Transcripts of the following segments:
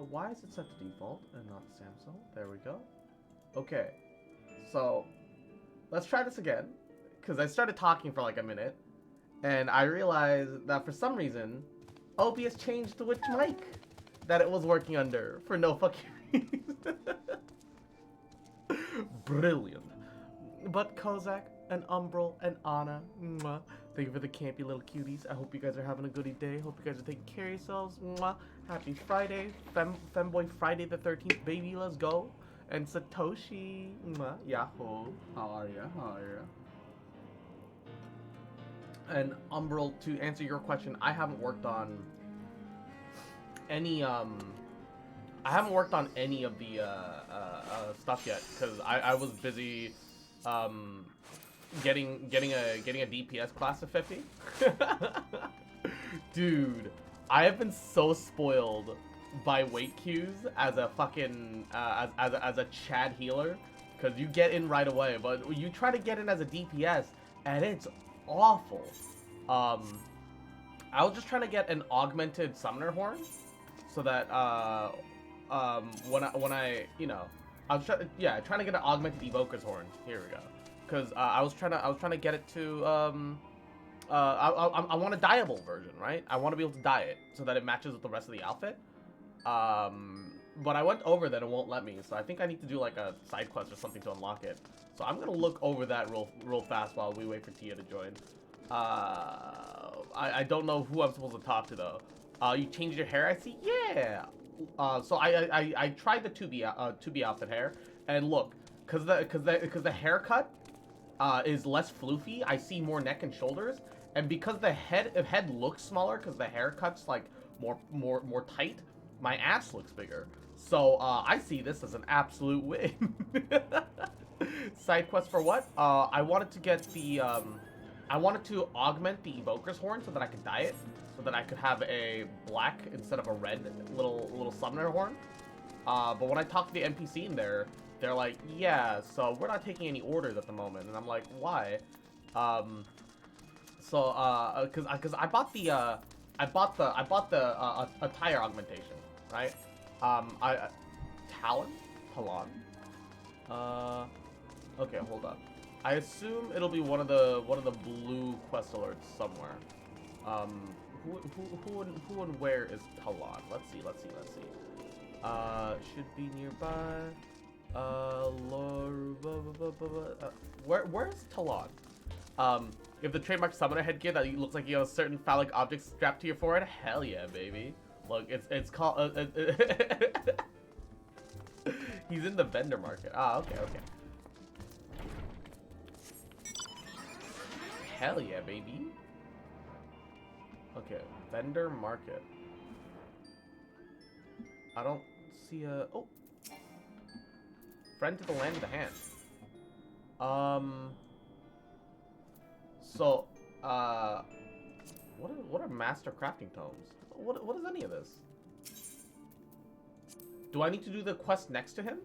Why is it set to default and not Samsung? There we go. Okay, so let's try this again, because I started talking for like a minute, and I realized that for some reason, OBS changed which mic that it was working under for no fucking reason. Brilliant. But Kozak and Umbral and Anna, mwah, thank you for the campy little cuties. I hope you guys are having a goody day. Hope you guys are taking care of yourselves. Mwah. Happy Friday, Femboi Friday the 13th, baby. Let's go. And Satoshi, mwah, Yahoo. How are ya? How are ya? And Umbral, to answer your question, I haven't worked on any I haven't worked on any of the stuff yet because I was busy getting a DPS class of 50. Dude, I have been so spoiled by weight queues as a fucking as a Chad healer, because you get in right away, but you try to get in as a DPS and it's awful. I was just trying to get an augmented summoner horn so that when I you know, I was trying to get an augmented evoker's horn. Here we go. Because I was trying to get it to I want a dyeable version, right? I want to be able to dye it so that it matches with the rest of the outfit. But I went over that, it won't let me, so I think I need to do like a side quest or something to unlock it. So I'm gonna look over that real fast while we wait for Tia to join. I don't know who I'm supposed to talk to though. You changed your hair, I see. Yeah. So I tried the 2B outfit hair, and look, cause the haircut is less floofy. I see more neck and shoulders, and because the head looks smaller, cause the haircut's like more tight, my ass looks bigger. So I see this as an absolute win. Side quest for what? I wanted to get the I wanted to augment the evoker's horn so that I could dye it, so that I could have a black instead of a red little summoner horn. But when I talked to the NPC in there, they're like, yeah, so we're not taking any orders at the moment, and I'm like, why? Cause I bought the attire augmentation, right? Talon. Okay, hold up. I assume it'll be one of the blue quest alerts somewhere. Who and where is Talon? Let's see. Should be nearby. Where's Talon? If the trademark summoner headgear that looks like you have a certain phallic object strapped to your forehead, hell yeah, baby. Look, it's called. He's in the vendor market. Ah, okay. Hell yeah, baby. Okay, vendor market. I don't see a... Oh! Friend to the land of the hand. So, what are master crafting tomes? What is any of this? Do I need to do the quest next to him?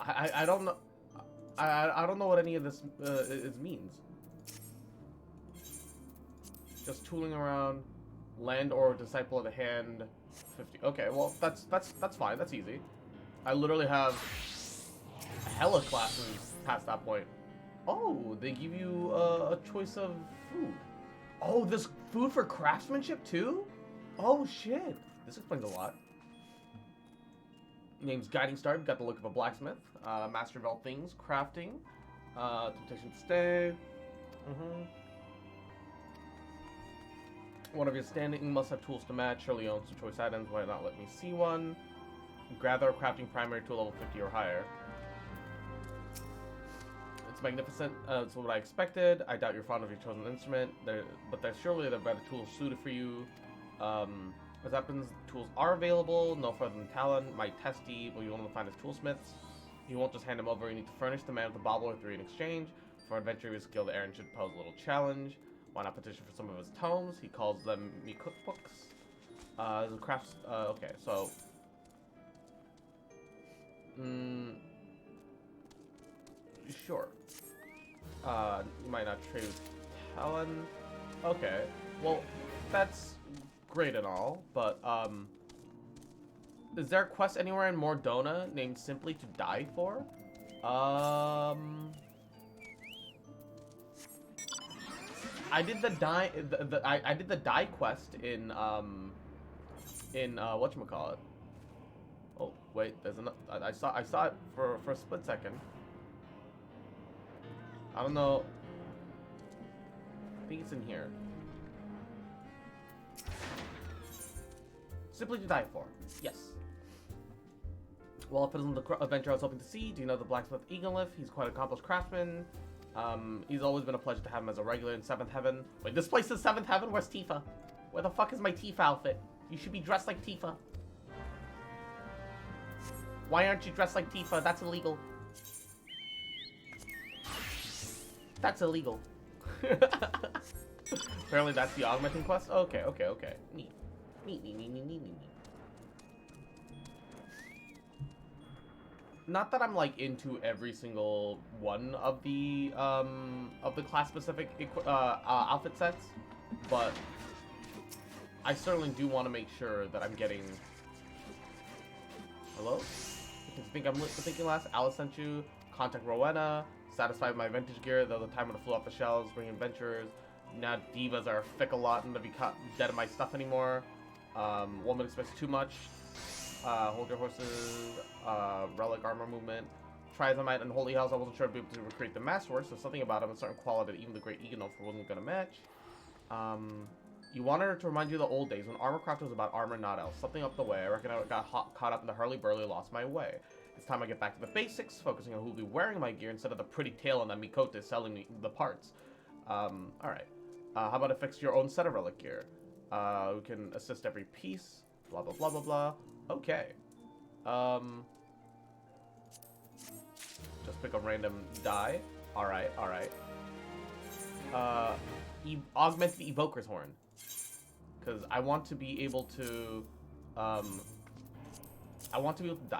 I don't know. I don't know what any of this means. Just tooling around, land or disciple of the hand, 50. Okay, well that's fine. That's easy. I literally have hella classes past that point. Oh, they give you a choice of food. Oh, there's food for craftsmanship too? Oh shit. This explains a lot. Name's Guiding Star. Got the look of a blacksmith. Master of all things, crafting. Temptation to stay. One of your standing must have tools to match. Surely owns some choice items. Why not let me see one? Gather a crafting primary to a level 50 or higher. It's magnificent. It's what I expected. I doubt you're fond of your chosen instrument. But there's surely a better tool suited for you. As happens, tools are available, no further than Talon, might testy, but you want to find his toolsmiths. You won't just hand them over, you need to furnish the man with a bauble or 3 in exchange. For adventure of his skill, the errand should pose a little challenge. Why not petition for some of his tomes? He calls them me cookbooks. The crafts, okay, so... Sure. You might not trade with Talon. Okay. Well, that's great and all, but, is there a quest anywhere in Mordona named Simply to Die for? I did the I did the die quest in whatchamacallit. Oh wait, there's another. I saw it for a split second. I don't know. I think it's in here. Simply to die for. Yes. Well, if it isn't the adventure I was hoping to see, do you know the blacksmith Eagleliff? He's quite an accomplished craftsman. He's always been a pleasure to have him as a regular in 7th Heaven. Wait, this place is 7th Heaven? Where's Tifa? Where the fuck is my Tifa outfit? You should be dressed like Tifa. Why aren't you dressed like Tifa? That's illegal. That's illegal. Apparently that's the augmenting quest? Okay. Neat. Neat. Not that I'm like into every single one of the class specific outfit sets, but I certainly do want to make sure that I'm getting. Hello? Because I think I'm thinking last. Alice sent you. Contact Rowena. Satisfied my vintage gear, though the time when it flew off the shelves, bringing adventurers. Now divas are thick a lot and to be caught dead of my stuff anymore. Woman expects too much. Hold your horses. Relic armor movement. Try as I might, Unholy Hells, I wasn't sure I'd be able to recreate the masterwork, so something about him, a certain quality that even the great Eganolf wasn't gonna match. You wanted her to remind you of the old days when armorcraft was about armor, not else. Something up the way. I reckon I got caught up in the hurly-burly, lost my way. It's time I get back to the basics, focusing on who'll be wearing my gear instead of the pretty tail and that Mikoto is selling me the parts. Alright. How about I fix your own set of relic gear? We can assist every piece. Blah, blah, blah, blah, blah. Okay. Just pick a random die. Alright. Augment the Evoker's Horn. Because I want to be able to, die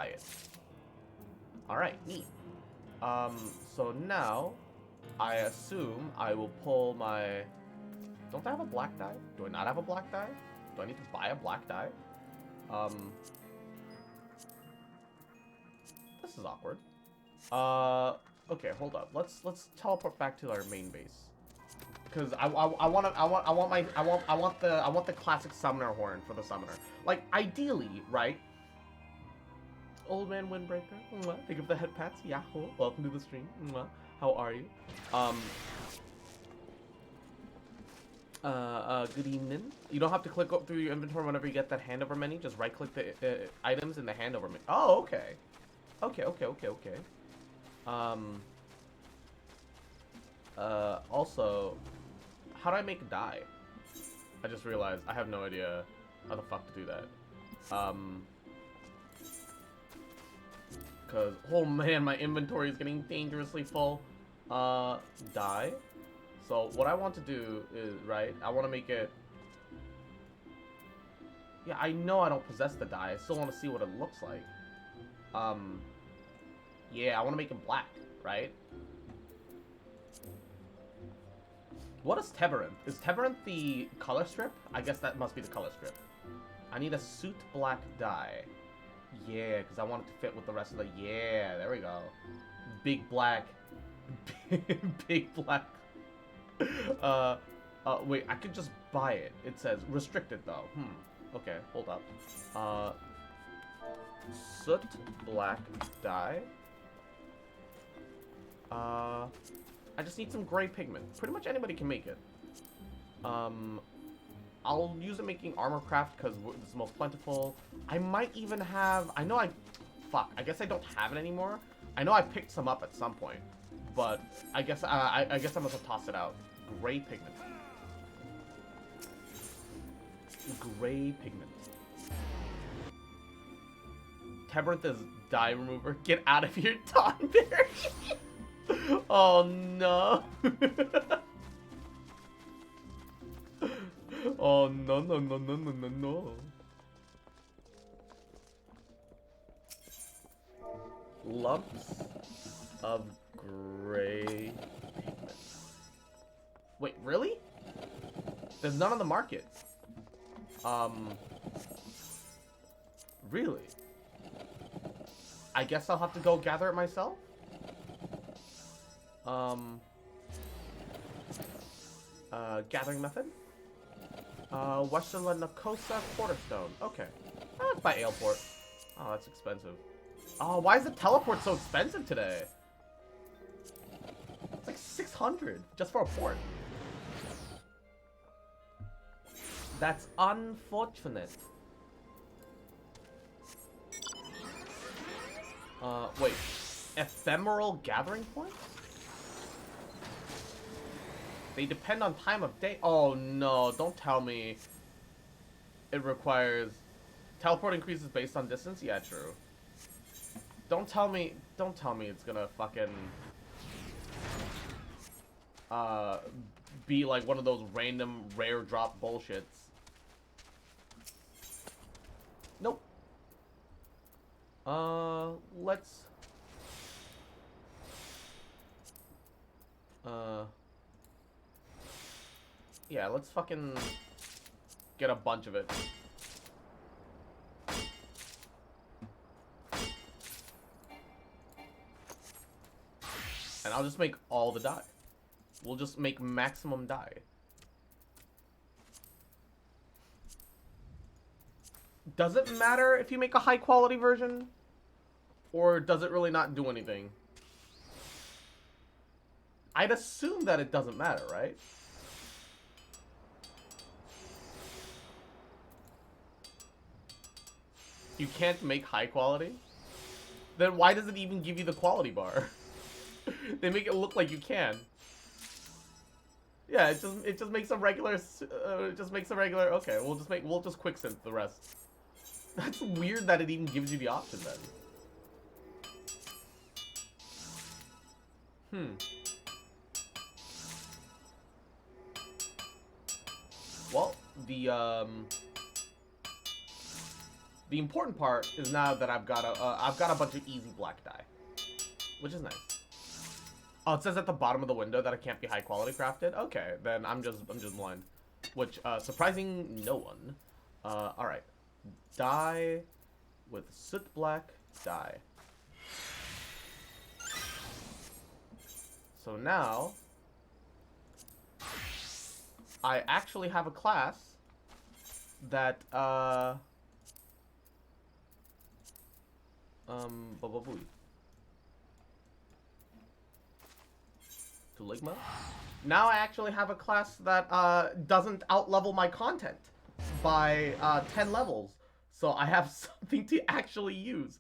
it. Alright, neat. So now, I assume I will pull my... Don't I have a black die? Do I not have a black die? Do I need to buy a black die? This is awkward. Okay, hold up. Let's teleport back to our main base. Because I want the classic summoner horn for the summoner. Like, ideally, right? Old man Windbreaker. Think of the head pats. Yahoo. Welcome to the stream. How are you? Good evening. You don't have to click up through your inventory whenever you get that handover menu. Just right-click the items in the handover menu. Oh, okay. Okay. Also, how do I make a die? I just realized I have no idea how the fuck to do that. Cause, oh man, my inventory is getting dangerously full. Die. So what I want to do is, right, I want to make it... Yeah, I know I don't possess the die. I still want to see what it looks like. Yeah, I want to make it black, right? What is Tebarinth? Is Tebarinth the color strip? I guess that must be the color strip. I need a suit black die. Yeah, because I want it to fit with the rest of the... Yeah, there we go. Big black. Big black. Wait, I could just buy it. It says restricted, though. Okay, hold up. Soot black die. I just need some gray pigment. Pretty much anybody can make it. I'll use it making armor craft because it's the most plentiful. I might even have... Fuck, I guess I don't have it anymore. I know I picked some up at some point. But I guess I must have tossed it out. Gray pigment. Gray pigment. Tebarinth is dye remover. Get out of here, Tonberry! Oh no. Oh no. Lumps of gray pigment. Wait, really? There's none on the market. Really? I guess I'll have to go gather it myself? Gathering method? Western Nakosa Quarterstone. Okay. That's by Aleport. Oh, that's expensive. Oh, why is the teleport so expensive today? It's like 600 just for a port. That's unfortunate. Wait. Ephemeral gathering points? They depend on time of day. Oh no, don't tell me it requires... Teleport increases based on distance? Yeah, true. Don't tell me it's gonna fucking... be like one of those random rare drop bullshits. Nope. Let's... Yeah, let's fucking get a bunch of it. And I'll just make all the dye. We'll just make maximum dye. Does it matter if you make a high quality version? Or does it really not do anything? I'd assume that it doesn't matter, right? You can't make high quality? Then why does it even give you the quality bar? They make it look like you can. Yeah, it just makes a regular okay, we'll just quicksynth the rest. That's weird that it even gives you the option then. Well, the important part is now that I've got a bunch of easy black dye, which is nice. Oh, it says at the bottom of the window that it can't be high quality crafted. Okay, then I'm just blind, which surprising no one. All right, dye with soot black dye. So now I actually have a class that Ligma. Now I actually have a class that doesn't outlevel my content by 10 levels, so I have something to actually use.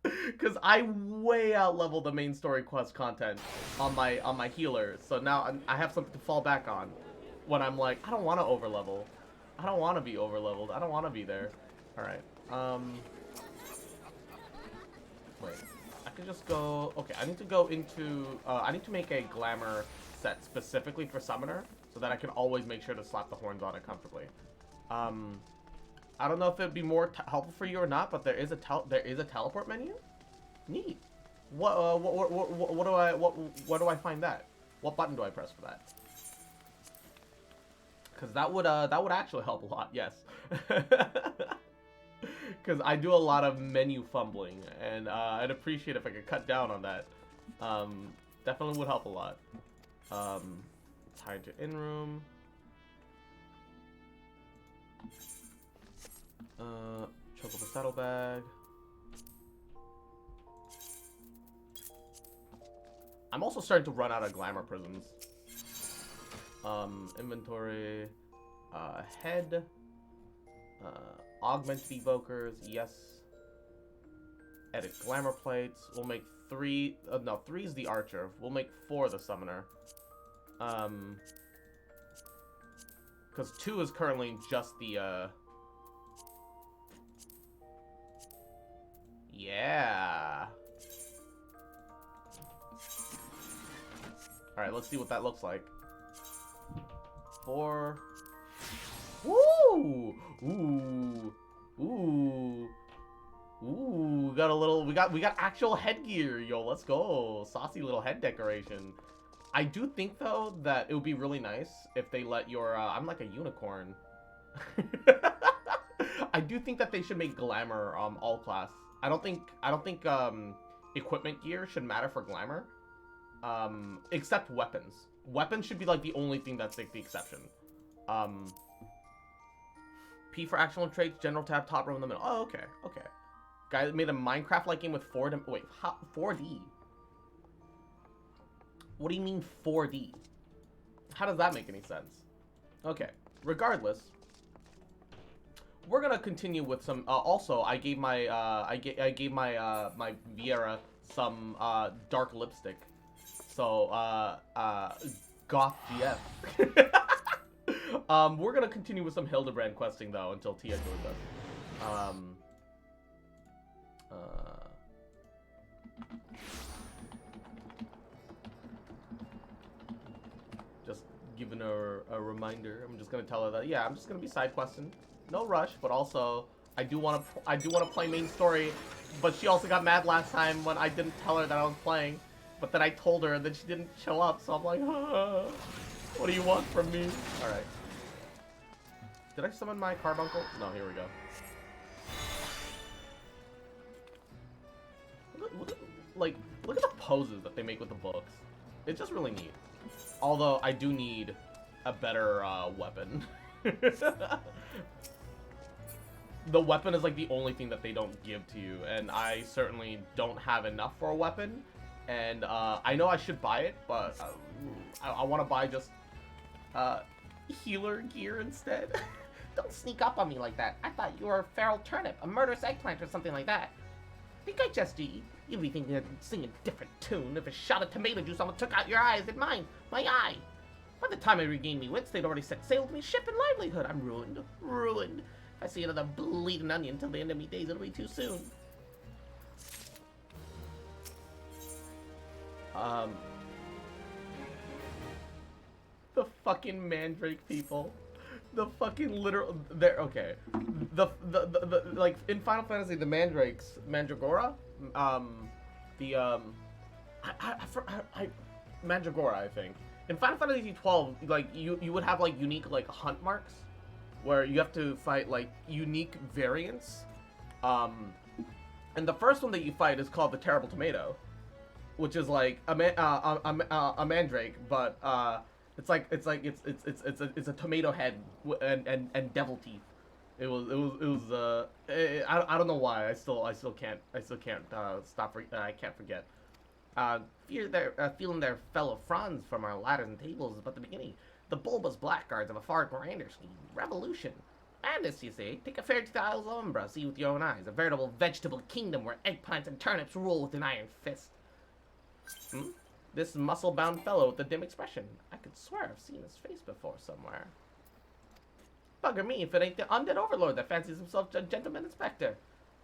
Because I way outleveled the main story quest content on my healer, so now I have something to fall back on when I'm like, I don't want to overlevel. I don't want to be overleveled. I don't want to be there. All right. Wait. I could just go... Okay, I need to go into... I need to make a glamour set specifically for Summoner, so that I can always make sure to slap the horns on it comfortably. I don't know if it'd be more helpful for you or not, but there is a teleport menu? Neat. Where do I find that? What button do I press for that? Because that would actually help a lot, yes. Because I do a lot of menu fumbling, and I'd appreciate if I could cut down on that. Definitely would help a lot. Tied to in-room. Chocobo saddlebag. I'm also starting to run out of glamour prisms. Inventory. Head. Augmented evokers, yes. Edit glamour plates. We'll make 3. No, 3 is the archer. We'll make 4 the summoner. Because 2 is currently just the yeah. All right, let's see what that looks like. 4. Woo! Ooh. Ooh. Ooh, we got actual headgear, yo, let's go. Saucy little head decoration. I do think though that it would be really nice if they let your I'm like a unicorn. I do think that they should make glamour all class. I don't think equipment gear should matter for glamour. Except weapons. Weapons should be like the only thing that's like the exception. P for actional traits, general tab, top row in the middle. Oh, okay, okay. Guy that made a Minecraft-like game with 4D. Wait, how, 4D? What do you mean 4D? How does that make any sense? Okay, regardless, we're gonna continue with some. Also, I gave my my Viera some dark lipstick. So goth GF. We're gonna continue with some Hildebrand questing though until Tia joins us. Just giving her a reminder. I'm just gonna tell her that yeah, I'm just gonna be side questing. No rush, but also I do want to play main story. But she also got mad last time when I didn't tell her that I was playing. But then I told her and then she didn't show up. So I'm like, what do you want from me? All right. Did I summon my carbuncle? No, here we go. Look at the poses that they make with the books. It's just really neat. Although I do need a better weapon. The weapon is like the only thing that they don't give to you, and I certainly don't have enough for a weapon. And I know I should buy it, but I want to buy just healer gear instead. Don't sneak up on me like that. I thought you were a feral turnip, a murderous eggplant, or something like that. Think I just eat? You'd be thinking I'd sing a different tune if a shot of tomato juice almost took out your eyes and mine, my eye. By the time I regained me wits, they'd already set sail with me ship and livelihood. I'm ruined, ruined. If I see another bleeding onion till the end of me days, it'll be too soon. The fucking Mandrake people. The fucking literal, they're, okay. Like, in Final Fantasy, the Mandrakes, Mandragora, Mandragora, I think. In Final Fantasy 12, like, you would have, like, unique, like, hunt marks, where you have to fight, like, unique variants. And the first one that you fight is called the Terrible Tomato, which is, like, a Mandrake, but, it's a tomato head and devil teeth. I don't know why. I still can't stop. I can't forget. Feeling their fellow fronds from our ladders and tables is but the beginning. The bulbous blackguards of a far grander scheme. Revolution. Madness, you say? Take a fare to the Isles of Umbra, see with your own eyes. A veritable vegetable kingdom where eggplants and turnips rule with an iron fist. This muscle-bound fellow with the dim expression. I could swear I've seen his face before somewhere. Bugger me if it ain't the undead overlord that fancies himself a gentleman inspector.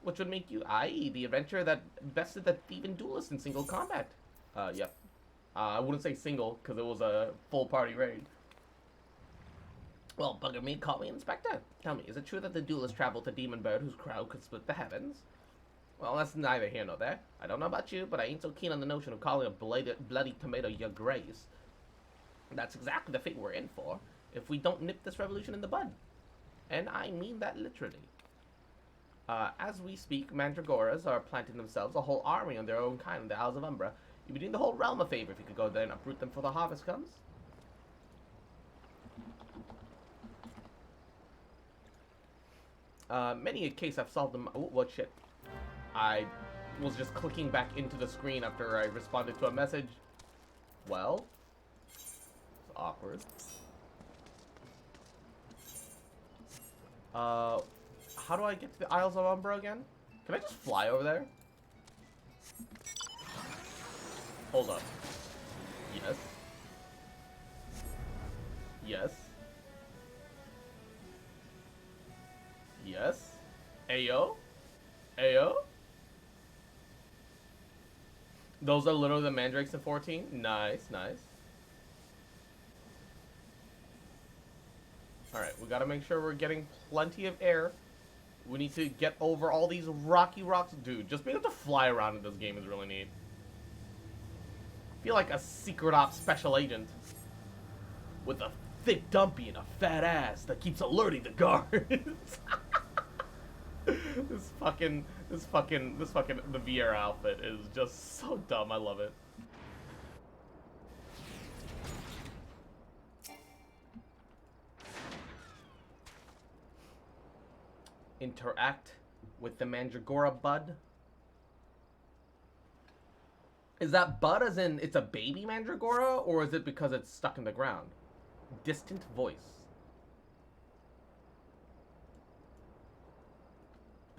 Which would make you, i.e., the adventurer that bested the thieving duelist in single combat. Yep. I wouldn't say single, because it was a full party raid. Well, bugger me, call me inspector. Tell me, is it true that the duelist traveled to Demon Bird whose crowd could split the heavens? Well, that's neither here nor there. I don't know about you, but I ain't so keen on the notion of calling a bloody tomato your grace. That's exactly the fate we're in for, if we don't nip this revolution in the bud. And I mean that literally. As we speak, Mandragoras are planting themselves a whole army on their own kind in the Isles of Umbra. You'd be doing the whole realm a favor if you could go there and uproot them before the harvest comes. Many a case I've solved them. Oh, what shit? I was just clicking back into the screen after I responded to a message. Well, it's awkward. How do I get to the Isles of Umbra again? Can I just fly over there? Hold up. Yes. Yes. Yes. Ayo? Ayo? Those are literally the mandrakes in 14? Nice, nice. Alright, we gotta make sure we're getting plenty of air. We need to get over all these rocky rocks. Dude, just being able to fly around in this game is really neat. Feel like a secret ops special agent with a thick dumpy and a fat ass that keeps alerting the guards. this fucking the Vieira outfit is just so dumb. I love it. Interact with the Mandragora bud. Is that bud as in it's a baby Mandragora, or is it because it's stuck in the ground? Distant voice.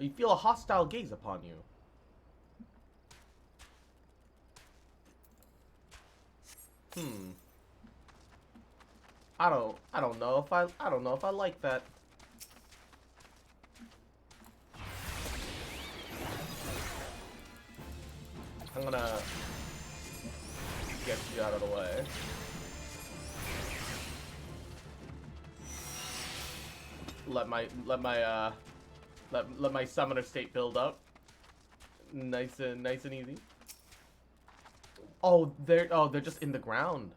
You feel a hostile gaze upon you. I don't know if I like that. I'm gonna get you out of the way. Let my summoner state build up. Nice and easy. Oh, they're just in the ground.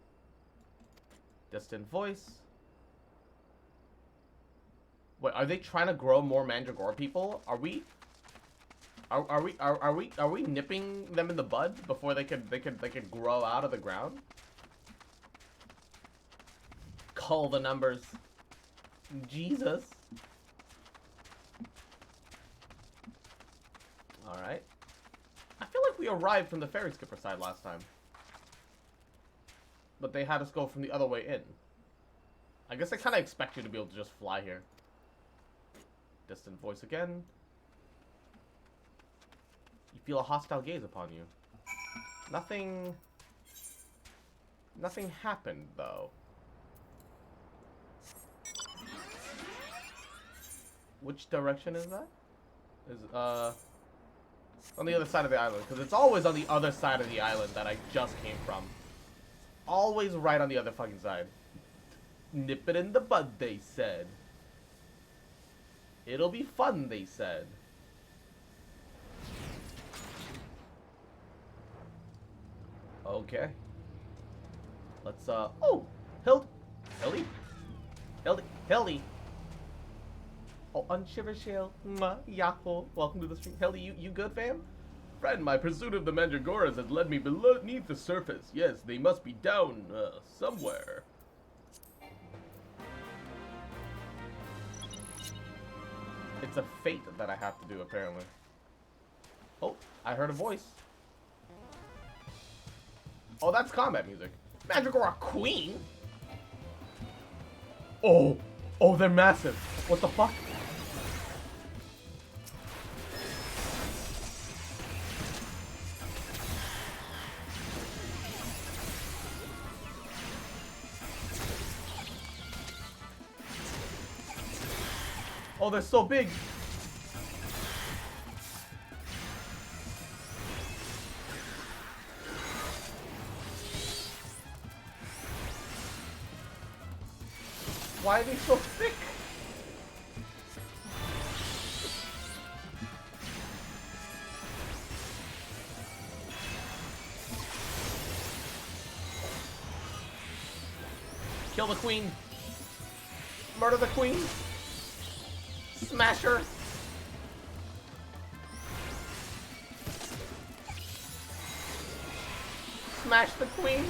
Distant voice. Wait, are they trying to grow more Mandragora people? Are we nipping them in the bud before they could grow out of the ground? Call the numbers. Jesus. Alright. I feel like we arrived from the ferry skipper side last time. But they had us go from the other way in. I guess I kind of expect you to be able to just fly here. Distant voice again. You feel a hostile gaze upon you. Nothing happened, though. Which direction is that? Is, on the other side of the island. Because it's always on the other side of the island that I just came from. Always right on the other fucking side. Nip it in the bud, they said. It'll be fun, they said. Okay. Let's, oh! Hildy? Oh, Unshiver Shale. Yahoo. Welcome to the stream. Hildy, you good, fam? Friend, my pursuit of the Mandragoras has led me beneath the surface. Yes, they must be down, somewhere. It's a fate that I have to do, apparently. Oh, I heard a voice. Oh, that's combat music. Mandragora Queen? Oh, they're massive. What the fuck? Oh, they're so big. Why are they so thick? Kill the queen. Murder the queen. Smash her. Smash the queen.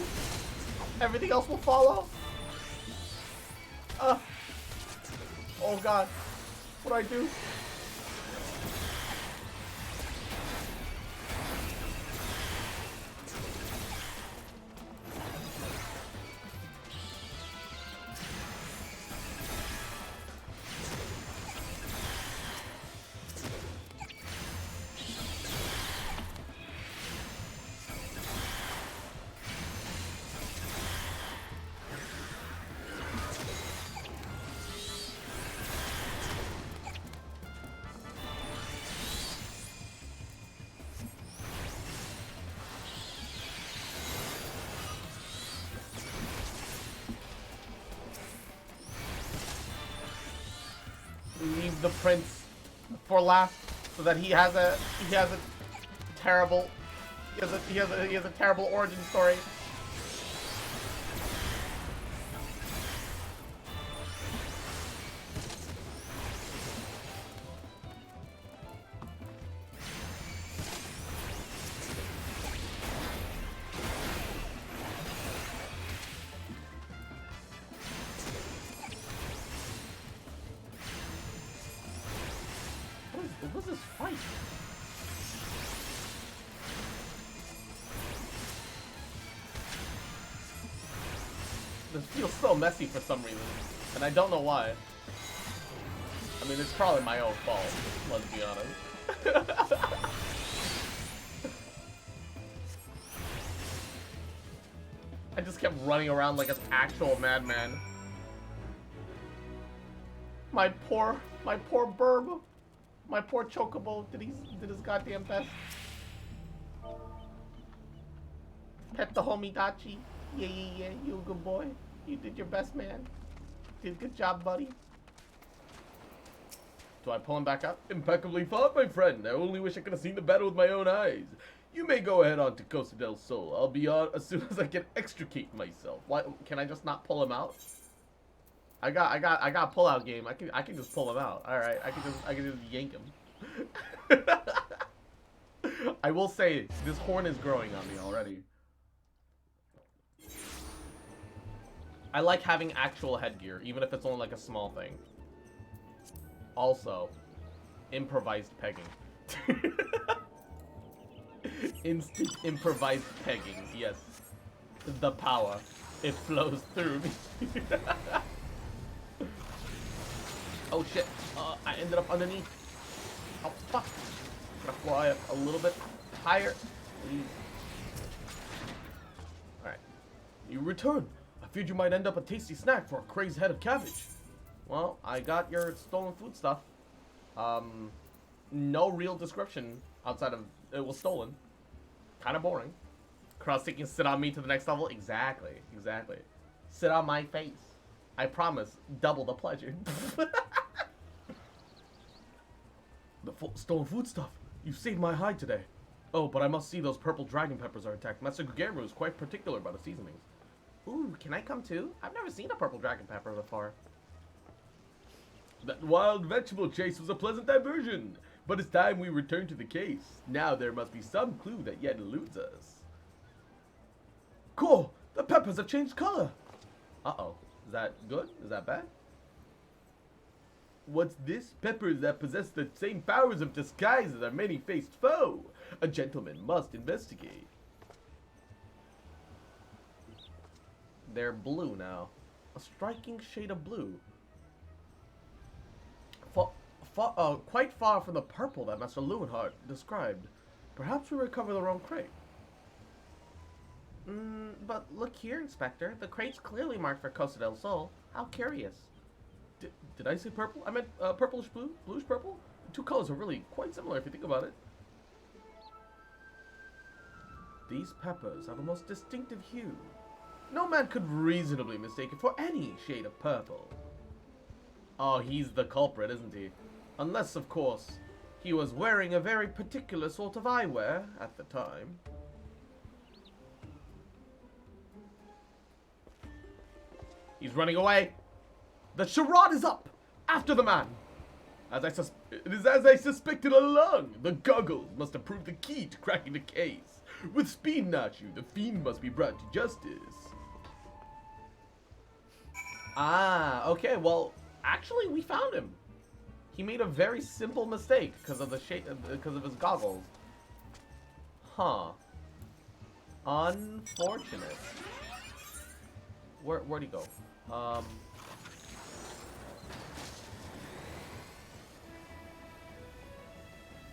Everything else will follow. Oh god. What'd I do? Leave the prince for last, so that he has a terrible terrible origin story. What was this fight? This feels so messy for some reason, and I don't know why. I mean, it's probably my own fault, let's be honest. I just kept running around like an actual madman. My poor burb. My poor Chocobo did his goddamn best. Pet the homie Dachi. Yeah, you a good boy. You did your best, man. Did a good job, buddy. Do I pull him back up? Impeccably fought, my friend. I only wish I could have seen the battle with my own eyes. You may go ahead on to Costa del Sol. I'll be on as soon as I can extricate myself. Why can I just not pull him out? I got pull-out game. I can just pull him out. All right, I can just yank him. I will say this horn is growing on me already. I like having actual headgear, even if it's only like a small thing. Also, improvised pegging. Instant improvised pegging, yes. The power. It flows through me. Oh shit, I ended up underneath. Oh fuck. I'm gonna fly up a little bit higher. Please. Alright. You return. I feared you might end up a tasty snack for a crazed head of cabbage. Well, I got your stolen food stuff. No real description outside of it was stolen. Kind of boring. Cross-taking sit on me to the next level? Exactly. Sit on my face. I promise, double the pleasure. The stolen food stuff. You saved my hide today. Oh, but I must see those purple dragon peppers are intact. Master Guillermo is quite particular about the seasonings. Ooh, can I come too? I've never seen a purple dragon pepper before. That wild vegetable chase was a pleasant diversion, but it's time we return to the case. Now there must be some clue that yet eludes us. Cool! The peppers have changed color! Uh-oh. Is that good? Is that bad? What's this? Peppers that possess the same powers of disguise as our many-faced foe. A gentleman must investigate. They're blue now. A striking shade of blue. Quite far from the purple that Master Lewenhart described. Perhaps we recover the wrong crate. But look here, Inspector. The crate's clearly marked for Costa del Sol. How curious. Did I say purple? I meant purplish blue? Bluish purple? The two colors are really quite similar if you think about it. These peppers have a most distinctive hue. No man could reasonably mistake it for any shade of purple. Oh, he's the culprit, isn't he? Unless, of course, he was wearing a very particular sort of eyewear at the time. He's running away. The charade is up. After the man. It is as I suspected all along. The goggles must have proved the key to cracking the case. With speed, Nachu, the fiend must be brought to justice. Ah, okay. Well, actually, we found him. He made a very simple mistake because of the because of his goggles. Huh. Unfortunate. Where'd he go?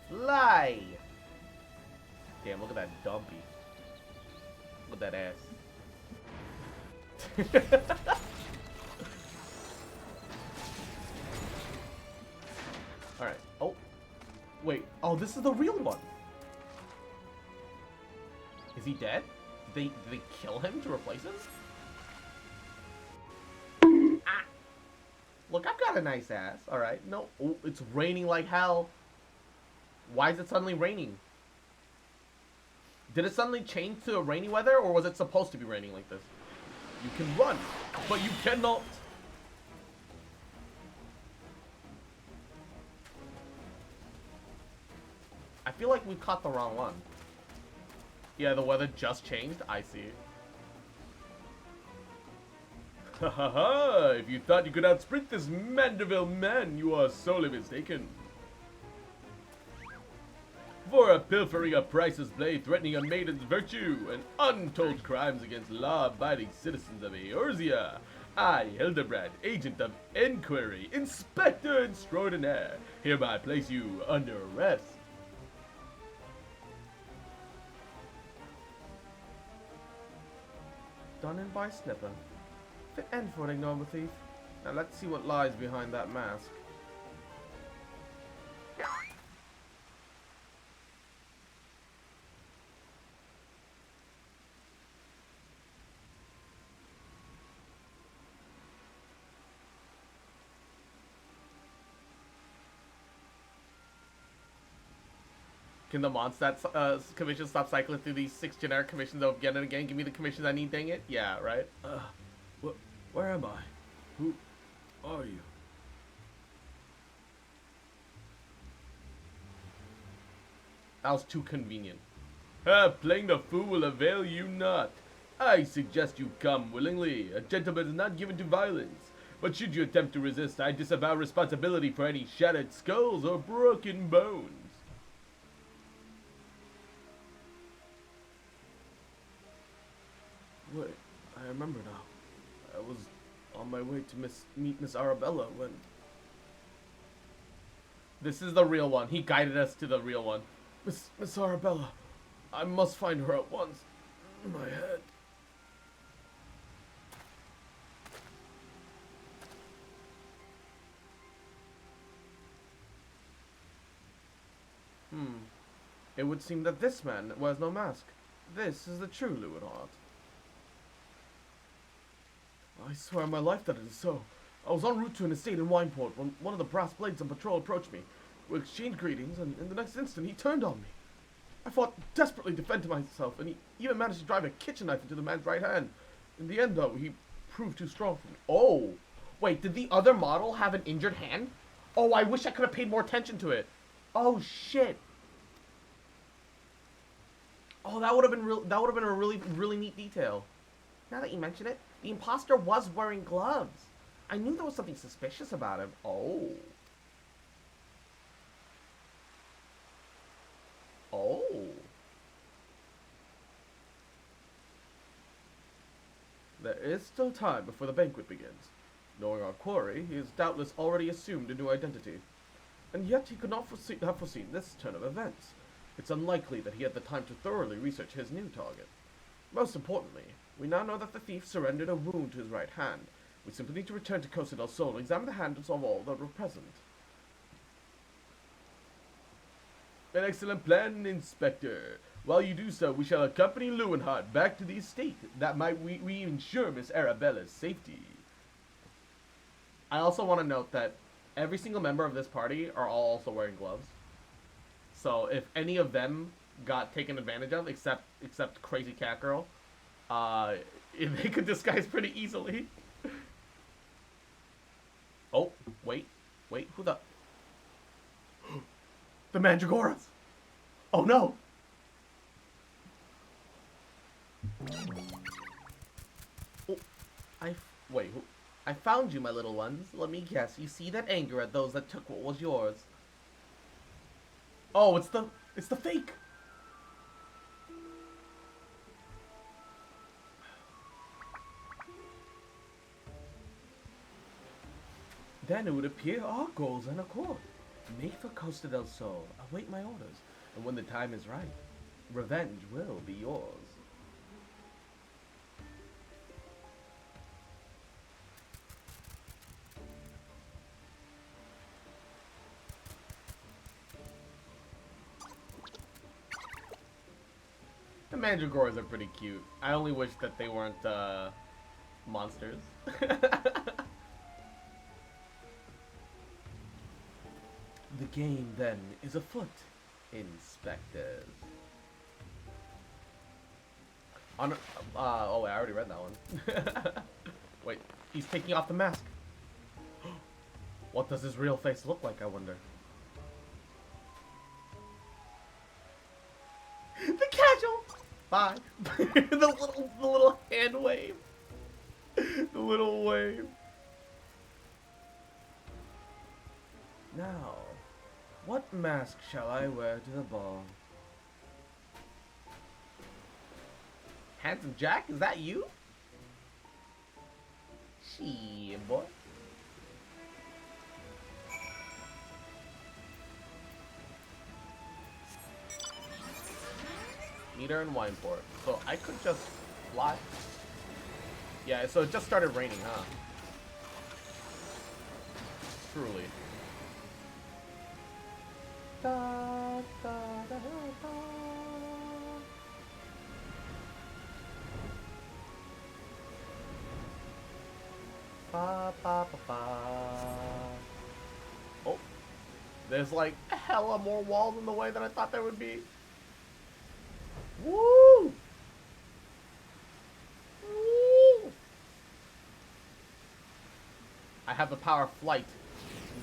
Fly! Damn, look at that dumpy. Look at that ass. Alright. Oh. Wait. Oh, this is the real one. Is he dead? Did they kill him to replace him? Ah! Look, I've got a nice ass. Alright. No. Oh, it's raining like hell. Why is it suddenly raining? Did it suddenly change to a rainy weather, or was it supposed to be raining like this? You can run, but you cannot. I feel like we caught the wrong one. Yeah, the weather just changed. I see. Ha ha ha! If you thought you could outsprint this Mandeville man, you are sorely mistaken. For a pilfering a priceless blade, threatening a maiden's virtue, and untold crimes against law-abiding citizens of Eorzea, I, Hildebrand, agent of inquiry, inspector extraordinaire, hereby place you under arrest. Done in by Snipper. Fit end for an ignoble thief. Now let's see what lies behind that mask. Can the Mondstadt commission stop cycling through these 6 generic commissions again and again? Give me the commissions I need, dang it. Yeah, right? Where am I? Who are you? That was too convenient. Playing the fool will avail you not. I suggest you come willingly. A gentleman is not given to violence. But should you attempt to resist, I disavow responsibility for any shattered skulls or broken bones. Wait, I remember now. I was on my way to meet Miss Arabella when... This is the real one. He guided us to the real one. Miss Arabella, I must find her at once. My head. It would seem that this man wears no mask. This is the true Lewinheart. I swear on my life that it is so. I was en route to an estate in Wineport when one of the brass blades on patrol approached me. We exchanged greetings, and in the next instant he turned on me. I fought desperately to defend myself, and he even managed to drive a kitchen knife into the man's right hand. In the end, though, he proved too strong for me. Oh! Wait, did the other model have an injured hand? Oh, I wish I could have paid more attention to it. Oh, shit. Oh, that would have been a really neat detail. Now that you mention it, the imposter was wearing gloves. I knew there was something suspicious about him. Oh. Oh. There is still time before the banquet begins. Knowing our quarry, he has doubtless already assumed a new identity. And yet he could not have foreseen this turn of events. It's unlikely that he had the time to thoroughly research his new target. Most importantly, we now know that the thief surrendered a wound to his right hand. We simply need to return to Costa del Sol and examine the hands of all that were present. An excellent plan, Inspector. While you do so, we shall accompany Lewinheart back to the estate. That might we ensure Miss Arabella's safety. I also want to note that every single member of this party are all also wearing gloves. So if any of them got taken advantage of, except Crazy Cat Girl, they could disguise pretty easily. Oh, wait, who the... The Mandragoras! Oh no! Oh, I found you, my little ones. Let me guess, you see that anger at those that took what was yours. Oh, it's the fake! Then it would appear our goals are in accord. Make for Costa del Sol, await my orders, and when the time is right, revenge will be yours. The Mandragoras are pretty cute. I only wish that they weren't, monsters. The game, then, is afoot, inspectors. Oh, wait, I already read that one. Wait, he's taking off the mask. What does his real face look like, I wonder? The casual! Bye. the little hand wave. The little wave. Now, What mask shall I wear to the ball? Handsome Jack, is that you? Shit, boy. Meter and wine port. So I could just fly. Yeah, so it just started raining, huh? Truly. Da, da, da, da. Ba, ba, ba, ba. Oh, there's like hella more walls in the way than I thought there would be. Woo! Woo! I have the power of flight,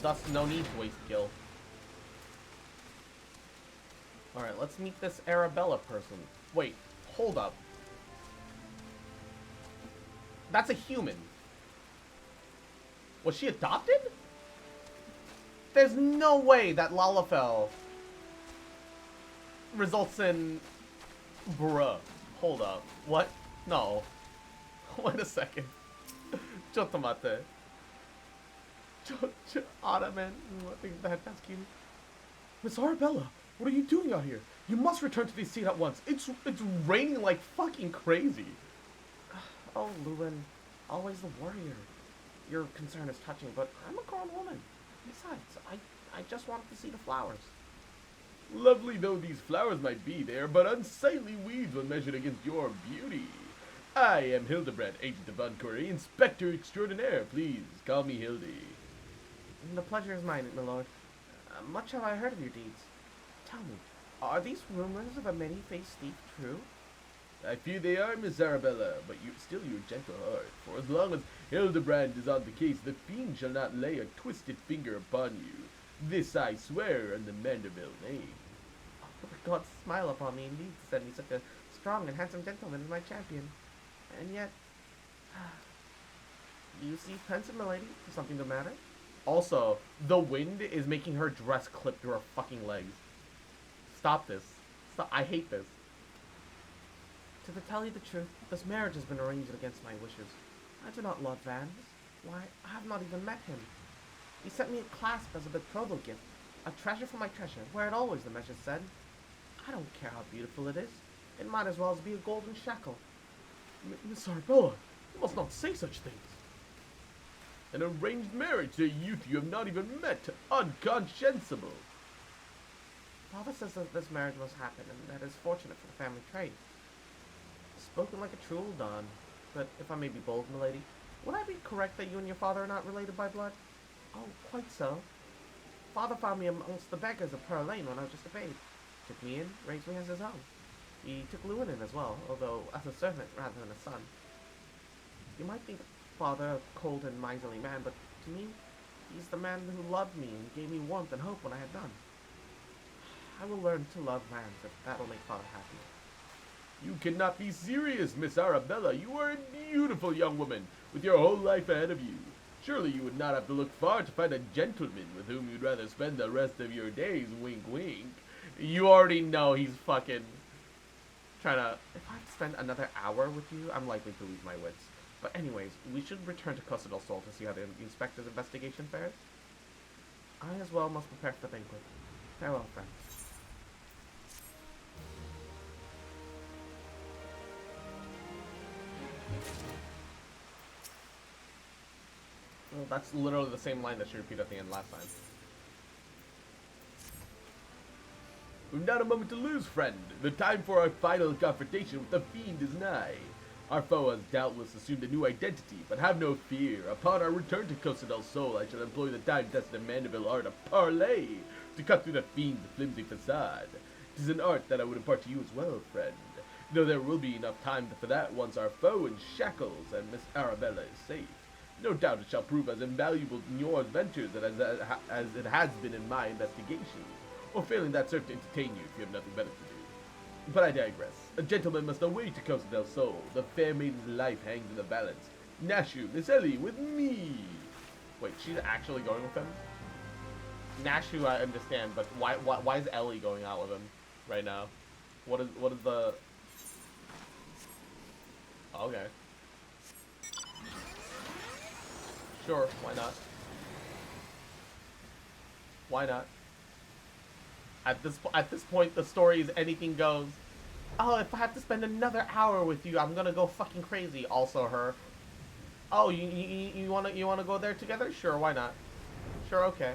thus no need to waste skill. Alright, let's meet this Arabella person. Wait, hold up. That's a human. Was she adopted? There's no way that Lalafell results in... Bruh. Hold up. What? No. Wait a second. Chotomate. Ottoman. I think that's cute. Miss Arabella, what are you doing out here? You must return to the seat at once. It's raining like fucking crazy. Oh, Lewin. Always the warrior. Your concern is touching, but I'm a grown woman. Besides, I just wanted to see the flowers. Lovely though these flowers might be, they are but unsightly weeds when measured against your beauty. I am Hildebrand, agent of Inquiry, Inspector Extraordinaire. Please, call me Hildy. The pleasure is mine, my lord. Much have I heard of your deeds. Tell me, are these rumors of a many-faced thief true? I fear they are, Miss Arabella, but still your gentle heart. For as long as Hildebrand is on the case, the fiend shall not lay a twisted finger upon you. This I swear on the Manderville name. Oh, God smile upon me indeed to send me such a strong and handsome gentleman as my champion. And yet... you see pensive, milady? Is something the matter? Also, the wind is making her dress clip through her fucking legs. Stop this. Stop. I hate this. To tell you the truth, this marriage has been arranged against my wishes. I do not love Vans. Why, I have not even met him. He sent me a clasp as a betrothal gift, a treasure for my treasure, where it always, the message said. I don't care how beautiful it is. It might as well be a golden shackle. Miss Arabella, you must not say such things. An arranged marriage to a youth you have not even met. Unconscienceable. Father says that this marriage must happen, and that is fortunate for the family trade. Spoken like a true old Don, but if I may be bold, milady, would I be correct that you and your father are not related by blood? Oh, quite so. Father found me amongst the beggars of Pearl Lane when I was just a babe. Took me in, raised me as his own. He took Lewin in as well, although as a servant rather than a son. You might think Father a cold and miserly man, but to me, he's the man who loved me and gave me warmth and hope when I had none. I will learn to love Vans if that'll make Father happy. You cannot be serious, Miss Arabella. You are a beautiful young woman, with your whole life ahead of you. Surely you would not have to look far to find a gentleman with whom you'd rather spend the rest of your days, wink wink. You already know he's fucking trying to... If I have to spend another hour with you, I'm likely to lose my wits. But anyways, we should return to Costa del Sol to see how the inspector's investigation fares. I as well must prepare for the banquet. Farewell, friends. Well, that's literally the same line that she repeated at the end last time. We've not a moment to lose, friend. The time for our final confrontation with the fiend is nigh. Our foe has doubtless assumed a new identity, but have no fear. Upon our return to Costa del Sol, I shall employ the time-tested Mandeville art of parley to cut through the fiend's flimsy facade. It is an art that I would impart to you as well, friend. Though there will be enough time for that once our foe in shackles and Miss Arabella is safe. No doubt it shall prove as invaluable in your adventures as it has been in my investigations. Or failing that, serve to entertain you if you have nothing better to do. But I digress. A gentleman must away to Costa del Sol. The fair maiden's life hangs in the balance. Nashu, Miss Ellie, with me! Wait, she's actually going with him? Nashu, I understand, but why is Ellie going out with him right now? What is the? Okay. Sure, why not? Why not? At this point, the story is anything goes. Oh, if I have to spend another hour with you, I'm gonna go fucking crazy. Also, her. Oh, you wanna go there together? Sure, why not? Sure, okay.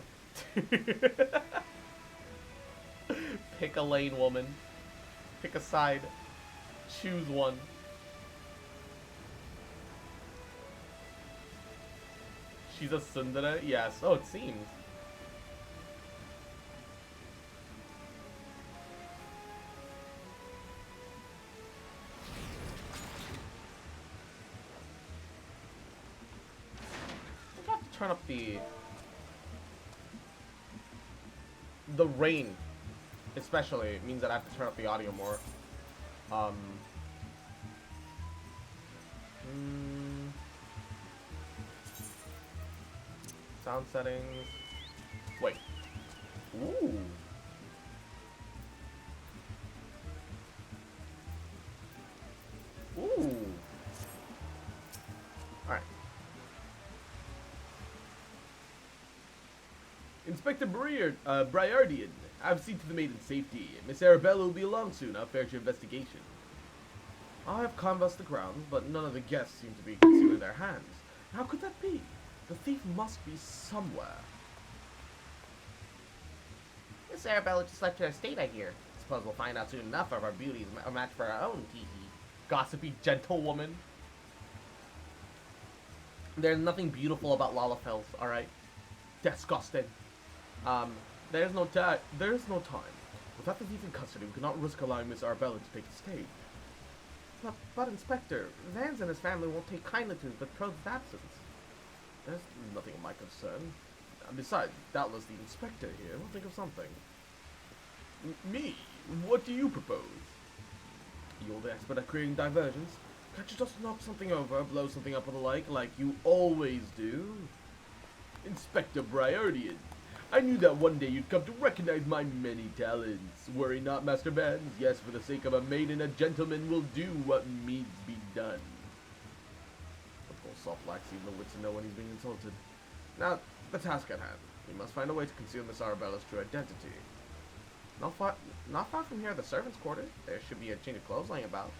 Pick a lane, woman. Pick a side. Choose one. She's a tsundere? Yes. Oh, it seems. I have to turn up the rain, especially, means that I have to turn up the audio more. Sound settings. Wait. Ooh. Ooh. Alright. Inspector Briardian, I've seen to the maiden's safety. Miss Arabella will be along soon. I'll fetch your investigation. I have canvassed the grounds, but none of the guests seem to be concealing their hands. How could that be? The thief must be somewhere. Miss Arabella just left her estate, I hear. Suppose we'll find out soon enough if our beauty is a match for our own, tee. Gossipy gentlewoman. There's nothing beautiful about Lalafels, alright? Disgusting. There's no time. Without the thief in custody, we cannot risk allowing Miss Arabella to take the stage. But Inspector, Vance and his family won't take kindly to the betrothed's absence. There's nothing of my concern. Besides, doubtless the inspector here will think of something. Me? What do you propose? You're the expert at creating diversions. Can't you just knock something over, blow something up or the like you always do? Inspector Briardian, I knew that one day you'd come to recognize my many talents. Worry not, Master Vance. Yes, for the sake of a maiden, a gentleman will do what needs be done. Soft lacks even the wits to know when he's being insulted. Now, the task at hand. We must find a way to conceal Miss Arabella's true identity. Not far from here, the servants' quarters. There should be a change of clothes laying about.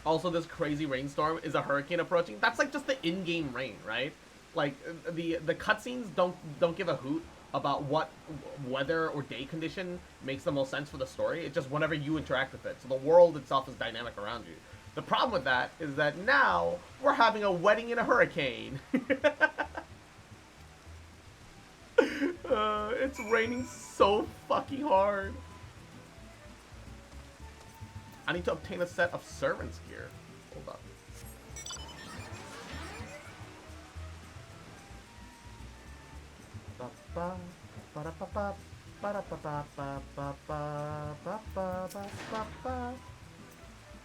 Also, this crazy rainstorm is a hurricane approaching. That's like just the in-game rain, right? Like the cutscenes don't give a hoot about what weather or day condition makes the most sense for the story. It's just whenever you interact with it. So the world itself is dynamic around you. The problem with that is that now we're having a wedding in a hurricane. It's raining so fucking hard. I need to obtain a set of servants' gear. Hold up.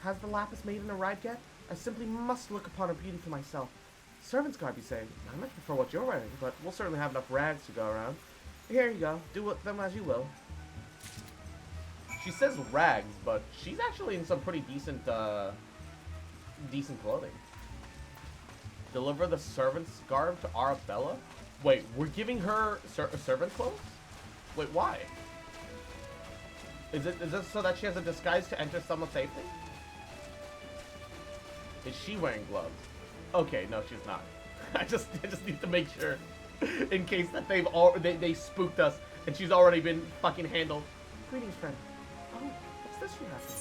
Has the lapis maiden arrived yet? I simply must look upon her beauty for myself. Servants' garb, you say? I much prefer what you're wearing, but we'll certainly have enough rags to go around. Here you go. Do with them as you will. She says rags, but she's actually in some pretty decent clothing. Deliver the servant's garb to Arabella? Wait, we're giving her servant clothes? Wait, why? Is this so that she has a disguise to enter someone safely? Is she wearing gloves? Okay, no, she's not. I just need to make sure, in case that they spooked us and she's already been fucking handled. Greetings, friend. Oh, what's this you have to do?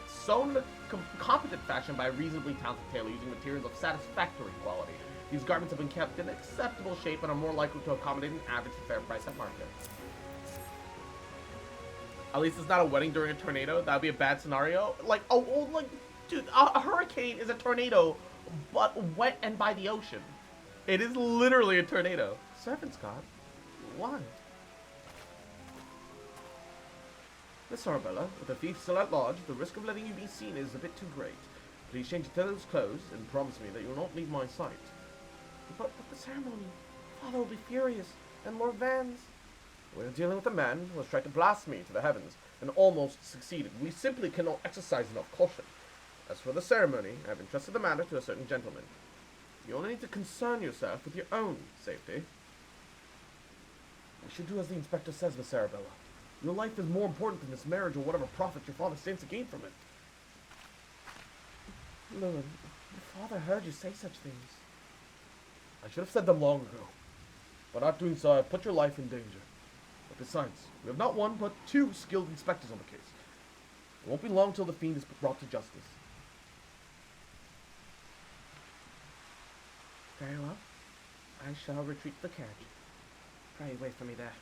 Sewn in a competent fashion by a reasonably talented tailor using materials of satisfactory quality. These garments have been kept in acceptable shape and are more likely to accommodate an average fair price at market. At least it's not a wedding during a tornado. That would be a bad scenario. Like, like, dude, a hurricane is a tornado, but wet and by the ocean. It is literally a tornado. Servants, God. Why? Miss Arabella, with the thief still at large, the risk of letting you be seen is a bit too great. Please change your tailor's clothes and promise me that you will not leave my sight. But the ceremony. Father will be furious, and Lord Vans. We're dealing with a man who has tried to blast me to the heavens, and almost succeeded. We simply cannot exercise enough caution. As for the ceremony, I have entrusted the matter to a certain gentleman. You only need to concern yourself with your own safety. We should do as the inspector says, Miss Arabella. Your life is more important than this marriage or whatever profit your father stands to gain from it. Lewin, your father heard you say such things. I should have said them long ago. By not doing so, I have put your life in danger. But besides, we have not one, but two skilled inspectors on the case. It won't be long till the fiend is brought to justice. Very well. I shall retreat to the carriage. Pray wait for me there.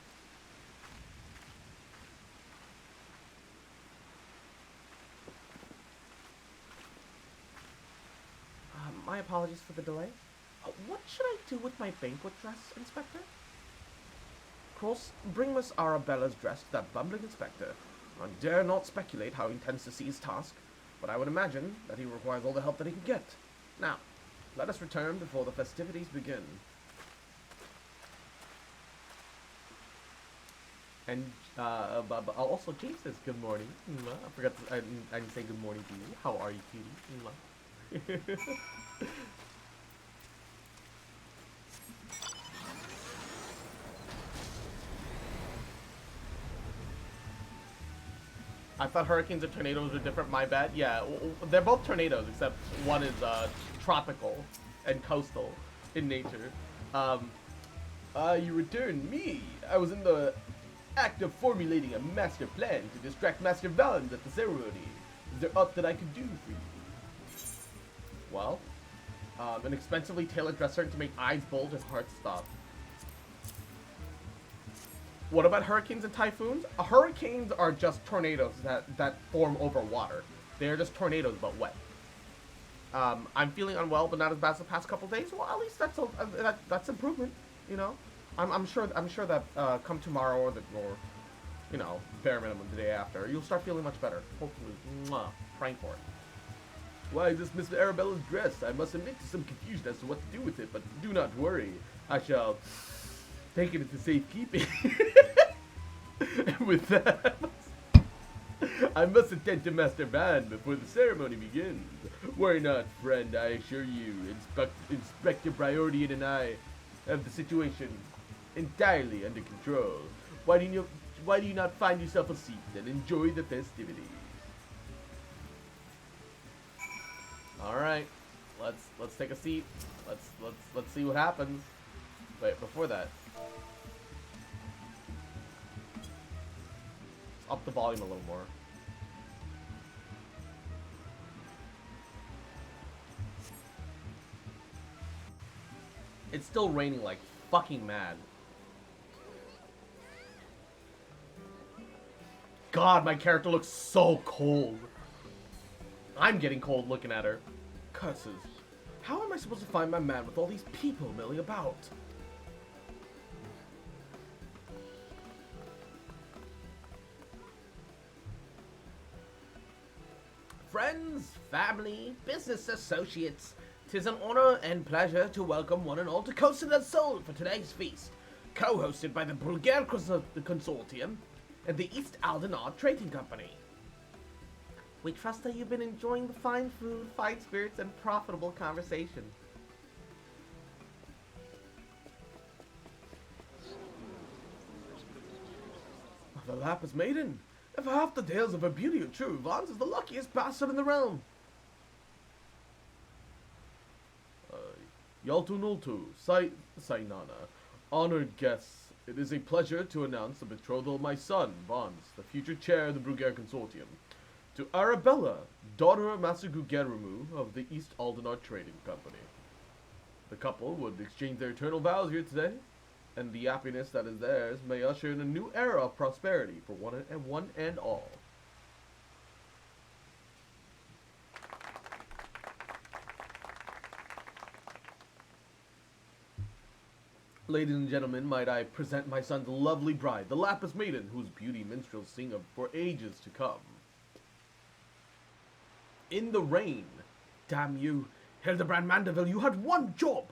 My apologies for the delay. What should I do with my banquet dress, Inspector? Of course, bring Miss Arabella's dress to that bumbling inspector. I dare not speculate how he intends to see his task, but I would imagine that he requires all the help that he can get. Now, let us return before the festivities begin. And, also James says good morning. I forgot to, I didn't say good morning to you. How are you, cutie? I thought hurricanes and tornadoes were different, my bad. Yeah, they're both tornadoes, except one is tropical and coastal in nature. You returned me. I was in the act of formulating a master plan to distract Master Valens at the ceremony. Is there aught that I could do for you? Well, an expensively tailored dresser to make eyes bulge and hearts stop. What about hurricanes and typhoons? Hurricanes are just tornadoes that form over water. They're just tornadoes, but wet. I'm feeling unwell, but not as bad as the past couple days. Well, at least that's improvement. You know, I'm sure that come tomorrow or you know, bare minimum the day after, you'll start feeling much better. Hopefully, praying for it. Why is this Miss Arabella's dress? I must admit to some confusion as to what to do with it, but do not worry. I shall take it into safekeeping. And with that, I must attend to Master Van before the ceremony begins. Worry not, friend, I assure you, Inspector Prioritian and I have the situation entirely under control. Why do you not find yourself a seat and enjoy the festivities? All right, let's take a seat. Let's see what happens. Wait, before that, let's up the volume a little more. It's still raining like fucking mad. God, my character looks so cold. I'm getting cold looking at her. Curses. How am I supposed to find my man with all these people milling about? Friends, family, business associates, 'tis an honor and pleasure to welcome one and all to Coast of the Soul for today's feast, co-hosted by the Bruguiere Consortium and the East Aldenar Trading Company. We trust that you've been enjoying the fine food, fine spirits, and profitable conversation. The Lapis Maiden. If half the tales of her beauty are true, Vance is the luckiest bastard in the realm. Yaltunultu, Sainana, honored guests, it is a pleasure to announce the betrothal of my son, Vance, the future chair of the Bruguiere Consortium, to Arabella, daughter of Master Gugerumu of the East Aldenar Trading Company. The couple would exchange their eternal vows here today, and the happiness that is theirs may usher in a new era of prosperity for one and all. Ladies and gentlemen, might I present my son's lovely bride, the Lapis Maiden, whose beauty minstrels sing of for ages to come. In the rain. Damn you, Hildebrand Mandeville, you had one job!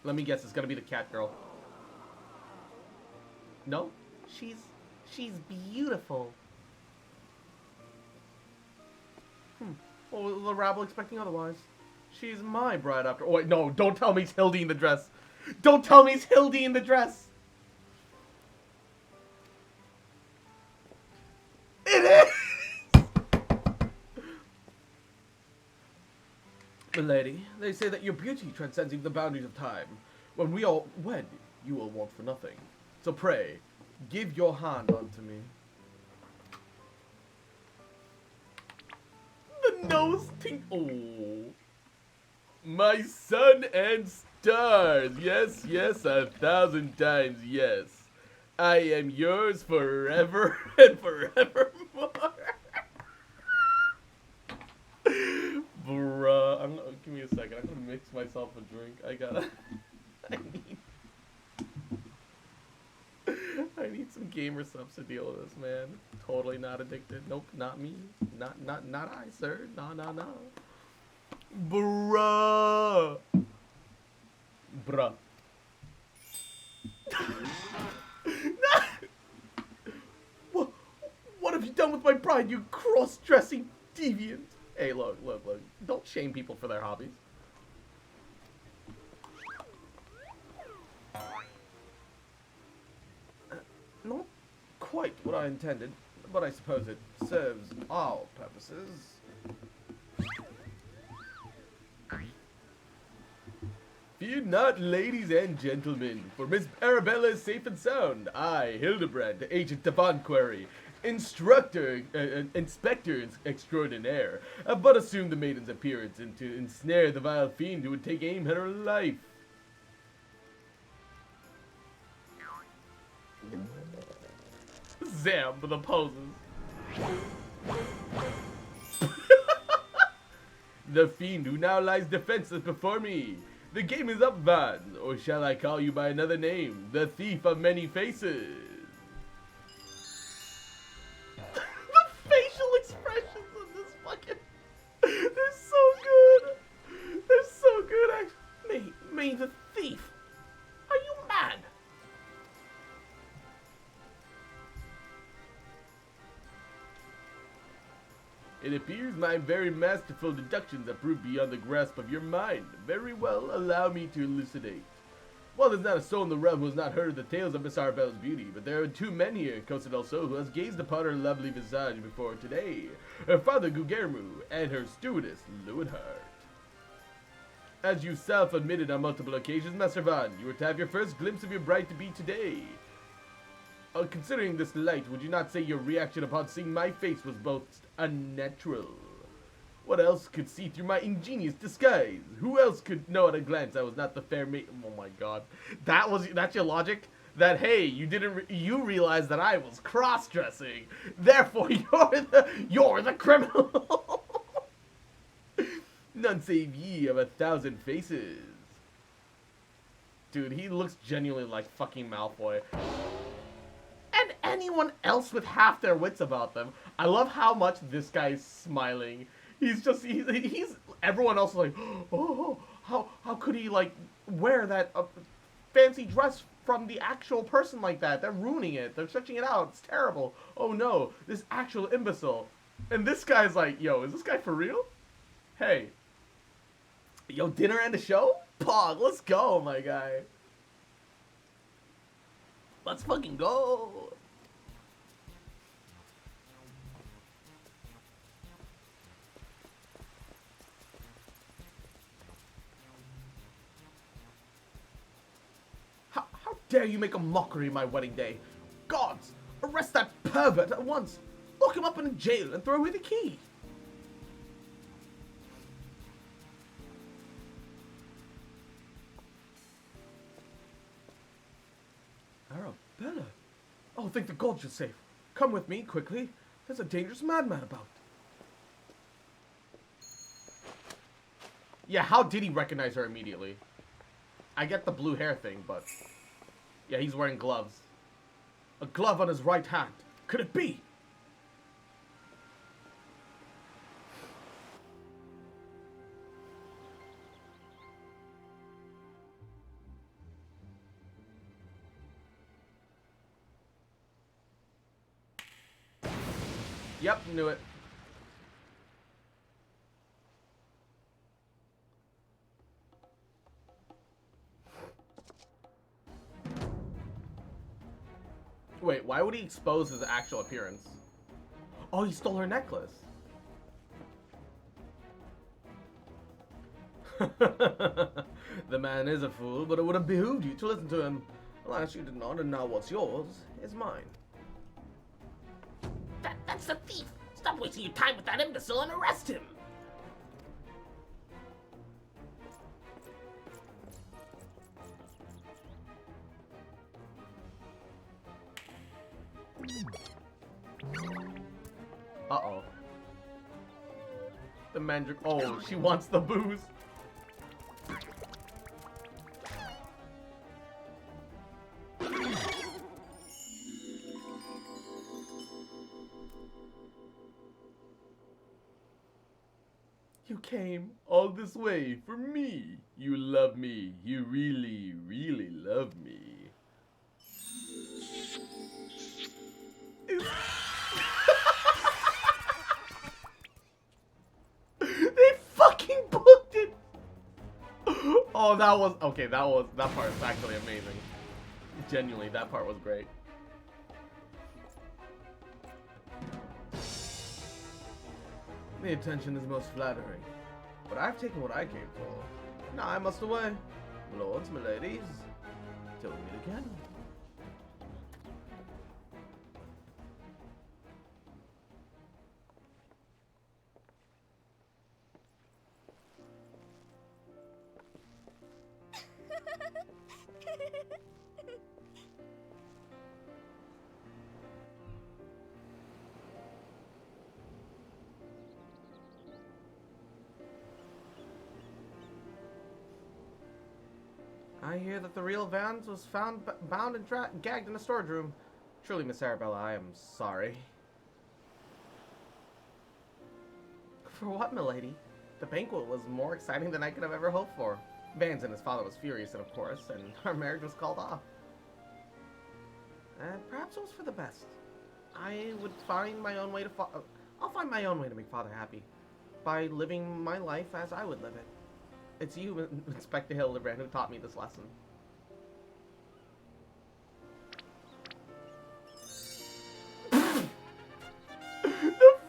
Let me guess, it's gonna be the cat girl. No? She's beautiful. Well, was the rabble expecting otherwise? She's my bride after. Oh, wait, no, don't tell me it's Hildy in the dress. Don't tell me it's Hildy in the dress. It is! Milady, they say that your beauty transcends even the boundaries of time. When we all wed, you will want for nothing. So pray, give your hand unto me. The nose tink. Oh. My sun and stars. Yes, yes, 1,000 times yes. I am yours forever and forevermore. Bruh, give me a second. I'm gonna mix myself a drink. I need some gamer subs to deal with this, man. Totally not addicted. Nope, not me. Not I, sir. No. Bruh. What have you done with my bride, you cross-dressing deviant? Hey, look. Don't shame people for their hobbies. Not quite what I intended, but I suppose it serves all purposes. Fear not, ladies and gentlemen, for Miss Arabella is safe and sound. I, Hildebrand, agent of Inquiry, inspector extraordinaire, have but assumed the maiden's appearance and to ensnare the vile fiend who would take aim at her life. Zam for the poses. The fiend who now lies defenseless before me. The game is up, Van, or shall I call you by another name? The thief of many faces. The facial expressions of this fucking... They're so good. They're so good, actually. Me the thief. Are you mad? It appears my very masterful deductions have proved beyond the grasp of your mind. Very well, allow me to elucidate. Well, there's not a soul in the realm who has not heard the tales of Miss Arabella's beauty, but there are two men here in Costa del Sol who has gazed upon her lovely visage before today. Her father, Guillermo, and her stewardess, Lewenhart. As you self-admitted on multiple occasions, Master Van, you were to have your first glimpse of your bride-to-be today. Considering this light, would you not say your reaction upon seeing my face was both unnatural? What else could see through my ingenious disguise? Who else could know at a glance I was not the fair mate? Oh my god. That's your logic? That, hey, you realized that I was cross-dressing. Therefore, you're the criminal. None save ye of 1,000 faces. Dude, he looks genuinely like fucking Malfoy. And anyone else with half their wits about them. I love how much this guy's smiling. He's everyone else is like, oh, how could he, like, wear that fancy dress from the actual person like that? They're ruining it. They're stretching it out. It's terrible. Oh no, this actual imbecile. And this guy's like, yo, is this guy for real? Hey. Yo, dinner and a show? Pog, let's go, my guy. Let's fucking go. How dare you make a mockery of my wedding day? Gods, arrest that pervert at once. Lock him up in a jail and throw away the key. Arabella. Oh, thank the gods you're safe. Come with me, quickly. There's a dangerous madman about. Yeah, how did he recognize her immediately? I get the blue hair thing, but... yeah, he's wearing gloves. A glove on his right hand. Could it be? Yep, knew it. Wait, why would he expose his actual appearance? Oh, he stole her necklace. The man is a fool, but it would have behooved you to listen to him. Alas, you did not, and now what's yours is mine. That's the thief! Stop wasting your time with that imbecile and arrest him! Uh-oh. The mandrake. Oh, she wants the booze. You came all this way for me. You love me. You really, really love me. They fucking booked it. Oh, that was okay. That part is actually amazing. Genuinely, that part was great. The attention is most flattering, but I've taken what I came for. Now I must away. Lords, miladies, till we meet again. I hear that the real Vans was found bound and gagged in a storage room. Truly, Miss Arabella, I am sorry. For what, milady? The banquet was more exciting than I could have ever hoped for. Vans and his father was furious, and of course, and our marriage was called off. And perhaps it was for the best. I would find my own way to I'll find my own way to make father happy, by living my life as I would live it. It's you, Inspector Hildebrand, who taught me this lesson. The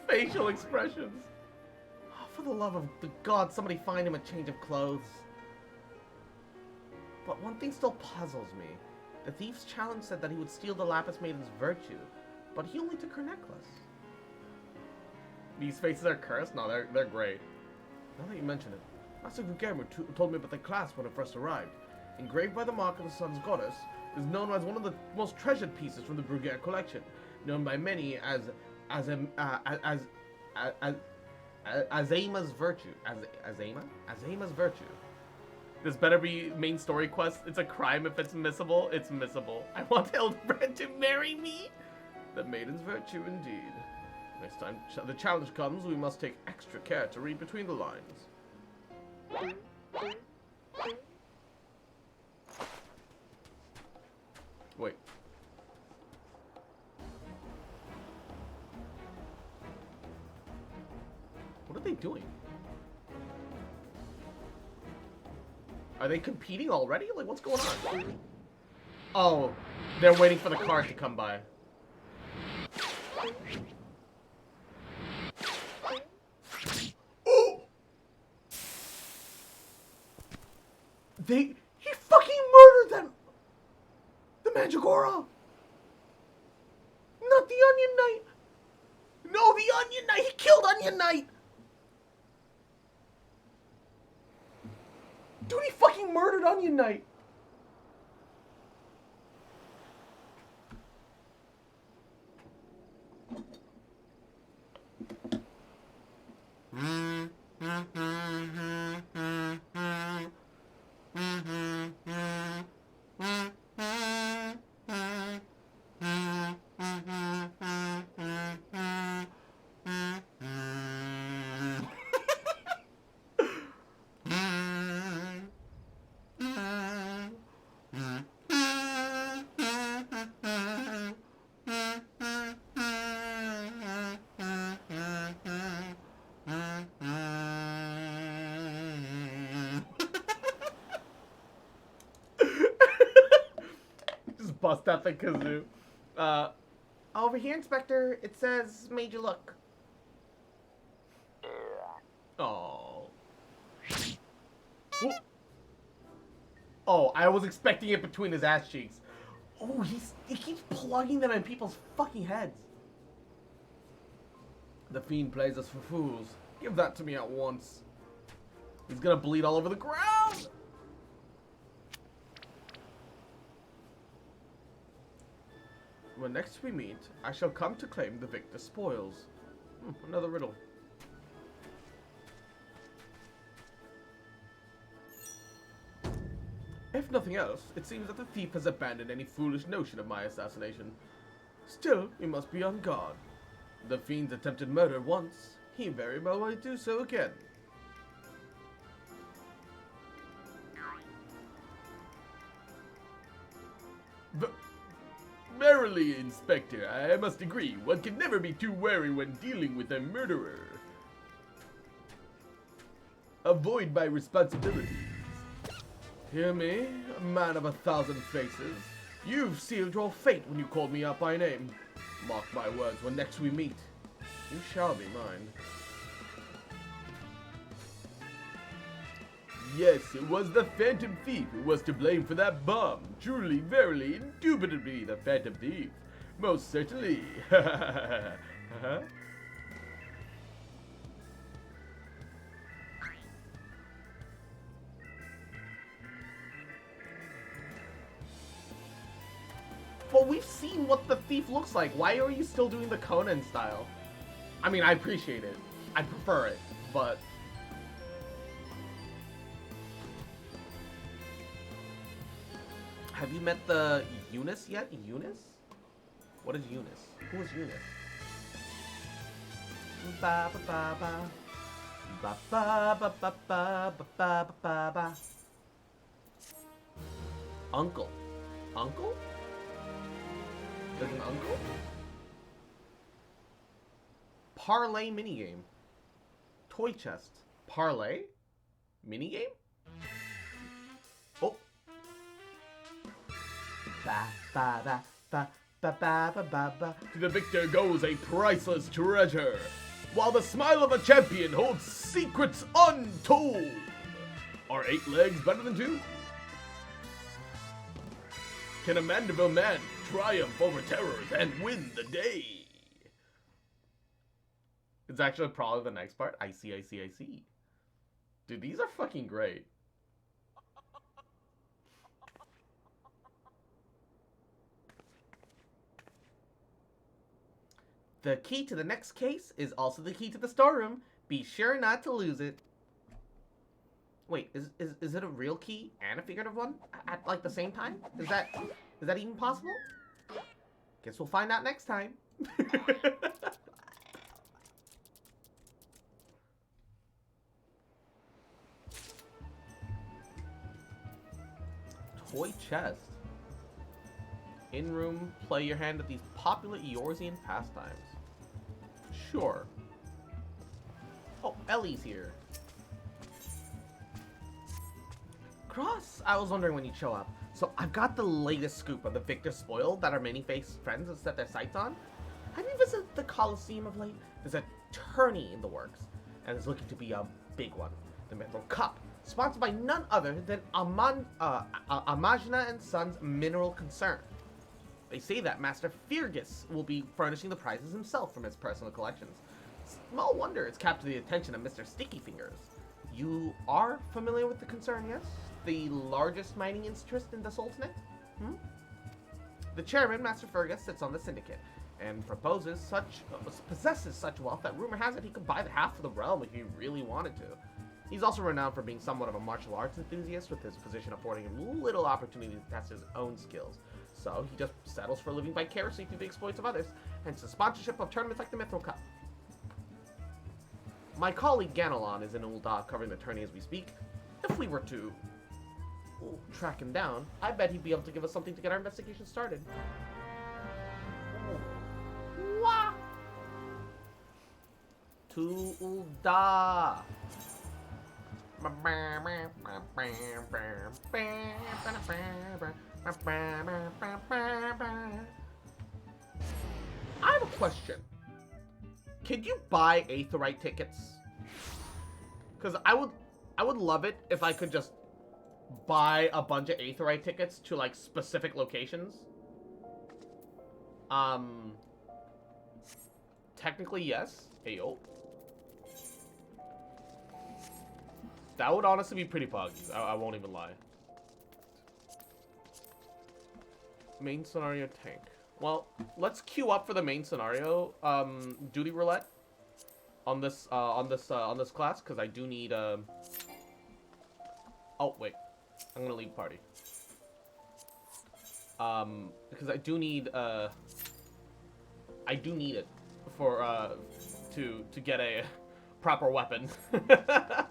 facial expressions. Oh, for the love of the God, somebody find him a change of clothes. But one thing still puzzles me. The thief's challenge said that he would steal the Lapis Maiden's virtue, but he only took her necklace. These faces are cursed? No, they're great. Now that you mention it, Master Guillermo told me about the clasp when it first arrived. Engraved by the mark of the sun's goddess, is known as one of the most treasured pieces from the Bruguière collection, known by many as Azema's virtue. Azema's virtue. This better be main story quest. It's a crime if it's missable. It's missable. I want Hildebrand to marry me. The maiden's virtue, indeed. Next time the challenge comes, we must take extra care to read between the lines. Wait. What are they doing? Are they competing already? Like, what's going on? Oh, they're waiting for the cars to come by. He fucking murdered them! The Mandragora! Not the Onion Knight! No, the Onion Knight! He killed Onion Knight! Dude, he fucking murdered Onion Knight! bust out the kazoo. Over here, Inspector, it says made you look. Oh. Oh, I was expecting it between his ass cheeks. Oh, he keeps plugging them in people's fucking heads. The fiend plays us for fools. Give that to me at once. He's gonna bleed all over the ground. When next we meet, I shall come to claim the victor's spoils. Another riddle. If nothing else, it seems that the thief has abandoned any foolish notion of my assassination. Still, we must be on guard. The fiend's attempted murder once, he very well might do so again. Verily, Inspector, I must agree, one can never be too wary when dealing with a murderer. Avoid my responsibilities. Hear me, a man of 1,000 faces. You've sealed your fate when you called me out by name. Mark my words, when next we meet, you shall be mine. Yes, it was the Phantom Thief who was to blame for that bomb. Truly, verily, indubitably the Phantom Thief. Most certainly. But we've seen what the thief looks like. Why are you still doing the Conan style? I mean, I appreciate it. I prefer it, but... Have you met the Eunice yet? Eunice? What is Eunice? Who is Eunice? Ba ba ba ba. Ba ba ba ba ba ba ba ba ba. Uncle. Uncle? There's an uncle? Parlay minigame. Toy chest. Parlay? Minigame? Oh. Ba ba ba ba ba ba ba ba ba. To the victor goes a priceless treasure, while the smile of a champion holds secrets untold. Are 8 legs better than 2? Can a Mandeville man triumph over terrors and win the day? It's actually probably the next part. I see, I see, I see. Dude, these are fucking great. The key to the next case is also the key to the storeroom. Be sure not to lose it. Wait, is it a real key and a figurative one at like the same time? Is that even possible? Guess we'll find out next time. Toy chest. In-room, play your hand at these popular Eorzean pastimes. Sure. Oh, Ellie's here. Cross, I was wondering when you'd show up. So I've got the latest scoop of the victor spoil that our many-faced friends have set their sights on. Have you visited the Colosseum of late? There's a tourney in the works, and it's looking to be a big one. The Mithril Cup, sponsored by none other than Amajna and Sons Mineral Concern. They say that Master Fergus will be furnishing the prizes himself from his personal collections. Small wonder it's captured the attention of Mr. Sticky Fingers. You are familiar with the concern, yes? The largest mining interest in the Sultanate? The chairman, Master Fergus, sits on the syndicate and possesses such wealth that rumor has it he could buy the half of the realm if he really wanted to. He's also renowned for being somewhat of a martial arts enthusiast, with his position affording him little opportunity to test his own skills. So he just settles for living vicariously through the exploits of others, hence the sponsorship of tournaments like the Mithril Cup. My colleague Ganelon is in Ul'dah covering the tourney as we speak. If we were to track him down, I bet he'd be able to give us something to get our investigation started. Wah! To Ul'dah. I have a question. Can you buy Aetheryte tickets? Because I would love it if I could just buy a bunch of Aetheryte tickets to like specific locations. Technically yes. Ayo. That would honestly be pretty poggy. I won't even lie. Main scenario tank. Well, let's queue up for the main scenario duty roulette on this class, because I do need oh wait, I'm gonna leave party. Because I do need it for to get a proper weapon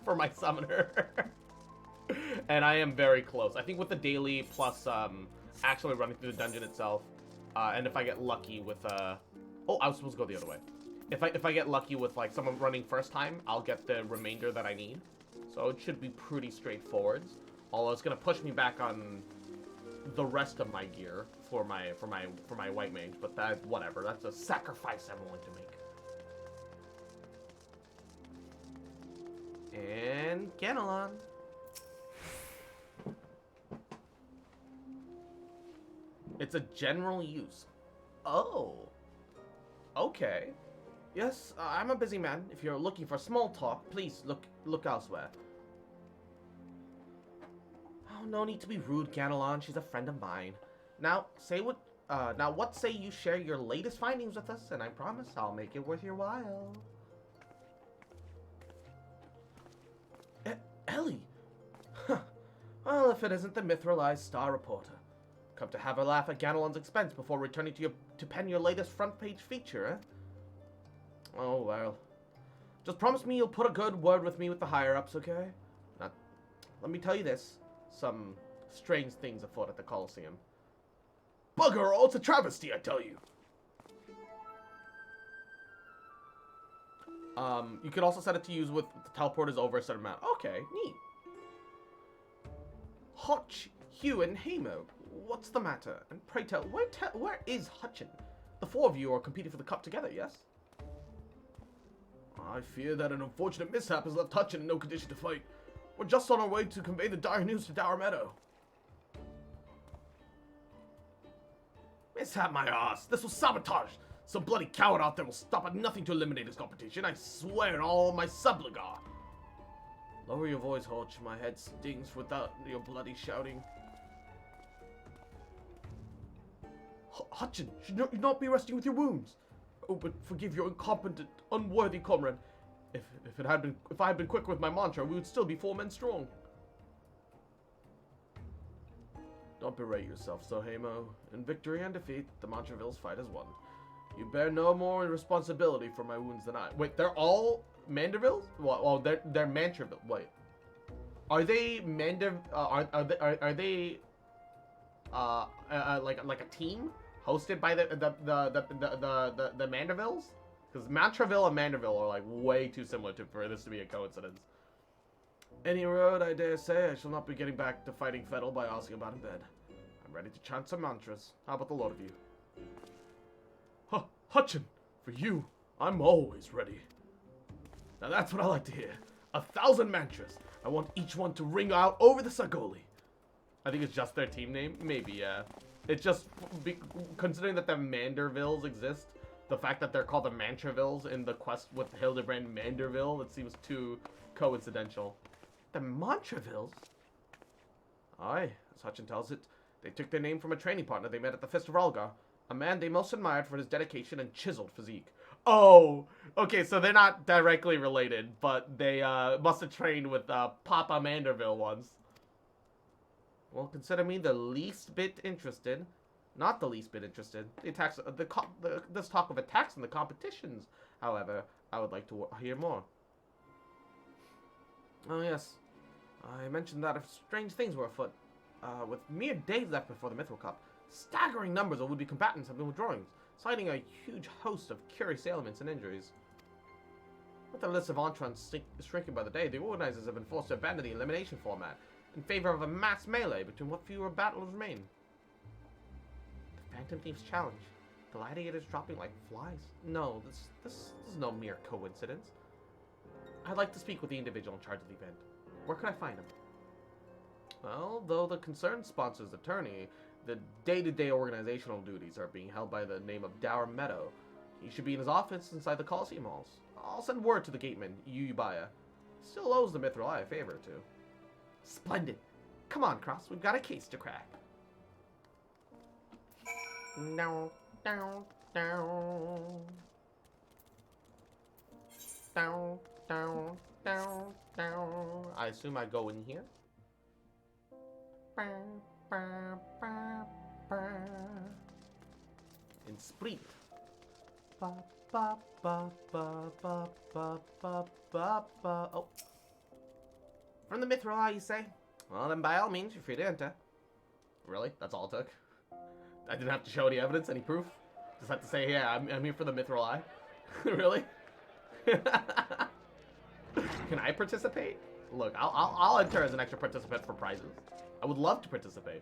for my summoner. And I am very close. I think with the daily plus actually running through the dungeon itself, and if I get lucky with oh, I was supposed to go the other way. If I get lucky with like someone running first time, I'll get the remainder that I need. So it should be pretty straightforward. Although it's gonna push me back on the rest of my gear for my white mage, but that whatever. That's a sacrifice I'm willing to make. And Ganelon. It's a general use. Oh. Okay. Yes, I'm a busy man. If you're looking for small talk, please look elsewhere. Oh, no need to be rude, Ganelon. She's a friend of mine. Now what say you share your latest findings with us, and I promise I'll make it worth your while. Ellie! Huh. Well, if it isn't the mithralized Star Reporter. Come to have a laugh at Ganelon's expense before returning to pen your latest front page feature, eh? Oh, well. Just promise me you'll put a good word with me with the higher-ups, okay? Now, let me tell you this. Some strange things afoot at the Colosseum. Bugger all, it's a travesty, I tell you. You can also set it to use with the teleporters over a certain amount. Okay, neat. Hotch, Hugh, and Hamo. What's the matter? And pray tell, where is Hutchin? The four of you are competing for the cup together, yes? I fear that an unfortunate mishap has left Hutchin in no condition to fight. We're just on our way to convey the dire news to Dower Meadow. Mishap my ass! This was sabotage! Some bloody coward out there will stop at nothing to eliminate this competition. I swear in all my subligar. Lower your voice, Hotch. My head stings without your bloody shouting. Hutchin, should you not be resting with your wounds? Oh, but forgive your incompetent, unworthy comrade. If I had been quick with my mantra, we would still be 4 men strong. Don't berate yourself, so Hamo. In victory and defeat, the Montrevilles fight as one. You bear no more responsibility for my wounds than I. Wait, they're all Mandervilles? Well, they're Mantreville. Wait, are they are they like a team hosted by the Mandervilles? Because Mantreville and Manderville are like way too similar for this to be a coincidence. Any road, I dare say, I shall not be getting back to fighting Fettle by asking about in bed. I'm ready to chant some mantras. How about the lot of you? Hutchin, for you, I'm always ready. Now that's what I like to hear. 1,000 mantras. I want each one to ring out over the Sagoli. I think it's just their team name. Maybe, yeah. It's just, considering that the Mandervilles exist, the fact that they're called the Mantrevilles in the quest with Hildebrand Manderville, it seems too coincidental. The Montrevilles? Aye, as Hutchin tells it, they took their name from a training partner they met at the Fist of Ralgar, a man they most admired for his dedication and chiseled physique. Oh, okay, so they're not directly related, but they must have trained with Papa Manderville once. Well, consider me the least bit interested. Not the least bit interested. The attacks, this talk of attacks in the competitions, however, I would like to hear more. Oh yes, I mentioned that if strange things were afoot. With mere days left before the Mithril Cup, staggering numbers of would-be combatants have been withdrawing, citing a huge host of curious ailments and injuries. With the list of entrants shrinking by the day, the organizers have been forced to abandon the elimination format in favor of a mass melee between what fewer battles remain. Phantom Thief's challenge. Gladiators dropping like flies. No, this is no mere coincidence. I'd like to speak with the individual in charge of the event. Where can I find him? Well, though the concerned sponsors the tourney, the day-to-day organizational duties are being held by the name of Dower Meadow. He should be in his office inside the Coliseum halls. I'll send word to the gateman, Yuyubaya. Still owes the Mithril Eye a favor or two. Splendid. Come on, Cross. We've got a case to crack. No, no, no. Down, down, down, down. I assume I go in here. In sprint. Ba, ba, ba, ba, ba, ba, ba, ba, ba. Oh. From the Mithril Eye, you say? Well, then by all means, you're free to enter. Really? That's all it took? I didn't have to show any evidence, any proof? Just have to say, yeah, I'm here for the Mithril Eye. Really? Can I participate? Look, I'll enter as an extra participant for prizes. I would love to participate.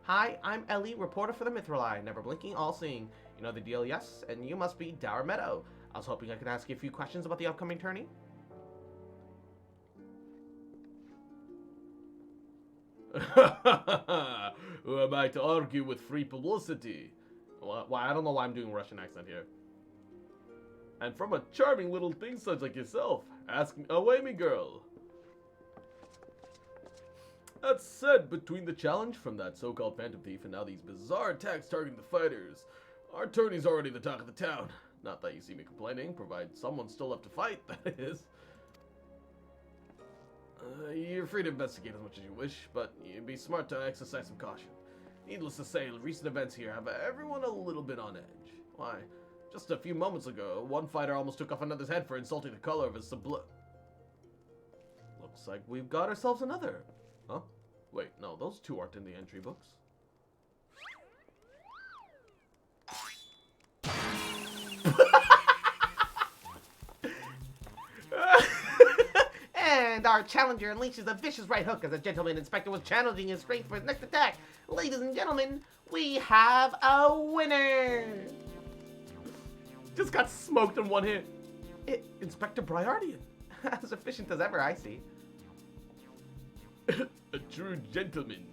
Hi, I'm Ellie, reporter for the Mithril Eye, never blinking, all seeing. You know the deal, yes? And you must be Dower Meadow. I was hoping I could ask you a few questions about the upcoming tourney. Who am I to argue with free publicity? Well, I don't know why I'm doing a Russian accent here. And from a charming little thing such like yourself. Ask away, me girl. That said, between the challenge from that so-called Phantom Thief and now these bizarre attacks targeting the fighters, our tourney's already the talk of the town. Not that you see me complaining, provided someone's still left to fight, that is. You're free to investigate as much as you wish, but you'd be smart to exercise some caution. Needless to say, recent events here have everyone a little bit on edge. Why, just a few moments ago, one fighter almost took off another's head for insulting the color of his Looks like we've got ourselves another. Huh? Wait, no, those two aren't in the entry books. And our challenger unleashes a vicious right hook as the gentleman inspector was channeling his strength for his next attack. Ladies and gentlemen, we have a winner! Just got smoked in one hit. Inspector Briardian. As efficient as ever, I see. A true gentleman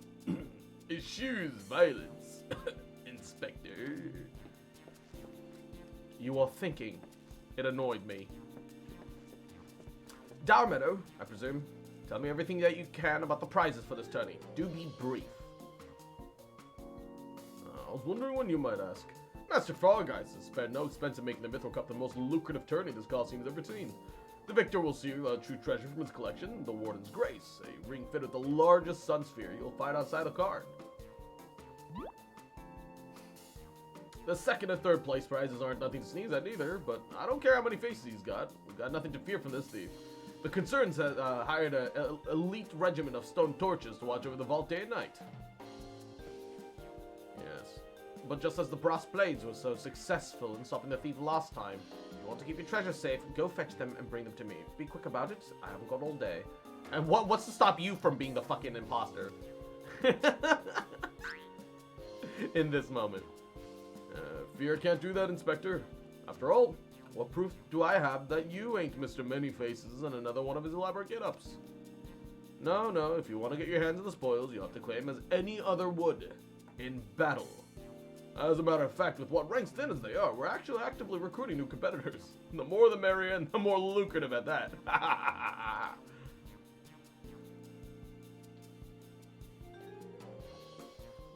eschews violence, Inspector. You are thinking. It annoyed me. Dower Meadow, I presume. Tell me everything that you can about the prizes for this tourney. Do be brief. I was wondering when you might ask. Master Frogeyes has spared no expense in making the Mithril Cup the most lucrative tourney this Coliseum has ever seen. The victor will see a true treasure from his collection, the Warden's Grace, a ring fitted with the largest sun sphere you'll find outside the card. The second and third place prizes aren't nothing to sneeze at either, but I don't care how many faces he's got. We've got nothing to fear from this thief. The concerns has hired an elite regiment of stone torches to watch over the vault day and night. Yes, but just as the brass blades were so successful in stopping the thief last time, if you want to keep your treasures safe, go fetch them and bring them to me. Be quick about it. I haven't got all day. And what's to stop you from being the fucking imposter? In this moment. Fear can't do that, Inspector. After all, what proof do I have that you ain't Mr. Many Faces and another one of his elaborate get-ups? No, if you want to get your hands on the spoils, you'll have to claim as any other would. In battle. As a matter of fact, with what ranks thin as they are, we're actually actively recruiting new competitors. The more the merrier, and the more lucrative at that.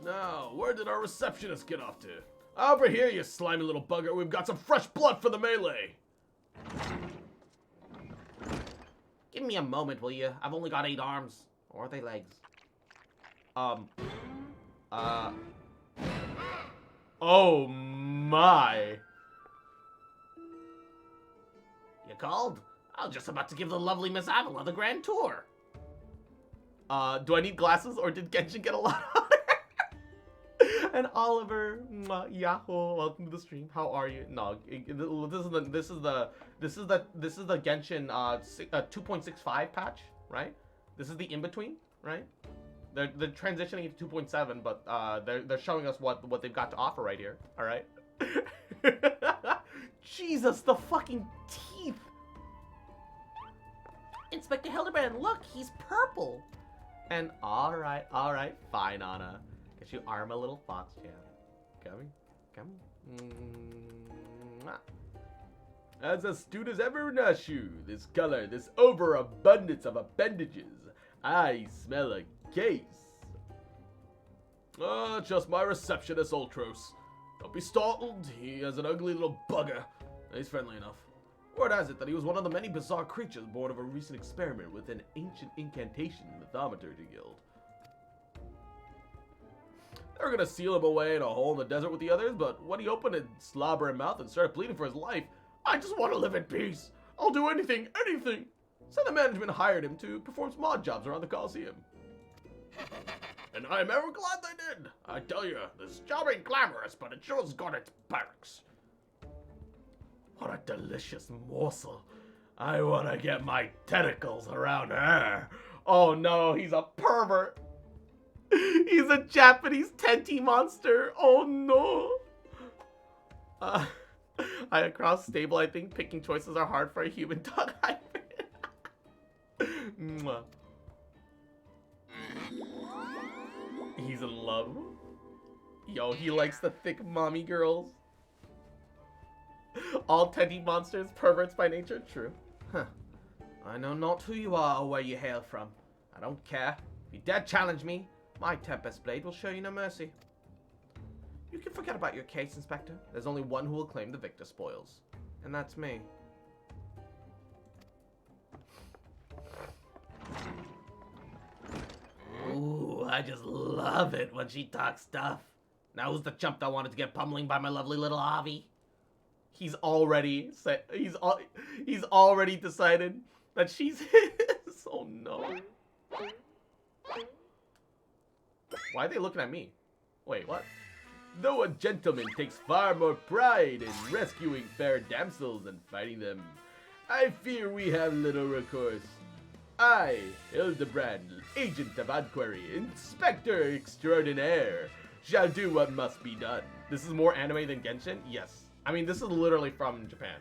Now, where did our receptionist get off to? Over here, you slimy little bugger. We've got some fresh blood for the melee. Give me a moment, will you? I've only got 8 arms. Or are they legs? Oh my. You called? I was just about to give the lovely Miss Avila the grand tour. Do I need glasses or did Genshin get a lot on her? And Oliver, Yahoo, welcome to the stream. How are you? No, this is the Genshin 2.65 patch, right? This is the in between, right? They're transitioning into 2.7, but they're showing us what they've got to offer right here. All right. Jesus, the fucking teeth. Inspector Hildebrand, look, he's purple. And all right, fine, Anna. Guess you are my little fox champ. Come. Mwah. As astute as ever, Nashu. This color, this overabundance of appendages. I smell a case. Just my receptionist, Ultros. Don't be startled. He has an ugly little bugger. He's friendly enough. Word has it that he was one of the many bizarre creatures born of a recent experiment with an ancient incantation in the Thaumaturgy Guild. They were gonna seal him away in a hole in the desert with the others, but when he opened his slobbering mouth and started bleeding for his life, I just want to live in peace. I'll do anything. So the management hired him to perform some odd jobs around the Coliseum. And I'm ever glad they did. I tell you, this job ain't glamorous, but it sure's got its perks. What a delicious morsel. I want to get my tentacles around her. Oh no, he's a pervert. He's a Japanese tenty monster. Oh no. Across stable, I think picking choices are hard for a human dog hybrid. Mwah. He's in love. Yo, he likes the thick mommy girls. All tenty monsters, perverts by nature? True. Huh. I know not who you are or where you hail from. I don't care. If you dare challenge me, my Tempest Blade will show you no mercy. You can forget about your case, Inspector. There's only one who will claim the victor spoils. And that's me. Ooh, I just love it when she talks stuff. Now who's the chump that wanted to get pummeling by my lovely little Avi? He's already decided that she's his. Oh no. Why are they looking at me? Wait, what? Though a gentleman takes far more pride in rescuing fair damsels than fighting them, I fear we have little recourse. I, Hildebrand, agent of Inquiry, Inspector Extraordinaire, shall do what must be done. This is more anime than Genshin? Yes. I mean, this is literally from Japan.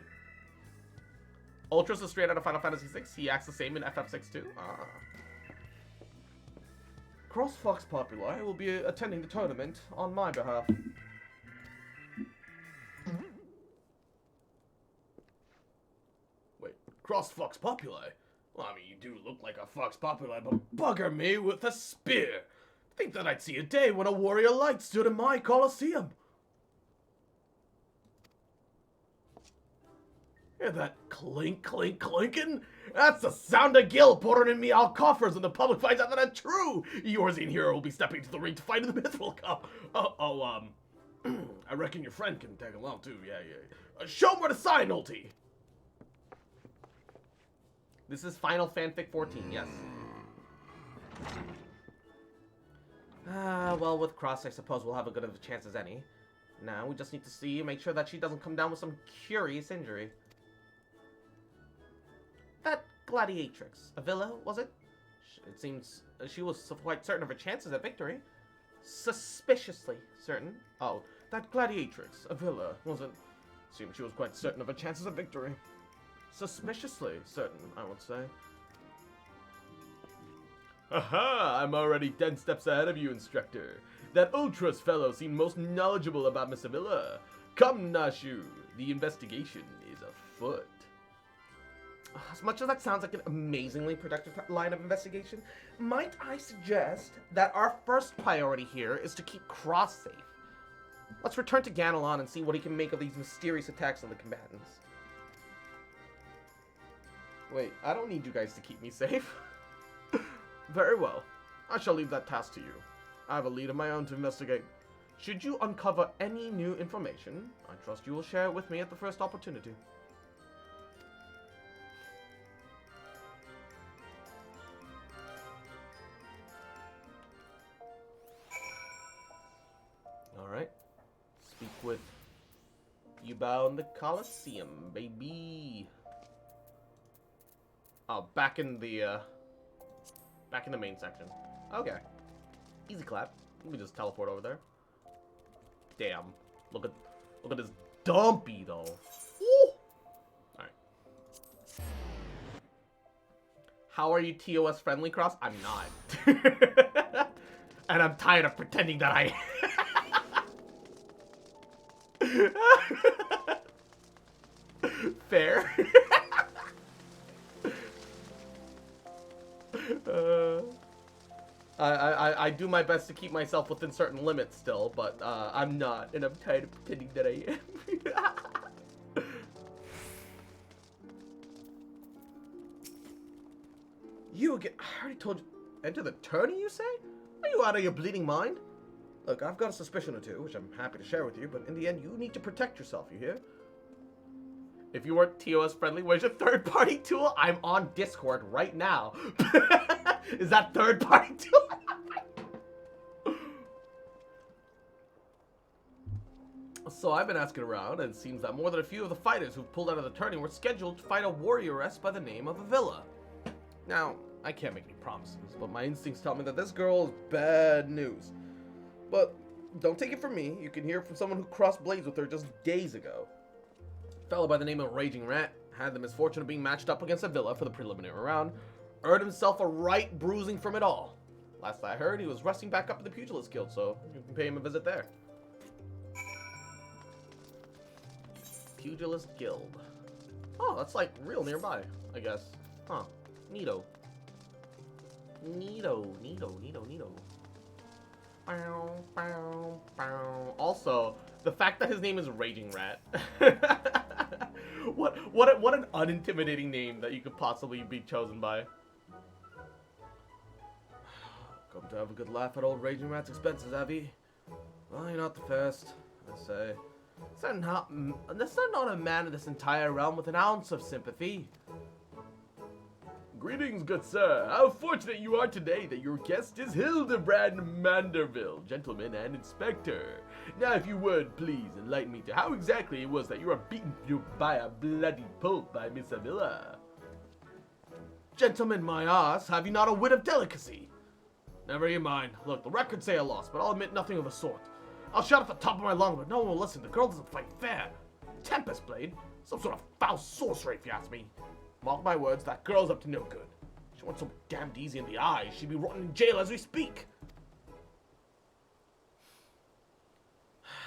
Ultros is straight out of Final Fantasy VI. He acts the same in FF6 too. Ah. Cross Fox Populi will be attending the tournament on my behalf. Wait, Cross Fox Populi? Well, I mean, you do look like a Fox Populi, but bugger me with a spear. Think that I'd see a day when a warrior light stood in my Colosseum. Hear that clink, clink, clinking? That's the sound of Gil pouring in me all coffers when the public finds out that a true Eorzean hero will be stepping to the ring to fight in the Mithril Cup. I reckon your friend can tag along too, yeah. Show him where to sign, Ulti! This is Final Fanfic 14, yes. Well, with Cross, I suppose we'll have a good of a chance as any. Now, we just need to make sure that she doesn't come down with some curious injury. That gladiatrix, Avila, was it? It seems she was quite certain of her chances at victory. Suspiciously certain. Oh, that gladiatrix, Avila, was it? Seemed she was quite certain of her chances of victory. Suspiciously certain, I would say. Aha! I'm already 10 steps ahead of you, Instructor. That Ultros fellow seemed most knowledgeable about Miss Avila. Come, Nashu. The investigation is afoot. As much as that sounds like an amazingly productive line of investigation, might I suggest that our first priority here is to keep Cross safe. Let's return to Ganelon and see what he can make of these mysterious attacks on the combatants. Wait, I don't need you guys to keep me safe. Very well. I shall leave that task to you. I have a lead of my own to investigate. Should you uncover any new information, I trust you will share it with me at the first opportunity. Alright. Speak with Yubao in the Coliseum, baby. Oh, back in the main section. Okay. Easy clap. Let me just teleport over there. Damn. Look at this dumpy though. Woo! Alright. How are you TOS friendly, Cross? I'm not. And I'm tired of pretending that I Fair. I do my best to keep myself within certain limits still, but I'm not, and I'm tired of pretending that I am. You again? I already told you. Enter the tourney, you say? Are you out of your bleeding mind? Look, I've got a suspicion or two, which I'm happy to share with you, but in the end, you need to protect yourself, you hear? If you weren't TOS friendly, where's your third-party tool? I'm on Discord right now. Is that third-party tool? So I've been asking around, and it seems that more than a few of the fighters who've pulled out of the tourney were scheduled to fight a warrioress by the name of Avila. Now, I can't make any promises, but my instincts tell me that this girl is bad news. But don't take it from me. You can hear it from someone who crossed blades with her just days ago. A fellow by the name of Raging Rat had the misfortune of being matched up against Avila for the preliminary round, earned himself a right bruising from it all. Last I heard, he was resting back up at the Pugilist Guild, so you can pay him a visit there. Pugilist Guild. Oh, that's like real nearby, I guess. Huh. Neato. Neato. Also, the fact that his name is Raging Rat. what an unintimidating name that you could possibly be chosen by. Come to have a good laugh at old Raging Rat's expenses, have you? Well, you're not the first, I say. Is there not a man in this entire realm with an ounce of sympathy? Greetings, good sir. How fortunate you are today that your guest is Hildebrand Manderville, gentleman and inspector. Now, if you would, please enlighten me to how exactly it was that you were beaten by a bloody pulp by Miss Avila. Gentlemen, my ass, have you not a wit of delicacy? Never you mind. Look, the records say I lost, but I'll admit nothing of the sort. I'll shout at the top of my lungs, but no one will listen. The girl doesn't fight fair. Tempest Blade? Some sort of foul sorcery, if you ask me. Mark my words, that girl's up to no good. She went so damned easy in the eyes, she'd be rotting in jail as we speak.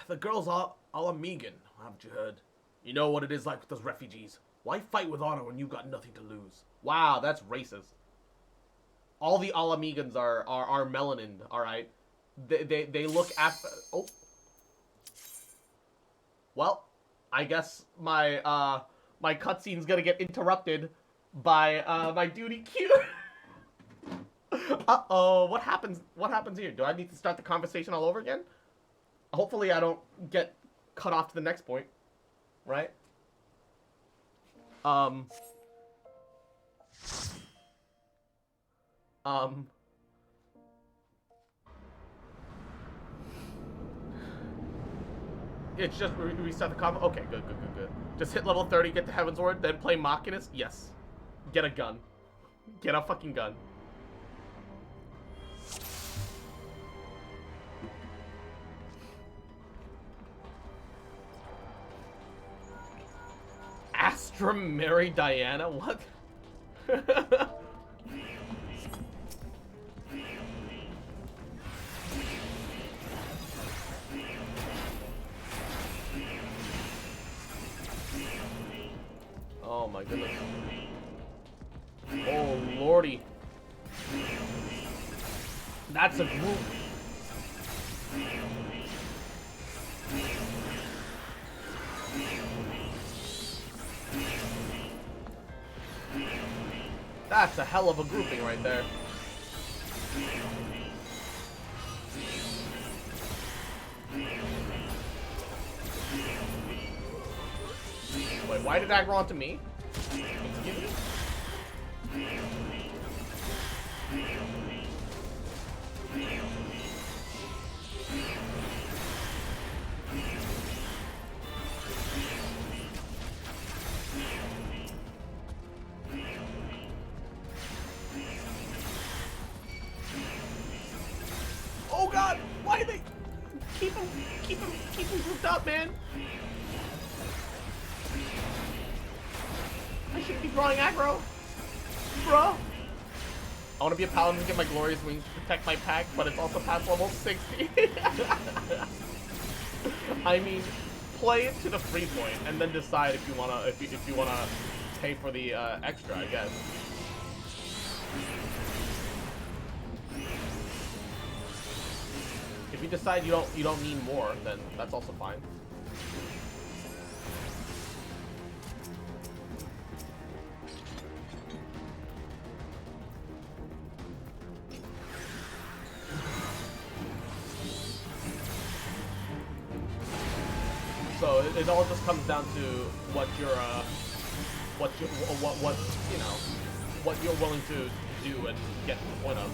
The girl's all Megan, haven't you heard? You know what it is like with those refugees. Why fight with honor when you've got nothing to lose? Wow, that's racist. All the Alamegans are melanin, alright? They look after... Oh. Well, I guess my cutscene's gonna get interrupted by my duty queue. Uh-oh, what happens here? Do I need to start the conversation all over again? Hopefully I don't get cut off to the next point, right? It's just reset the combo. Okay, good. Just hit level 30, get the Heaven's Word, then play Machinist. Yes. Get a gun. Get a fucking gun. Astra Mary Diana? What? Oh my goodness. Oh lordy. That's a group. That's a hell of a grouping right there. Wait, why did that go onto me? Excuse me? keep him grouped up, man. I shouldn't be drawing aggro, bro. I want to be a paladin and get my glorious wings to protect my pack, but it's also past level 60. I mean, play it to the free point and then decide if you wanna pay for the extra, I guess. If you decide you don't need more, then that's also fine. So it all just comes down to what you're willing to do and get to the point of.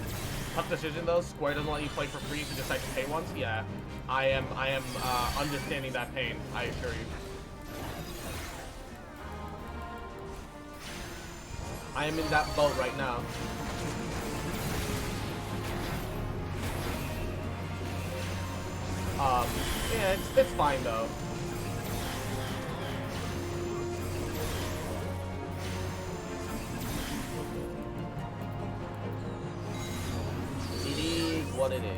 Tough decision though. Square doesn't let you play for free if you decide to pay once. Yeah, I am understanding that pain. I assure you. I am in that boat right now. Yeah, it's fine though. It is what it is.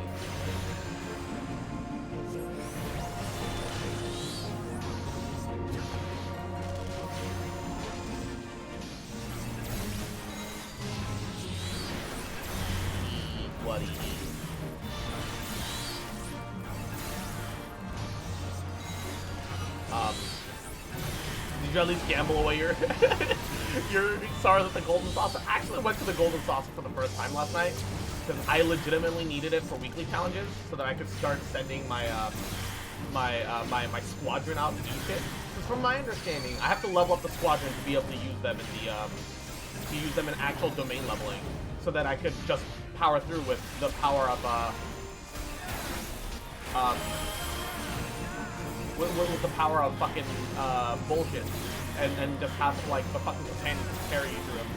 What it is. Did you at least gamble away your your sorrows at the golden saucer? I actually went to the golden saucer for the first time last night because I legitimately needed it for weekly challenges so that I could start sending my my squadron out to do shit. Because from my understanding, I have to level up the squadron to be able to use them in actual domain leveling, so that I could just power through with the power of with the power of fucking bullshit, and just have like the fucking companions carry you through them.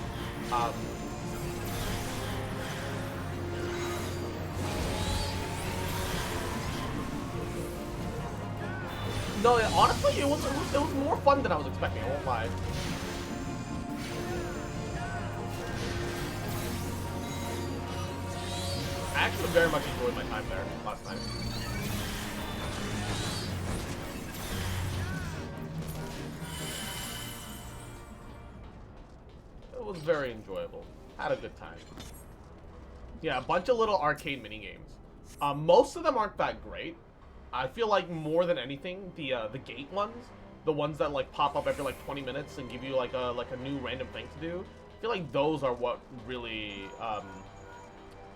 No, yeah, honestly, it was more fun than I was expecting. I won't lie. I actually very much enjoyed my time there last night. It was very enjoyable. Had a good time. Yeah, a bunch of little arcade mini games. Most of them aren't that great. I feel like more than anything, the gate ones, the ones that like pop up every like 20 minutes and give you like a new random thing to do. I feel like those are what really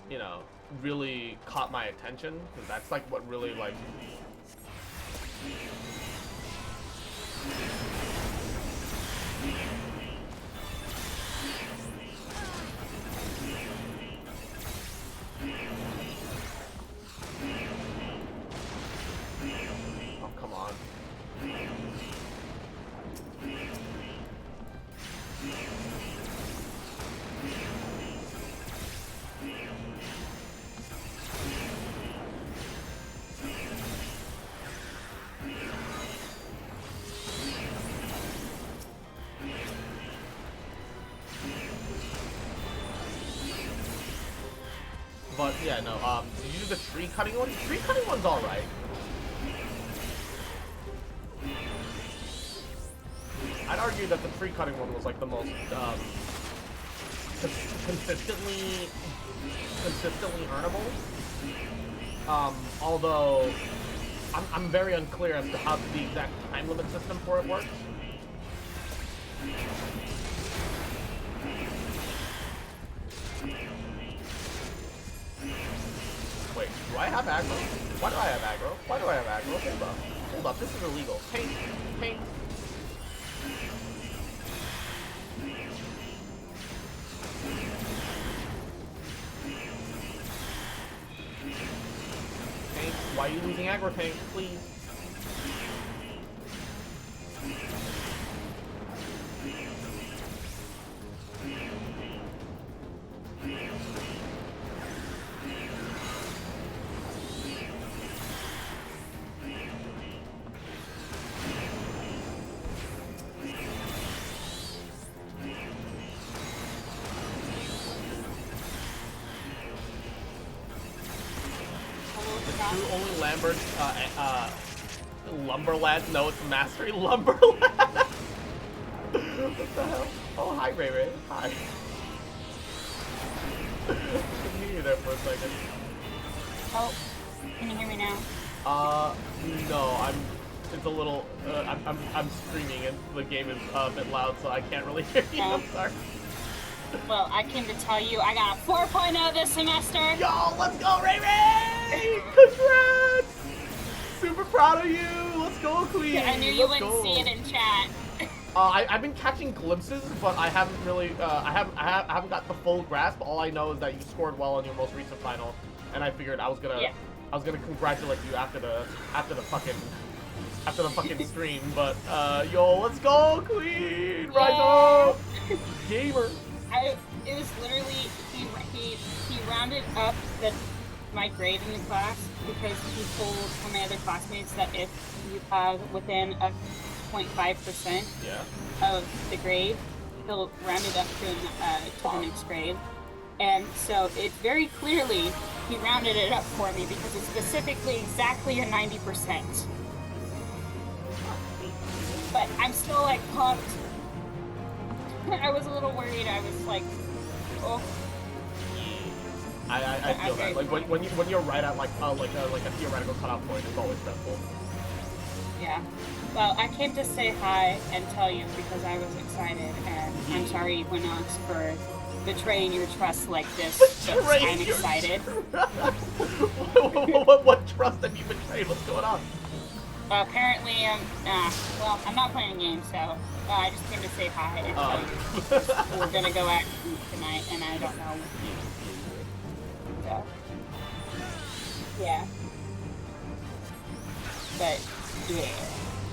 you know, really caught my attention, because that's like what really like oh, come on. But yeah, no, did you do the tree cutting one? Tree cutting one's alright. I'd argue that the tree cutting one was like the most consistently earnable. Although I'm very unclear as to how the exact time limit system for it works. Wait, do I have aggro? Why do I have aggro? Why do I have aggro? Hold up. Hold up, this is illegal. Paint. Paint. Tank, why are you losing aggro, Tank? Please. Do only Lambert's Lumberland know it's Mastery Lumberland? What the hell? Oh, hi, Ray Ray. Hi. I couldn't hear you there for a second. Oh, can you hear me now? No, it's a little, I'm streaming and the game is a bit loud, so I can't really hear you. I'm sorry. Well, I came to tell you I got a 4.0 this semester. Yo, let's go, Ray Ray! Congrats! Super proud of you. Let's go, Queen. I knew you Let's wouldn't go. see it in chat. I've been catching glimpses, but I haven't really, I haven't got the full grasp. All I know is that you scored well on your most recent final, and I figured I was gonna congratulate you after the fucking stream. But yo, let's go, Queen! Rise up, gamer. It was literally he rounded up my grade in the class because he told all my other classmates that if you have within a 0.5% of the grade, he'll round it up to the next grade. And so it very clearly he rounded it up for me because it's specifically exactly a 90%. But I'm still like pumped. I was a little worried. I was like, oh. I feel that. Like when you're right at like a theoretical cutoff point, it's always stressful. Yeah. Well, I came to say hi and tell you because I was excited, and I'm sorry, Winox, for betraying your trust like this. But I'm excited. What trust have you betrayed? What's going on? Apparently, well, I'm not playing games, so I just came to say hi and tell you. We're gonna go out and eat tonight, and I don't know with you. So, yeah. But, yeah.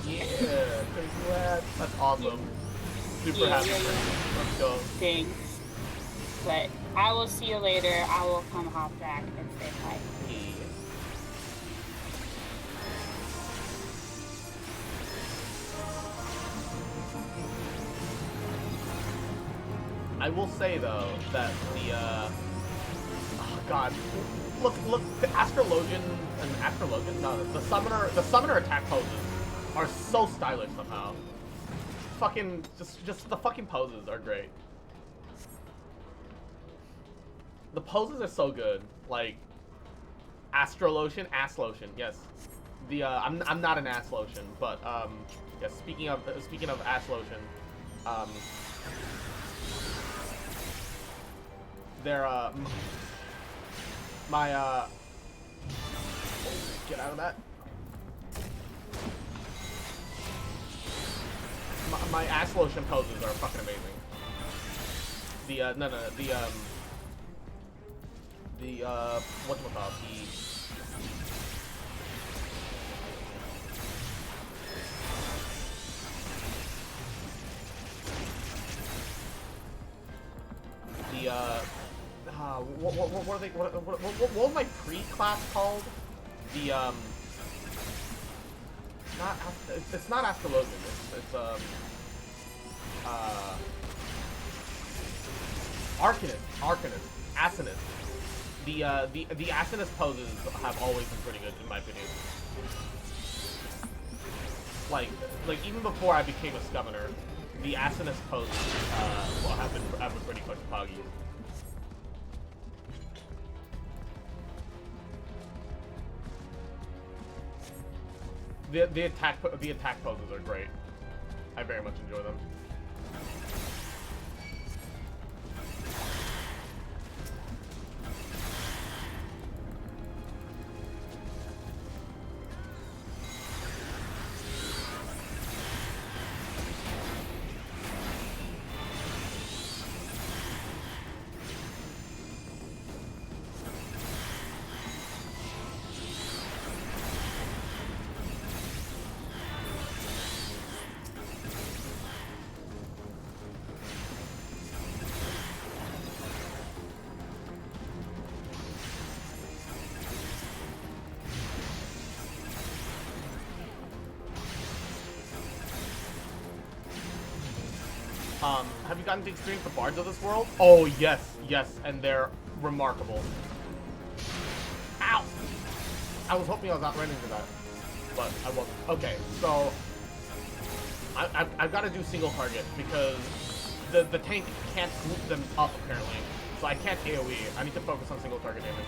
Yeah, congrats. That's awesome. Super happy for you. Let's go. Thanks. But I will see you later. I will come hop back and say hi. I will say though that the oh god, look, the Astrologian no, the summoner attack poses are so stylish somehow. Fucking just the fucking poses are great. The poses are so good. Like Astrolotion, ass lotion, yes. The I'm not an ass lotion, but yes. Speaking of ass lotion, they're get out of that. My ass lotion poses are fucking amazing. Whatchamacallit, what are they? What was my pre-class called? The it's not Astrologian. It's Arcanist, Asinist. The Asinist poses have always been pretty good in my opinion. Like even before I became a Scummoner, the Asinist poses have been pretty fucking poggy. The attack poses are great. I very much enjoy them. Have you gotten to experience the bards of this world? Oh, yes, and they're remarkable. Ow! I was hoping I was not running into that, but I wasn't. Okay, so I've got to do single target because the tank can't group them up apparently, so I can't AOE. I need to focus on single target damage.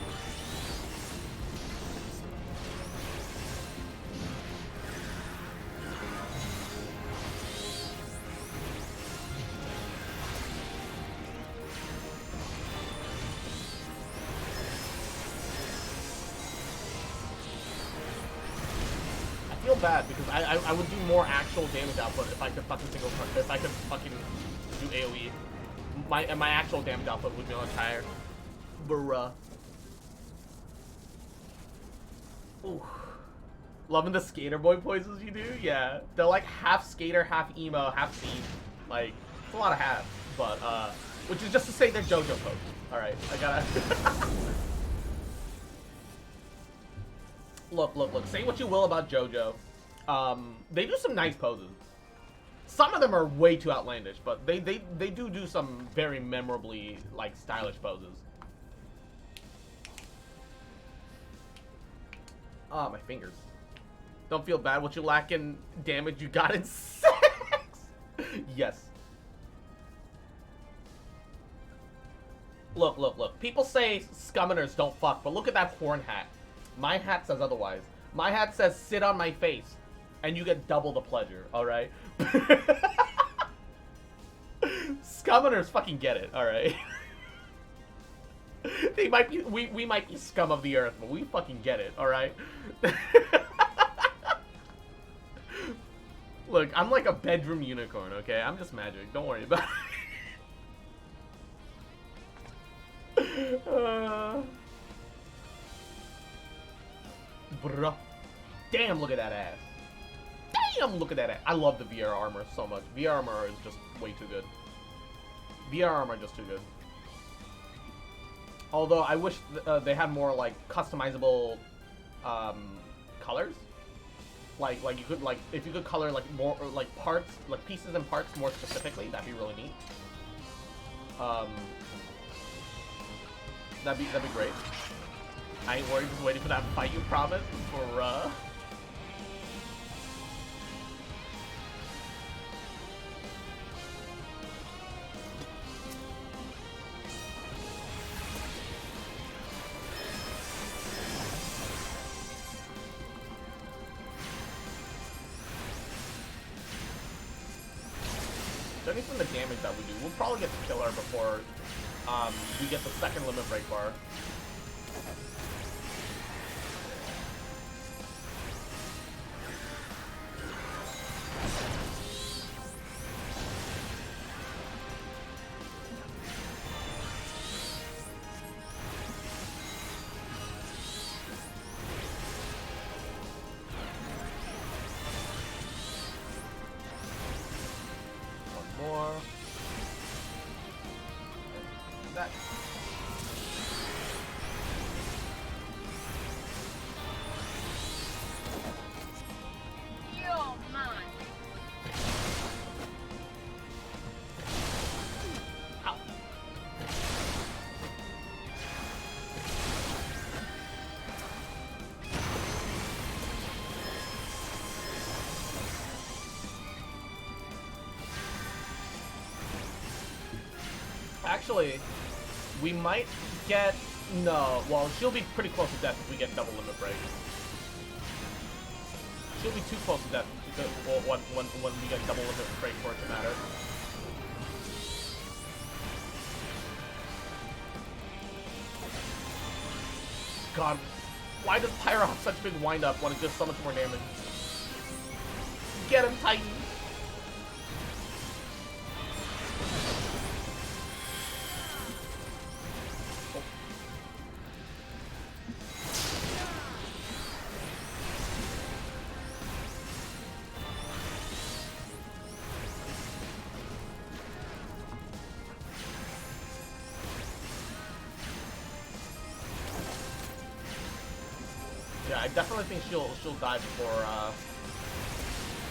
I feel bad because I would do more actual damage output if I could fucking if I could fucking do AoE. My actual damage output would be much higher. Bruh. Ooh. Loving the skater boy poses you do? Yeah. They're like half skater, half emo, half scene. Like, it's a lot of half. But, which is just to say they're JoJo poses. Alright, I gotta... Look. Say what you will about JoJo. They do some nice poses. Some of them are way too outlandish, but they do some very memorably, like, stylish poses. Ah, my fingers. Don't feel bad. What you lack in damage, you got in sex. Yes. Look. People say scummoners don't fuck, but look at that horn hat. My hat says otherwise. My hat says sit on my face, and you get double the pleasure, alright? Scummoners fucking get it, alright? They might be, we might be scum of the earth, but we fucking get it, alright? Look, I'm like a bedroom unicorn, okay? I'm just magic, don't worry about it. Bruh. Damn, look at that ass. Damn, look at that ass. I love the VR armor so much. VR armor is just way too good. VR armor just too good. Although I wish they had more like customizable colors. Like you could like if you could color like more like parts, like pieces and parts more specifically, that'd be really neat. That'd be great. I ain't worried, just waiting for that fight you promised for judging from the damage that we do, we'll probably get the killer before we get the second limit break bar. More. That. You're mine. Ow. Actually, we might get... No, well, she'll be pretty close to death if we get double limit break. She'll be too close to death when we get double limit break for it to matter. God, why does Pyro have such big wind-up when it does so much more damage? Get him, Titan! Yeah, I definitely think she'll die before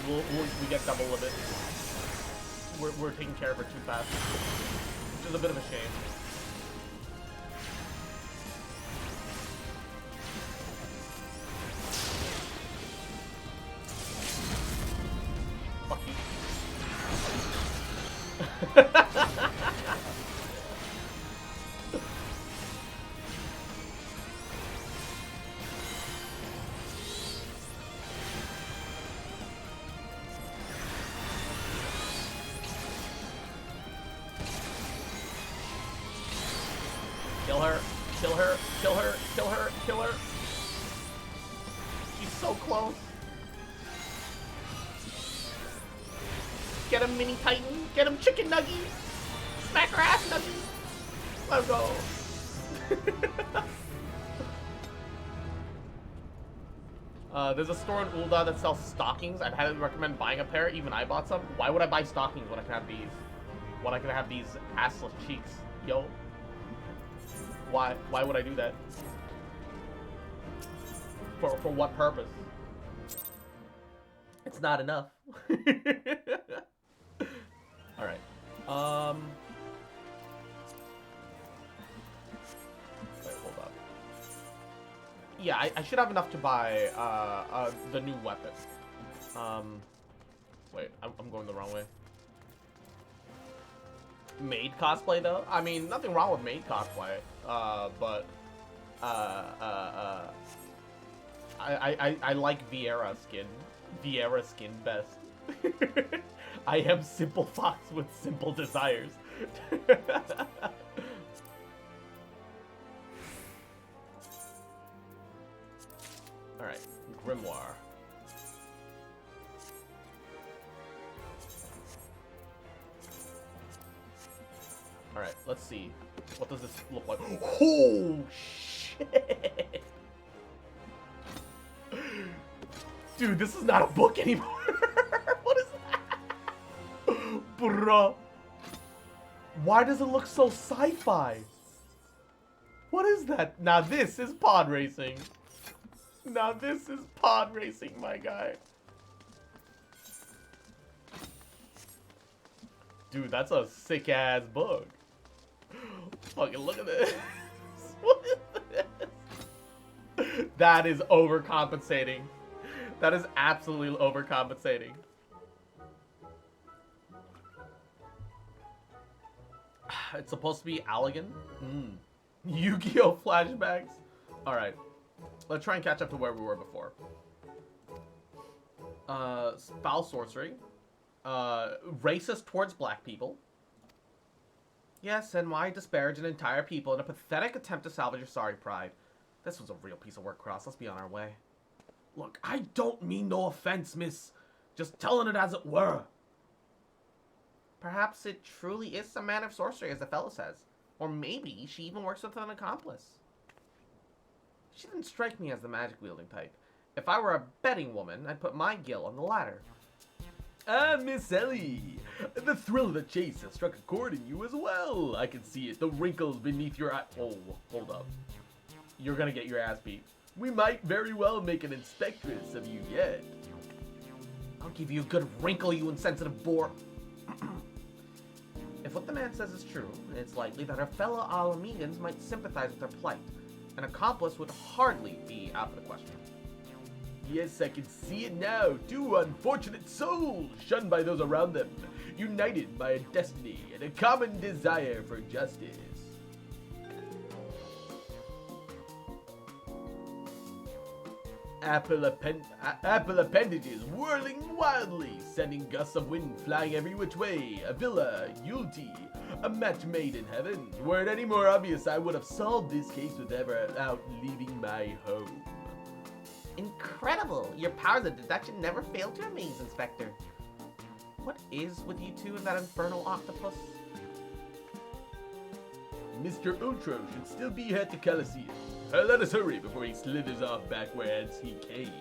we get double limit. We're taking care of her too fast, which is a bit of a shame. Kill her, kill her, kill her, kill her, kill her. She's so close. Get him, Mini Titan. Get him, Chicken Nuggies. Smack her ass, Nuggies. Let's go. There's a store in Ul'dah that sells stockings. I'd highly recommend buying a pair. Even I bought some. Why would I buy stockings when I can have these? When I can have these assless cheeks? Yo. Why? Why would I do that? For what purpose? It's not enough. Alright. Wait, hold up. Yeah, I should have enough to buy the new weapon. Wait, I'm going the wrong way. Maid cosplay though? I mean, nothing wrong with maid cosplay. But I like Viera skin. Viera skin best. I am simple fox with simple desires. Alright, Grimoire. Alright, let's see. What does this look like? Oh, shit! Dude, this is not a book anymore. What is that? Bruh. Why does it look so sci-fi? What is that? Now this is pod racing. Now this is pod racing, my guy. Dude, that's a sick-ass book. Fucking look at this. What is this? That is overcompensating. That is absolutely overcompensating. It's supposed to be Allegan? Yu-Gi-Oh! Flashbacks? Alright. Let's try and catch up to where we were before. Foul sorcery. Racist towards black people. Yes, and why disparage an entire people in a pathetic attempt to salvage your sorry pride? This was a real piece of work, Cross. Let's be on our way. Look, I don't mean no offense, miss. Just telling it as it were. Perhaps it truly is some man of sorcery, as the fellow says. Or maybe she even works with an accomplice. She didn't strike me as the magic-wielding type. If I were a betting woman, I'd put my gill on the ladder. Ah, Miss Ellie! The thrill of the chase has struck a chord in you as well. I can see it. The wrinkles beneath your eye. Oh, hold up. You're gonna get your ass beat. We might very well make an inspectress of you yet. I'll give you a good wrinkle, you insensitive boar. If what the man says is true, it's likely that her fellow Alamegans might sympathize with her plight. An accomplice would hardly be out of the question. Yes, I can see it now. Two unfortunate souls, shunned by those around them, united by a destiny and a common desire for justice. Apple appendages whirling wildly, sending gusts of wind flying every which way. A villa, Yuletide, a match made in heaven. Were it any more obvious, I would have solved this case without leaving my home. Incredible! Your powers of deduction never fail to amaze, Inspector. What is with you two and that infernal octopus? Mr. Ultro should still be at the Coliseum. Let us hurry before he slithers off back whence he came.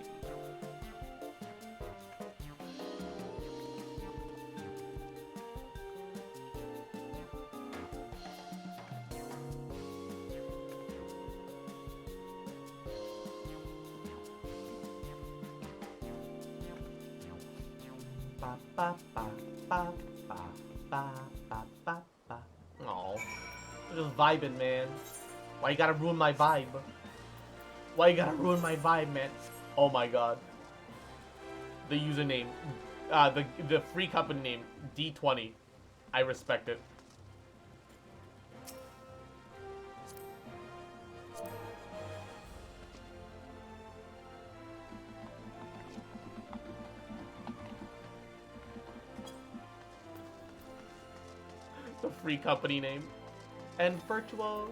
Ba ba ba ba ba ba ba ba ba. Aw. Just vibing, man. Why you gotta ruin my vibe? Why you gotta ruin my vibe, man? Oh my god. The username. The free company name, D20. I respect it. The free company name. And virtual,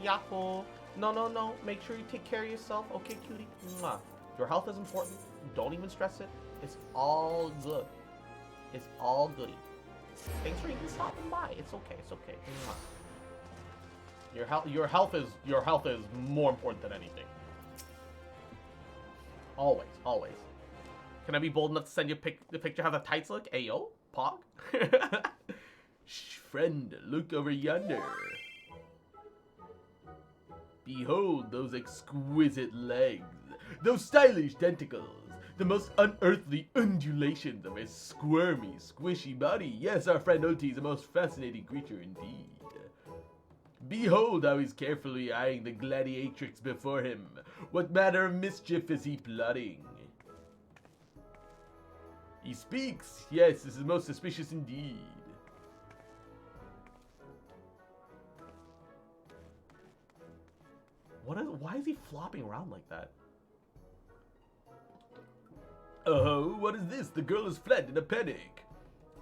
Yahoo. No. Make sure you take care of yourself. Okay, cutie. Mwah. Your health is important. Don't even stress it. It's all good. It's all goody. Thanks for even stopping by. It's okay. It's okay. Mwah. Your health is more important than anything. Always, always. Can I be bold enough to send you the picture how the tights look? Ayo, Pog. Shh, friend, look over yonder. Behold those exquisite legs, those stylish tentacles, the most unearthly undulations of his squirmy, squishy body. Yes, our friend Ulti is a most fascinating creature indeed. Behold how he's carefully eyeing the gladiatrix before him. What manner of mischief is he plotting? He speaks. Yes, this is most suspicious indeed. Why is he flopping around like that? Oh, what is this? The girl has fled in a panic.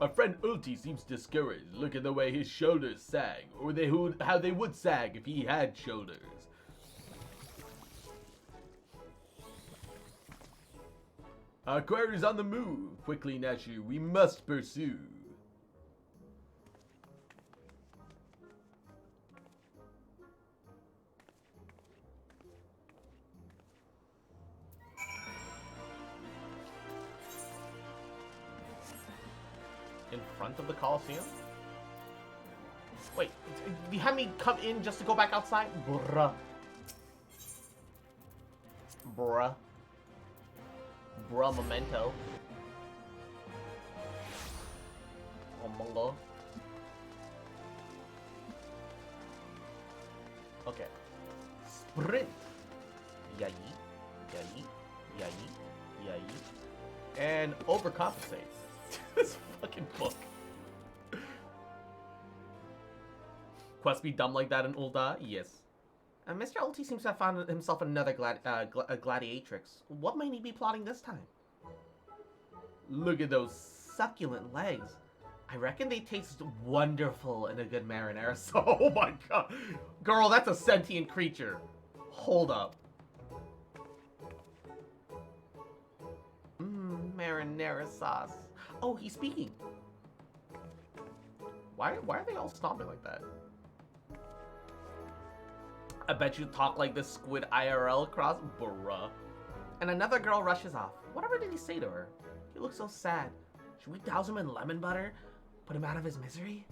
Our friend Ulti seems discouraged. Look at the way his shoulders sag, or how they would sag if he had shoulders. Our quarry's on the move. Quickly, Nashu, we must pursue. In front of the Coliseum? Wait, you had me come in just to go back outside? Bruh. Bruh. Bruh memento. Oh, Mungo. Okay. Sprint. Yai. Yai. Yai. Yai. And overcompensate. This fucking book. Quest be dumb like that in Ulda? Yes. Mr. Ulti seems to have found himself another gladiatrix. What might he be plotting this time? Look at those succulent legs. I reckon they taste wonderful in a good marinara sauce. Oh my god. Girl, that's a sentient creature. Hold up. Marinara sauce. Oh, he's speaking. Why are they all stomping like that? I bet you talk like this squid IRL across. Bruh. And another girl rushes off. Whatever did he say to her? He looks so sad. Should we douse him in lemon butter? Put him out of his misery?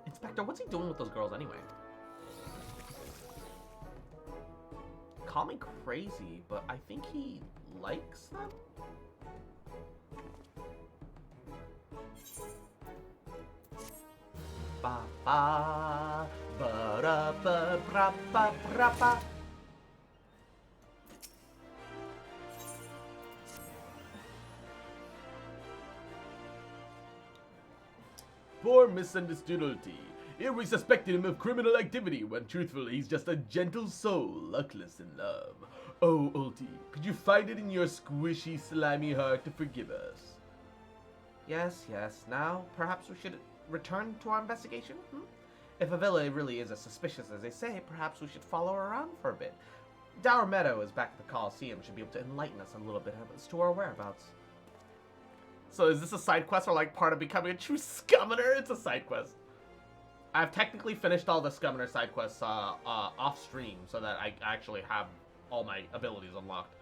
Inspector, what's he doing with those girls anyway? Call me crazy, but I think he likes them? Ba ba ba da ba bra ba bra ba. Poor misunderstood Ulti. Here we suspected him of criminal activity when truthfully he's just a gentle soul, luckless in love. Oh, Ulti, could you find it in your squishy, slimy heart to forgive us? Yes. Now, perhaps we should return to our investigation? If Avila really is as suspicious as they say, perhaps we should follow her around for a bit. Dower Meadow is back at the Coliseum, should be able to enlighten us a little bit as to our whereabouts. So is this a side quest or like part of becoming a true scummoner? It's a side quest. I've technically finished all the scummoner side quests off stream so that I actually have all my abilities unlocked.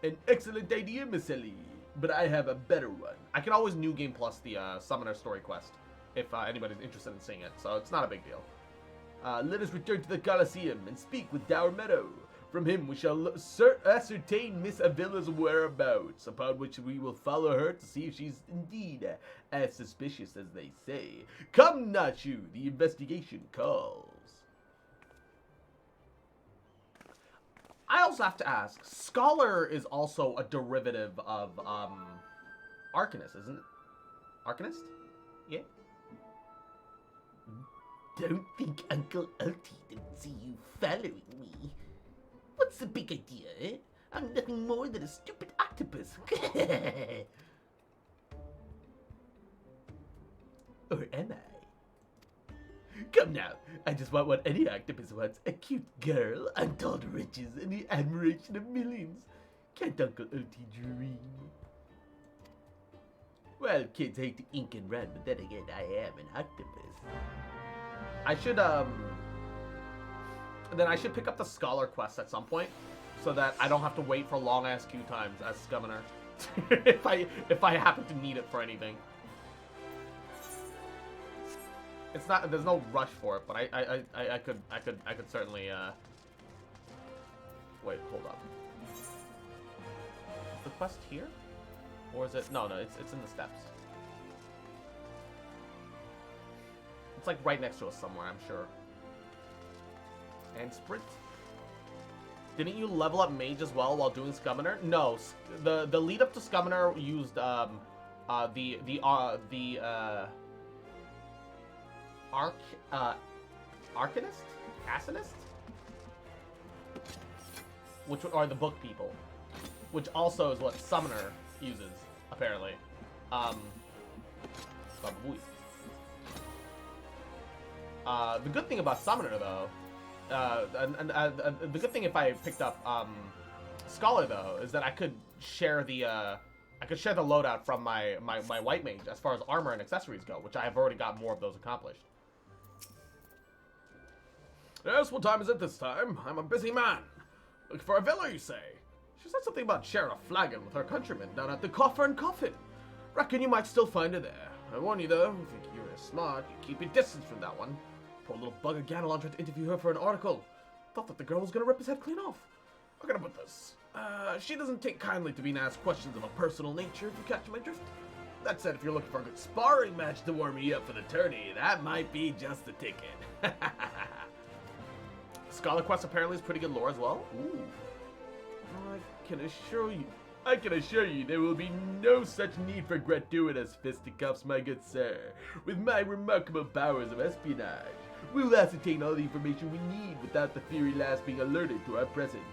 An excellent idea, Miss Ellie, but I have a better one. I can always New Game Plus the Summoner story quest if anybody's interested in seeing it, so it's not a big deal. Let us return to the Coliseum and speak with Dower Meadow. From him we shall ascertain Miss Avila's whereabouts, upon which we will follow her to see if she's indeed as suspicious as they say. Come, Nachu, the investigation calls. I also have to ask, Scholar is also a derivative of Arcanist, isn't it? Arcanist? Yeah? Don't think Uncle Ulti didn't see you following me. What's the big idea, eh? I'm nothing more than a stupid octopus. Or am I? Come now, I just want what any octopus wants. A cute girl, untold riches, and the admiration of millions. Can't Uncle Ulti dream? Well, kids hate to ink and run, but then again, I am an octopus. I should, then I should pick up the Scholar quest at some point, so that I don't have to wait for long-ass queue times as Scummoner. if I happen to need it for anything. It's not, there's no rush for it, but I could certainly, wait, hold up. Is the quest here? Or is it, no, it's in the steps. It's like right next to us somewhere, I'm sure. And sprint. Didn't you level up Mage as well while doing Scummoner? No, the lead up to Scummoner used Arcanist? Asinist? Which are the book people. Which also is what Summoner uses, apparently. The good thing about Summoner, though, the good thing if I picked up Scholar, though, is that I could share the loadout from my White Mage as far as armor and accessories go, which I have already got more of those accomplished. Yes, what time is it this time? I'm a busy man. Looking for a villa, you say? She said something about sharing a flagon with her countrymen down at the Coffer and Coffin. Reckon you might still find her there. I warn you though, if you're smart, you keep your distance from that one. Poor little bugger Ganelon tried to interview her for an article. Thought that the girl was gonna rip his head clean off. How can I put this? She doesn't take kindly to being asked questions of a personal nature, if you catch my drift. That said, if you're looking for a good sparring match to warm me up for the tourney, that might be just the ticket. Scholar quest apparently is pretty good lore as well. Ooh. I can assure you there will be no such need for gratuitous fisticuffs, my good sir. With my remarkable powers of espionage, we'll ascertain all the information we need without the Fury Lass being alerted to our presence.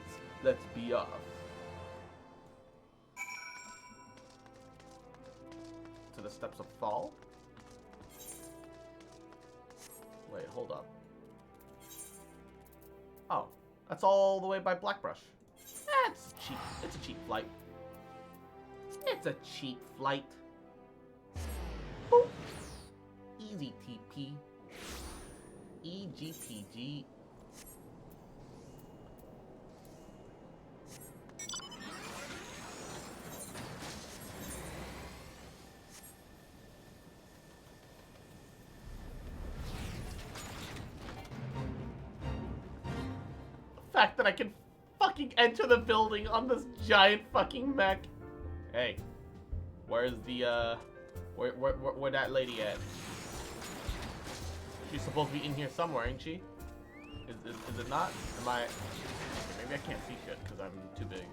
Let's be off. To the Steps of Fall? Wait, hold up. Oh, that's all the way by Blackbrush. That's cheap. It's a cheap flight. It's a cheap flight. Boop. Easy TP. EGPG. The fact that I can fucking enter the building on this giant fucking mech. Hey, where's the, where that lady at? She's supposed to be in here somewhere, ain't she? Is it not? Am I? Maybe I can't see shit because I'm too big.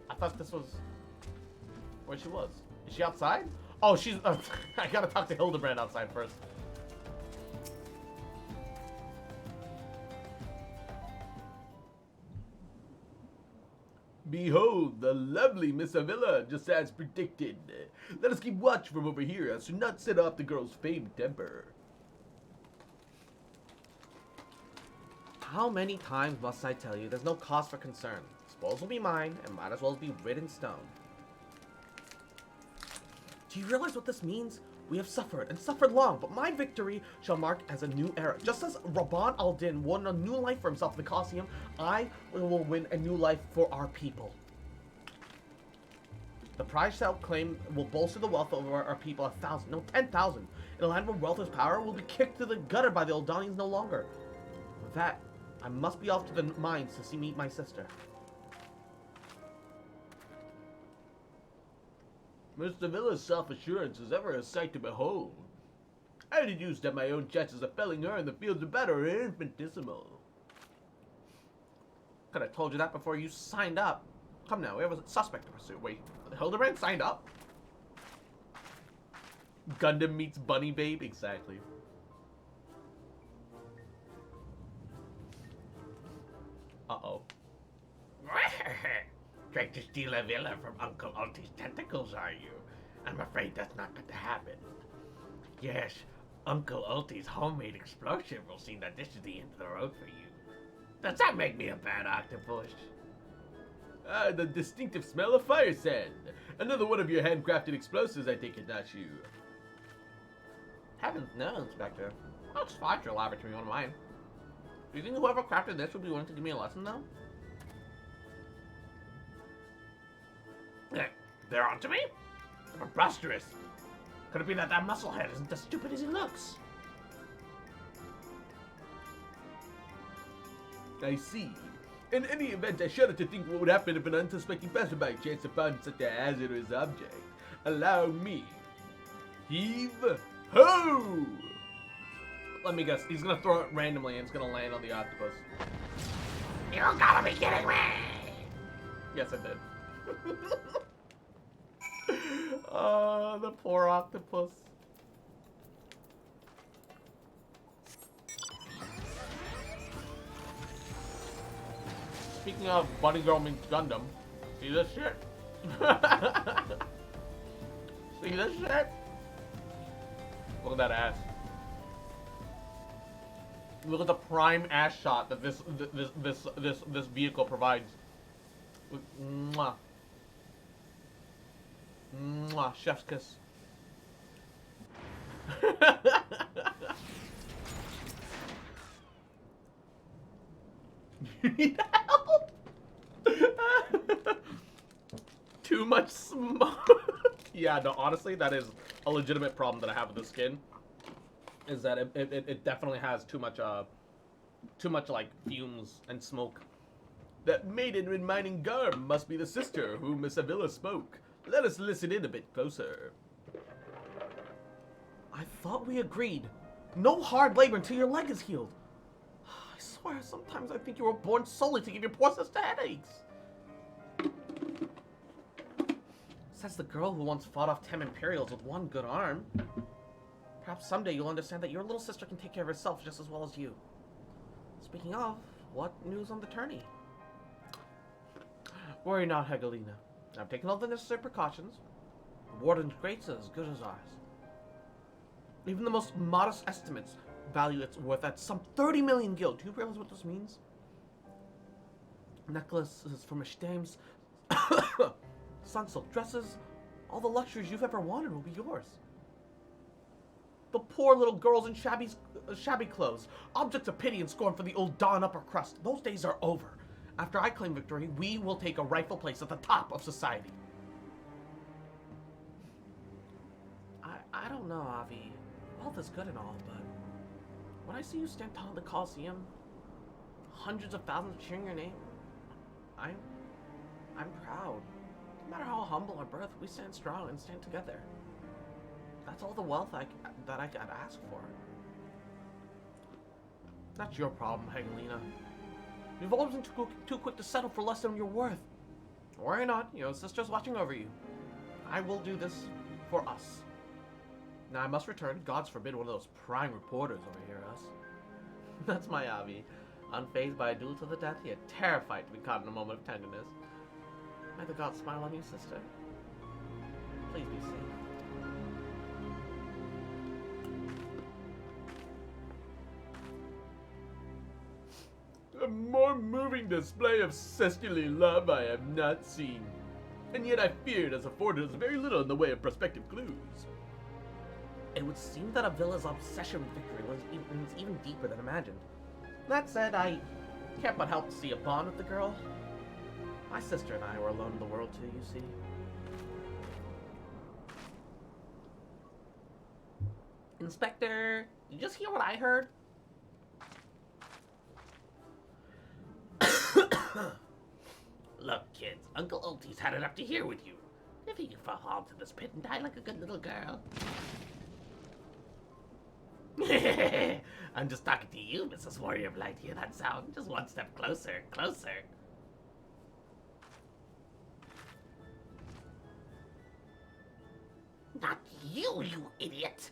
I thought this was where she was. Is she outside? Oh, she's. I gotta talk to Hildebrand outside first. Behold, the lovely Miss Avila, just as predicted. Let us keep watch from over here as to not set off the girl's famed temper. How many times must I tell you there's no cause for concern? Spoils will be mine, and might as well be written in stone. Do you realize what this means? We have suffered, and suffered long, but my victory shall mark as a new era. Just as Rabban al-Din won a new life for himself in the Colosseum, I will win a new life for our people. The prize shall claim will bolster the wealth of our people 1,000, no 10,000. In a land where wealth is power, will be kicked to the gutter by the Eldanians no longer. With that, I must be off to the mines to meet my sister. Mr. Villa's self-assurance is ever a sight to behold. I deduced that my own chances of felling her in the fields of battle are infinitesimal. Could have told you that before you signed up. Come now, we have a suspect to pursue. Wait, Hildebrand signed up? Gundam meets Bunny Babe? Exactly. Uh-oh. Trying to steal a villa from Uncle Ulti's tentacles, are you? I'm afraid that's not going to happen. Yes, Uncle Ulti's homemade explosion will seem that this is the end of the road for you. Does that make me a bad octopus? Ah, the distinctive smell of fire sand. Another one of your handcrafted explosives, I take it, not you. Heavens no, Inspector. That's fine to elaborate to me on mine. Do you think whoever crafted this would be willing to give me a lesson, though? They're onto me? Preposterous. Could it be that that musclehead isn't as stupid as he looks? I see. In any event, I shudder to think what would happen if an unsuspecting passerby chanced upon such a hazardous object. Allow me. Heave ho! Let me guess. He's gonna throw it randomly and it's gonna land on the octopus. You gotta be kidding me! Yes, I did. Oh, the poor octopus. Speaking of Bunny Girl meets Gundam, see this shit? See this shit? Look at that ass. Look at the prime ass shot that this vehicle provides. Mwah. Mwah, chef's kiss. You need help? Too much smoke. Yeah, no, honestly, that is a legitimate problem that I have with this skin. Is that it definitely has too much like fumes and smoke. That maiden in mining garb must be the sister whom Miss Avila spoke. Let us listen in a bit closer. I thought we agreed. No hard labor until your leg is healed. I swear, sometimes I think you were born solely to give your poor sister headaches. Says the girl who once fought off 10 Imperials with one good arm. Perhaps someday you'll understand that your little sister can take care of herself just as well as you. Speaking of, what news on the tourney? Worry not, Hegelina. I've taken all the necessary precautions. The Warden's grace is as good as ours. Even the most modest estimates value its worth at some 30 million gil. Do you realize what this means? Necklaces from Ishtame's, sun silk dresses, all the luxuries you've ever wanted will be yours. The poor little girls in shabby clothes, objects of pity and scorn for the old Dawn upper crust. Those days are over. After I claim victory, we will take a rightful place at the top of society. I don't know, Avi. Wealth is good and all, but when I see you stand tall in the Coliseum, hundreds of thousands cheering your name, I'm proud. No matter how humble our birth, we stand strong and stand together. That's all the wealth that I could ask for. That's your problem, Hegelina. You've always been too quick to settle for less than you're worth. Worry not, your sister's watching over you. I will do this for us. Now I must return. Gods forbid one of those prime reporters overhear us. That's my Avi. Unfazed by a duel to the death, yet terrified to be caught in a moment of tenderness. May the gods smile on you, sister. Please be safe. A more moving display of sisterly love I have not seen. And yet I fear it has afforded us very little in the way of prospective clues. It would seem that Avila's obsession with victory was even deeper than imagined. That said, I can't but help to see a bond with the girl. My sister and I were alone in the world too, you see. Inspector, did you just hear what I heard? Look, kids, Uncle Ulti's had it up to here with you. If you can fall into this pit and die like a good little girl. I'm just talking to you, Mrs. Warrior of Light. Hear that sound? Just one step closer, closer. Not you, you idiot!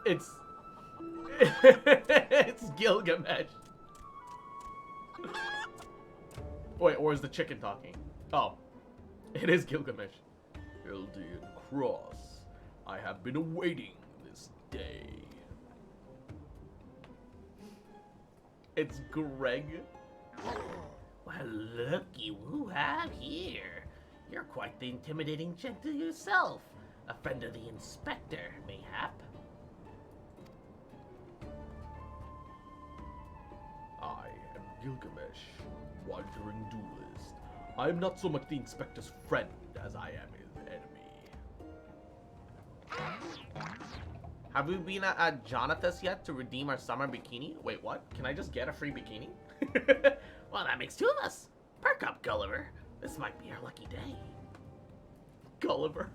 It's... it's Gilgamesh. Wait, or is the chicken talking? Oh. It is Gilgamesh. Eldian Cross, I have been awaiting this day. It's Greg. Well, looky who have here. You're quite the intimidating gentle yourself. A friend of the inspector, mayhap. I am Gilgamesh, wandering duelist. I am not so much the inspector's friend as I am his enemy. Have we been at Jonathan's yet to redeem our summer bikini? Wait, what? Can I just get a free bikini? Well, that makes two of us. Perk up, Gulliver. This might be our lucky day. Gulliver.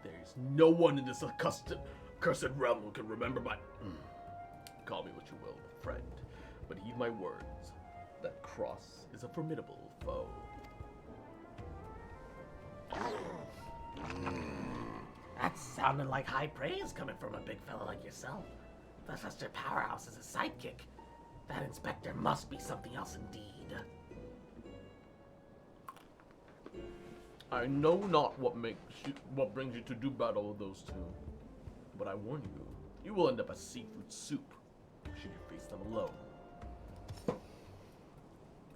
There's no one in this cursed realm who can remember my... Call me what you will, friend, but heed my words. That Cross is a formidable foe. That sounded like high praise coming from a big fella like yourself. Professor Powerhouse is a sidekick. That inspector must be something else indeed. I know not what brings you to do battle with those two, but I warn you, you will end up as seafood soup should you face them alone.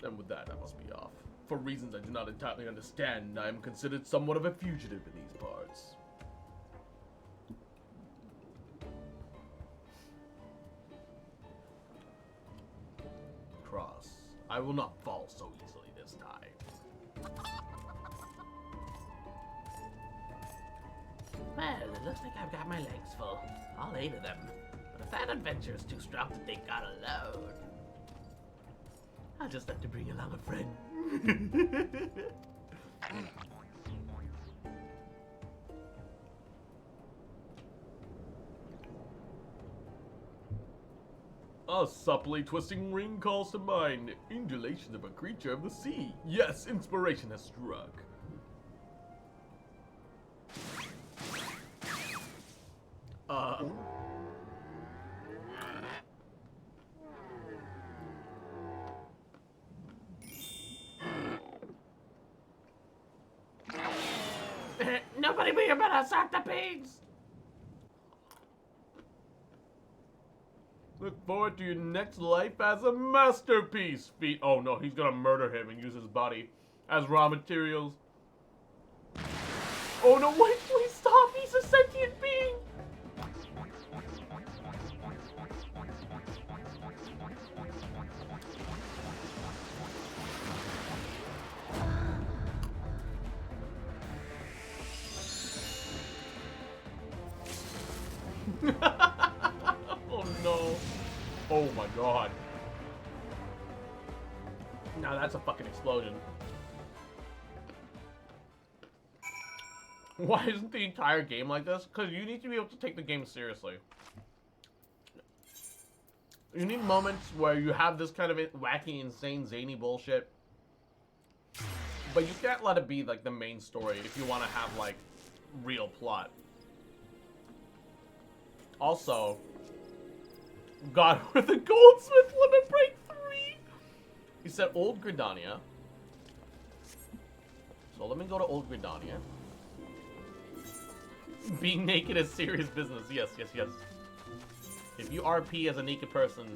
And with that, I must be off. For reasons I do not entirely understand, I am considered somewhat of a fugitive in these parts. Cross, I will not fall so easily this time. Well, it looks like I've got my legs full. All 8 of them. But if that adventure is too strong to take on alone, I'll just have to bring along a friend. A supplely twisting ring calls to mind. Undulations of a creature of the sea. Yes, inspiration has struck. Nobody be about us centipedes! Look forward to your next life as a masterpiece. Oh no, he's gonna murder him and use his body as raw materials. Oh no, wait, please stop. He's a sentient being. Oh no. Oh my god. Now that's a fucking explosion. Why isn't the entire game like this? Because you need to be able to take the game seriously. You need moments where you have this kind of wacky, insane, zany bullshit. But you can't let it be like the main story if you want to have like real plot. Also, God, with the Goldsmith Limit Break 3! He said Old Gridania. So let me go to Old Gridania. Being naked is serious business. Yes, yes, yes. If you RP as a naked person,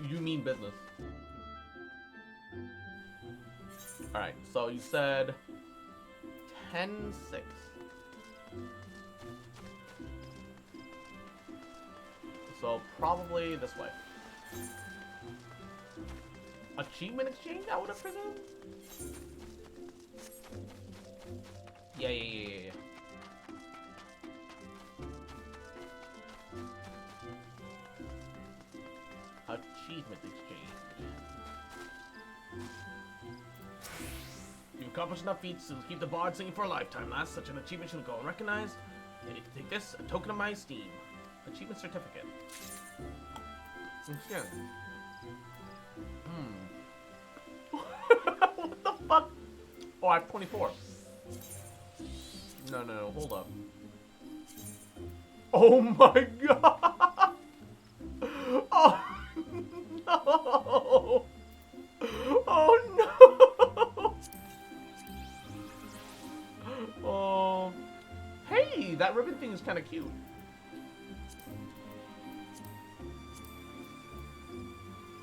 you mean business. Alright, so you said 10-6. So probably this way. Achievement exchange, I would have presumed? Yeah. Achievement exchange. You accomplished enough feats to keep the bard singing for a lifetime. Last such an achievement should go unrecognized. And you can take this, a token of my esteem. Achievement certificate. Yeah. What the fuck? Oh, I have 24. No, hold up. Oh my god! Oh no! Oh no! Oh, hey, that ribbon thing is kind of cute.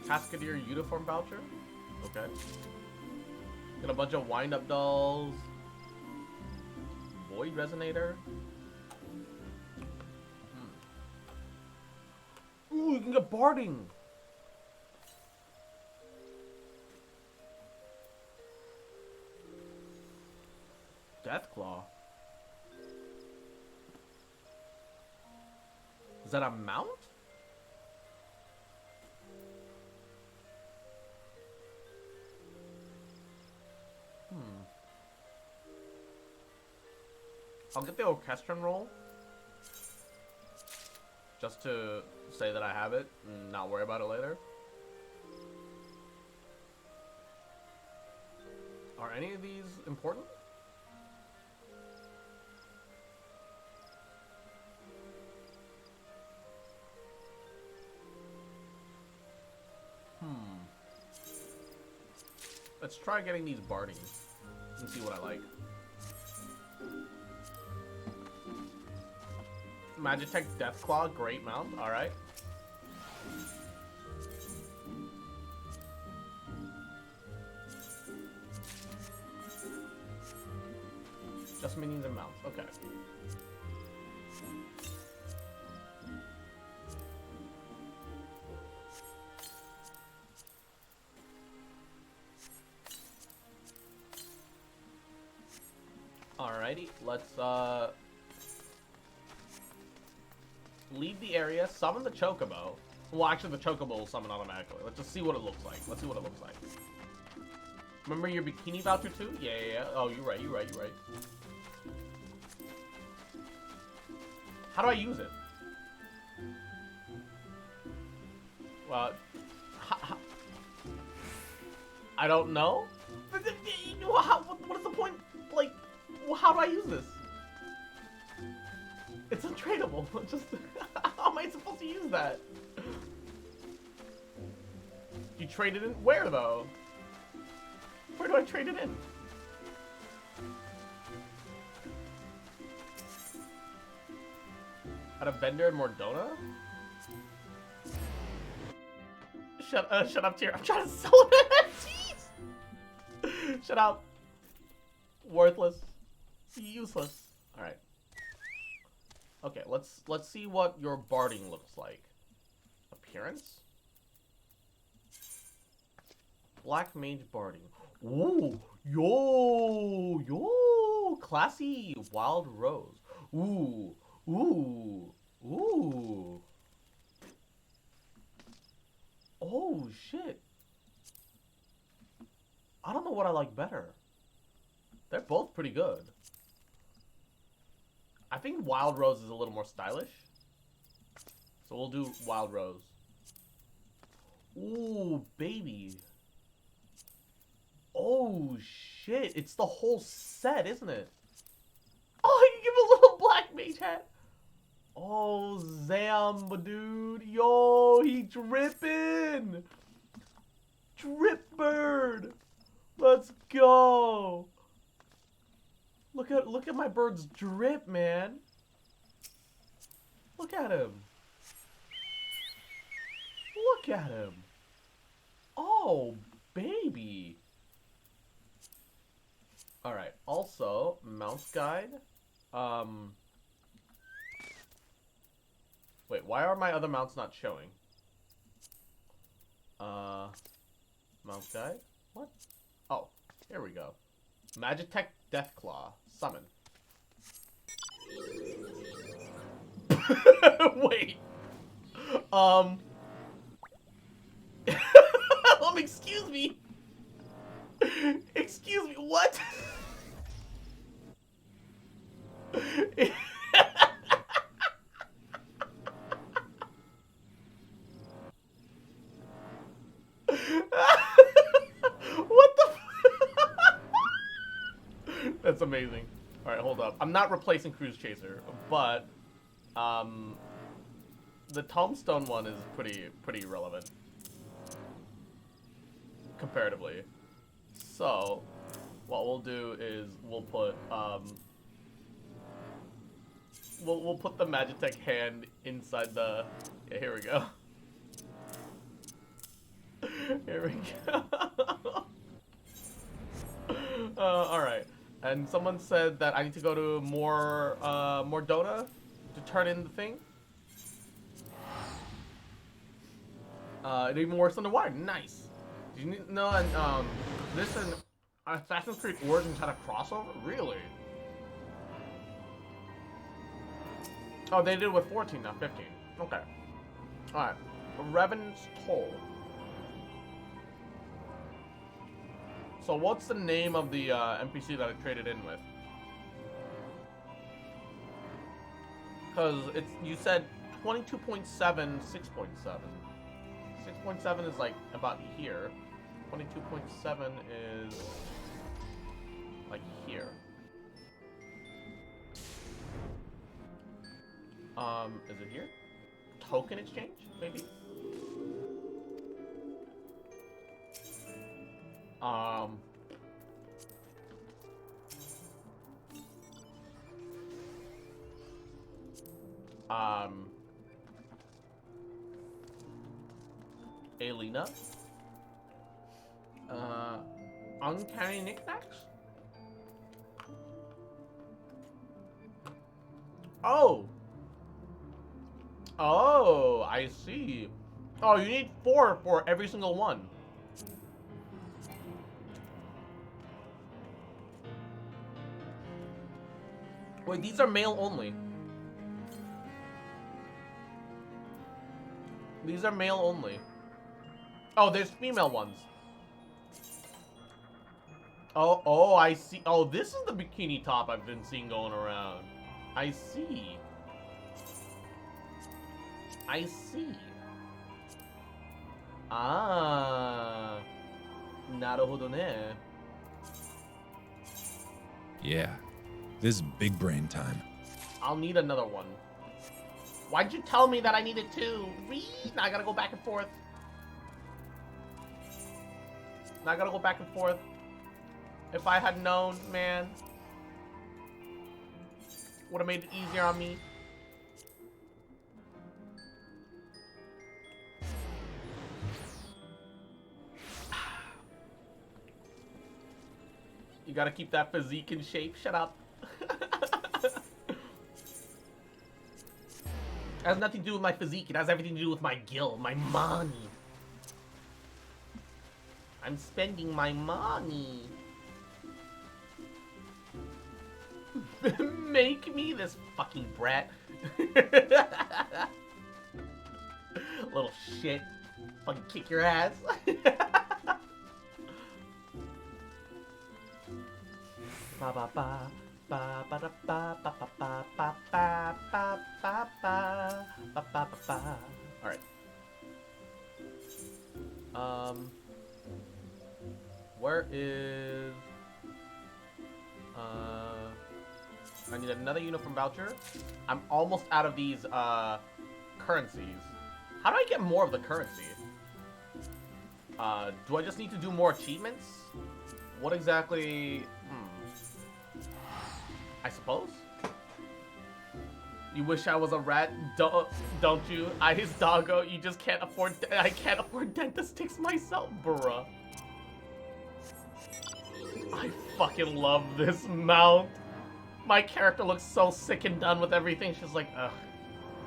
Cascadier uniform voucher. Okay. Got a bunch of wind-up dolls. Void resonator. Ooh, you can get barding. Deathclaw. Is that a mount? I'll get the orchestron roll. Just to say that I have it and not worry about it later. Are any of these important? Let's try getting these bardings and see what I like. Magitech Deathclaw, great mount, alright. Just minions and mounts, okay. Alrighty, let's leave the area, summon the Chocobo. Well, actually, the Chocobo will summon automatically. Let's just see what it looks like. Let's see what it looks like. Remember your bikini voucher too? Yeah, yeah, yeah. Oh, you're right, you're right, you're right. How do I use it? Well, I don't know. What is the point? Like, how do I use this? It's untradeable. Just how am I supposed to use that? You trade it in where though? Where do I trade it in? At a vendor in Mordona? Shut up, Tyr. I'm trying to sell NFTs. Shut up. Worthless. Useless. All right. Okay, let's see what your barding looks like. Appearance? Black mage barding. Ooh, yo, classy wild rose. Ooh, ooh, ooh. Oh shit. I don't know what I like better. They're both pretty good. I think Wild Rose is a little more stylish. So we'll do Wild Rose. Ooh, baby. Oh, shit. It's the whole set, isn't it? Oh, you give a little black mage hat. Oh, Zamba, dude. Yo, he dripping. Drip bird. Let's go. Look at my bird's drip, man. Look at him. Look at him. Oh, baby. All right. Also, mouse guide. Wait, why are my other mounts not showing? Mouse guide? What? Oh, here we go. Magitech Deathclaw. Summon. Wait. Excuse me. Excuse me, what? What the That's amazing. Alright, hold up. I'm not replacing Cruise Chaser, but The tombstone one is pretty relevant comparatively. So, what we'll do is we'll put we'll put the Magitech hand inside the. Yeah, here we go. Here we go. All right. And someone said that I need to go to more Dota to turn in the thing. It even works on the wire. Nice. Did you know? And this and Assassin's Creed Origins had a crossover. Really? Oh, they did it with 14, not 15. Okay. All right. Revan's Toll. So what's the name of the NPC that I traded in with? Because it's, you said 22.7, 6.7. 6.7 is like about here. 22.7 is like here. Is it here? Token exchange, maybe? Alina? Uncanny knickknacks? Oh! Oh, I see. Oh, you need 4 for every single one. Wait, these are male only. These are male only. Oh, there's female ones. Oh, I see. Oh, this is the bikini top I've been seeing going around. I see. I see. Ah. Naruhodo ne. Yeah, this is big brain time. I'll need another one. Why'd you tell me that I needed 2? Now I gotta go back and forth. Now I gotta go back and forth. If I had known, man, would have made it easier on me. You gotta keep that physique in shape. Shut up. It has nothing to do with my physique. It has everything to do with my guild, my money. I'm spending my money. Make me this fucking brat. Little shit. Fucking kick your ass. Ba ba ba ba ba da ba ba ba ba ba ba ba ba ba ba ba ba. All right. Where is I need another uniform voucher. I'm almost out of these currencies. How do I get more of the currency? Do I just need to do more achievements? What exactly? I suppose. You wish I was a rat, don't you? His doggo. You just can't afford. I can't afford dentistics myself, bruh. I fucking love this mount. My character looks so sick and done with everything. She's like, ugh,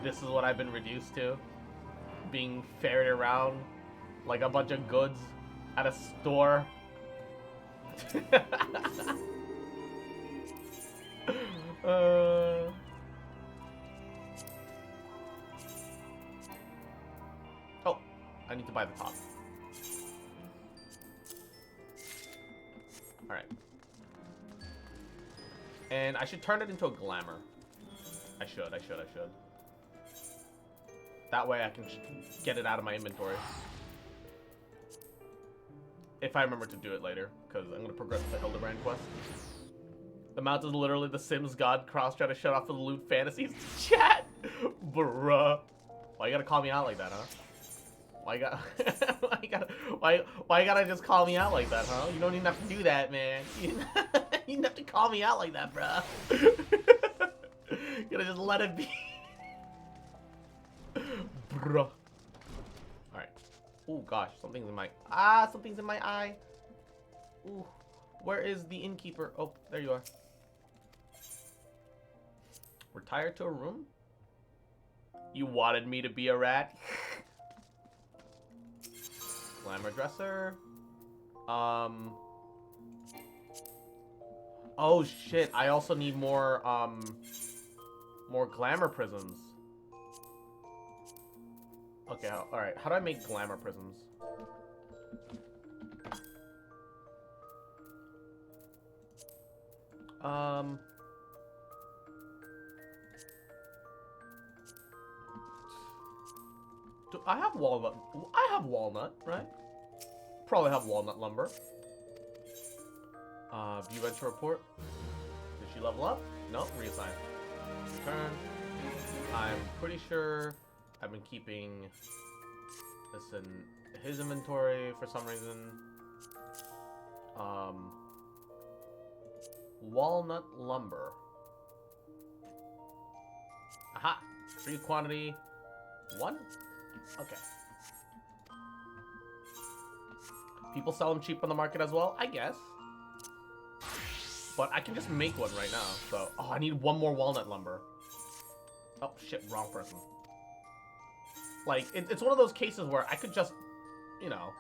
this is what I've been reduced to. Being ferried around like a bunch of goods at a store. Oh, I need to buy the top. Alright. And I should turn it into a glamour. I should. That way I can get it out of my inventory. If I remember to do it later, because I'm going to progress the Hildebrand quest. The mount is literally the Sims god cross trying to shut off the loot fantasies. Chat! Bruh. Why you gotta call me out like that, huh? Why you got why you gotta just call me out like that, huh? You don't even have to do that, man. You don't have to call me out like that, bruh. You gotta just let it be. Bruh. Alright. Oh gosh, something's in my something's in my eye. Ooh. Where is the innkeeper? Oh, there you are. Retire to a room? You wanted me to be a rat? Glamour dresser. Oh shit, I also need more glamour prisms. Okay, alright. How do I make glamour prisms? Do I have walnut? I have walnut, right? Probably have walnut lumber. View venture report. Did she level up? No, reassign. Return. I'm pretty sure I've been keeping this in his inventory for some reason. Walnut lumber. Aha! Free quantity 1? Okay. People sell them cheap on the market as well, I guess. But I can just make one right now, so... Oh, I need one more walnut lumber. Oh, shit, wrong person. Like, it's one of those cases where I could just, you know...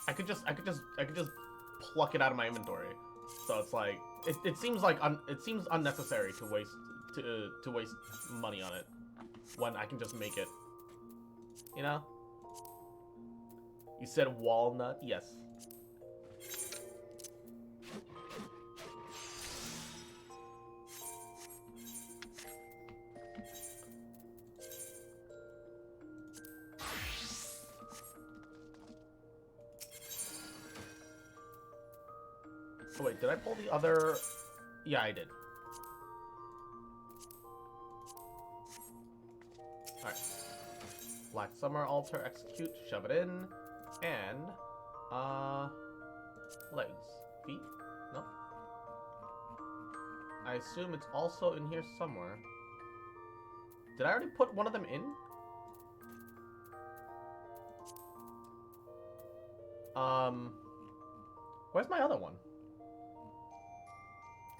I could just pluck it out of my inventory. So it's like... It seems like... it seems unnecessary to waste... to waste money on it. When I can just make it. You know? You said walnut? Yes. Oh wait, did I pull the other... Yeah, I did. Alright. Black Summer Altar, execute, shove it in, and, legs. Feet? No? I assume it's also in here somewhere. Did I already put one of them in? Where's my other one?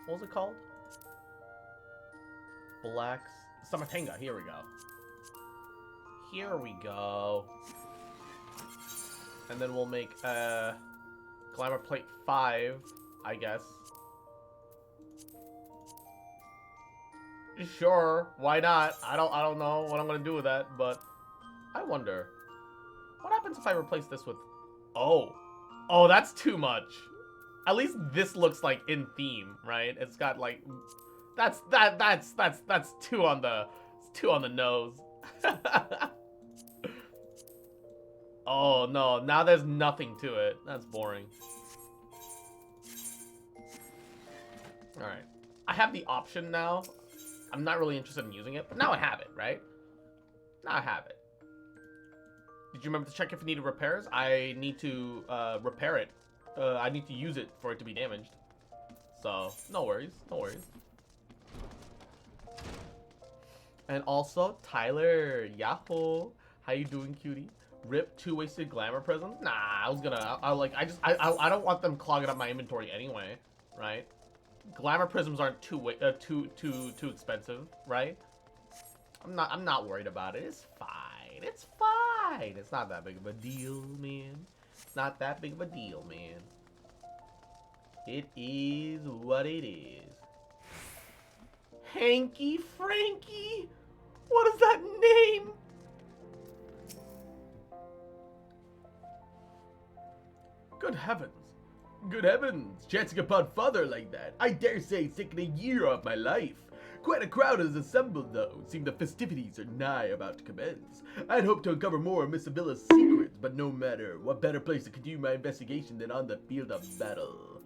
What was it called? Black Summertenga, here we go. Here we go. And then we'll make Glamour Plate 5, I guess. Sure, why not? I don't know what I'm gonna do with that, but I wonder. What happens if I replace this with... Oh. Oh, that's too much. At least this looks like in theme, right? It's got like... That's too on the nose. Oh no, now there's nothing to it. That's boring. Alright. I have the option now. I'm not really interested in using it, but now I have it, right? Now I have it. Did you remember to check if it needed repairs? I need to repair it. I need to use it for it to be damaged. So, no worries, no worries. And also, Tyler, Yahoo! How you doing, cutie? Rip 2 wasted glamour prisms? Nah, I don't want them clogging up my inventory anyway, right? Glamour prisms aren't too expensive, right? I'm not worried about it. It's fine. It's fine. It's not that big of a deal, man. It's not that big of a deal, man. It is what it is. Hanky Frankie? What is that name? Good heavens. Good heavens. Chancing upon father like that. I dare say it's taken a year off my life. Quite a crowd has assembled, though, seeing the festivities are nigh about to commence. I'd hoped to uncover more of Miss Avila's secrets, but no matter. What better place to continue my investigation than on the field of battle?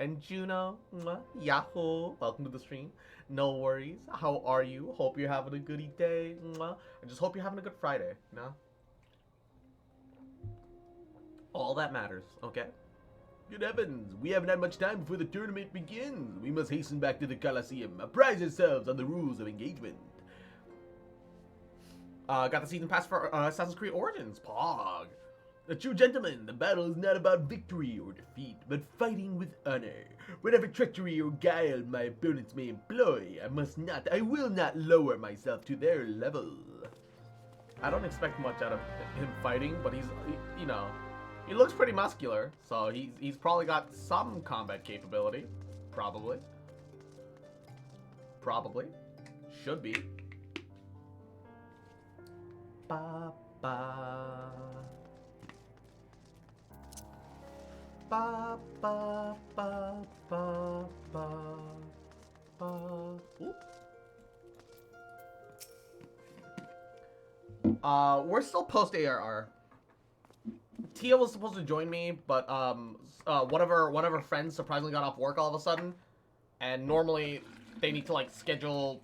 And Juno, mwah, Yahoo, welcome to the stream. No worries. How are you? Hope you're having a goody day. Mwah. I just hope you're having a good Friday. No? All that matters, okay? Good heavens, we haven't had much time before the tournament begins. We must hasten back to the Colosseum, apprise ourselves on the rules of engagement. Got the season pass for Assassin's Creed Origins. Pog. A true gentleman, the battle is not about victory or defeat, but fighting with honor. Whatever treachery or guile my opponents may employ, I will not lower myself to their level. I don't expect much out of him fighting, but he's, you know, he looks pretty muscular, so he's probably got some combat capability. Probably. Probably. Should be. Ba ba. Ba ba ba ba ba ba. We're still post ARR. Tia was supposed to join me, but one of her friends surprisingly got off work all of a sudden, and normally they need to like schedule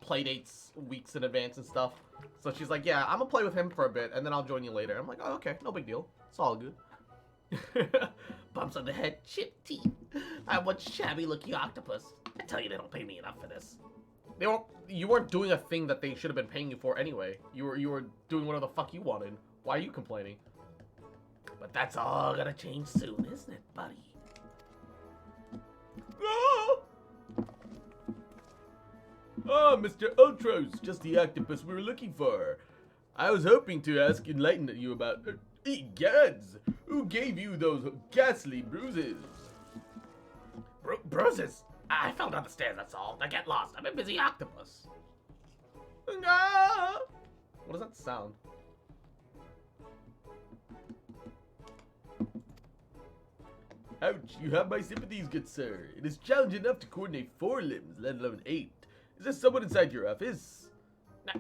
play dates weeks in advance and stuff. So she's like, "Yeah, I'm gonna play with him for a bit, and then I'll join you later." I'm like, "Oh, okay, no big deal. It's all good." Bumps on the head, chipped teeth. I'm one shabby-looking octopus. I tell you, they don't pay me enough for this. You weren't doing a thing that they should have been paying you for anyway. You were doing whatever the fuck you wanted. Why are you complaining? But that's all gonna change soon, isn't it, buddy? Ah, Mr. Ultros, just the octopus we were looking for. I was hoping to enlighten you about... Egads! Who gave you those ghastly bruises? Bruises? I fell down the stairs, that's all. I get lost. I'm a busy octopus. Ah! What does that sound? Ouch, you have my sympathies, good sir. It is challenging enough to coordinate 4 limbs, let alone 8. Is there someone inside your office?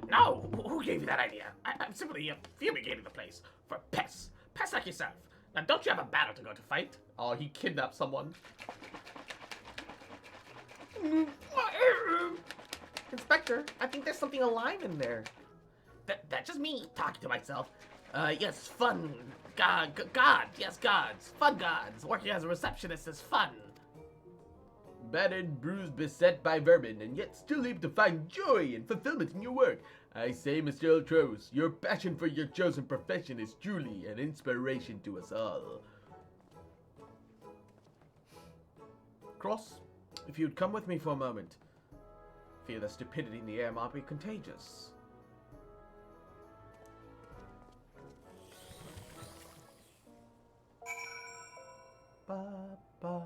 No, who gave you that idea? I'm simply fumigating the place for pests. Pests like yourself. Now, don't you have a battle to go to fight? Oh, he kidnapped someone. Inspector, I think there's something alive in there. That's just me talking to myself. Yes, fun. God, yes, gods. Fun gods. Working as a receptionist is fun. Battered, bruised, beset by vermin, and yet still able to find joy and fulfillment in your work. I say, Mr. Ultros, your passion for your chosen profession is truly an inspiration to us all. Cross, if you'd come with me for a moment. Fear the stupidity in the air might be contagious. Ba, ba.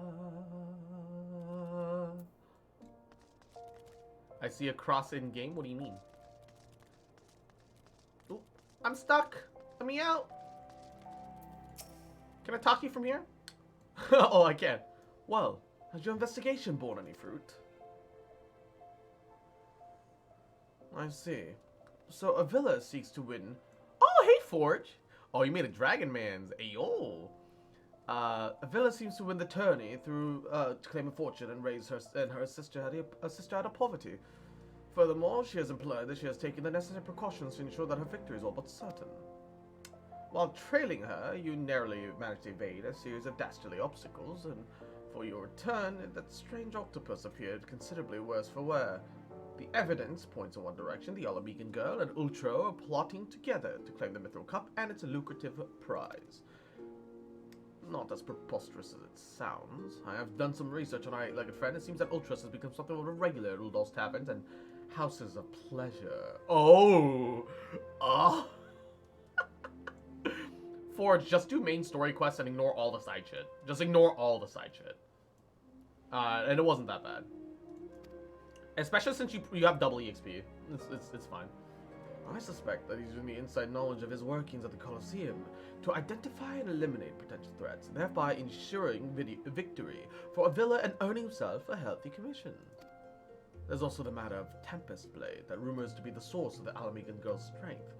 I see a cross in game. What do you mean? Ooh, I'm stuck. Let me out. Can I talk to you from here? Oh, I can. Well, has your investigation borne any fruit? I see. So Avila seeks to win. Oh, hey, Forge. Oh, you made a Dragon Man's. Ayo. Avila seems to win the tourney through to claim a fortune and raise her and her sister out of poverty. Furthermore, she has implied that she has taken the necessary precautions to ensure that her victory is all but certain. While trailing her, you narrowly managed to evade a series of dastardly obstacles, and for your return, that strange octopus appeared considerably worse for wear. The evidence points in one direction. The Alamegan girl and Ultro are plotting together to claim the Mithril Cup and its lucrative prize. Not as preposterous as it sounds. I have done some research on our eight-legged friend. It seems that Ultros has become something of a regular at Uldal's taverns and houses of pleasure. Oh! Oh! Forge, just do main story quests and ignore all the side shit. Just ignore all the side shit. And it wasn't that bad. Especially since you have double EXP. It's fine. I suspect that he's using the inside knowledge of his workings at the Colosseum to identify and eliminate potential threats, thereby ensuring victory for Avila and earning himself a healthy commission. There's also the matter of Tempest Blade, that rumors to be the source of the Alamegan girl's strength.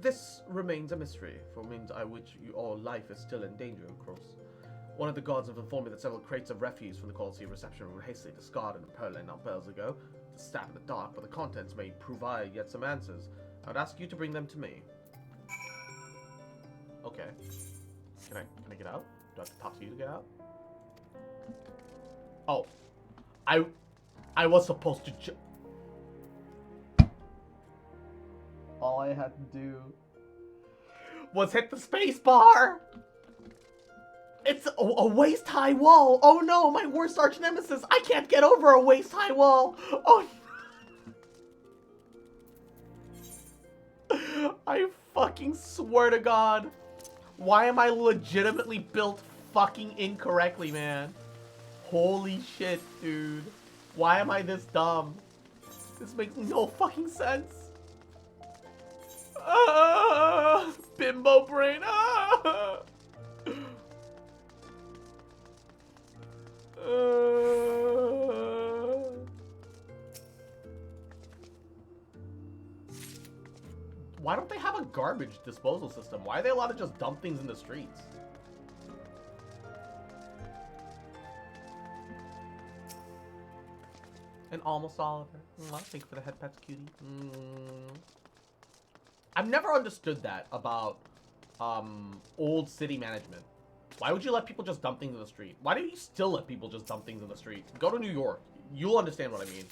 This remains a mystery, for means by which your life is still in danger, of course. One of the guards have informed me that several crates of refuse from the Colosseum reception were hastily discarded in Perlin not bells ago to stab in the dark, but the contents may provide yet some answers. I would ask you to bring them to me. Okay. Can I get out? Do I have to talk to you to get out? Oh. I was supposed to all I had to do was hit the space bar! It's a waist-high wall! Oh no, my worst arch nemesis! I can't get over a waist-high wall! Oh no. I fucking swear to God. Why am I legitimately built fucking incorrectly, man? Holy shit, dude. Why am I this dumb? This makes no fucking sense. Bimbo brain. Why don't they have a garbage disposal system? Why are they allowed to just dump things in the streets? And almost Oliver. Thank you for the head pets, cutie. I've never understood that about old city management. Why would you let people just dump things in the street? Why do you still let people just dump things in the street? Go to New York. You'll understand what I mean.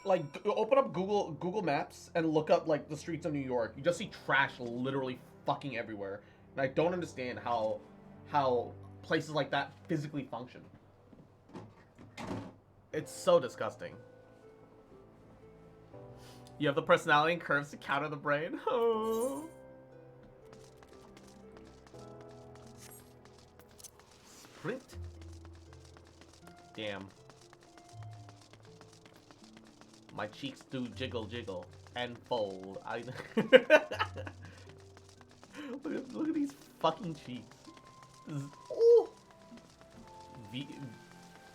Like, open up Google Maps and look up, like, the streets of New York. You just see trash literally fucking everywhere. And I don't understand how places like that physically function. It's so disgusting. You have the personality and curves to counter the brain. Oh. Sprint. Damn. My cheeks do jiggle jiggle and fold. Look at these fucking cheeks. Oh.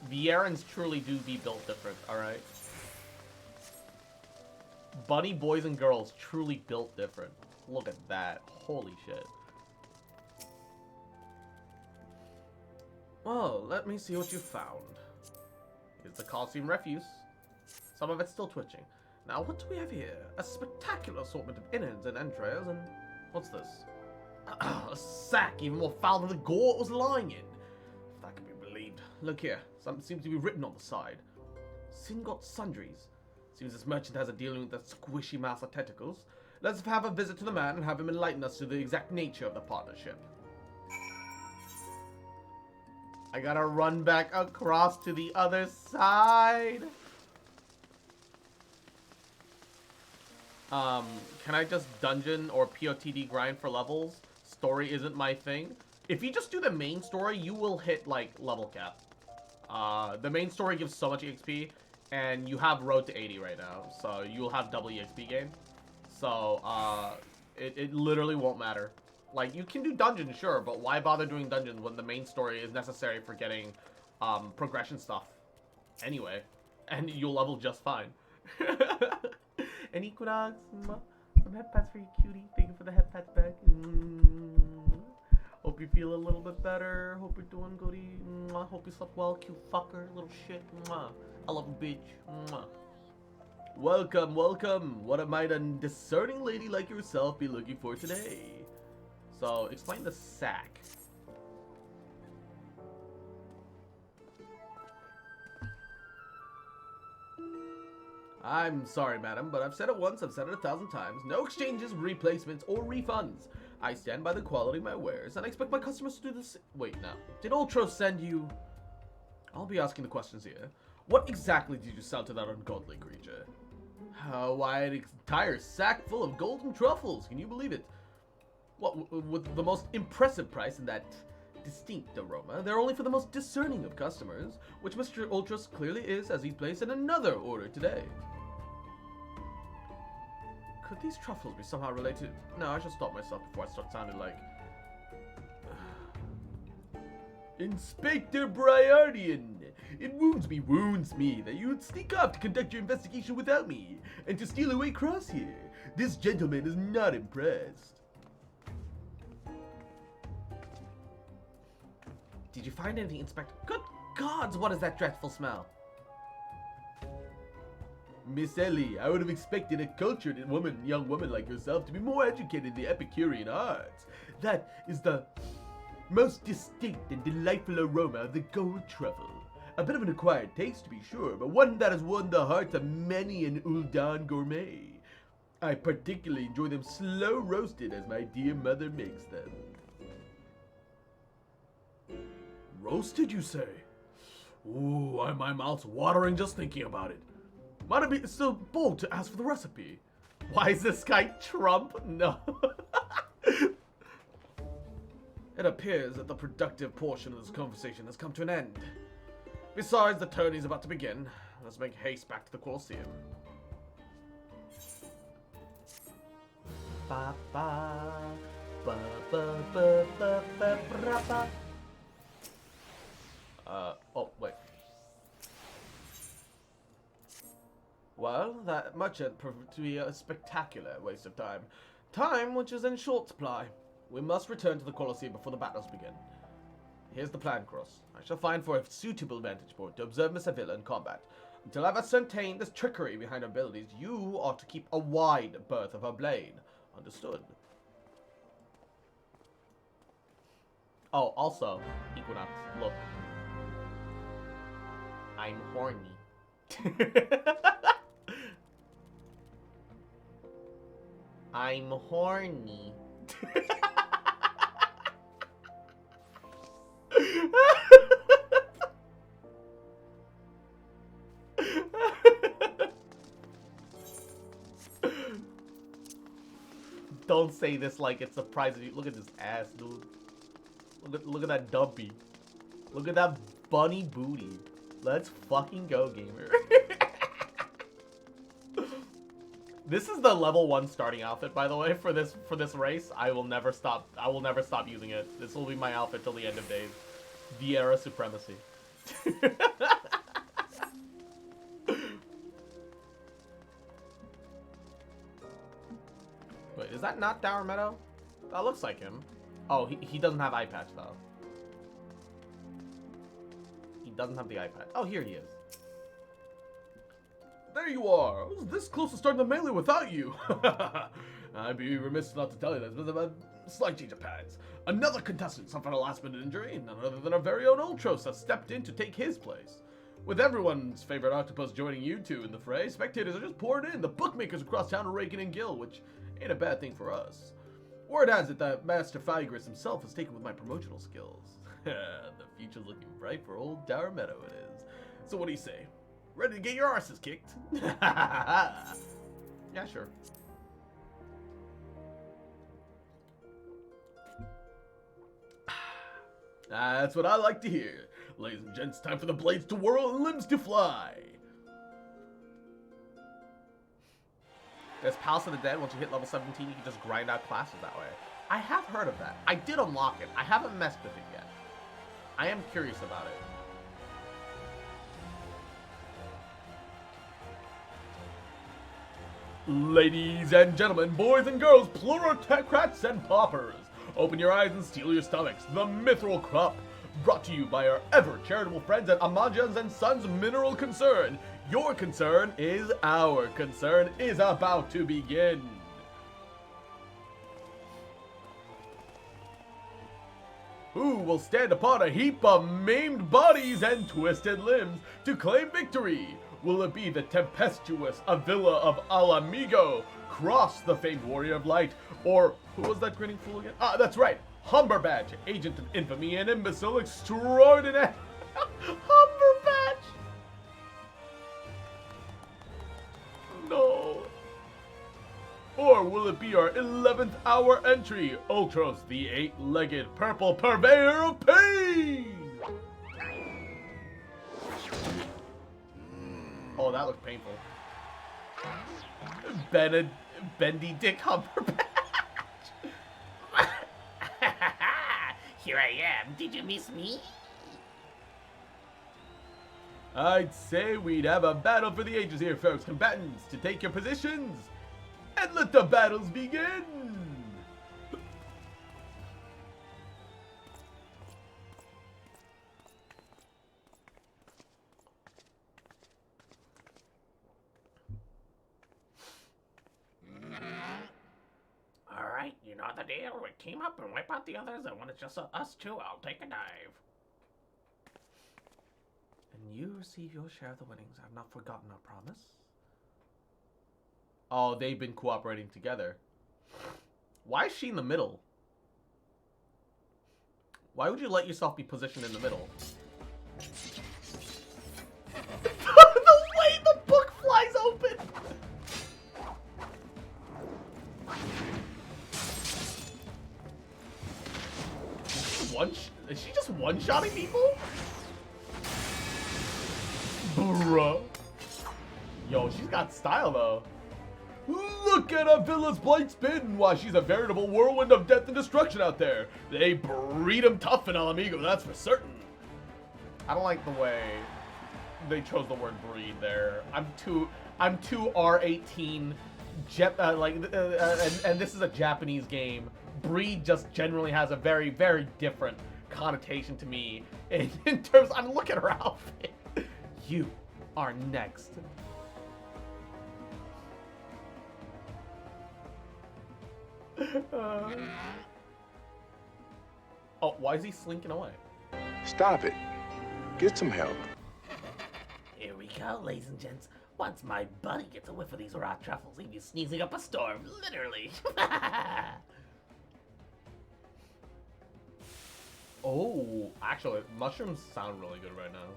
Vierans truly do be built different, alright? Bunny boys and girls truly built different. Look at that. Holy shit. Well, let me see what you found. Here's the Colosseum refuse. Some of it's still twitching. Now, what do we have here? A spectacular assortment of innards and entrails, and what's this? A sack even more foul than the gore it was lying in. If that can be believed. Look here. Something seems to be written on the side. Singot Sundries. Seems this merchant has a dealing with that squishy mass of tentacles. Let's have a visit to the man and have him enlighten us to the exact nature of the partnership. I gotta run back across to the other side. Can I just dungeon or POTD grind for levels? Story isn't my thing. If you just do the main story, you will hit, like, level cap. The main story gives so much EXP, and you have road to 80 right now, so you'll have double EXP gain. So, it literally won't matter. Like, you can do dungeons, sure, but why bother doing dungeons when the main story is necessary for getting, progression stuff anyway, and you'll level just fine. And Equinox, some head pats for you, cutie. Thank you for the head pats back. Hope you feel a little bit better. Hope you're doing goody. Hope you slept well, cute fucker, little shit. I love you, bitch. Welcome, welcome. What might a discerning lady like yourself be looking for today? So, explain the sack. I'm sorry, madam, but I've said it once, I've said it 1,000 times. No exchanges, replacements, or refunds. I stand by the quality of my wares, and I expect my customers to do this. Wait, no. Did Ultros send you? I'll be asking the questions here. What exactly did you sell to that ungodly creature? Why, an entire sack full of golden truffles. Can you believe it? What, with the most impressive price and that distinct aroma, they're only for the most discerning of customers, which Mr. Ultros clearly is, as he placed in another order today. Could these truffles be somehow related? No, I should stop myself before I start sounding like... Inspector Briardian! It wounds me that you would sneak off to conduct your investigation without me, and to steal away Crosshair. This gentleman is not impressed. Did you find anything, Inspector? Good gods, what is that dreadful smell? Miss Ellie, I would have expected a cultured young woman like yourself to be more educated in the Epicurean arts. That is the most distinct and delightful aroma of the gold truffle. A bit of an acquired taste, to be sure, but one that has won the hearts of many an Uldan gourmet. I particularly enjoy them slow roasted as my dear mother makes them. Roasted, you say? Ooh, my mouth's watering just thinking about it. Might it be still bold to ask for the recipe? Why is this guy Trump? No. It appears that the productive portion of this conversation has come to an end. Besides, the tourney's about to begin. Let's make haste back to the Colosseum. Ba ba ba ba ba ba ba ba ba. Oh, wait. Well, that merchant proved to be a spectacular waste of time. Time which is in short supply. We must return to the Colosseum before the battles begin. Here's the plan, Cross. I shall find for a suitable vantage point to observe Miss Avila in combat. Until I've ascertained this trickery behind her abilities, you are to keep a wide berth of her blade. Understood? Oh, also, Equinox, look. I'm horny. I'm horny. Don't say this like it surprises you. Look at this ass, dude. Look at that dumpy. Look at that bunny booty. Let's fucking go, gamer. This is the level 1 starting outfit, by the way, for this race. I will never stop using it. This will be my outfit till the end of days. Vieira Supremacy. Wait, is that not Dower Meadow? That looks like him. Oh, he doesn't have eye patch, though. He doesn't have the eye patch. Oh, here he is. There you are! I was this close to starting the melee without you! I'd be remiss not to tell you this, but a slight change of pads. Another contestant suffered a last-minute injury, none other than our very own Ultros has stepped in to take his place. With everyone's favorite octopus joining you two in the fray, spectators are just pouring in. The bookmakers across town are raking in gil, which ain't a bad thing for us. Word has it that Master Phygris himself has taken with my promotional skills. The future's looking bright for old Dower Meadow it is. So what do you say? Ready to get your arses kicked? Yeah, sure. That's what I like to hear. Ladies and gents, time for the blades to whirl and limbs to fly. There's Palace of the Dead. Once you hit level 17, you can just grind out classes that way. I have heard of that. I did unlock it. I haven't messed with it yet. I am curious about it. Ladies and gentlemen, boys and girls, plutocrats and paupers, open your eyes and steel your stomachs. The Mithril Crop, brought to you by our ever charitable friends at Amajan's and Sons Mineral Concern. Your concern is our concern is about to begin. Who will stand upon a heap of maimed bodies and twisted limbs to claim victory? Will it be the tempestuous Avila of Alamigo, Cross, the famed warrior of light, or who was that grinning fool again? Ah, that's right, Humberbatch, agent of infamy and imbecile extraordinaire. Humberbatch! No. Or will it be our 11th hour entry, Ultros, the 8-legged purple purveyor of pain? Oh, that looks painful. Bendy Dick Humberbatch. Here I am. Did you miss me? I'd say we'd have a battle for the ages here, folks. Combatants, to take your positions and let the battles begin. know the deal. We team up and wipe out the others, and when it's just us two, I'll take a dive. And you receive your share of the winnings. I've not forgotten our promise. Oh, they've been cooperating together. Why is she in the middle? Why would you let yourself be positioned in the middle? The way the book flies open! Is she just one-shotting people? Bruh. Yo, she's got style, though. Look at Avila's blight spin! Why, she's a veritable whirlwind of death and destruction out there. They breed 'em tough in Alamigo, that's for certain. I don't like the way they chose the word breed there. I'm too R18 and this is a Japanese game. Breed just generally has a very, very different connotation to me in terms. I mean, look at her outfit. You are next. Oh, why is he slinking away? Stop it. Get some help. Here we go, ladies and gents. Once my buddy gets a whiff of these raw truffles, he'll be sneezing up a storm, literally. Oh, actually, mushrooms sound really good right now.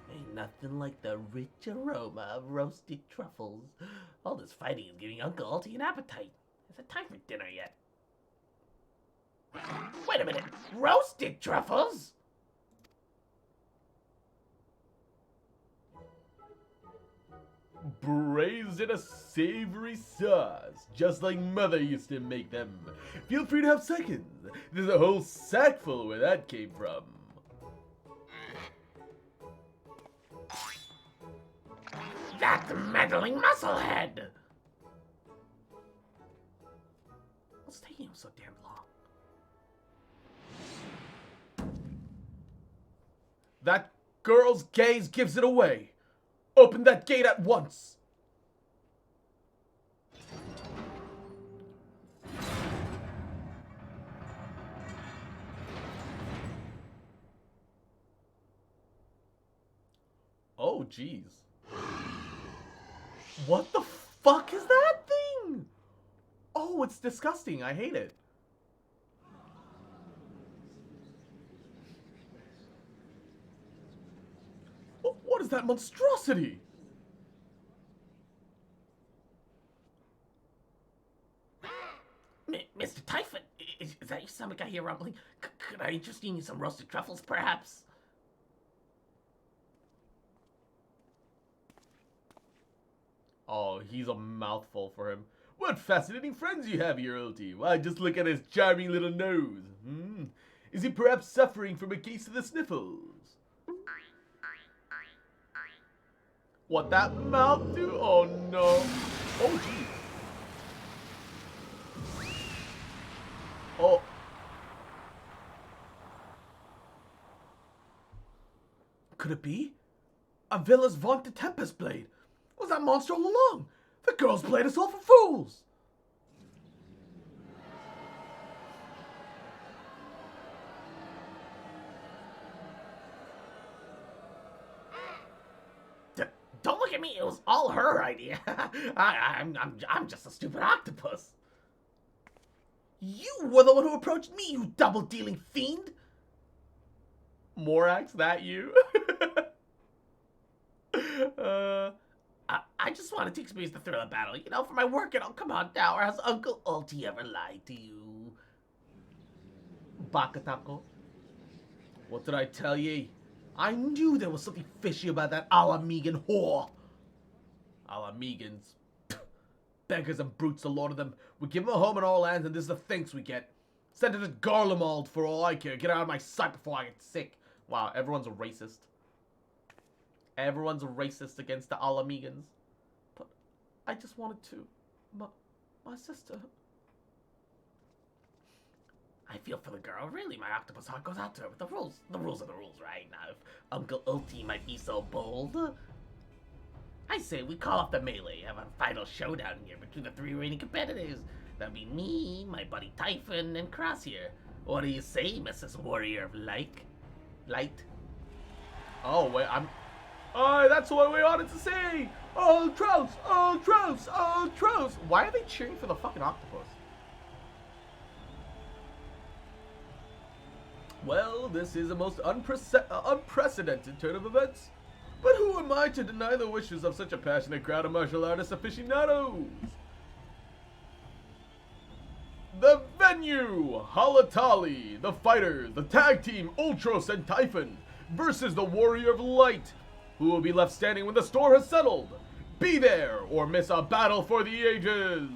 Ain't nothing like the rich aroma of roasted truffles. All this fighting is giving Uncle Alti an appetite. Is it time for dinner yet? Wait a minute, roasted truffles? Braised in a savory sauce, just like Mother used to make them. Feel free to have seconds. There's a whole sack full where that came from. That meddling musclehead! What's taking him so damn long? That girl's gaze gives it away. Open that gate at once. Oh, jeez. What the fuck is that thing? Oh, it's disgusting. I hate it. What is that monstrosity? Mr. Typhon, is that your stomach I hear rumbling? Could I interest you in some roasted truffles, perhaps? Oh, he's a mouthful for him. What fascinating friends you have here, Ulti. Why, just look at his charming little nose. Is he perhaps suffering from a case of the sniffles? What that mouth do? Oh no. Oh jeez. Oh. Could it be? Avila's vaunted Tempest Blade. Was that monster all along? The girl's played us all for fools. Don't look at me. It was all her idea. I'm just a stupid octopus. You were the one who approached me, you double-dealing fiend. Morax, that you? I just wanted to experience the thrill of battle, you know, for my work and all. Come on now, or has Uncle Alti ever lied to you? Bakatako. What did I tell ye? I knew there was something fishy about that Alamigan whore. Alamegans. Beggars and brutes, the lord of them. We give them a home in all lands, and this is the thanks we get. Send it to Garlemald for all I care. Get out of my sight before I get sick. Wow, everyone's a racist. Everyone's a racist against the Alamegans. But I just wanted to. My sister. I feel for the girl. Really, my octopus heart goes out to her. But the rules are the rules, right? Now, if Uncle Ulti might be so bold, I say we call off the melee, have a final showdown here between the three reigning competitors. That'd be me, my buddy Typhon, and Crosshair. What do you say, Mrs. Warrior of Light? Oh, wait, that's what we wanted to say! Oh, Trouse! Oh, Trouse! Oh, Trouse! Why are they cheering for the fucking octopus? Well, this is a most unprecedented turn of events. But who am I to deny the wishes of such a passionate crowd of martial artist aficionados? The venue! Halatali, the fighters, the tag team Ultros and Typhon versus the Warrior of Light, who will be left standing when the store has settled. Be there or miss a battle for the ages!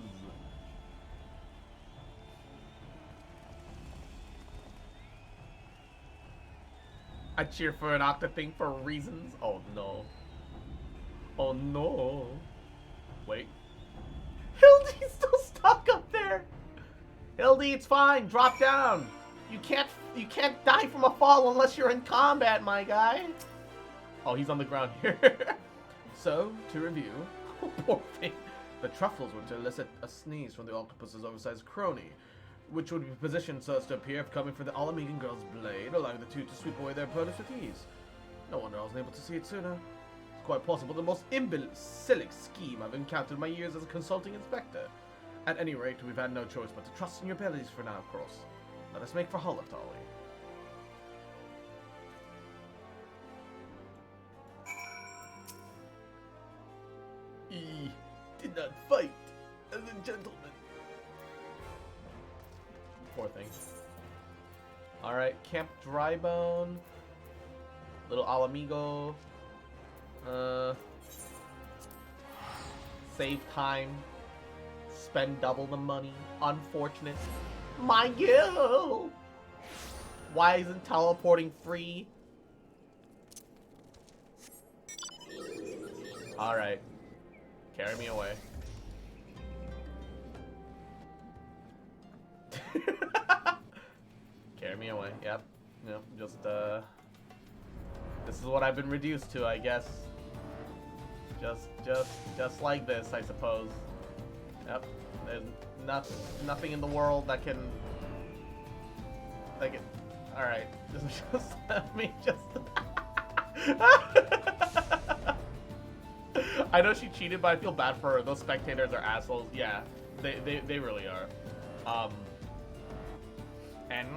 I cheer for an Octothing for reasons. Oh no. Oh no. Wait. Hildy's still stuck up there. Hildy, it's fine. Drop down. You can't die from a fall unless you're in combat, my guy. Oh, he's on the ground here. So, to review, Oh, poor thing. the truffles were to elicit a sneeze from the octopus's oversized crony, which would be positioned so as to appear if coming for the Alamegan girl's blade, allowing the two to sweep away their opponents with ease. No wonder I wasn't able to see it sooner. It's quite possible the most imbecilic scheme I've encountered in my years as a consulting inspector. At any rate, we've had no choice but to trust in your abilities for now, Cross. Let us make for Halatali. He did not fight as a gentleman. Poor thing. Alright, Camp Drybone. Little Alamigo. Save time. Spend double the money. Unfortunate. My you! Why isn't teleporting free? Alright. Carry me away. Carry me away. Yep. Just, this is what I've been reduced to, I guess. Just like this, I suppose. Yep. There's nothing in the world that can... Alright. Just let me just... I know she cheated, but I feel bad for her. Those spectators are assholes. Yeah, they really are. And...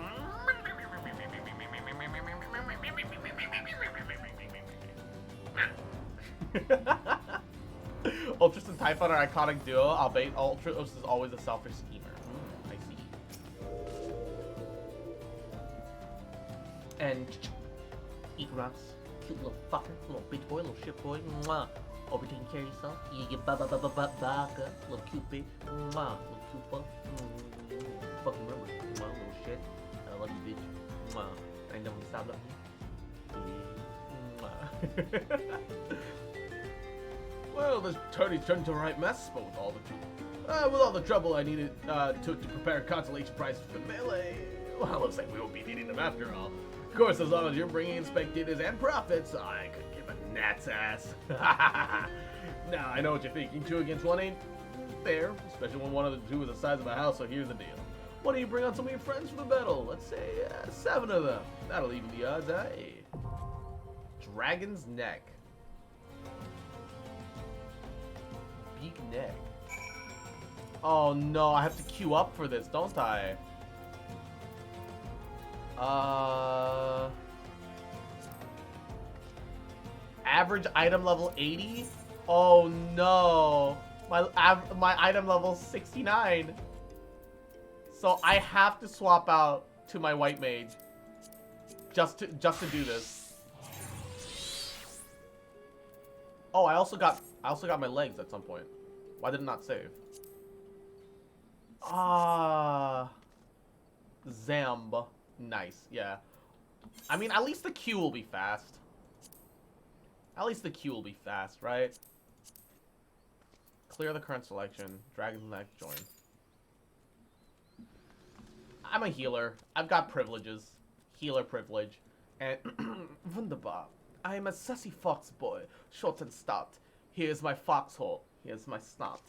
Ultras and Typhon are iconic duo, albeit Ultras is always a selfish schemer. I see. And Igras, cute little fucker, little bitch boy, little shit boy. Mwah. Hope you're taking care of yourself. You get baka, little cute bitch. Mwah. Little cute fuck. Fucking remember. Mwah, little shit. I love you, bitch. Mwah. I never stop loving you. Mwah. Well, this tourney's turned into a right mess, but with all the trouble I needed to prepare consolation prizes for the melee, well, looks like we won't be needing them after all. Of course, as long as you're bringing in spectators and profits, I could give a gnat's ass. Now, I know what you're thinking. 2 against 1 ain't fair, especially when one of the two is the size of a house, so here's the deal. Why don't you bring on some of your friends for the battle? Let's say 7 of them. That'll even the odds, eh? Dragon's Neck. Big neck. Oh no, I have to queue up for this, don't I? Average item level 80? Oh no. My item level 69. So I have to swap out to my white mage just to do this. Oh, I also got my legs at some point. Why did it not save? Zamb. Nice, yeah. I mean, at least the queue will be fast. At least the queue will be fast, right? Clear the current selection. Dragon's Neck, join. I'm a healer. I've got privileges. Healer privilege. And wunderbar. I am a sassy fox boy, short and stout. Here's my foxhole. Here's my snot.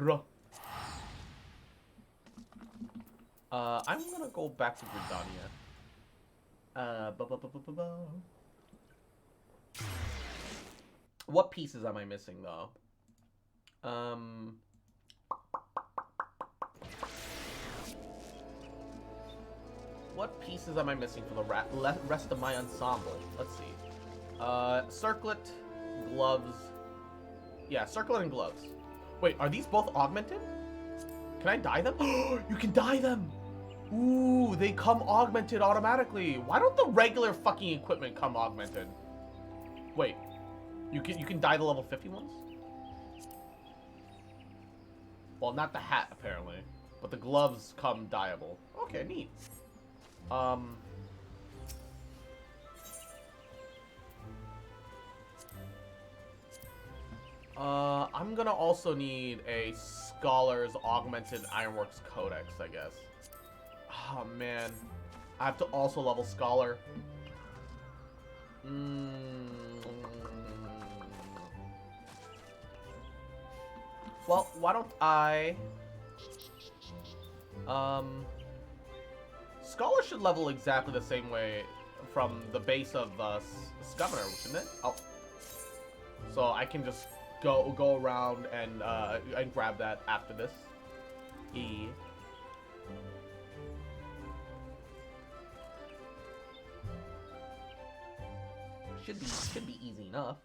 bruh. I'm gonna go back to Gridania. What pieces am I missing, though? What pieces am I missing for the rest of my ensemble? Let's see. Circlet, gloves. Yeah, circlet and gloves. Wait, are these both augmented? Can I dye them? You can dye them! Ooh, they come augmented automatically. Why don't the regular fucking equipment come augmented? Wait, you can dye the level 50 ones? Well, not the hat, apparently. But the gloves come dyeable. Okay, neat. I'm gonna also need a Scholar's Augmented Ironworks Codex, I guess. Oh, man. I have to also level Scholar. Well, why don't I... Scholar should level exactly the same way from the base of Scummer, shouldn't it? Oh. So I can just go around and grab that after this. E. Should be easy enough.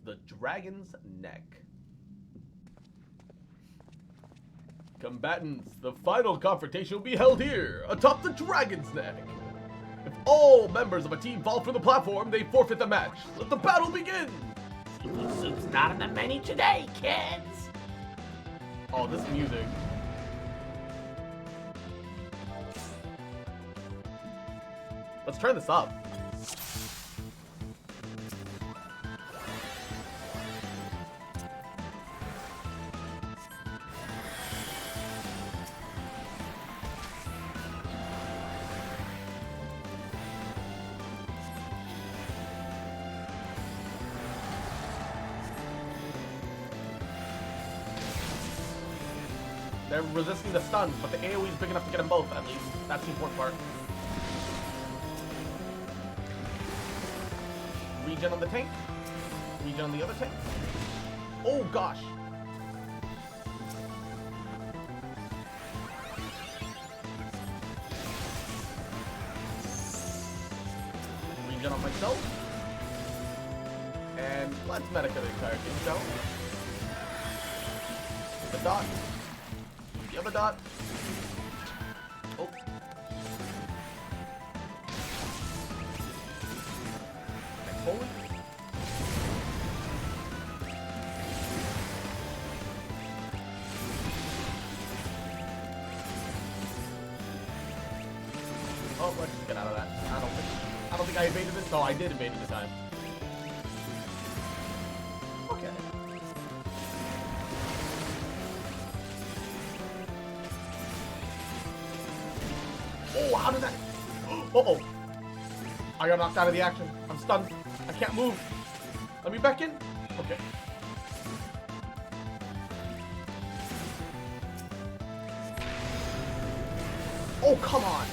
The Dragon's Neck. Combatants, the final confrontation will be held here, atop the Dragon's Neck. If all members of a team fall from the platform, they forfeit the match. Let the battle begin! Seafood soup's not on the menu today, kids! Oh, this music. Let's turn this up. They're resisting the stuns, but the AoE is big enough to get them both, at least. That's the important part. Regen on the tank. Regen on the other tank. Oh, gosh. Regen on myself. And let's medica the entire team, shall we? The dot. The other dot. Oh. Next forward. Oh, let's just get out of that. I don't think I evaded this. No, I did evade it this time. Okay. Oh, how did that? Uh-oh. I got knocked out of the action. I'm stunned. I can't move. Let me back in. Okay. Oh, come on.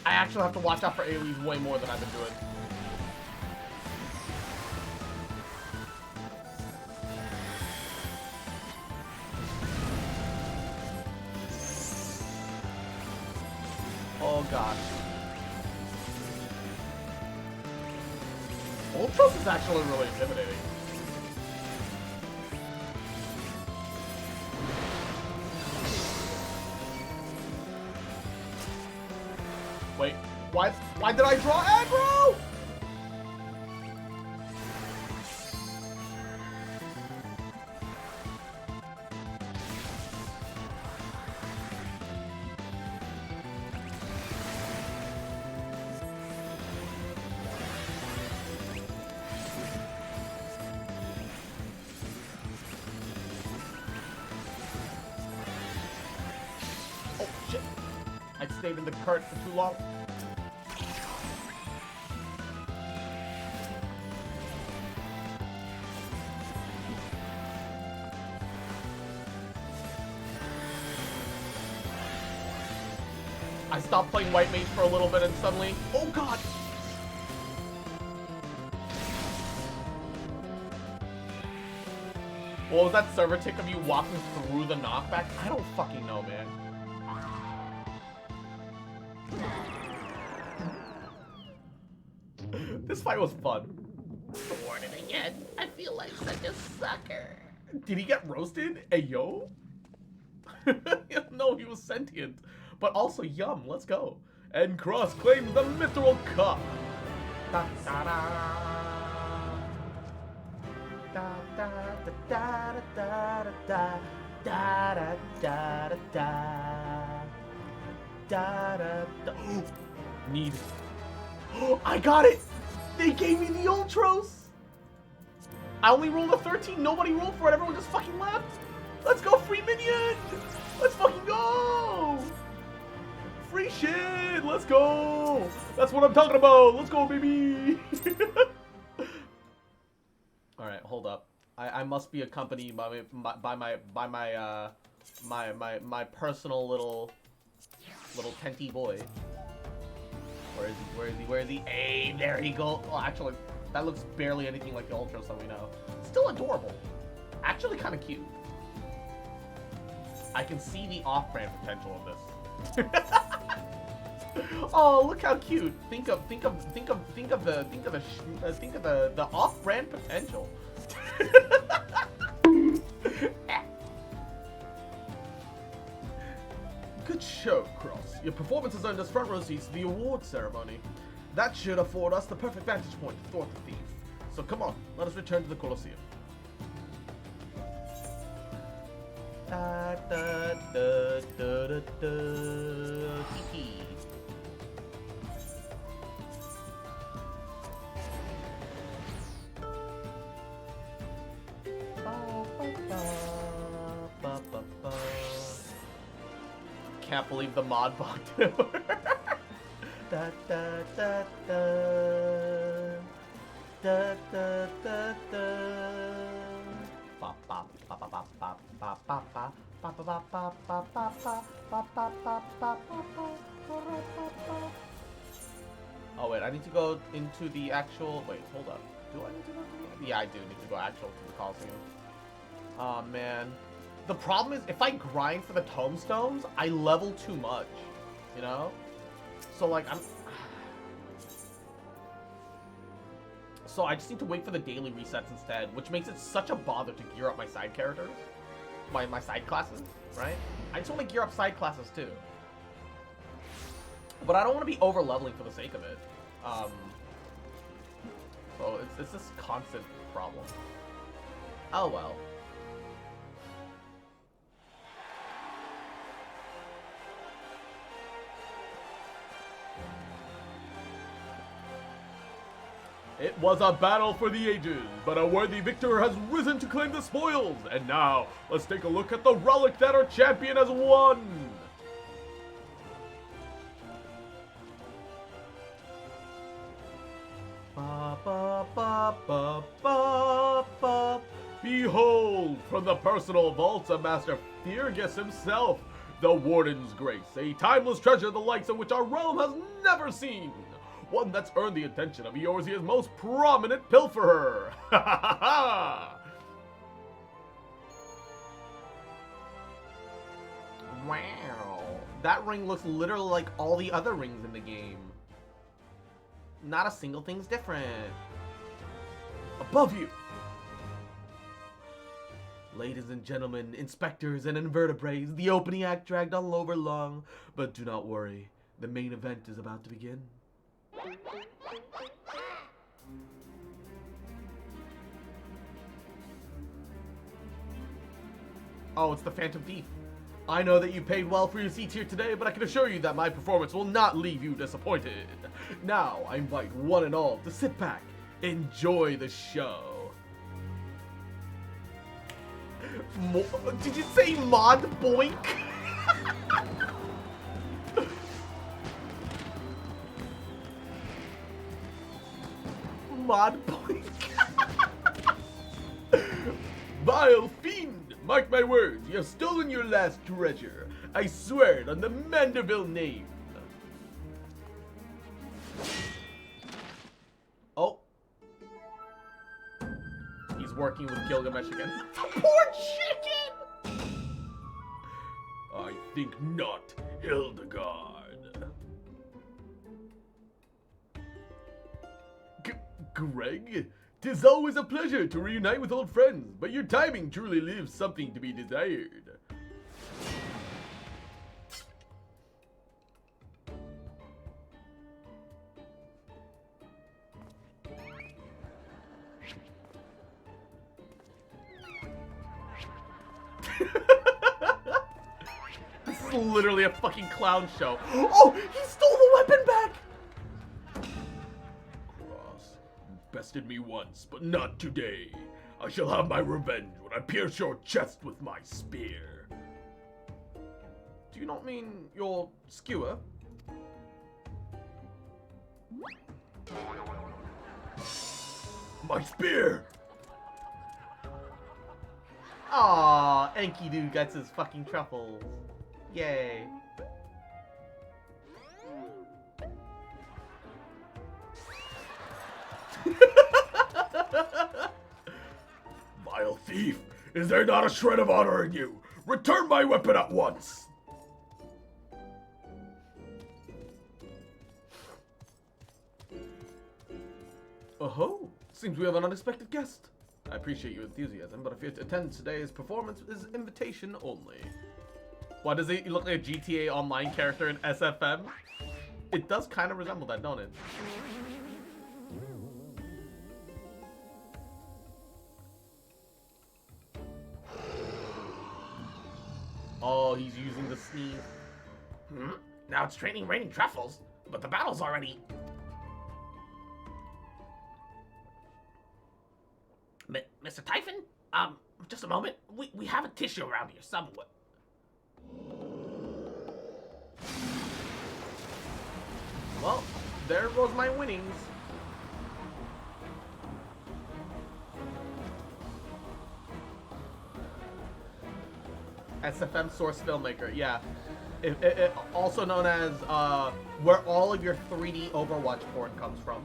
I actually have to watch out for AoEs way more than I've been doing. Oh gosh. Ultros is actually really intimidating. Wait, why did I draw aggro? Oh shit. I stayed in the cart for too long. I stopped playing White Mage for a little bit and suddenly, oh god! What was that server tick of you walking through the knockback? I don't fucking know, man. This fight was fun. Warning again. I feel like such a sucker. Did he get roasted? Ayo? No, he was sentient. But also, yum, let's go. And Cross claims the Mithril Cup. Da, da, da. Da, da, da, da, da, da, da, da, da, da, da, da, da. Need. I got it! They gave me the Ultros! I only rolled a 13, nobody rolled for it, everyone just fucking left! Let's go, free minion! Let's fucking go! Free shit! Let's go! That's what I'm talking about! Let's go, baby! Alright, hold up. I must be accompanied by my personal little tenty boy. Where is he? Where is he? Where is he? Hey, there he goes. Oh, actually, that looks barely anything like the Ultros that we know. Still adorable. Actually, kind of cute. I can see the off-brand potential of this. Oh, look how cute. Think of the off-brand potential. Good show, Cross. Your performance has earned us front row seats to the award ceremony. That should afford us the perfect vantage point to thwart the thief. So come on, let us return to the Colosseum. Da, da, da, da, da, da, hee. Can't believe the mod bot didn't work. Da da da da da da da da. Ba ba ba ba ba ba ba ba ba ba ba ba ba ba ba ba ba ba. Oh wait, I need to go into the actual. Wait, hold up. Do I need to go? Yeah, I do need to go actual to the Coliseum. Oh man. The problem is, if I grind for the tomestones, I level too much, you know? So, like, So I just need to wait for the daily resets instead, which makes it such a bother to gear up my side characters. My side classes, right? I just want to gear up side classes, too. But I don't want to be over-leveling for the sake of it. So it's this constant problem. Oh, well. It was a battle for the ages, but a worthy victor has risen to claim the spoils. And now, let's take a look at the relic that our champion has won. Ba, ba, ba, ba, ba, ba. Behold, from the personal vaults of Master Fergus himself, the Warden's Grace, a timeless treasure the likes of which our realm has never seen. One that's earned the attention of Eorzea's most prominent pilferer. Ha ha ha ha! Wow. That ring looks literally like all the other rings in the game. Not a single thing's different. Above you! Ladies and gentlemen, inspectors and invertebrates, the opening act dragged all over long, but do not worry, the main event is about to begin. Oh, it's the Phantom Thief. I know that you paid well for your seats here today, but I can assure you that my performance will not leave you disappointed. Now, I invite one and all to sit back, enjoy the show. Did you say mod boink? Mod boink. Vile fiend! Mark my words, you have stolen your last treasure. I swear it on the Manderville name. is working with Gilgamesh again. The poor chicken! I think not, Hildegard. Greg? 'Tis always a pleasure to reunite with old friends, but your timing truly leaves something to be desired. This is literally a fucking clown show. Oh, he stole the weapon back! Cross, you bested me once, but not today. I shall have my revenge when I pierce your chest with my spear. Do you not mean your skewer? My spear! Aw, Enkidu gets his fucking truffles. Yay. Vile thief! Is there not a shred of honor in you? Return my weapon at once! Oh, seems we have an unexpected guest. I appreciate your enthusiasm, but if you attend today's performance, is invitation only. Why does he look like a GTA Online character in SFM? It does kind of resemble that, don't it? Oh, he's using the sneeze. Now it's training raining truffles, but the battle's already... Mr. Typhon? Just a moment. We have a tissue around here somewhere. Well, there goes my winnings. SFM source filmmaker, yeah. It also known as where all of your 3D Overwatch porn comes from.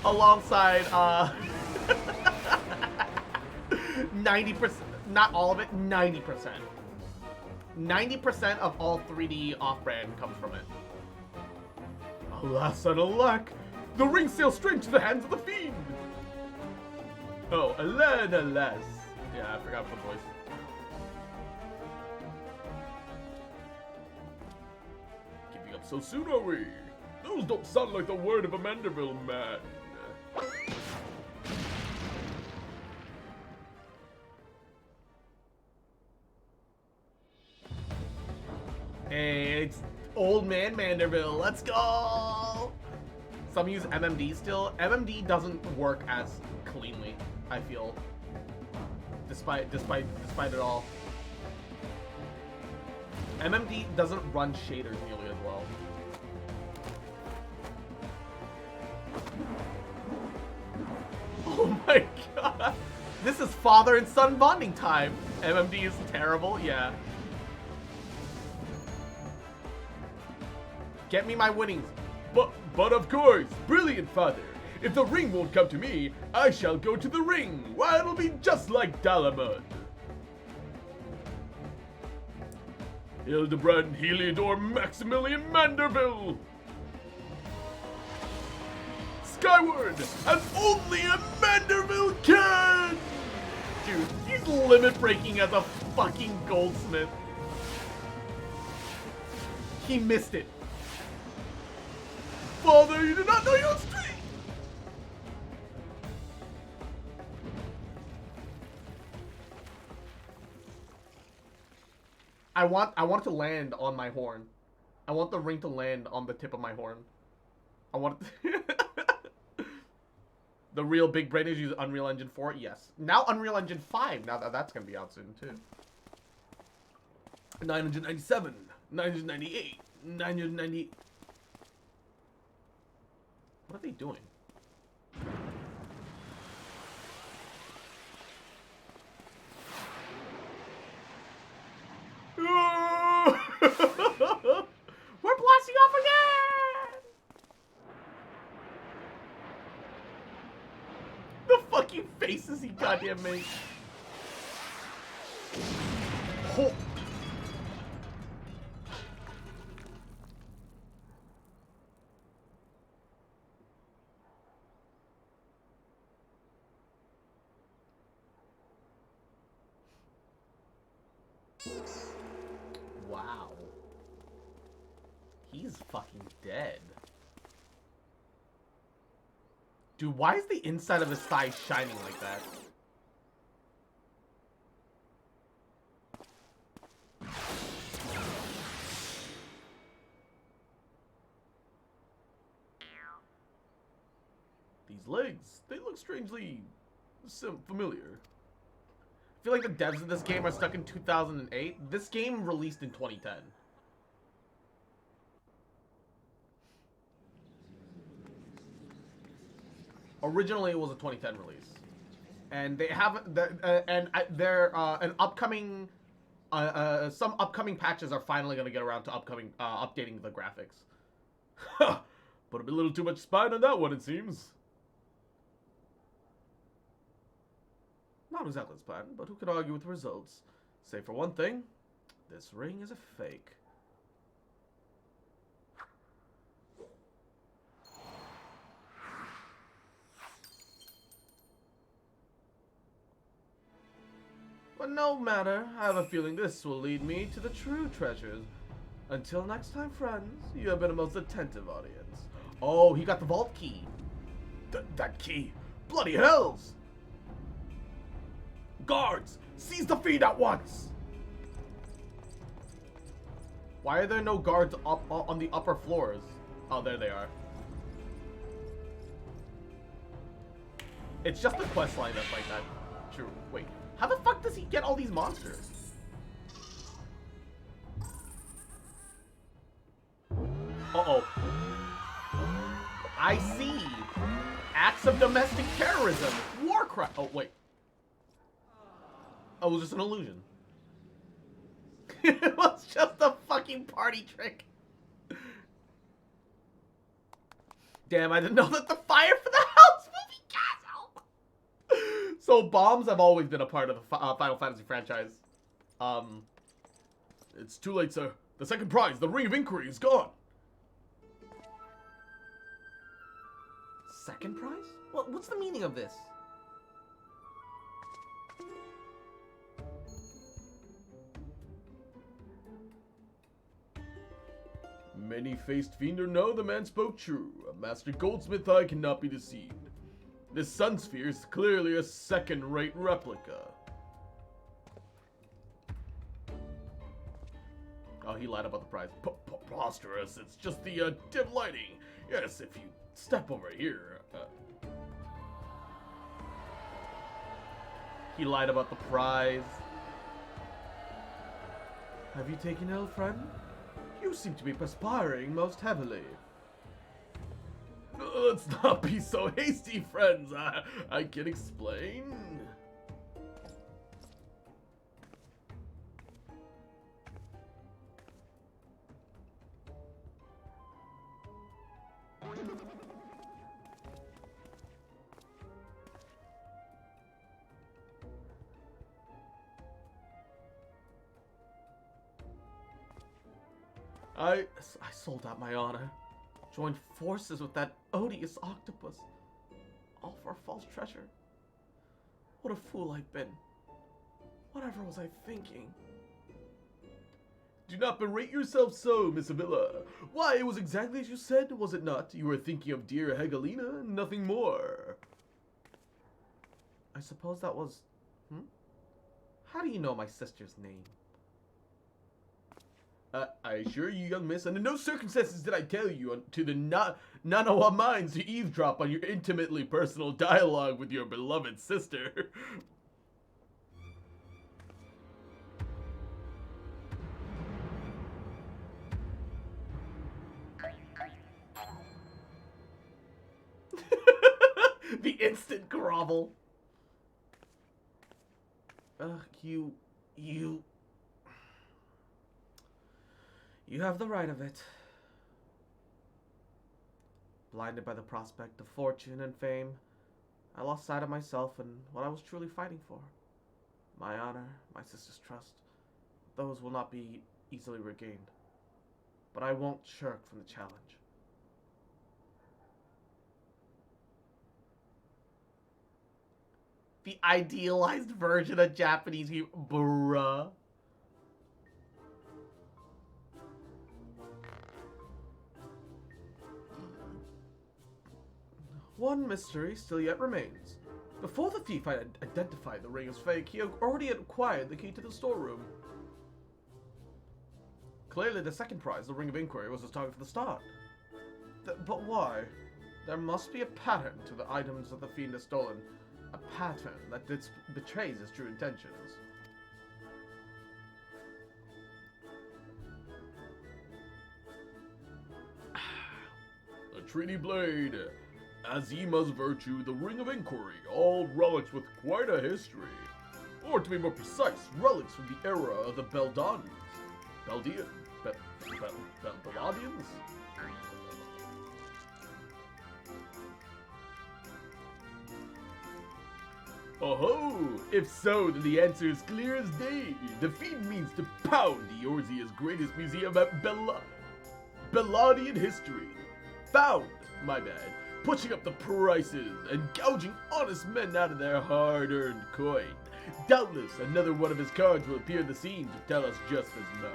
Alongside 90%, not all of it, 90%. 90% of all 3D off-brand comes from it. Alas and alack! The ring sails straight into the hands of the fiend! Oh, alas. Yeah, I forgot the voice. Giving up so soon, are we? Those don't sound like the word of a Manderville man. Hey, it's old man Manderville. Let's go! Some use MMD still. MMD doesn't work as cleanly, I feel. Despite it all. MMD doesn't run shaders nearly as well. Oh my god! This is father and son bonding time! MMD is terrible, yeah. Get me my winnings. But of course, brilliant father. If the ring won't come to me, I shall go to the ring, where it'll be just like Dalamud. Hildebrand Heliodor Maximilian Manderville! Skyward, as only a Manderville can! Dude, he's limit breaking as a fucking goldsmith. He missed it. Father, you do not know your street! I want it to land on my horn. I want the ring to land on the tip of my horn. I want it The real big brainers use Unreal Engine 4? Yes. Now Unreal Engine 5. Now that's going to be out soon, too. 997, 998, 990... What are they doing? We're blasting off again! fucking faces he goddamn made. Oh. Wow. He's fucking dead. Dude, why is the inside of his thigh shining like that? These legs, they look strangely familiar. I feel like the devs of this game are stuck in 2008. This game released in 2010. Originally, it was a 2010 release, and they have an upcoming, some upcoming patches are finally gonna get around to updating the graphics. Put a little too much spine on that one, it seems. Not exactly spine, but who can argue with the results? Say for one thing, this ring is a fake. But no matter, I have a feeling this will lead me to the true treasures. Until next time, friends, you have been a most attentive audience. Oh, he got the vault key. That key. Bloody hells! Guards! Seize the fiend at once! Why are there no guards up on the upper floors? Oh, there they are. It's just the quest line that's like that. True. Wait, how the fuck does he get all these monsters? Uh-oh. I see. Acts of domestic terrorism. War crime. Oh, wait. Oh, it was just an illusion. It was just a fucking party trick. Damn, I didn't know that the fire for the house movie castle. So bombs have always been a part of the Final Fantasy franchise. It's too late, sir. The second prize, the Ring of Inquiry, is gone. Second prize? What's the meaning of this? Many-faced fiender know the man spoke true. A master goldsmith eye cannot be deceived. This sun sphere is clearly a second-rate replica. Oh, he lied about the prize. Preposterous. It's just the dim lighting. Yes, if you step over here. He lied about the prize. Have you taken ill, friend? You seem to be perspiring most heavily. Let's not be so hasty, friends. I can explain. I sold out my honor, joined forces with that odious octopus, all for a false treasure. What a fool I've been. Whatever was I thinking? Do not berate yourself so, Miss Avila. Why, it was exactly as you said, was it not? You were thinking of dear Hegalina, nothing more. I suppose that was... How do you know my sister's name? I assure you, young miss, under no circumstances did I tell you to the none of our minds to eavesdrop on your intimately personal dialogue with your beloved sister. The instant grovel. You have the right of it. Blinded by the prospect of fortune and fame, I lost sight of myself and what I was truly fighting for. My honor, my sister's trust, those will not be easily regained. But I won't shirk from the challenge. The idealized version of Japanese people, bruh. One mystery still yet remains. Before the thief had identified the ring as fake, he already had acquired the key to the storeroom. Clearly the second prize, the Ring of Inquiry, was his target from the start. But why? There must be a pattern to the items that the fiend has stolen. A pattern that betrays his true intentions. The Treaty Blade, Azima's Virtue, the Ring of Inquiry, all relics with quite a history. Or to be more precise, relics from the era of the Beldanians. Beldians? Oh-ho! If so, then the answer is clear as day. The fiend means to pound Eorzea's greatest museum at Belladian history. Found, my bad, pushing up the prices and gouging honest men out of their hard-earned coin. Doubtless, another one of his cards will appear in the scene to tell us just as much.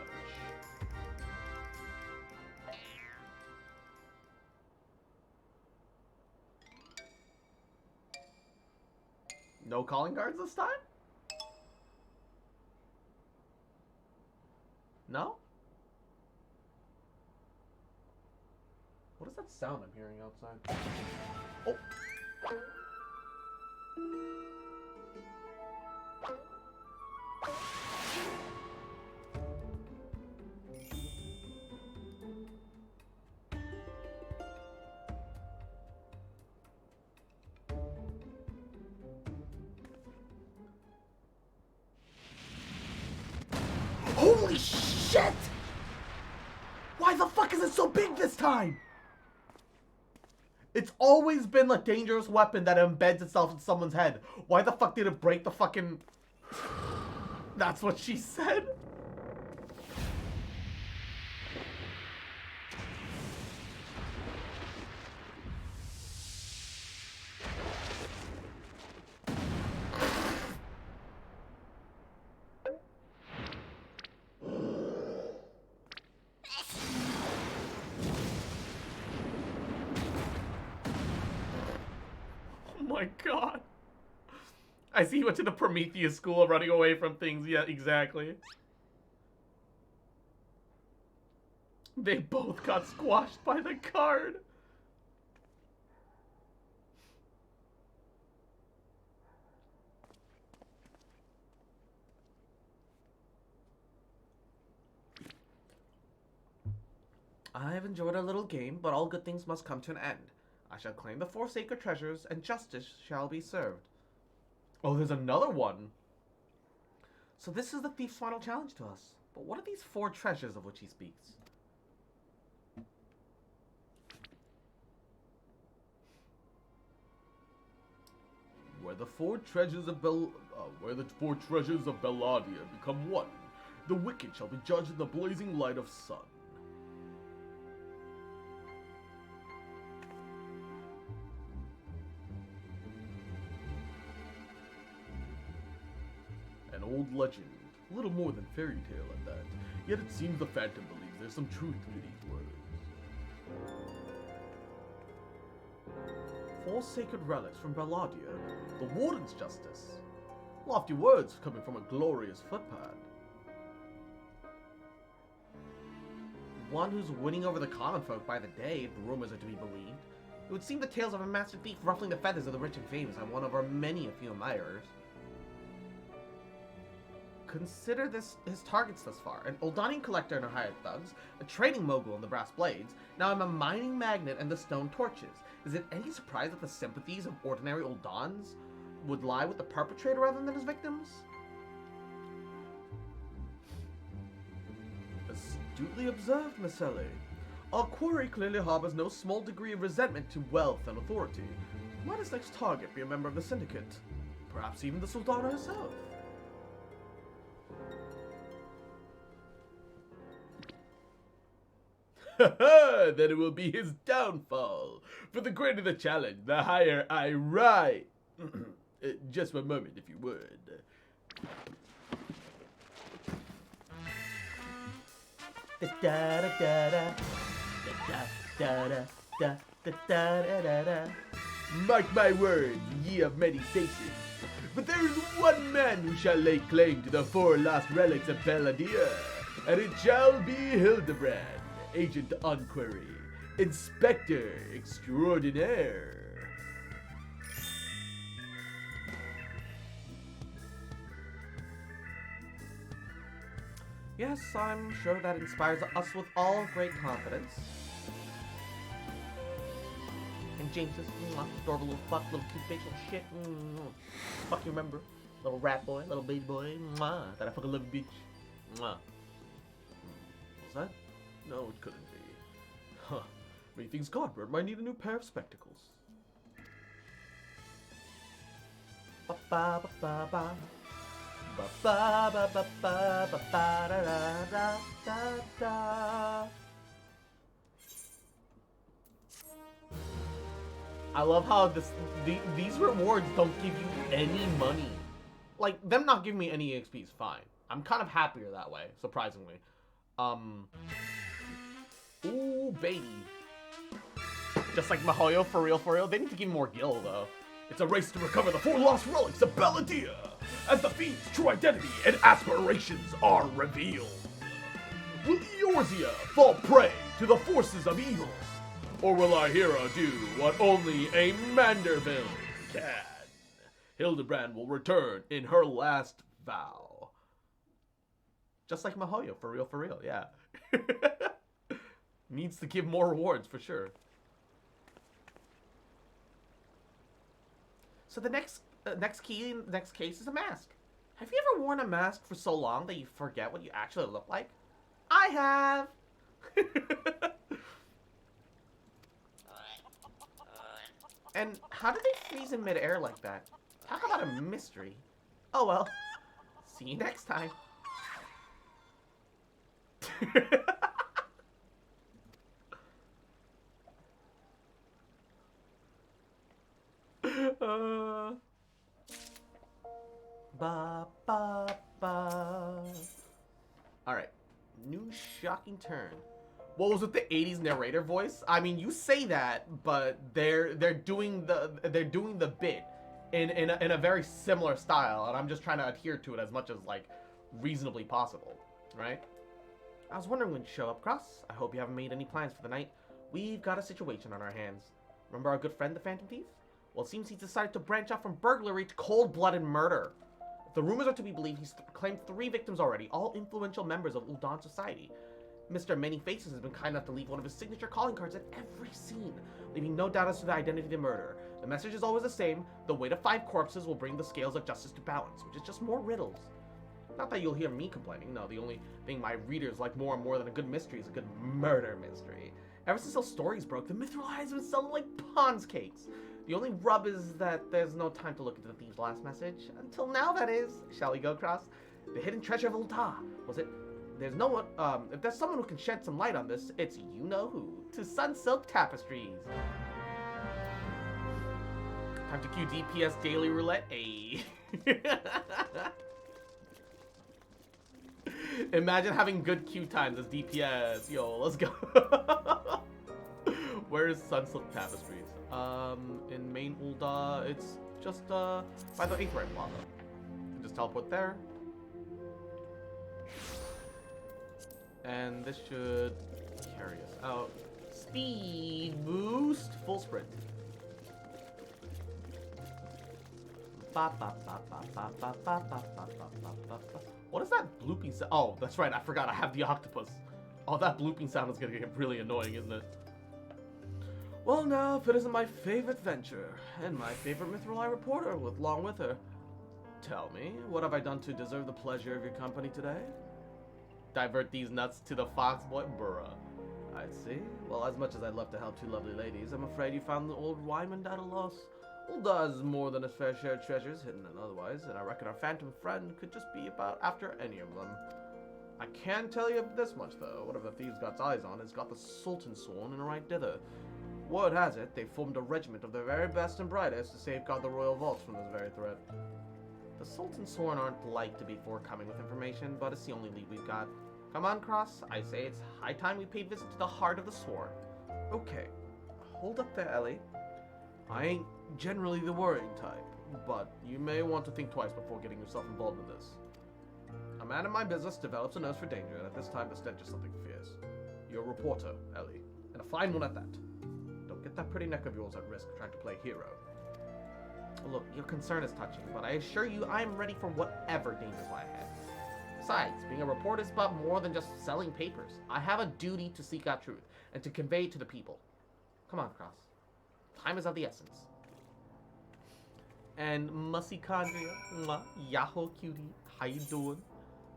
No calling cards this time? No? What is that sound I'm hearing outside? Oh! Holy shit! Why the fuck is it so big this time? It's always been a dangerous weapon that embeds itself in someone's head. Why the fuck did it break the fucking... That's what she said? Oh my god. I see you went to the Prometheus school of running away from things. Yeah, exactly. They both got squashed by the card. I've enjoyed our little game, but all good things must come to an end. I shall claim the 4 sacred treasures, and justice shall be served. Oh, there's another one. So this is the thief's final challenge to us. But what are these 4 treasures of which he speaks? Where the 4 treasures of Belladia become one, the wicked shall be judged in the blazing light of sun. An old legend, little more than fairy tale at that, yet it seems the Phantom believes there's some truth to these words. 4 sacred relics from Belladia, the Warden's justice. Lofty words coming from a glorious footpad. One who's winning over the common folk by the day, if the rumors are to be believed. It would seem the tales of a master thief ruffling the feathers of the rich and famous and one of our many a few admirers. Consider this his targets thus far: an Oldanian collector and her hired thugs, a trading mogul in the brass blades, now I'm a mining magnate and the stone torches. Is it any surprise that the sympathies of ordinary Oldans would lie with the perpetrator rather than his victims? Astutely observed, Miss Ellie. Our quarry clearly harbors no small degree of resentment to wealth and authority. Might his next target be a member of the Syndicate? Perhaps even the Sultana herself? Haha, then it will be his downfall. For the greater the challenge, the higher I rise. Just one moment, if you would. Mark my words, ye of many faces. But there is one man who shall lay claim to the 4 lost relics of Palladia, and it shall be Hildebrand, Agent Unquery, Inspector Extraordinaire. Yes, I'm sure that inspires us with all great confidence. And James is adorable little fuck, little cute bitch, little shit. Fuck you, remember? Little rat boy, little baby boy. That I fucking love you, bitch. Was that? No, it couldn't be. Huh. Methinks Godbird might need a new pair of spectacles. Ba ba ba ba ba. Ba ba ba ba ba ba ba da da da da. I love how these rewards don't give you any money. Like, them not giving me any EXP is fine. I'm kind of happier that way, surprisingly. Ooh, baby. Just like Mihoyo, for real. They need to give me more gil, though. It's a race to recover the 4 lost relics of Palladia, as the fiend's true identity and aspirations are revealed. Will Eorzea fall prey to the forces of evil? Or will our hero do what only a Manderville can? Hildebrand will return in her last vow. Just like Mihoyo, for real, yeah. Needs to give more rewards, for sure. So the next case is a mask. Have you ever worn a mask for so long that you forget what you actually look like? I have! And how did they freeze in midair like that? Talk about a mystery. Oh well. See you next time. Ba ba ba. Alright. New shocking turn. What was with the 80s narrator voice? I mean, you say that, but they're doing the bit in a very similar style, and I'm just trying to adhere to it as much as like reasonably possible, right? I was wondering when you show up, Cross. I hope you haven't made any plans for the night. We've got a situation on our hands. Remember our good friend, the Phantom Thief? Well, it seems he decided to branch out from burglary to cold-blooded murder. If the rumors are to be believed, he's claimed 3 victims already, all influential members of Uldan society. Mr. Many Faces has been kind enough to leave one of his signature calling cards at every scene, leaving no doubt as to the identity of the murderer. The message is always the same: the weight of 5 corpses will bring the scales of justice to balance, which is just more riddles. Not that you'll hear me complaining, no, the only thing my readers like more and more than a good mystery is a good murder mystery. Ever since those stories broke, the Mithril has been selling like Pond's cakes. The only rub is that there's no time to look into the thief's last message. Until now, that is. Shall we go, Cross? The hidden treasure of Ulta. Was it? There's no one, if there's someone who can shed some light on this, it's you-know-who. To Sunsilk Tapestries. Time to cue DPS Daily Roulette. Ayy. Imagine having good queue times as DPS. Yo, let's go. Where is Sunsilk Tapestries? In main Ulda, it's just, by the 8th rank lava. Just teleport there. And this should carry us out. Speed boost, full sprint. What is that blooping sound? Oh, that's right, I forgot I have the octopus. Oh, that blooping sound is gonna get really annoying, isn't it? Well, now, if it isn't my favorite venture, and my favorite Mithril reporter along with her. Tell me, what have I done to deserve the pleasure of your company today? Divert these nuts to the Foxboy Burra. I see. Well, as much as I'd love to help 2 lovely ladies, I'm afraid you found the old Wyman at a loss. Ulda has more than his fair share of treasures hidden and otherwise, and I reckon our phantom friend could just be about after any of them. I can tell you this much, though. Whatever the thieves got eyes on has got the Sultan sworn in a right dither. Word has it, they formed a regiment of their very best and brightest to safeguard the royal vaults from this very threat. The Sultan sworn aren't like to be forthcoming with information, but it's the only lead we've got. Come on, Cross. I say it's high time we paid visit to the heart of the sworn. Okay. Hold up there, Ellie. I ain't generally the worrying type, but you may want to think twice before getting yourself involved in this. A man in my business develops a nose for danger, and at this time the stench is something fierce. You're a reporter, Ellie, and a fine one at that. Don't get that pretty neck of yours at risk trying to play hero. Look, your concern is touching, but I assure you I'm ready for whatever dangers lie ahead. Besides, being a reporter is about more than just selling papers. I have a duty to seek out truth, and to convey it to the people. Come on, Cross. Time is of the essence. And Mussychondria, Yahoo cutie, how you doing?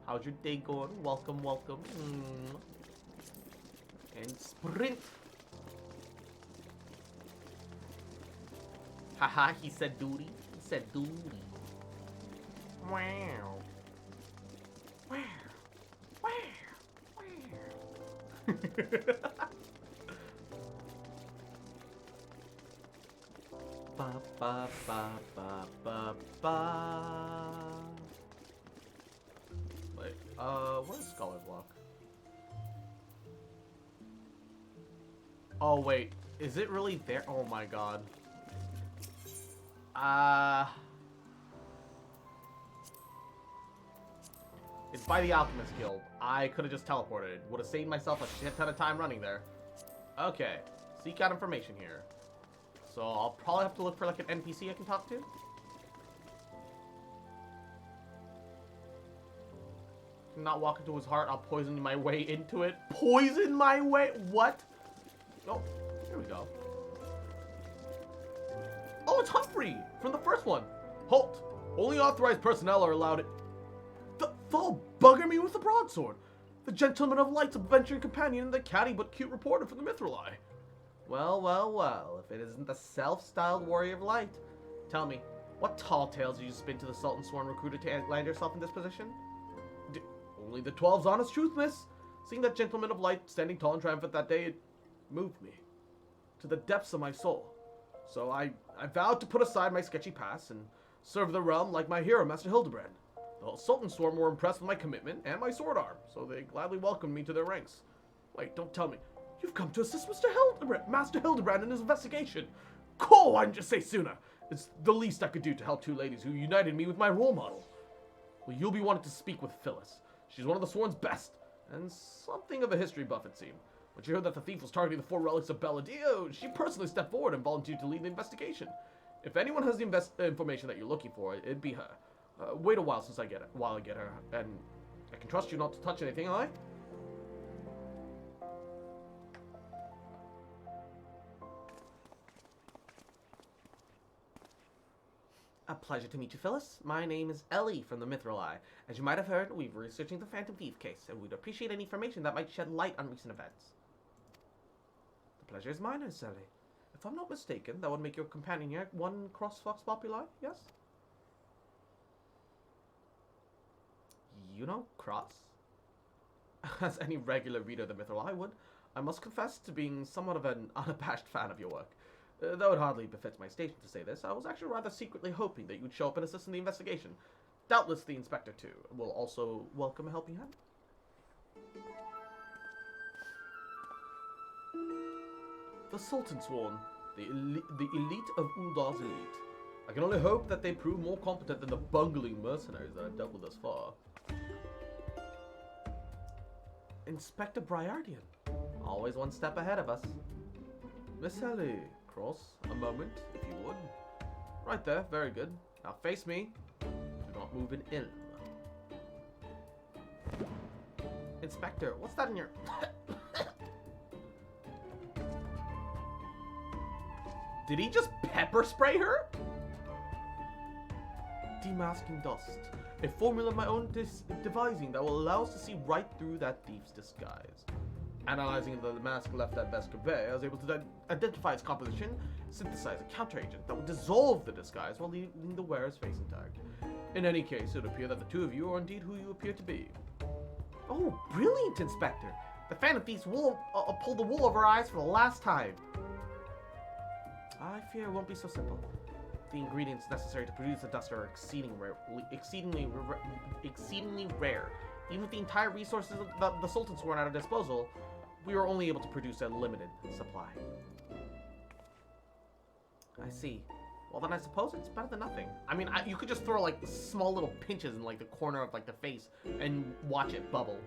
How's your day going? Welcome, welcome. And Sprint. Haha, he said duty. He said duty. Wow. Wow. Wow. Wow. Ba ba ba ba ba ba. Wait, where's Scholar Block? Oh wait, is it really there? Oh my god. It's by the Alchemist Guild. I could have just teleported. Would have saved myself a shit ton of time running there. Okay, seek out information here. So I'll probably have to look for like an NPC I can talk to. Not walk into his heart, I'll poison my way into it. Poison my way? What? Oh, here we go. Oh, it's Humphrey from the first one. Halt! Only authorized personnel are allowed. They'll bugger me with the broadsword. The gentleman of light's adventuring companion and the catty but cute reporter from the Mithril Eye. Well, well, well, if it isn't the self-styled warrior of light. Tell me, what tall tales did you spin to the Sultan Sworn recruiter to land yourself in this position? Only the 12's honest truth, miss. Seeing that gentleman of light standing tall and triumphant that day, it moved me to the depths of my soul. So I vowed to put aside my sketchy past and serve the realm like my hero, Master Hildebrand. The Sultan Sworn were impressed with my commitment and my sword arm, so they gladly welcomed me to their ranks. Wait, don't tell me. You've come to assist Master Hildebrand in his investigation. Cool, why didn't you say sooner? It's the least I could do to help two ladies who united me with my role model. Well, you'll be wanting to speak with Phyllis. She's one of the Sworn's best, and something of a history buff, it seemed. When she heard that the thief was targeting the 4 relics of Belladio, she personally stepped forward and volunteered to lead the investigation. If anyone has the information that you're looking for, it'd be her. Wait a while I get her, and I can trust you not to touch anything, I? A pleasure to meet you, Phyllis. My name is Ellie from the Mithril Eye. As you might have heard, we're researching the Phantom Thief case, and we'd appreciate any information that might shed light on recent events. The pleasure is mine, Miss Ellie. If I'm not mistaken, that would make your companion here one cross-fox populi, yes? You know Cross? As any regular reader of the Mithril Eye would, I must confess to being somewhat of an unabashed fan of your work. Though it hardly befits my station to say this, I was actually rather secretly hoping that you'd show up and assist in the investigation. Doubtless the inspector, too, will also welcome a helping hand. The Sultan Sworn, the elite of Uldar's elite. I can only hope that they prove more competent than the bungling mercenaries that I've dealt with thus far. Inspector Briardian, always one step ahead of us. Miss Ellie, Cross, a moment, if you would. Right there, very good. Now face me. Do not move an ill. Inspector, what's that in your... Did he just pepper spray her? Demasking dust. A formula of my own devising that will allow us to see right through that thief's disguise. Analyzing the mask left at Vescovay, I was able to identify its composition, synthesize a counteragent that would dissolve the disguise while leaving the wearer's face intact. In any case, it would appear that the two of you are indeed who you appear to be. Oh, brilliant, Inspector! The Phantom Thief's wool pulled the wool over our eyes for the last time. I fear it won't be so simple. The ingredients necessary to produce the dust are exceedingly rare. Even with the entire resources the Sultan's sworn at our disposal, we were only able to produce a limited supply. I see. Well, then I suppose it's better than nothing. I mean, you could just throw, like, small little pinches in, like, the corner of, like, the face and watch it bubble.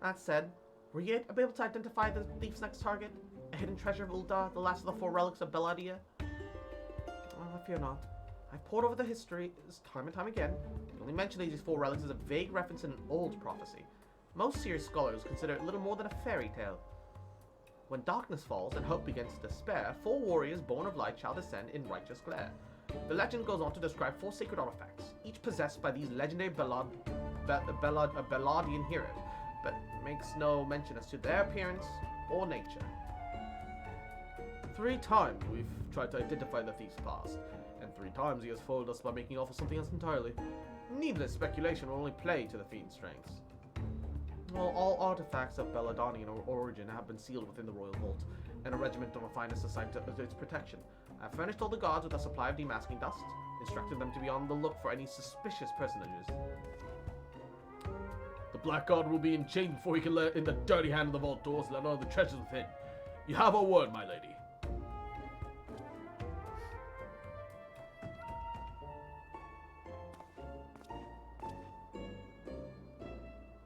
That said, were you able to identify the thief's next target? A hidden treasure of Ulda, the last of the 4 relics of Belladia? Oh, I fear not. I've pored over the history time and time again. The only mention of these 4 relics is a vague reference in an old prophecy. Most serious scholars consider it little more than a fairy tale. When darkness falls and hope begins to despair, 4 warriors born of light shall descend in righteous glare. The legend goes on to describe 4 sacred artifacts, each possessed by these legendary Belladian heroes, but makes no mention as to their appearance or nature. 3 times we've tried to identify the thief's past, and 3 times he has foiled us by making off with something else entirely. Needless speculation will only play to the fiend's strengths. Well, all artifacts of Belladonian origin have been sealed within the royal vault, and a regiment of refiners assigned to its protection. I have furnished all the guards with a supply of demasking dust, instructing them to be on the look for any suspicious personages. The Blackguard will be enchained before he can let in the dirty hand of the vault doors and let all the treasures within. You have our word, my lady.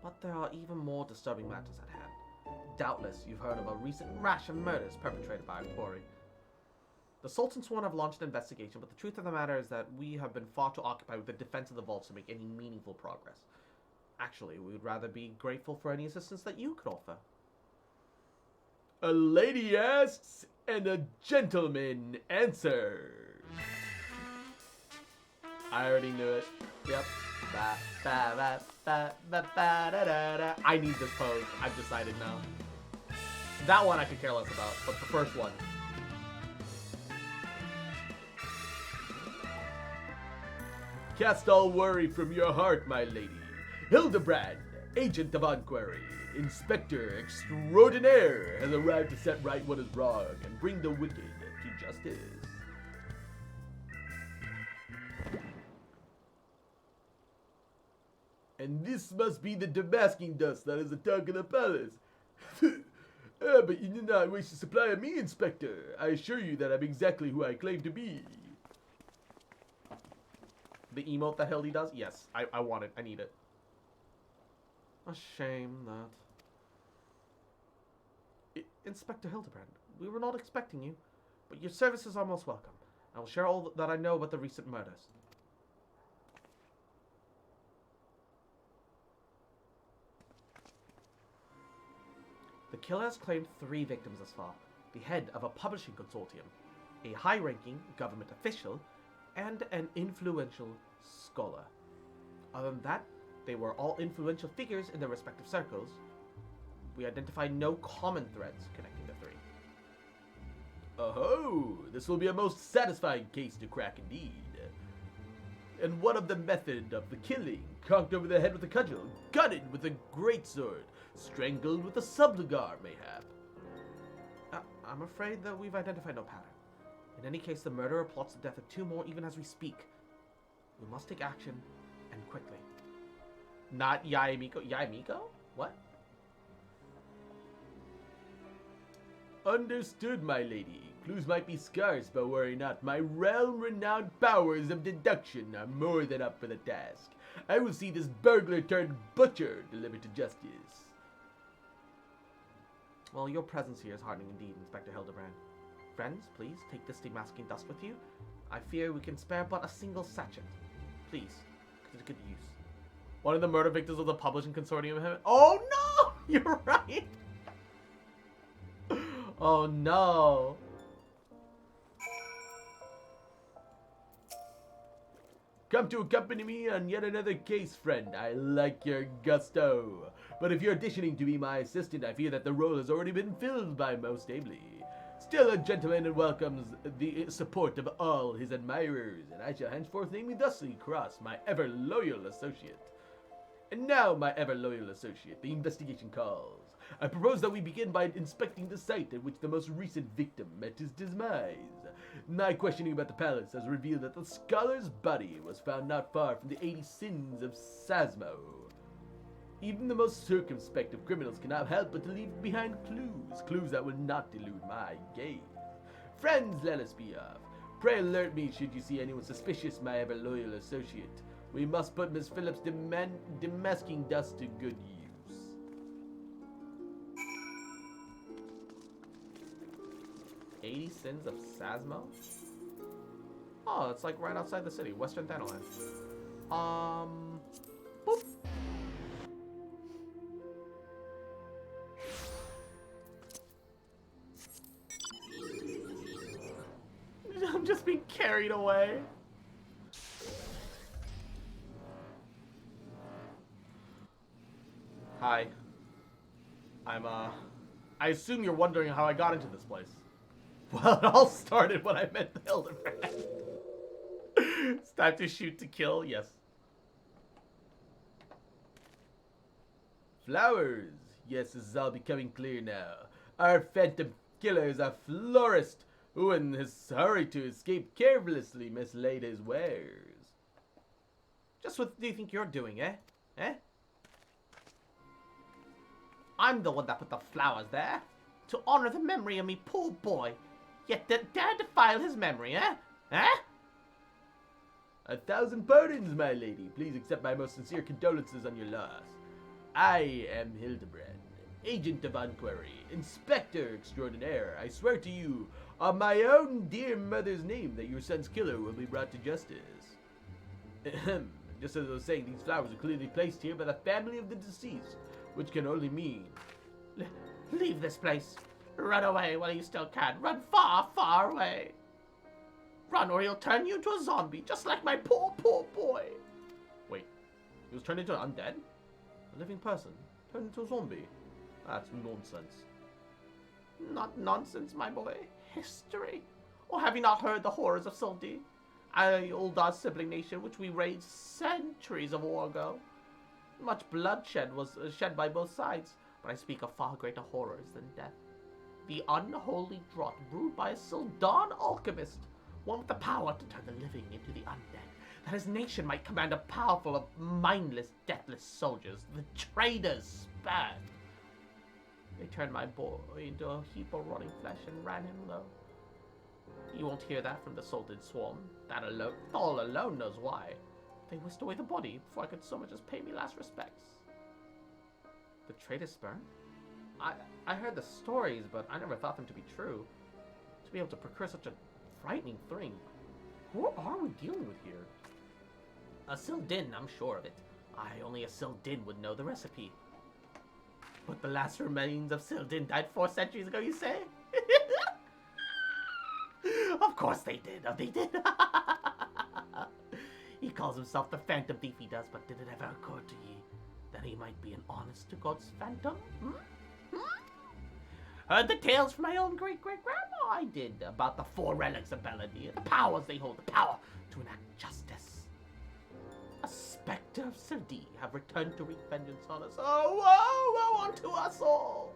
But there are even more disturbing matters at hand. Doubtless you've heard of a recent rash of murders perpetrated by Tori. The Sultan Sworn have launched an investigation, but the truth of the matter is that we have been far too occupied with the defense of the vaults to make any meaningful progress. Actually, we would rather be grateful for any assistance that you could offer. A lady asks, and a gentleman answers. I already knew it. Yep. I need this pose. I've decided now. That one I could care less about, but the first one. Cast all worry from your heart, my lady. Hildebrand, agent of inquiry, inspector extraordinaire, has arrived to set right what is wrong and bring the wicked to justice. And this must be the demasking dust that is atop of the palace. But you did not wish to supply me, Inspector. I assure you that I'm exactly who I claim to be. The emote that Hildy does? Yes, I want it. I need it. A shame that... Inspector Hildebrand, we were not expecting you, but your services are most welcome. I will share all that I know about the recent murders. The killer has claimed 3 victims thus far. The head of a publishing consortium, a high-ranking government official, and an influential scholar. Other than that, they were all influential figures in their respective circles. We identified no common threads connecting the 3. Oh, this will be a most satisfying case to crack indeed. And what of the method of the killing? Conked over the head with a cudgel, gutted with a greatsword, strangled with a subligar, mayhap. I'm afraid that we've identified no pattern. In any case, the murderer plots the death of 2 more even as we speak. We must take action, and quickly. Not Yaemiko. Yaemiko? What? Understood, my lady. Clues might be scarce, but worry not. My realm-renowned powers of deduction are more than up for the task. I will see this burglar turned butcher delivered to justice. Well, your presence here is heartening indeed, Inspector Hildebrand. Friends, please take this demasking dust with you. I fear we can spare but a single sachet. Please, put it to good use. One of the murder victims of the publishing consortium. Oh no! You're right! Oh no! Come to accompany me on yet another case, friend. I like your gusto. But if you're auditioning to be my assistant, I fear that the role has already been filled by most ably. Still a gentleman and welcomes the support of all his admirers, and I shall henceforth name me thusly cross my ever-loyal associate. And now, my ever-loyal associate, the investigation calls. I propose that we begin by inspecting the site at which the most recent victim met his demise. My questioning about the palace has revealed that the scholar's body was found not far from the 80 sins of Sasmo. Even the most circumspect of criminals cannot help but to leave behind clues that will not elude my gaze. Friends, let us be off. Pray alert me should you see anyone suspicious, my ever-loyal associate. We must put Miss Phillips' demasking dust to good use. "80 Sins of Sasmo"? Oh, it's like right outside the city, Western Thanalan. Boop. I'm just being carried away. Hi. I assume you're wondering how I got into this place. Well, it all started when I met the Hildebrand. It's time to shoot to kill, yes. Flowers. Yes, this is all becoming clear now. Our phantom killer is a florist who, in his hurry to escape, carelessly mislaid his wares. Just what do you think you're doing, eh? Eh? I'm the one that put the flowers there. To honor the memory of me poor boy. Yet dare defile his memory, eh? Eh? 1,000 pardons, my lady. Please accept my most sincere condolences on your loss. I am Hildebrand, agent of inquiry, inspector extraordinaire. I swear to you, on my own dear mother's name, that your son's killer will be brought to justice. Ahem. Just as I was saying, these flowers are clearly placed here by the family of the deceased, which can only mean... Leave this place. Run away while you still can. Run far, far away. Run or he'll turn you into a zombie, just like my poor, poor boy. Wait, he was turned into an undead? A living person? Turned into a zombie? That's nonsense. Not nonsense, my boy. History. Or have you not heard the horrors of Sildi? An old sibling nation which we raised centuries of war ago. Much bloodshed was shed by both sides, but I speak of far greater horrors than death. The unholy draught brewed by a Sildan alchemist, one with the power to turn the living into the undead, that his nation might command a powerful of mindless, deathless soldiers, the traitors spared. They turned my boy into a heap of rotting flesh and ran him low. You won't hear that from the salted swarm. That alone, all alone knows why. They whisked away the body before I could so much as pay me last respects. The traitors spurned? I heard the stories, but I never thought them to be true. To be able to procure such a frightening thing. Who are we dealing with here? A Sildin, I'm sure of it. Only a Sildin would know the recipe. But the last remains of Sildin died 4 centuries ago, you say? Of course they did. Oh, they did. He calls himself the Phantom Thief, he does, but did it ever occur to ye that he might be an honest-to-God's phantom? Heard the tales from my own great-great-grandma, I did, about the 4 relics of Beladir, the powers they hold, the power to enact justice. A spectre of Sildi have returned to wreak vengeance on us. Oh, woe, woe unto us all!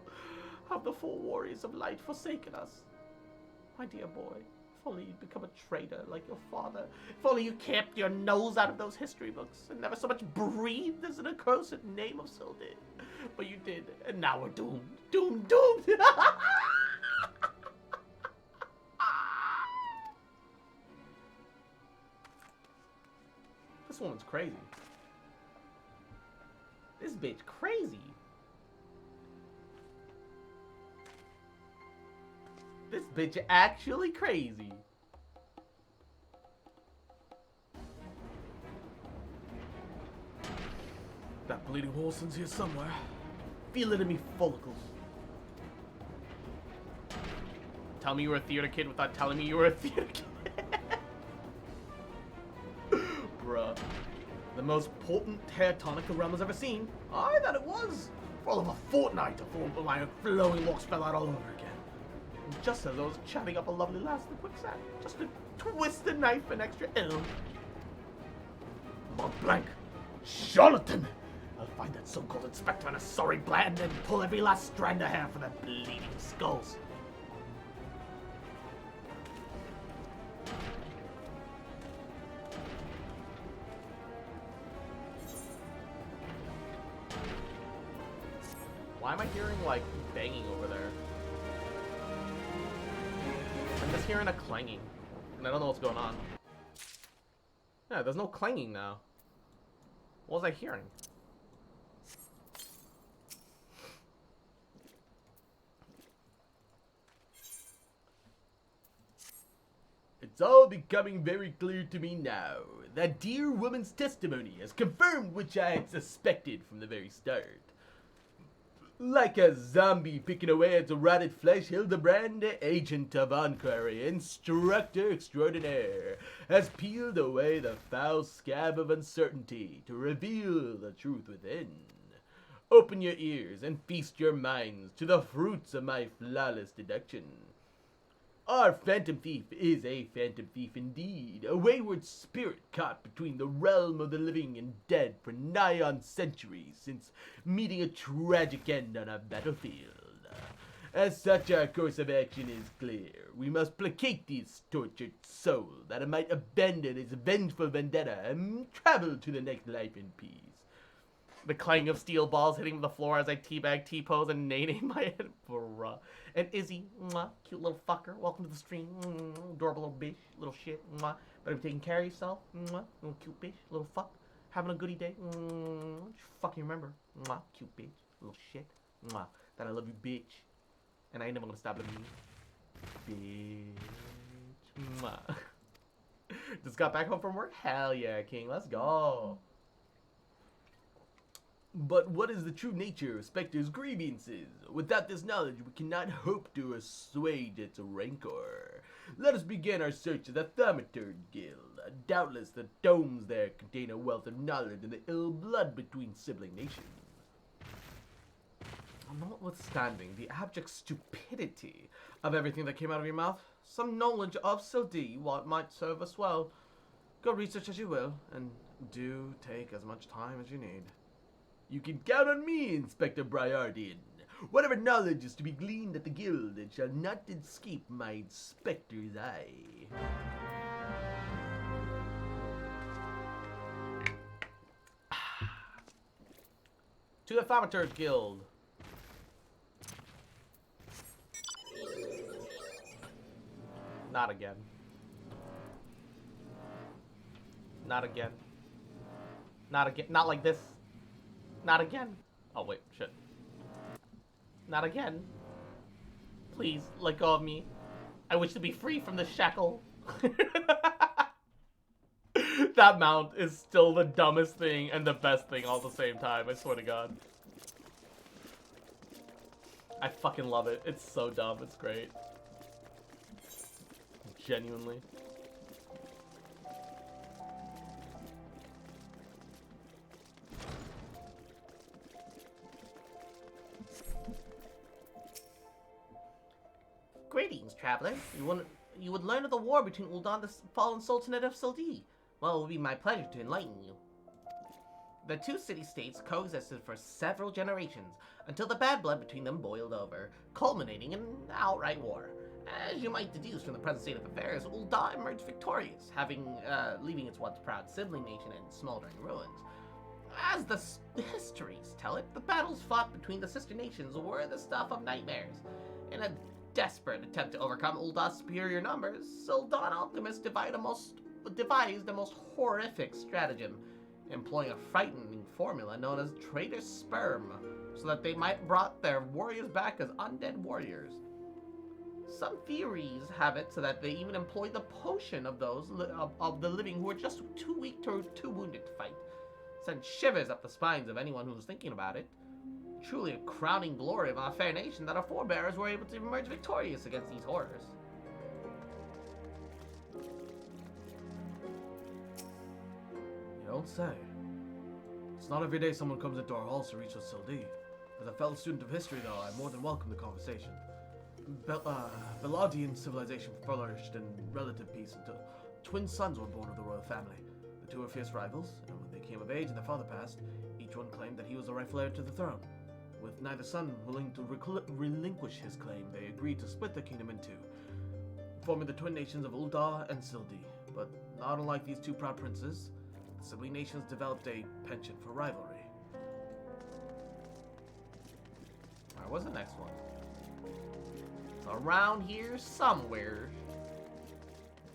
Have the 4 warriors of light forsaken us? My dear boy, if only you'd become a traitor like your father. If only you kept your nose out of those history books and never so much breathed as an accursed name of Sildin. But you did, and now we're doomed. Doomed, doomed! This woman's crazy. This bitch crazy. This bitch actually crazy. That bleeding Wilson's here somewhere. Feel it in me follicles. Tell me you were a theater kid without telling me you were a theater kid. Bruh. The most potent hair tonic the realm has ever seen. Aye, that it was. For all of a fortnight, my flowing locks fell out all over again. And just as I was chatting up a lovely lass in the quicksand, just to twist the knife an extra ill. Mont Blanc, charlatan! I'll find that so-called inspector in a sorry bland and pull every last strand of hair from their bleeding skulls. Why am I hearing, like, banging over there? I'm just hearing a clanging. And I don't know what's going on. Yeah, there's no clanging now. What was I hearing? It's all becoming very clear to me now. That dear woman's testimony has confirmed which I had suspected from the very start. Like a zombie picking away at the rotted flesh, Hildebrand, agent of inquiry, instructor extraordinaire, has peeled away the foul scab of uncertainty to reveal the truth within. Open your ears and feast your minds to the fruits of my flawless deduction. Our phantom thief is a phantom thief indeed, a wayward spirit caught between the realm of the living and dead for nigh on centuries since meeting a tragic end on a battlefield. As such, our course of action is clear. We must placate this tortured soul that it might abandon its vengeful vendetta and travel to the next life in peace. The clang of steel balls hitting the floor as I teabag, T-pose, and nay-nay my head. Bruh. And Izzy, mwah, cute little fucker, welcome to the stream. Mwah, adorable little bitch, little shit. Mwah. Better be taking care of yourself. Mwah, little cute bitch, little fuck. Having a goody day. Mwah. Just fucking remember. Mwah, cute bitch, little shit. Mwah. That I love you, bitch. And I ain't never gonna stop loving you. Bitch. Mwah. Just got back home from work? Hell yeah, King. Let's go. But what is the true nature of Spectre's grievances? Without this knowledge, we cannot hope to assuage its rancor. Let us begin our search of the Thaumaturge Guild. Doubtless the domes there contain a wealth of knowledge of the ill blood between sibling nations. Notwithstanding the abject stupidity of everything that came out of your mouth, some knowledge of Sildee might serve us well. Go research as you will, and do take as much time as you need. You can count on me, Inspector Briardian. Whatever knowledge is to be gleaned at the guild, it shall not escape my inspector's eye. To the Thaumaturge Guild. Not again. Not again. Not again. Not like this. Not again. Oh, wait. Shit. Not again. Please, let go of me. I wish to be free from this shackle. That mount is still the dumbest thing and the best thing all at the same time. I swear to God. I fucking love it. It's so dumb. It's great. Genuinely. Greetings, traveler. You would learn of the war between Ul'dah and the fallen Sultanate of Sildee. Well, it will be my pleasure to enlighten you. The two city-states coexisted for several generations, until the bad blood between them boiled over, culminating in an outright war. As you might deduce from the present state of affairs, Ul'dah emerged victorious, leaving its once proud sibling nation in smoldering ruins. As the histories tell it, the battles fought between the sister nations were the stuff of nightmares. In a desperate attempt to overcome Ul'dah's superior numbers, Sildon alchemists devised the most horrific stratagem, employing a frightening formula known as traitor's sperm, so that they might brought their warriors back as undead warriors. Some theories have it so that they even employed the potion of those of the living who were just too weak or too wounded to fight. Sent shivers up the spines of anyone who was thinking about it. Truly a crowning glory of our fair nation that our forebears were able to emerge victorious against these horrors. You don't say. It's not every day someone comes into our halls to reach us Sildi. As a fellow student of history, though, I more than welcome the conversation. Beladian civilization flourished in relative peace until twin sons were born of the royal family. The two were fierce rivals, and when they came of age and their father passed, each one claimed that he was the rightful heir to the throne. With neither son willing to relinquish his claim, they agreed to split their kingdom in two, forming the twin nations of Ul'dah and Sildi. But not unlike these two proud princes, the sibling nations developed a penchant for rivalry. Alright, what's the next one? It's around here somewhere.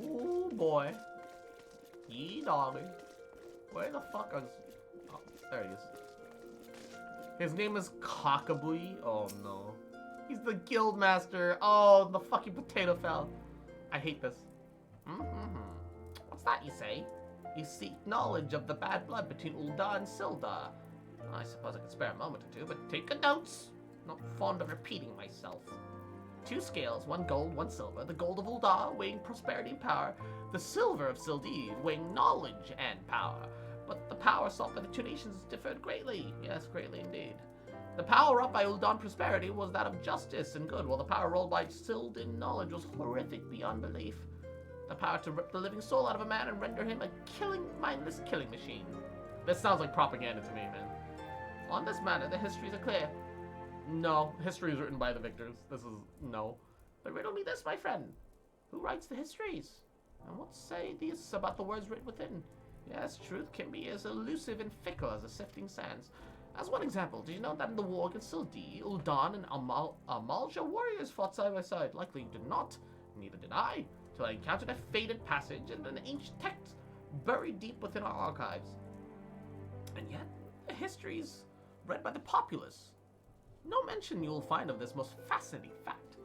Ooh, boy. Yee doggy. Where the fuck is... Oh, there he is. His name is Cockaboo. Oh, no. He's the guild master. Oh, the fucking potato fell. I hate this. What's that you say? You seek knowledge of the bad blood between Ul'dah and Sil'dah. I suppose I could spare a moment or two, but take good notes. Not fond of repeating myself. 2 scales, 1 gold, 1 silver. The gold of Ul'dah weighing prosperity and power. The silver of Sildi weighing knowledge and power. But the power sought by the two nations differed greatly. Yes, greatly indeed. The power wrought by Ul'dah prosperity was that of justice and good, while the power rolled by Sil'din knowledge was horrific beyond belief. The power to rip the living soul out of a man and render him a mindless killing machine. This sounds like propaganda to me, man. On this matter, the histories are clear. No, history is written by the victors. This is... no. But riddle me this, my friend. Who writes the histories? And what say these about the words written within? Yes, truth can be as elusive and fickle as the sifting sands. As one example, did you know that in the war against Sildi, Ul'dah and Amalja warriors fought side by side? Likely you did not. Neither did I, till I encountered a faded passage and an ancient text buried deep within our archives. And yet, the histories read by the populace. No mention you will find of this most fascinating fact.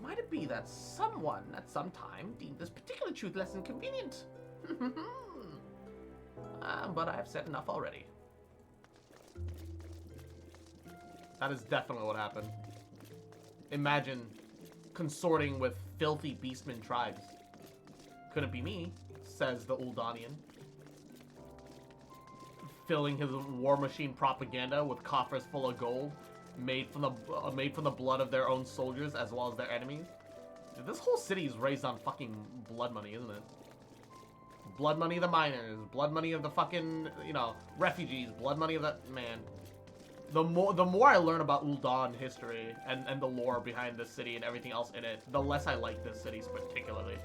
Might it be that someone at some time deemed this particular truth less inconvenient? But I have said enough already. That is definitely what happened. Imagine consorting with filthy beastmen tribes. Couldn't be me, says the Uldanian. Filling his war machine propaganda with coffers full of gold, made from the blood of their own soldiers as well as their enemies. Dude, this whole city is raised on fucking blood money, isn't it? Blood money of the miners, blood money of the fucking, refugees, blood money of the... Man. The more I learn about Ul'dah and history and the lore behind this city and everything else in it, the less I like this city particularly.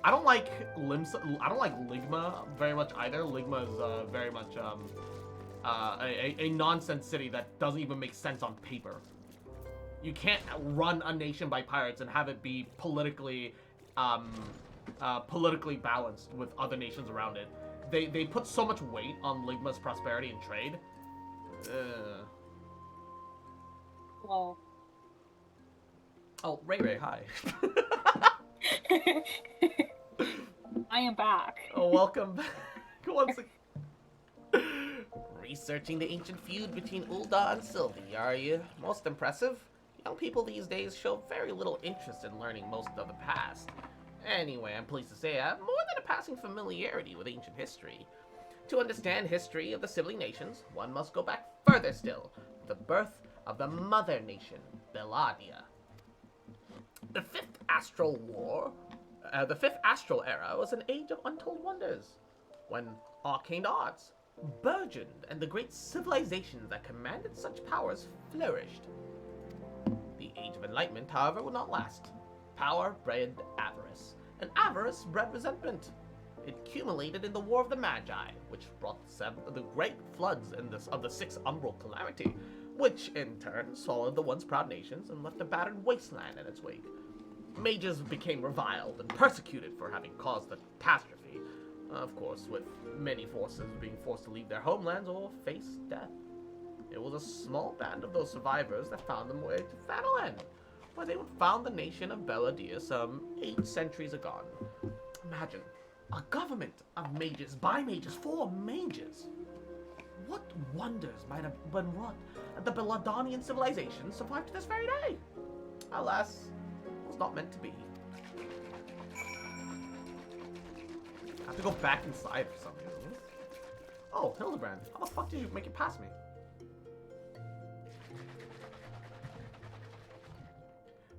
I don't like Ligma very much either. Ligma is very much a nonsense city that doesn't even make sense on paper. You can't run a nation by pirates and have it be politically balanced with other nations around it. They put so much weight on Ligma's prosperity and trade. Well. Oh, Ray, hi. I am back. Oh, welcome back. Once again. Researching the ancient feud between Ul'dah and Sildi, are you? Most impressive. Young people these days show very little interest in learning most of the past. Anyway, I'm pleased to say I have more than a passing familiarity with ancient history. To understand history of the sibling nations, one must go back further still, the birth of the mother nation, Beladia. The fifth astral era was an age of untold wonders, when arcane arts burgeoned and the great civilizations that commanded such powers flourished. The Age of Enlightenment, however, would not last. Power bred avarice, and avarice bred resentment. It accumulated in the War of the Magi, which brought the great floods of the Sixth Umbral Calamity, which in turn swallowed the once proud nations and left a battered wasteland in its wake. Mages became reviled and persecuted for having caused the catastrophe, of course, with many forces being forced to leave their homelands or face death. It was a small band of those survivors that found their way to Fanaland, where they would found the nation of Beladia some 8 centuries agone. Imagine, a government of mages, by mages, for mages. What wonders might have been wrought at the Beladonian civilization survived to this very day? Alas, it was not meant to be. I have to go back inside for some reason. Oh, Hildebrand. How the fuck did you make it past me?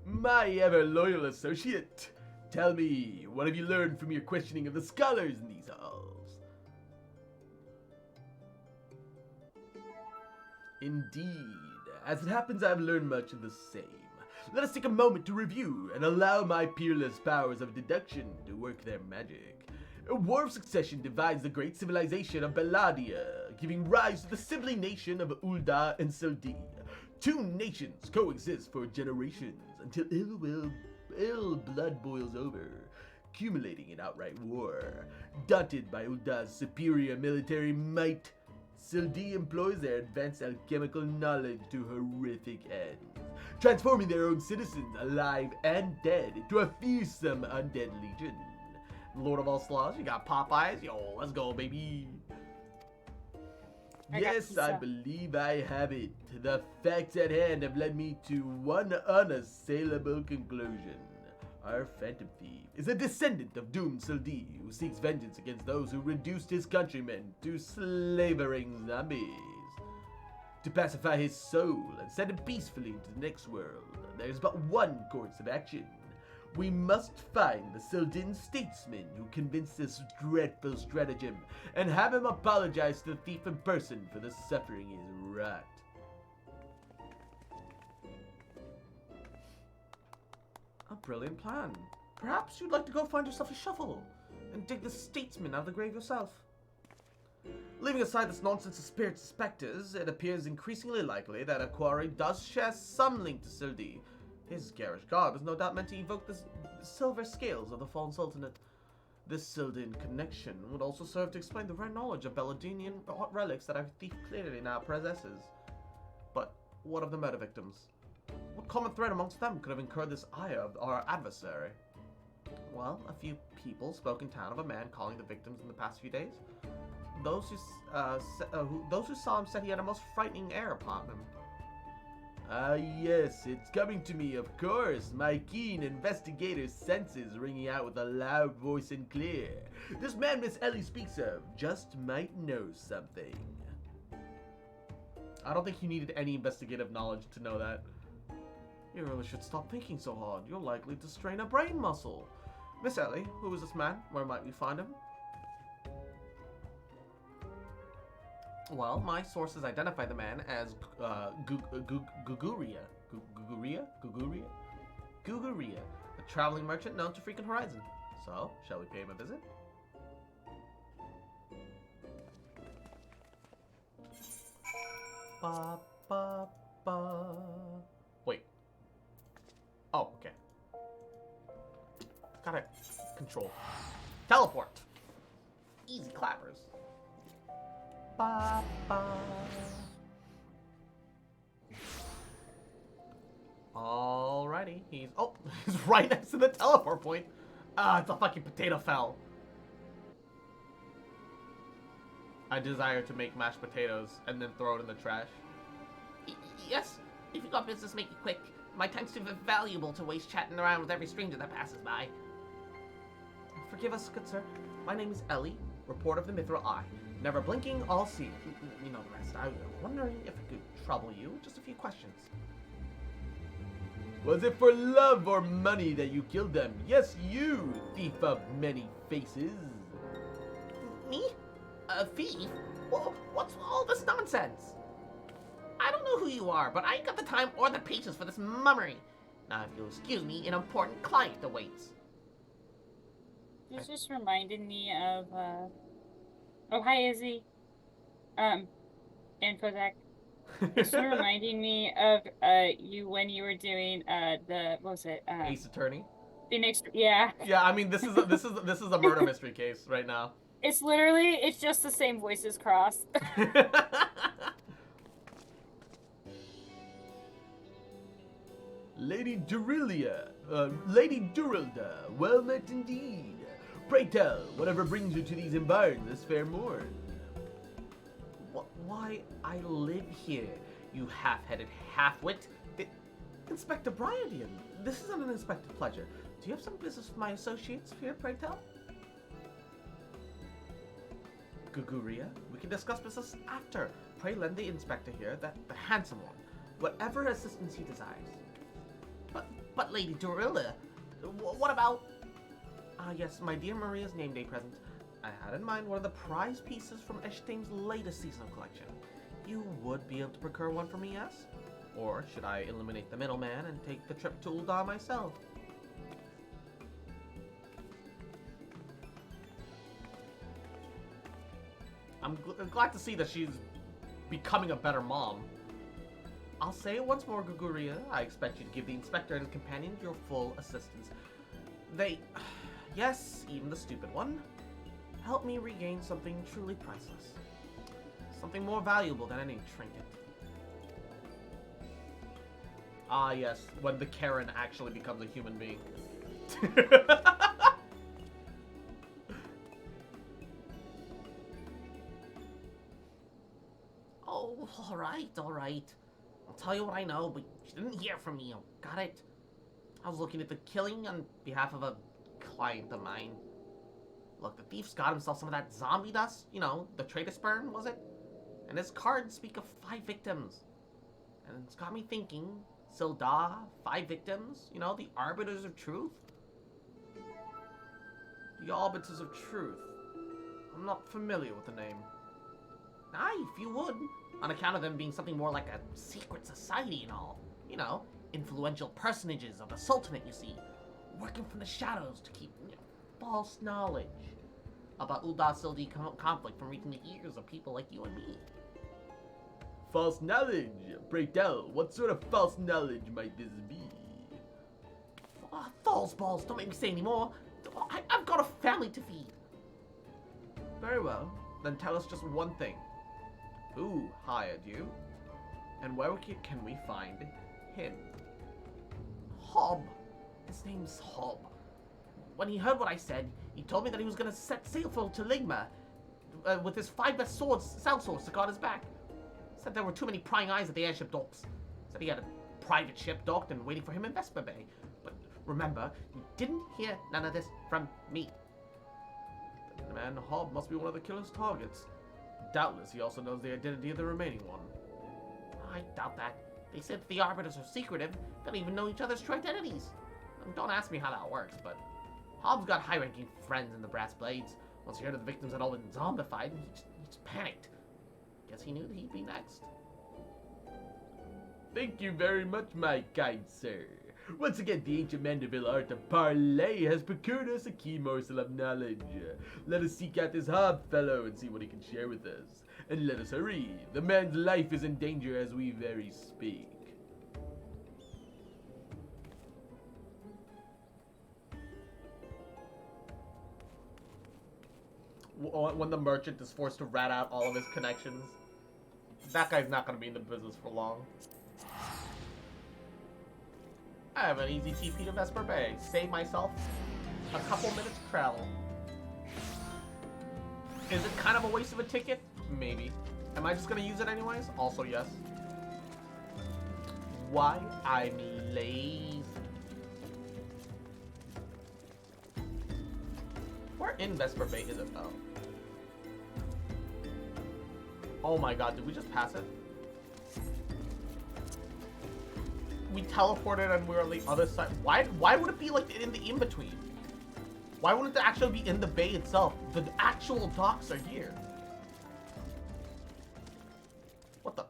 My ever-loyal associate, tell me, what have you learned from your questioning of the scholars in these halls? Indeed. As it happens, I've learned much of the same. Let us take a moment to review and allow my peerless powers of deduction to work their magic. A war of succession divides the great civilization of Belladia, giving rise to the sibling nation of Ul'dah and Sildee. Two nations coexist for generations until ill blood boils over, accumulating in outright war. Daunted by Ul'dah's superior military might, Sildee employs their advanced alchemical knowledge to horrific ends, transforming their own citizens, alive and dead, into a fearsome undead legion. Lord of all slaws, you got Popeyes? Yo, let's go, baby. Yes, I believe I have it. The facts at hand have led me to one unassailable conclusion. Our Phantom Thief is a descendant of doomed Sildee who seeks vengeance against those who reduced his countrymen to slavering zombies. To pacify his soul and send him peacefully into the next world, there is but one course of action. We must find the Sildin statesman who convinced this dreadful stratagem and have him apologize to the thief in person for the suffering he has wrought. A brilliant plan. Perhaps you'd like to go find yourself a shovel and dig the statesman out of the grave yourself. Leaving aside this nonsense of spirits and specters, it appears increasingly likely that a quarry does share some link to Sildee. His garish garb is no doubt meant to evoke the silver scales of the fallen sultanate. This Sildin connection would also serve to explain the rare knowledge of Belladonian relics that our thief clearly now possesses. But what of the murder victims? What common thread amongst them could have incurred this ire of our adversary? Well, a few people spoke in town of a man calling the victims in the past few days. Those who saw him said he had a most frightening air upon him. Ah, yes, it's coming to me, of course. My keen investigator's senses ringing out with a loud voice and clear. This man Miss Ellie speaks of just might know something. I don't think you needed any investigative knowledge to know that. You really should stop thinking so hard. You're likely to strain a brain muscle. Miss Ellie, who is this man? Where might we find him? Well, my sources identify the man as Guguria, a traveling merchant known to frequent Horizon. So, shall we pay him a visit? Ba, ba, ba. Wait. Oh, okay. Gotta control. Teleport! Easy clappers. Ba, ba. Alrighty, he's right next to the teleport point. Ah, it's a fucking potato fell. I desire to make mashed potatoes and then throw it in the trash. Yes, if you got business, make it quick. My time's too valuable to waste chatting around with every stranger that passes by. Forgive us, good sir. My name is Ellie, reporter of the Mithril Eye. Never blinking, all seeing. You know the rest. I was wondering if I could trouble you with just a few questions. Was it for love or money that you killed them? Yes, you, thief of many faces. Me? A thief? Well, what's all this nonsense? I don't know who you are, but I ain't got the time or the patience for this mummery. Now, if you'll excuse me, an important client awaits. This just reminded me of, oh, hi, Izzy. And Kozak. This is reminding me of, you when you were doing, what was it? Ace Attorney. Phoenix, yeah. Yeah, I mean, this is a murder mystery case right now. It's just the same voices crossed. Lady Lady Durilda, well met indeed. Pray tell, whatever brings you to these environs this fair morn? Why, I live here, you half-headed half-wit. Inspector Bryadian, this is an unexpected pleasure. Do you have some business with my associates here, pray tell? Guguria, we can discuss business after. Pray lend the inspector here, the handsome one, whatever assistance he desires. But Lady Dorilla, what about... Ah, yes, my dear Maria's name day present. I had in mind one of the prize pieces from Eshtame's latest seasonal collection. You would be able to procure one for me, yes? Or should I eliminate the middleman and take the trip to Ul'dah myself? I'm glad to see that she's becoming a better mom. I'll say it once more, Guguria. I expect you to give the inspector and his companions your full assistance. They... yes, even the stupid one. Help me regain something truly priceless. Something more valuable than any trinket. Ah, yes, when the Karen actually becomes a human being. Oh, all right. I'll tell you what I know, but you didn't hear from me. Got it? I was looking at the killing on behalf of a client of mine. Look, the thief's got himself some of that zombie dust. You know, the traitor sperm, was it? And his cards speak of 5 victims. And it's got me thinking, Sil'Dah, 5 victims? You know, the Arbiters of Truth? The Arbiters of Truth. I'm not familiar with the name. Aye, if you would. On account of them being something more like a secret society and all. You know, influential personages of the Sultanate, you see. Working from the shadows to keep false knowledge about Ul'dah-Sil'Di conflict from reaching the ears of people like you and me. False knowledge? Pray tell, what sort of false knowledge might this be? False balls, don't make me say any more. I've got a family to feed. Very well, then tell us just one thing. Who hired you? And where can we find him? Hob. His name's Hob. When he heard what I said, he told me that he was going to set sail for Taligma with his 5 best sound swords to guard his back. Said there were too many prying eyes at the airship docks. Said he had a private ship docked and waiting for him in Vesper Bay. But remember, you didn't hear none of this from me. The man Hob must be one of the killer's targets. Doubtless he also knows the identity of the remaining one. I doubt that. They said the Arbiters are secretive. They don't even know each other's true identities. Don't ask me how that works, but Hobbs got high-ranking friends in the Brass Blades. Once he heard of the victims had all been zombified, he just panicked. Guess he knew that he'd be next. Thank you very much, my kind sir. Once again, the ancient Mandeville art of parley has procured us a key morsel of knowledge. Let us seek out this Hob fellow and see what he can share with us. And let us hurry. The man's life is in danger as we very speak. When the merchant is forced to rat out all of his connections, that guy's not going to be in the business for long. I have an easy TP to Vesper Bay. Save myself a couple minutes travel. Is it kind of a waste of a ticket? Maybe. Am I just going to use it anyways? Also, yes. Why? I'm lazy. Where in Vesper Bay is it, though? Oh my god, did we just pass it? We teleported and we were on the other side. Why would it be like in the in-between? Why wouldn't it actually be in the bay itself? The actual docks are here. What the?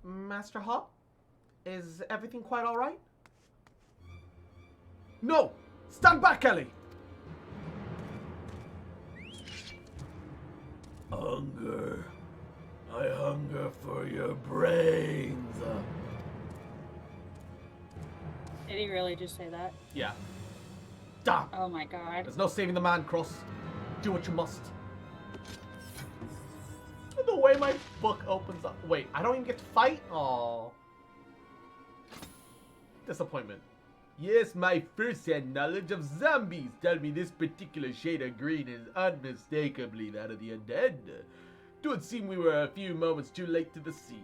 Master Hop? Is everything quite alright? No! Stand back, Ellie! Hunger. I hunger for your brains. Did he really just say that? Yeah. Damn! Oh my god. There's no saving the man, Cross. Do what you must. The way my book opens up. Wait, I don't even get to fight? Aww. Disappointment. Yes, my first-hand knowledge of zombies tell me this particular shade of green is unmistakably that of the undead. It would seem we were a few moments too late to the scene.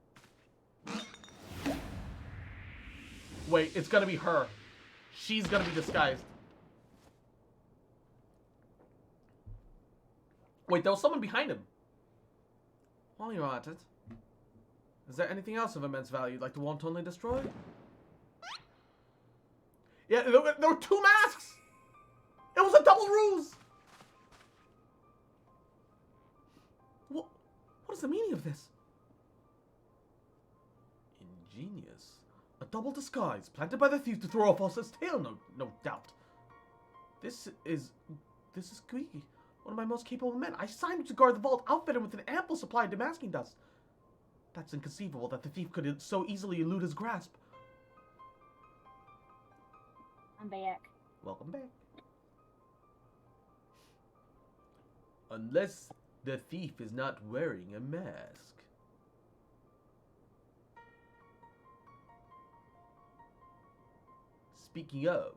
Wait, it's gonna be her. She's gonna be disguised. Wait, there was someone behind him. While you're at it, is there anything else of immense value you'd like to wantonly destroy? Yeah, there were two masks! It was a double ruse! What is the meaning of this? Ingenious. A double disguise planted by the thief to throw off Oscar's tail, no doubt. This is Guigi, one of my most capable men. I signed him to guard the vault, outfitted with an ample supply of demasking dust. That's inconceivable that the thief could so easily elude his grasp. I'm back. Welcome back. Unless the thief is not wearing a mask. Speaking of,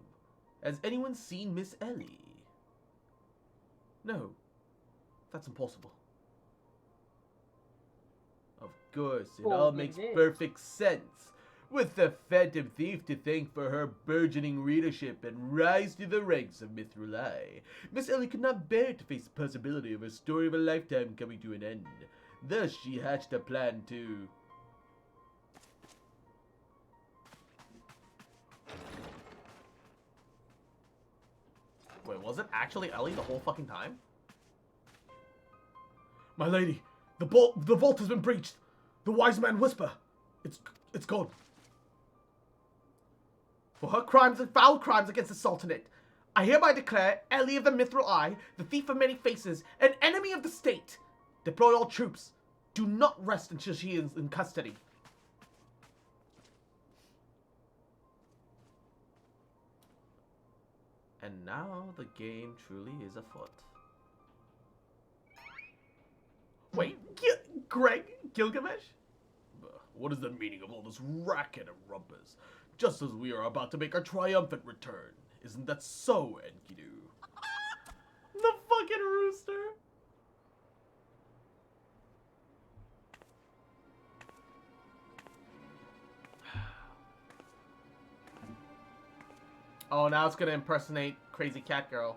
has anyone seen Miss Ellie? No, that's impossible. Of course, it Well, all it makes is. perfect sense. With the Phantom Thief to thank for her burgeoning readership and rise to the ranks of Mithril Eye, Miss Ellie could not bear to face the possibility of her story of a lifetime coming to an end. Thus, she hatched a plan to... Wait, was it actually Ellie the whole fucking time? My lady, the vault has been breached. The wise man whisper. It's gone. For her crimes and foul crimes against the Sultanate, I hereby declare Ellie of the Mithril Eye, the thief of many faces, an enemy of the state. Deploy all troops. Do not rest until she is in custody. And now the game truly is afoot. Wait, Gilgamesh? What is the meaning of all this racket and rumpus? Just as we are about to make our triumphant return. Isn't that so, Enkidu? The fucking rooster. Oh, now it's gonna impersonate Crazy Cat Girl.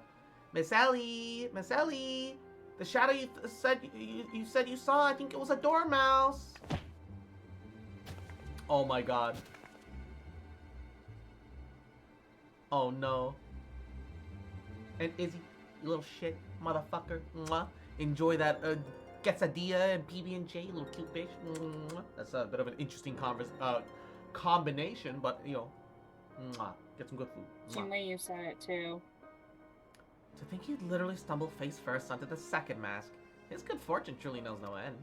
Miss Ellie, the shadow you said you saw, I think it was a dormouse. Oh my god. Oh no. And Izzy, you little shit, motherfucker. Mwah. Enjoy that quesadilla and PB&J, little cute bitch. Mwah. That's a bit of an interesting combination, but you know, mwah. Get some good food. Mwah. Jim Lee, you said it too. To think you'd literally stumble face first onto the second mask. His good fortune truly knows no end.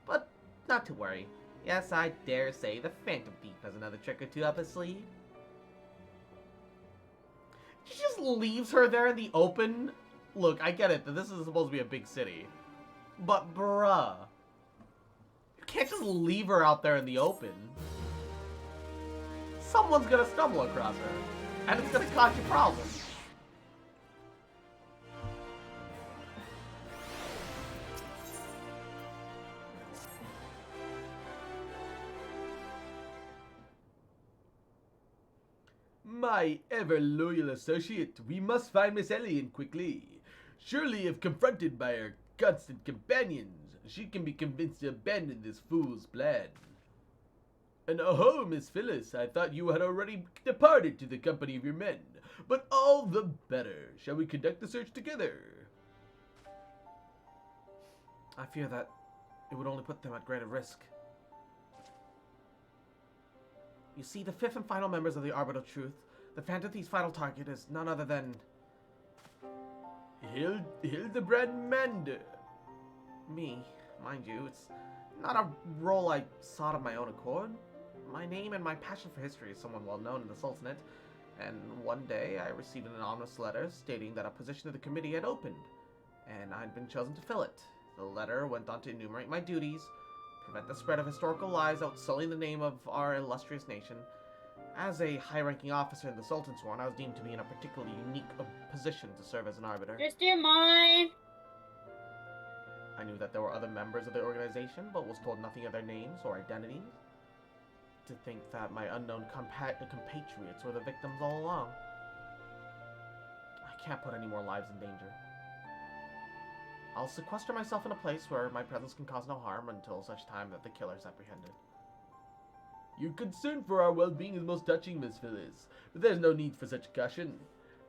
But not to worry. Yes, I dare say the Phantom Thief has another trick or two up his sleeve. She just leaves her there in the open. Look, I get it that this is supposed to be a big city. But bruh. You can't just leave her out there in the open. Someone's gonna stumble across her. And it's gonna cause you problems. My ever-loyal associate, we must find Miss Ellie and quickly. Surely if confronted by her constant companions, she can be convinced to abandon this fool's plan. And oh, Miss Phyllis, I thought you had already departed to the company of your men. But all the better. Shall we conduct the search together? I fear that it would only put them at greater risk. You see, the fifth and final members of the Arbiter of Truth, the Phantom Thief's final target is none other than... Hildebrand Mander. me. Mind you, it's not a role I sought of my own accord. My name and my passion for history is somewhat well known in the Sultanate, and one day I received an anonymous letter stating that a position of the committee had opened, and I'd been chosen to fill it. The letter went on to enumerate my duties, prevent the spread of historical lies outsulling the name of our illustrious nation. As a high-ranking officer in the Sultan's Sworn, I was deemed to be in a particularly unique position to serve as an arbiter. Just do mine. I knew that there were other members of the organization, but was told nothing of their names or identities. to think that my unknown compatriots were the victims all along. I can't put any more lives in danger. I'll sequester myself in a place where my presence can cause no harm until such time that the killer is apprehended. Your concern for our well-being is most touching, Miss Phyllis, but there's no need for such caution.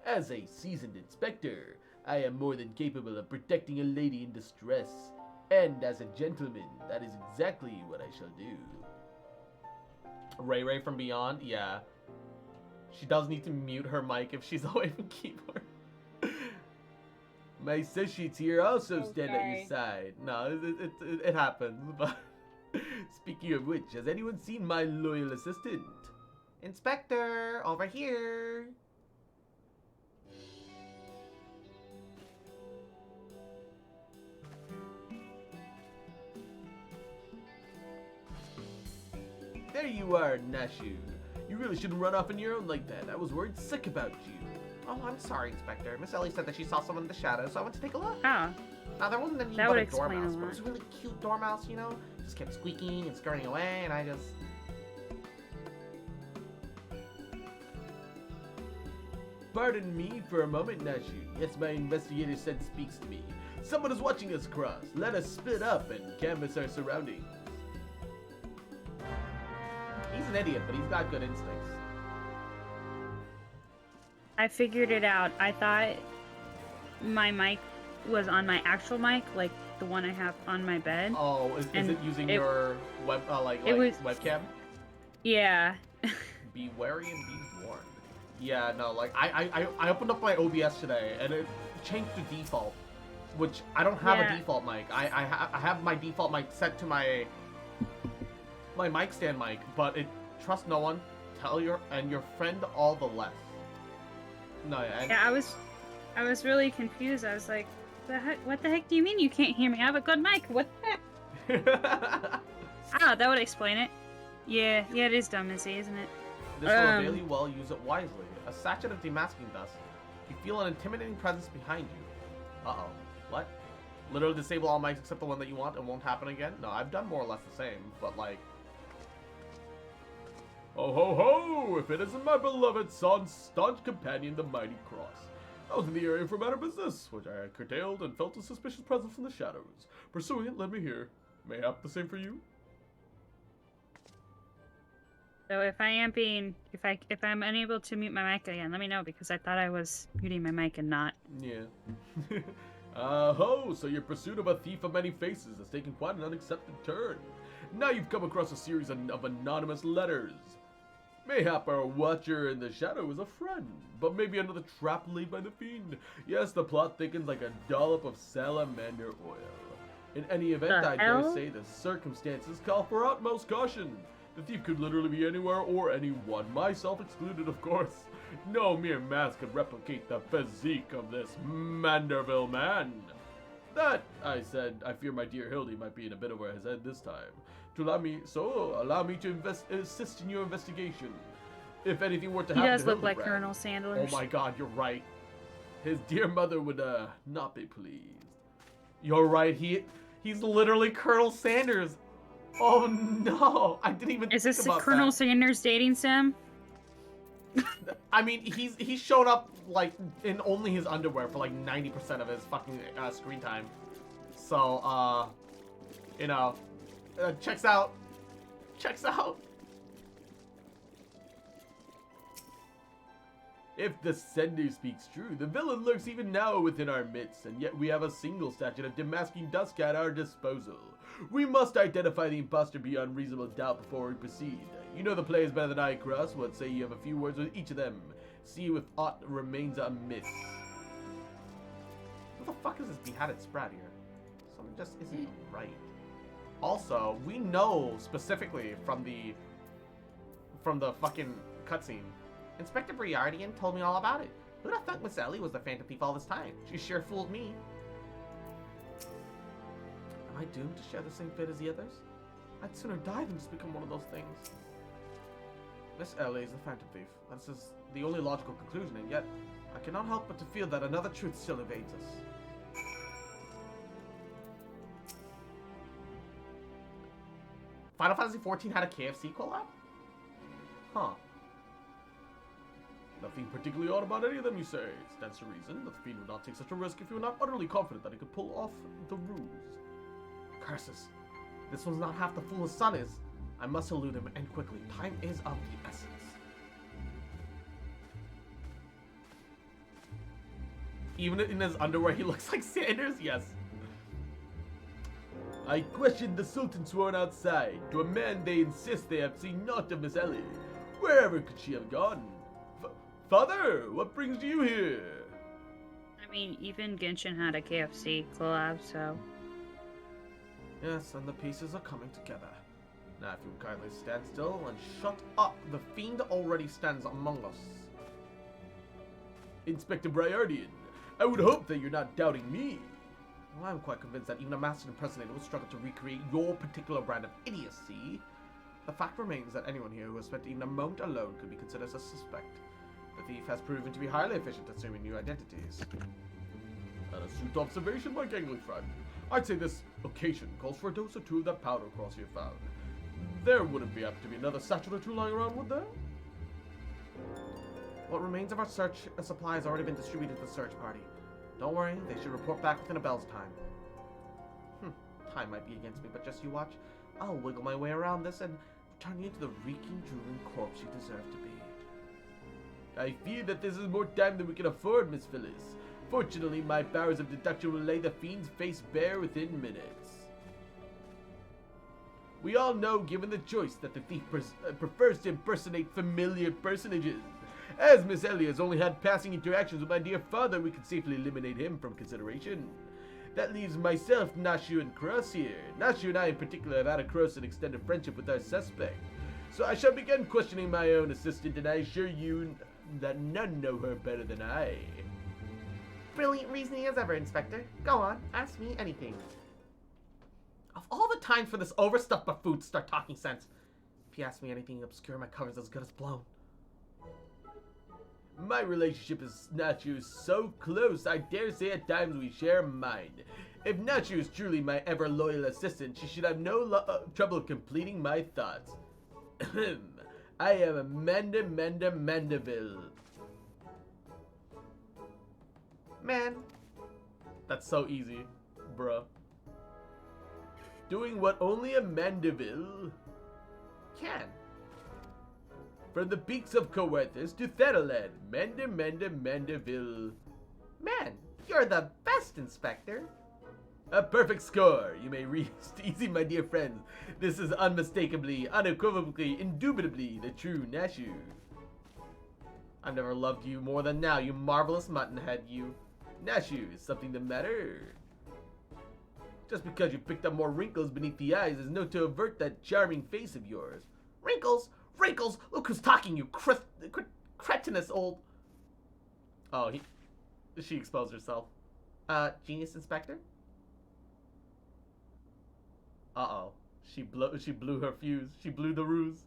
As a seasoned inspector, I am more than capable of protecting a lady in distress. And as a gentleman, that is exactly what I shall do. Ray from Beyond? Yeah. She does need to mute her mic if she's away from keyboard. My associates here also stand at your Okay. side. No, it happens, but... Speaking of which, has anyone seen my loyal assistant? Inspector, over here. There you are, Nashu. You really shouldn't run off on your own like that. I was worried sick about you. Oh, I'm sorry, Inspector. Miss Ellie said that she saw someone in the shadows, so I went to take a look. Oh, Now, there wasn't any That but would a explain a dormouse, but it lot. was a really cute dormouse, you know? Just kept squeaking and scurrying away, and I just... Pardon me for a moment, Nashu. Yes, my investigator sense speaks to me. Someone is watching us cross. Let us split up and canvass our surroundings. He's an idiot, but he's got good instincts. I figured it out. I thought my mic was on my actual mic, like the one I have on my bed. Oh, is And it using it- your web, it was- webcam? Yeah. Be wary and be warned. Yeah, no, like, I opened up my OBS today, and it changed to default, which I don't have Yeah. a default mic. I have my default mic set to my mic stand mic, but it trust no one, tell your friend all the less. No, and Yeah, I was really confused. I was like, what the heck do you mean you can't hear me? I have a good mic. What the heck? Ah, that would explain it. Yeah, it is dumb, Missy, isn't it? This will avail you well, use it wisely. A sachet of demasking dust. You feel an intimidating presence behind you. Uh-oh. What? Literally disable all mics except the one that you want and won't happen again? No, I've done more or less the same, but like... Ho ho ho! If it isn't my beloved son's staunch companion, the Mighty Cross. I was in the area for a matter of business, which I had curtailed and felt a suspicious presence in the shadows. Pursuing it led me here. Mayhap the same for you? So if I'm unable to mute my mic again, let me know, because I thought I was muting my mic and not. Yeah. Ho! So your pursuit of a thief of many faces has taken quite an unaccepted turn. Now you've come across a series of anonymous letters. Mayhap our watcher in the shadow is a friend, but maybe another trap laid by the fiend. Yes, the plot thickens like a dollop of salamander oil. In any event, The I dare hell? say the circumstances call for utmost caution. The thief could literally be anywhere or anyone, myself excluded, of course. No mere mask could replicate the physique of this Manderville man. That, I said, I fear my dear Hildy might be in a bit over his head this time. Allow me to assist in your investigation. If anything were to He happen does to look like Hildebrand, Colonel Sanders. Oh my god, you're right. his dear mother would not be pleased. You're right, he's literally Colonel Sanders. Oh no, I didn't even Is think this about Colonel that. Sanders dating sim? I mean, he's shown up like in only his underwear for like 90% of his fucking screen time. So, you know, checks out. If the sender speaks true, the villain lurks even now within our midst, and yet we have a single statute of demasking dust at our disposal. We must identify the imposter beyond reasonable doubt before we proceed. You know the players better than I, Cross. What say you have a few words with each of them? See if aught remains amiss. What the fuck is this beheaded spread here? Something just isn't right. Also, we know specifically from the fucking cutscene. Inspector Briardian told me all about it. Who'd have thought Miss Ellie was the Phantom Thief all this time? She sure fooled me. Am I doomed to share the same fate as the others? I'd sooner die than just become one of those things. Miss Ellie is the Phantom Thief. This is the only logical conclusion, and yet I cannot help but to feel that another truth still evades us. Final Fantasy XIV had a KFC collab? Huh. Nothing particularly odd about any of them, you say. Stands to reason that the fiend would not take such a risk if he were not utterly confident that he could pull off the ruse. Curses. This one's not half the fool his son is. I must elude him, and quickly. Time is of the essence. Even in his underwear, he looks like Sanders? Yes. I questioned the Sultan sworn outside. To a man they insist they have seen naught of Miss Ellie. Wherever could she have gone? Father, what brings you here? I mean, even Genshin had a KFC collab, so... Yes, and the pieces are coming together. Now, if you would kindly stand still and shut up, the fiend already stands among us. Inspector Briardian, I would hope that you're not doubting me. Well, I'm quite convinced that even a master impersonator would struggle to recreate your particular brand of idiocy. The fact remains that anyone here who has spent even a moment alone could be considered a suspect. The thief has proven to be highly efficient at assuming new identities. An astute observation, my gangly friend. I'd say this occasion calls for a dose or two of that powder cross you found. There wouldn't be apt to be another satchel or two lying around, would there? What remains of our search supply has already been distributed to the search party. Don't worry, they should report back within a bell's time. Time might be against me, but just you watch. I'll wiggle my way around this and turn you into the reeking, drooling corpse you deserve to be. I fear that this is more time than we can afford, Miss Phyllis. Fortunately, my powers of deduction will lay the fiend's face bare within minutes. We all know, given the choice, that the thief prefers to impersonate familiar personages. As Miss Ellie has only had passing interactions with my dear father, we can safely eliminate him from consideration. That leaves myself, Nashu, and Cross here. Nashu and I in particular have had a close and extended friendship with our suspect. So I shall begin questioning my own assistant, and I assure you that none know her better than I. Brilliant reasoning as ever, Inspector. Go on, ask me anything. Of all the times for this overstuffed buffoon to start talking sense, if you ask me anything obscure, my cover's as good as blown. My relationship is Nachu is so close, I dare say at times we share a mind. If Nachu is truly my ever-loyal assistant, she should have no trouble completing my thoughts. I am Amanda Mandeville. Man, that's so easy, bruh. Doing what only a Mandeville can. From the peaks of Coerthus to Thetaland, Mandeville. Man, you're the best, Inspector. A perfect score. You may rest easy, my dear friends. This is unmistakably, unequivocally, indubitably the true Nashu. I've never loved you more than now, you marvelous muttonhead, you. Nashu, is something the matter? Just because you picked up more wrinkles beneath the eyes is no to avert that charming face of yours. Wrinkles? Wrinkles? Look who's talking, you cretinous old... Oh, she exposed herself. Genius Inspector? Uh-oh. She blew her fuse. She blew the ruse.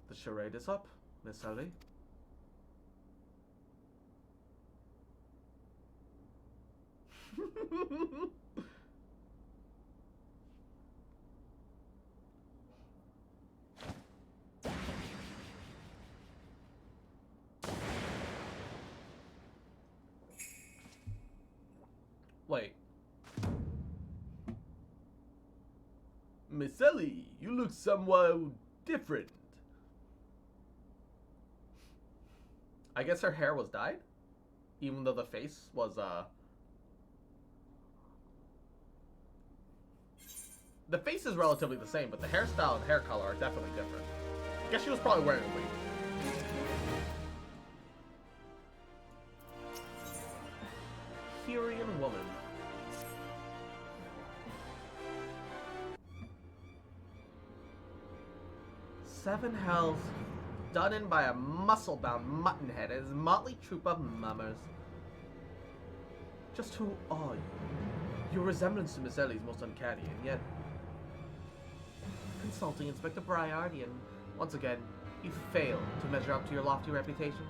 The charade is up, Miss Ellie. Wait. Miss Ellie, you look somewhat different. I guess her hair was dyed? Even though the face was, The face is relatively the same, but the hairstyle and hair color are definitely different. I guess she was probably wearing a wig. Hyrian woman. Seven hells done in by a muscle-bound muttonhead and his motley troop of mummers. Just who are you? Your resemblance to Miss Ellie is most uncanny, and yet... Consulting Inspector Briardian, once again, you failed to measure up to your lofty reputation.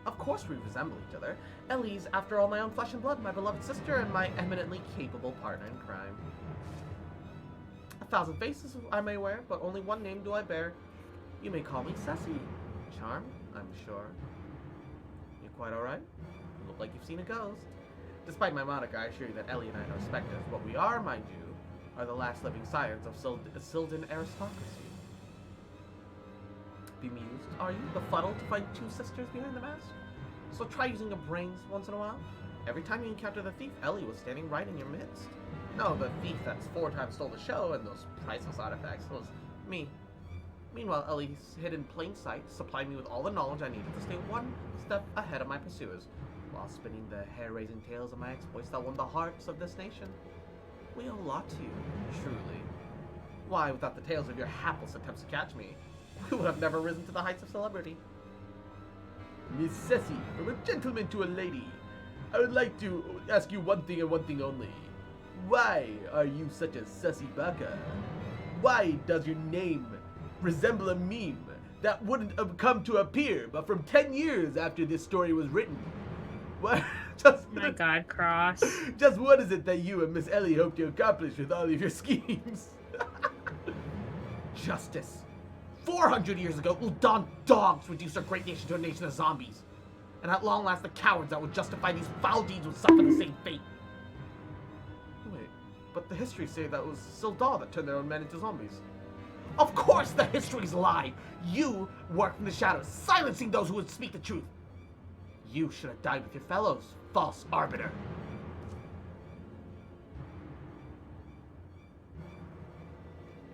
Of course we resemble each other. Ellie's, after all, my own flesh and blood, my beloved sister, and my eminently capable partner in crime. 1,000 faces I may wear, but only one name do I bear. You may call me Ceci. Charmed, I'm sure. You quite alright? You look like you've seen a ghost. Despite my moniker, I assure you that Ellie and I are no specters. What we are, mind you, are the last living scions of Sylvan aristocracy. Bemused, are you, befuddled to find two sisters behind the mask? So try using your brains once in a while. Every time you encounter the thief, Ellie was standing right in your midst. No, the thief that's 4 times stole the show and those priceless artifacts was me. Meanwhile, Ellie's hid in plain sight, supplying me with all the knowledge I needed to stay one step ahead of my pursuers, while spinning the hair-raising tales of my exploits that won the hearts of this nation. We owe a lot to you, truly. Why, without the tales of your hapless attempts to catch me, we would have never risen to the heights of celebrity. Miss Ceci, from a gentleman to a lady, I would like to ask you one thing and one thing only. Why are you such a sussy baka? Why does your name resemble a meme that wouldn't have come to appear but from 10 years after this story was written? What? My God, Cross. Just what is it that you and Miss Ellie hope to accomplish with all of your schemes? Justice. 400 years ago, Uldan dogs reduced our great nation to a nation of zombies. And at long last, the cowards that would justify these foul deeds would suffer the same fate. Wait, but the histories say that was Sildar that turned their own men into zombies. Of course the histories lie! You worked in the shadows, silencing those who would speak the truth. You should have died with your fellows, false arbiter.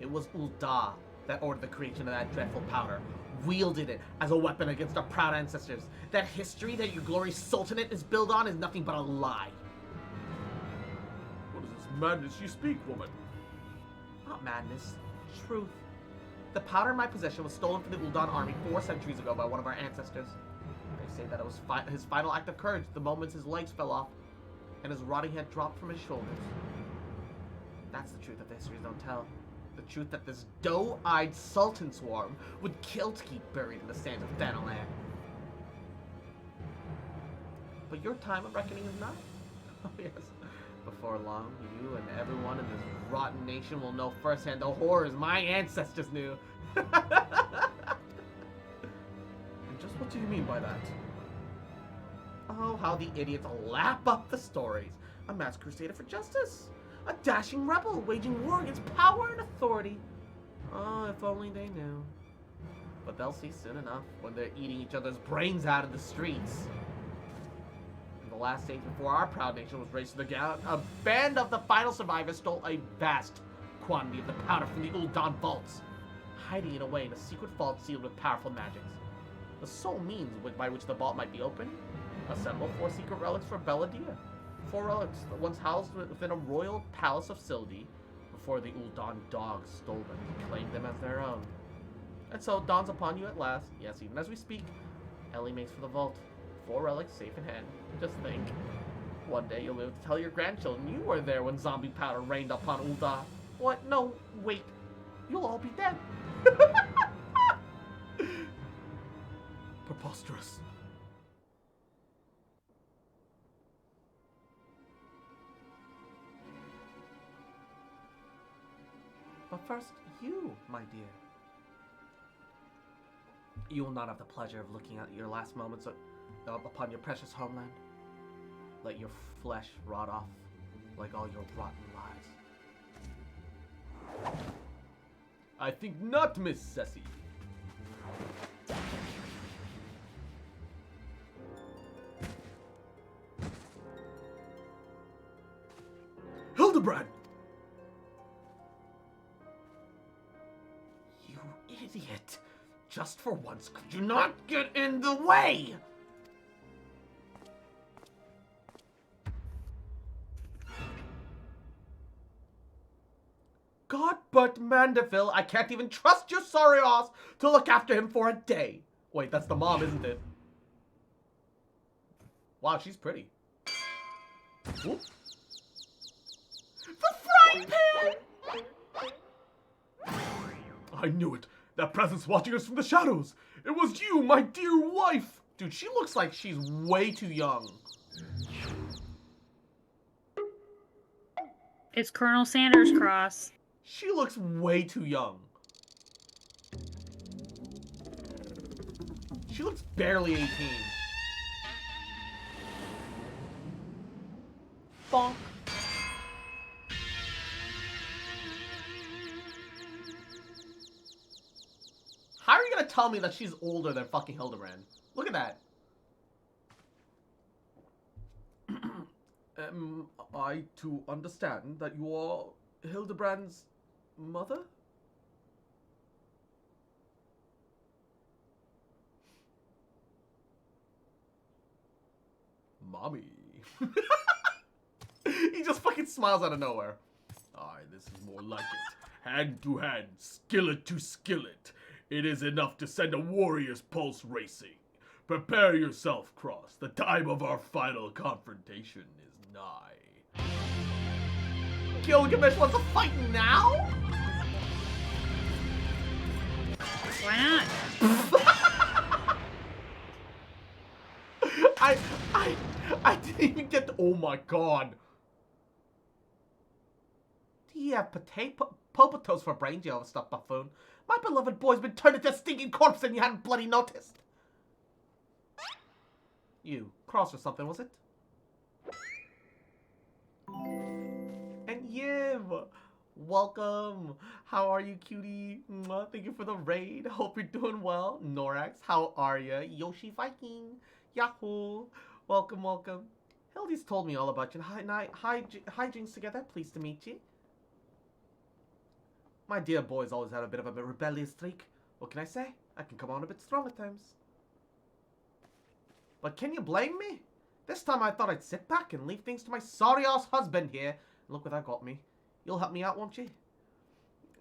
It was Ulda that ordered the creation of that dreadful powder, wielded it as a weapon against our proud ancestors. That history that your glorious sultanate is built on is nothing but a lie. What is this madness you speak, woman? Not madness, truth. The powder in my possession was stolen from the Uldan army 4 centuries ago by one of our ancestors. They say that it was his final act of courage the moment his legs fell off and his rotting head dropped from his shoulders. That's the truth that the histories don't tell. The truth that this doe-eyed sultan swarm would kill to keep buried in the sands of Thanalan. But your time of reckoning is not. Oh yes. Before long, you and everyone in this rotten nation will know firsthand the horrors my ancestors knew. And just what do you mean by that? Oh, how the idiots lap up the stories. A mass crusader for justice. A dashing rebel waging war against power and authority. Oh, if only they knew. But they'll see soon enough when they're eating each other's brains out in the streets. In the last days before our proud nation was raised to the ground, a band of the final survivors stole a vast quantity of the powder from the Uldan vaults, hiding it away in a secret vault sealed with powerful magics. The sole means by which the vault might be opened: assemble 4 secret relics for Belladia. 4 relics that once housed within a royal palace of Sildi before the Uldan dogs stole them and claimed them as their own. And so it dawns upon you at last, yes, even as we speak, Ellie makes for the vault. 4 relics safe in hand. Just think. One day you'll be able to tell your grandchildren you were there when zombie powder rained upon Ulda. What? No, wait. You'll all be dead. Preposterous. But first, you, my dear. You will not have the pleasure of looking at your last moments upon your precious homeland. Let your flesh rot off like all your rotten lies. I think not, Miss Ceci. Hildebrand! You idiot! Just for once, could you not get in the way? God but Mandeville, I can't even trust your sorry ass to look after him for a day. Wait, that's the mom, isn't it? Wow, she's pretty. Whoop. The frying pan! I knew it. That presence watching us from the shadows. It was you, my dear wife. Dude, she looks like she's way too young. It's Colonel Sanders Cross. She looks way too young. She looks barely 18. Bonk. How are you gonna tell me that she's older than fucking Hildebrand? Look at that. Am I to understand that you are Hildebrand's mother? Mommy. He just fucking smiles out of nowhere. Aye, this is more like it. Hand to hand, skillet to skillet. It is enough to send a warrior's pulse racing. Prepare yourself, Cross. The time of our final confrontation is nigh. Gilgamesh wants to fight now? Why not? I didn't even get to, oh my god. Do you have potatoes for brains, you overstuffed buffoon? My beloved boy's been turned into a stinking corpse and you hadn't bloody noticed. You, Cross or something, was it? And Yiv, welcome. How are you, cutie? Mwah, thank you for the raid. Hope you're doing well. Norax, how are you? Yoshi Viking, Yahoo. Welcome, welcome. Hildy's told me all about you. Hijinks together. Pleased to meet you. My dear boy's always had a bit of a rebellious streak. What can I say? I can come on a bit strong at times. But can you blame me? This time I thought I'd sit back and leave things to my sorry-ass husband here. Look what that got me. You'll help me out, won't you?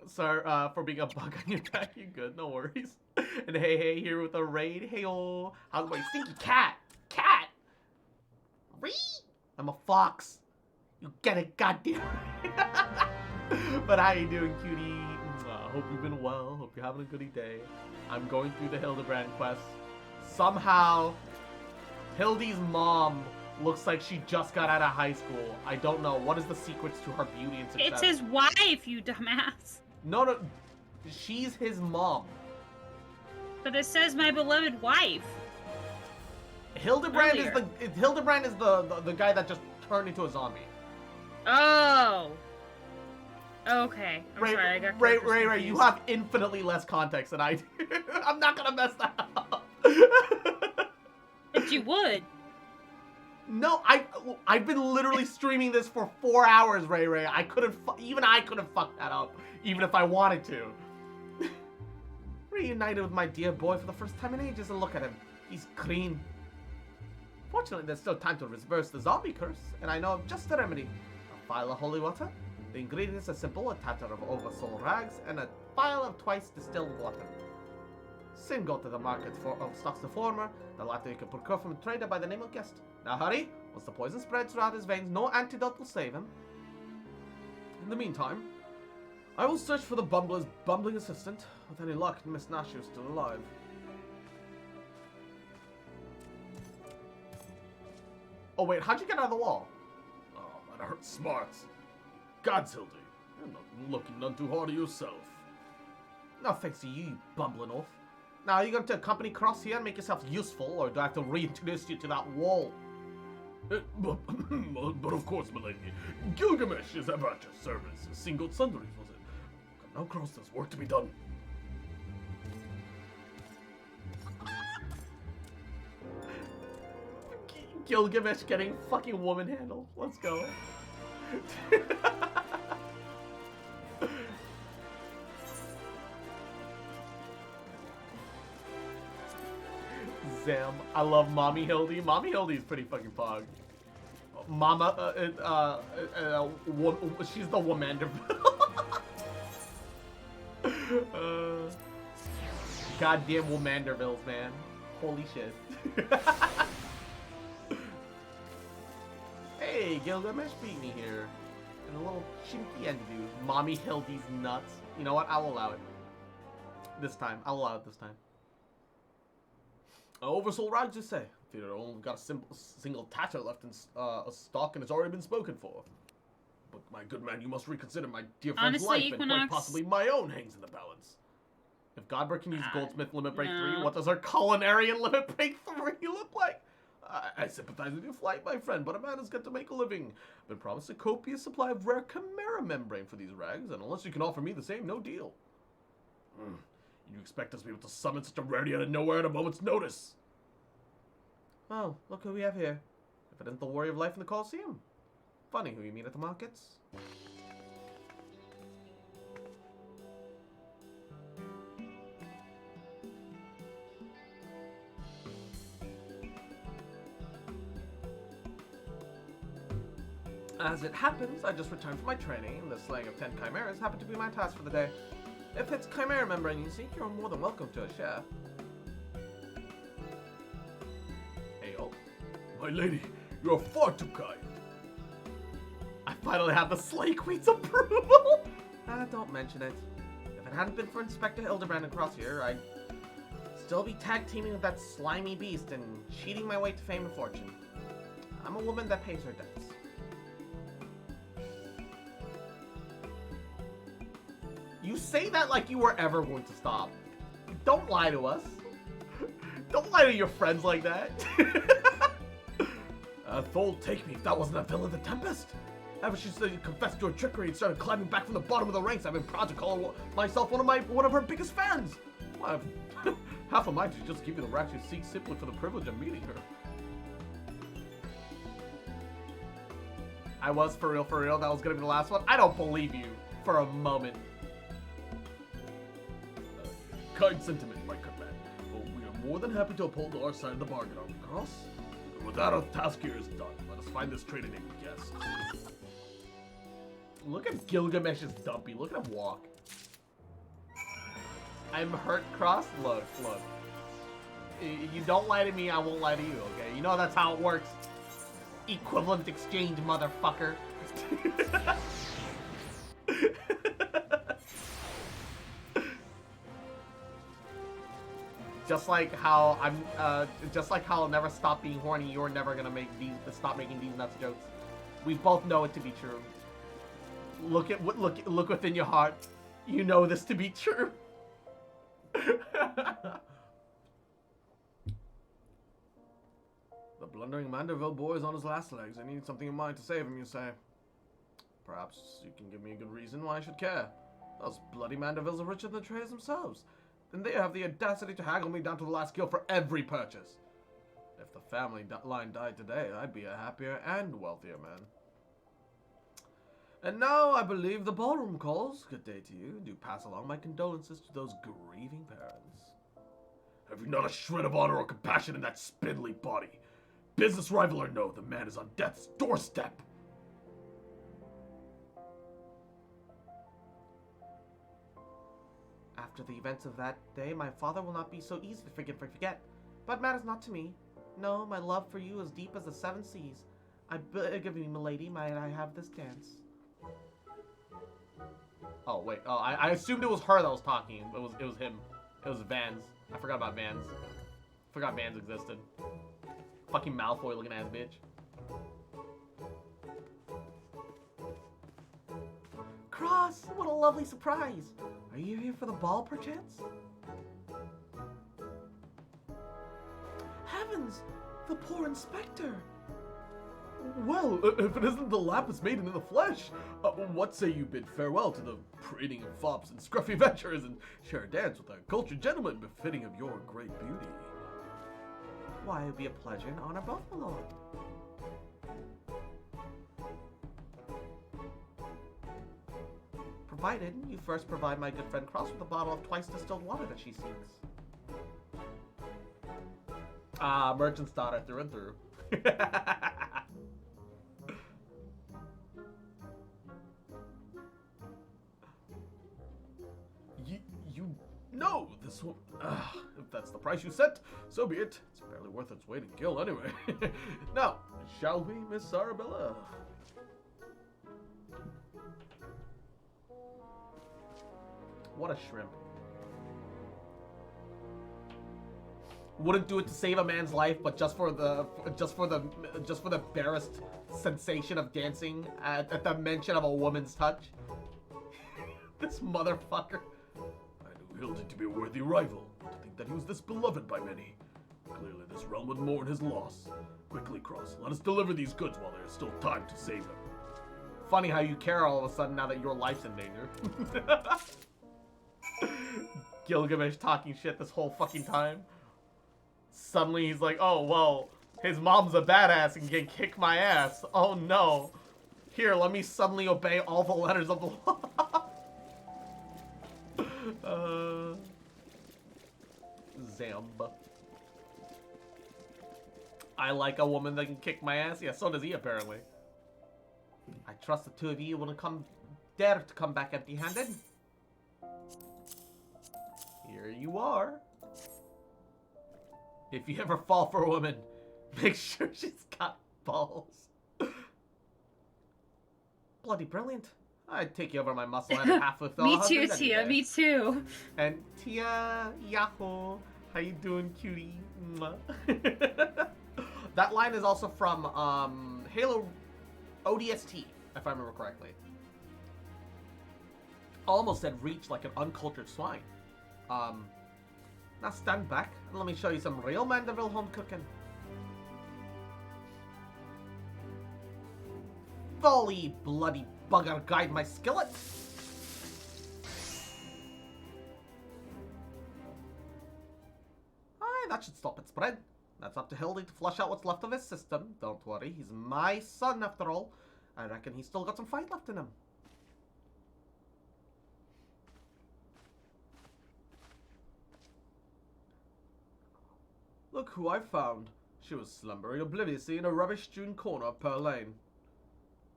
Sir, for being a bug on your back, you good, no worries. And hey, here with a raid. Hey-oh. How's my stinky cat? Cat! Ree! I'm a fox. You get it, goddamn. But how you doing, cutie? Hope you've been well. Hope you're having a goody day. I'm going through the Hildebrand quest. Somehow, Hildy's mom looks like she just got out of high school. I don't know. What is the secrets to her beauty and success? It's his wife, you dumbass. No. She's his mom. But it says my beloved wife. Hildebrand Earlier. Hildebrand is the guy that just turned into a zombie. Oh. Okay. I'm sorry, I got Ray, confused. you have infinitely less context than I do. I'm not gonna mess that up. But you would. No, I've been literally streaming this for 4 hours, Ray. I couldn't fuck that up, even if I wanted to. Reunited with my dear boy for the first time in ages, and look at him. He's clean. Fortunately, there's still time to reverse the zombie curse, and I know of just the remedy. A vial of holy water. The ingredients are simple: a tatter of oversold rags and a vial of twice distilled water. Soon go to the market of stocks the former. The latter you can procure from a trader by the name of Guest. Now hurry! Once the poison spreads throughout his veins, no antidote will save him. In the meantime, I will search for the bumbler's bumbling assistant. With any luck, Miss Nash is still alive. Oh wait, how'd you get out of the wall? Oh, that hurts smarts. Gods, Hildy, you're not looking none too hard at yourself. No thanks to you, bumbling oaf. Now, are you going to accompany Cross here and make yourself useful, or do I have to reintroduce you to that wall? But of course, milady. Gilgamesh is ever at your service. Single sundries, was it? Now, Cross, there's work to be done. Gilgamesh getting fucking woman handled. Let's go. Zam, I love Mommy Hildy. Mommy Hildy is pretty fucking pog. Mama, she's the Womanderville. Goddamn Womandervilles, man. Holy shit. Hey, Gilgamesh beat me here. And a little chinky end dude. Mommy Hildy's nuts. You know what? I'll allow it. This time. I'll allow it this time. Oversold rags, you say? Theater only got a single tatter left in stock and it's already been spoken for. But my good man, you must reconsider my dear friend's Honestly, life and quite Equinox- possibly my own hangs in the balance. If Godbert can use Goldsmith Limit Break 3, no. what does our culinary Limit Break 3 look like? I sympathize with your flight, my friend, but a man has got to make a living. I've been promised a copious supply of rare chimera membrane for these rags, and unless you can offer me the same, no deal. You expect us to be able to summon such a rarity out of nowhere at a moment's notice? Oh, look who we have here. If it isn't the warrior of life in the Colosseum. Funny who you meet at the markets. As it happens, I just returned from my training, and the slaying of 10 chimeras happened to be my task for the day. If it's chimera membrane you seek, you're more than welcome to a share. Ayo. My lady, you are far too kind. I finally have the Slay Queen's approval! Don't mention it. If it hadn't been for Inspector Hildebrand across here, I'd still be tag teaming with that slimy beast and cheating my way to fame and fortune. I'm a woman that pays her debts. You say that like you were ever going to stop. Don't lie to us. Don't lie to your friends like that. Thole, take me if that wasn't a villain of the Tempest. Ever since she confessed to her trickery and started climbing back from the bottom of the ranks, I've been proud to call her, myself one of her biggest fans. Well, half of mine to just give you the rags you seek simply for the privilege of meeting her. I was for real. That was gonna be the last one. I don't believe you for a moment. Kind sentiment, my good man. But we are more than happy to uphold our side of the bargain, are we, Cross? And with that, our task here is done. Let us find this traitor named Guest. Look at Gilgamesh's dumpy. Look at him walk. I'm hurt, Cross. Look. You don't lie to me, I won't lie to you, okay? You know that's how it works. Equivalent exchange, motherfucker. Just like how I'll never stop being horny, you're never gonna stop making these nuts jokes. We both know it to be true. Look within your heart. You know this to be true. The blundering Manderville boy is on his last legs. I need something in mind to save him, you say. Perhaps you can give me a good reason why I should care. Those bloody Mandervilles are richer than the traders themselves. And they have the audacity to haggle me down to the last gill for every purchase. If the family line died today, I'd be a happier and wealthier man. And now I believe the ballroom calls. Good day to you. Do pass along my condolences to those grieving parents. Have you not a shred of honor or compassion in that spindly body? Business rival or no, the man is on death's doorstep. After the events of that day, my father will not be so easy to forget. But matters not to me. No, my love for you is deep as the seven seas. I beg of you, milady, might I have this dance? Oh, wait. Oh, I assumed it was her that was talking. It was him. It was Vans. I forgot about Vans. Forgot Vans existed. Fucking Malfoy looking ass bitch. Cross, what a lovely surprise. Are you here for the ball, perchance? Heavens, the poor inspector. Well, if it isn't the Lapis Maiden in the flesh, what say you bid farewell to the prating fops and scruffy venturers and share a dance with a cultured gentleman befitting of your great beauty? Why, it would be a pleasure and honor both, my lord. Provided you first provide my good friend Cross with a bottle of twice distilled water that she seeks. Ah, merchant's daughter through and through. You know this one. If that's the price you set, so be it. It's barely worth its weight in gill anyway. Now, shall we, Miss Arabella? What a shrimp. wouldn't do it to save a man's life, but just for the barest sensation of dancing at the mention of a woman's touch. This motherfucker. I knew Hildy to be a worthy rival, but to think that he was this beloved by many. Clearly this realm would mourn his loss. Quickly, Cross, let us deliver these goods while there is still time to save him. Funny how you care all of a sudden now that your life's in danger. Gilgamesh talking shit this whole fucking time. Suddenly he's like, oh, well, his mom's a badass and can kick my ass. Oh, no. Here, let me suddenly obey all the letters of the law. Zamba. I like a woman that can kick my ass. Yeah, so does he, apparently. I trust the two of you wouldn't dare to come back empty-handed. Here you are. If you ever fall for a woman, make sure she's got balls. Bloody brilliant. I'd take you over my muscle and half with all Me too, Tia. Me too. And Tia, Yahoo, how you doing, cutie? Mwah. That line is also from Halo ODST, if I remember correctly. Almost said reach like an uncultured swine. Now stand back and let me show you some real Mandeville home cooking. Volley, bloody bugger, guide my skillet. Aye, that should stop it spread. That's up to Hildy to flush out what's left of his system. Don't worry, he's my son after all. I reckon he's still got some fight left in him. Look who I found. She was slumbering obliviously in a rubbish-strewn corner of Pearl Lane.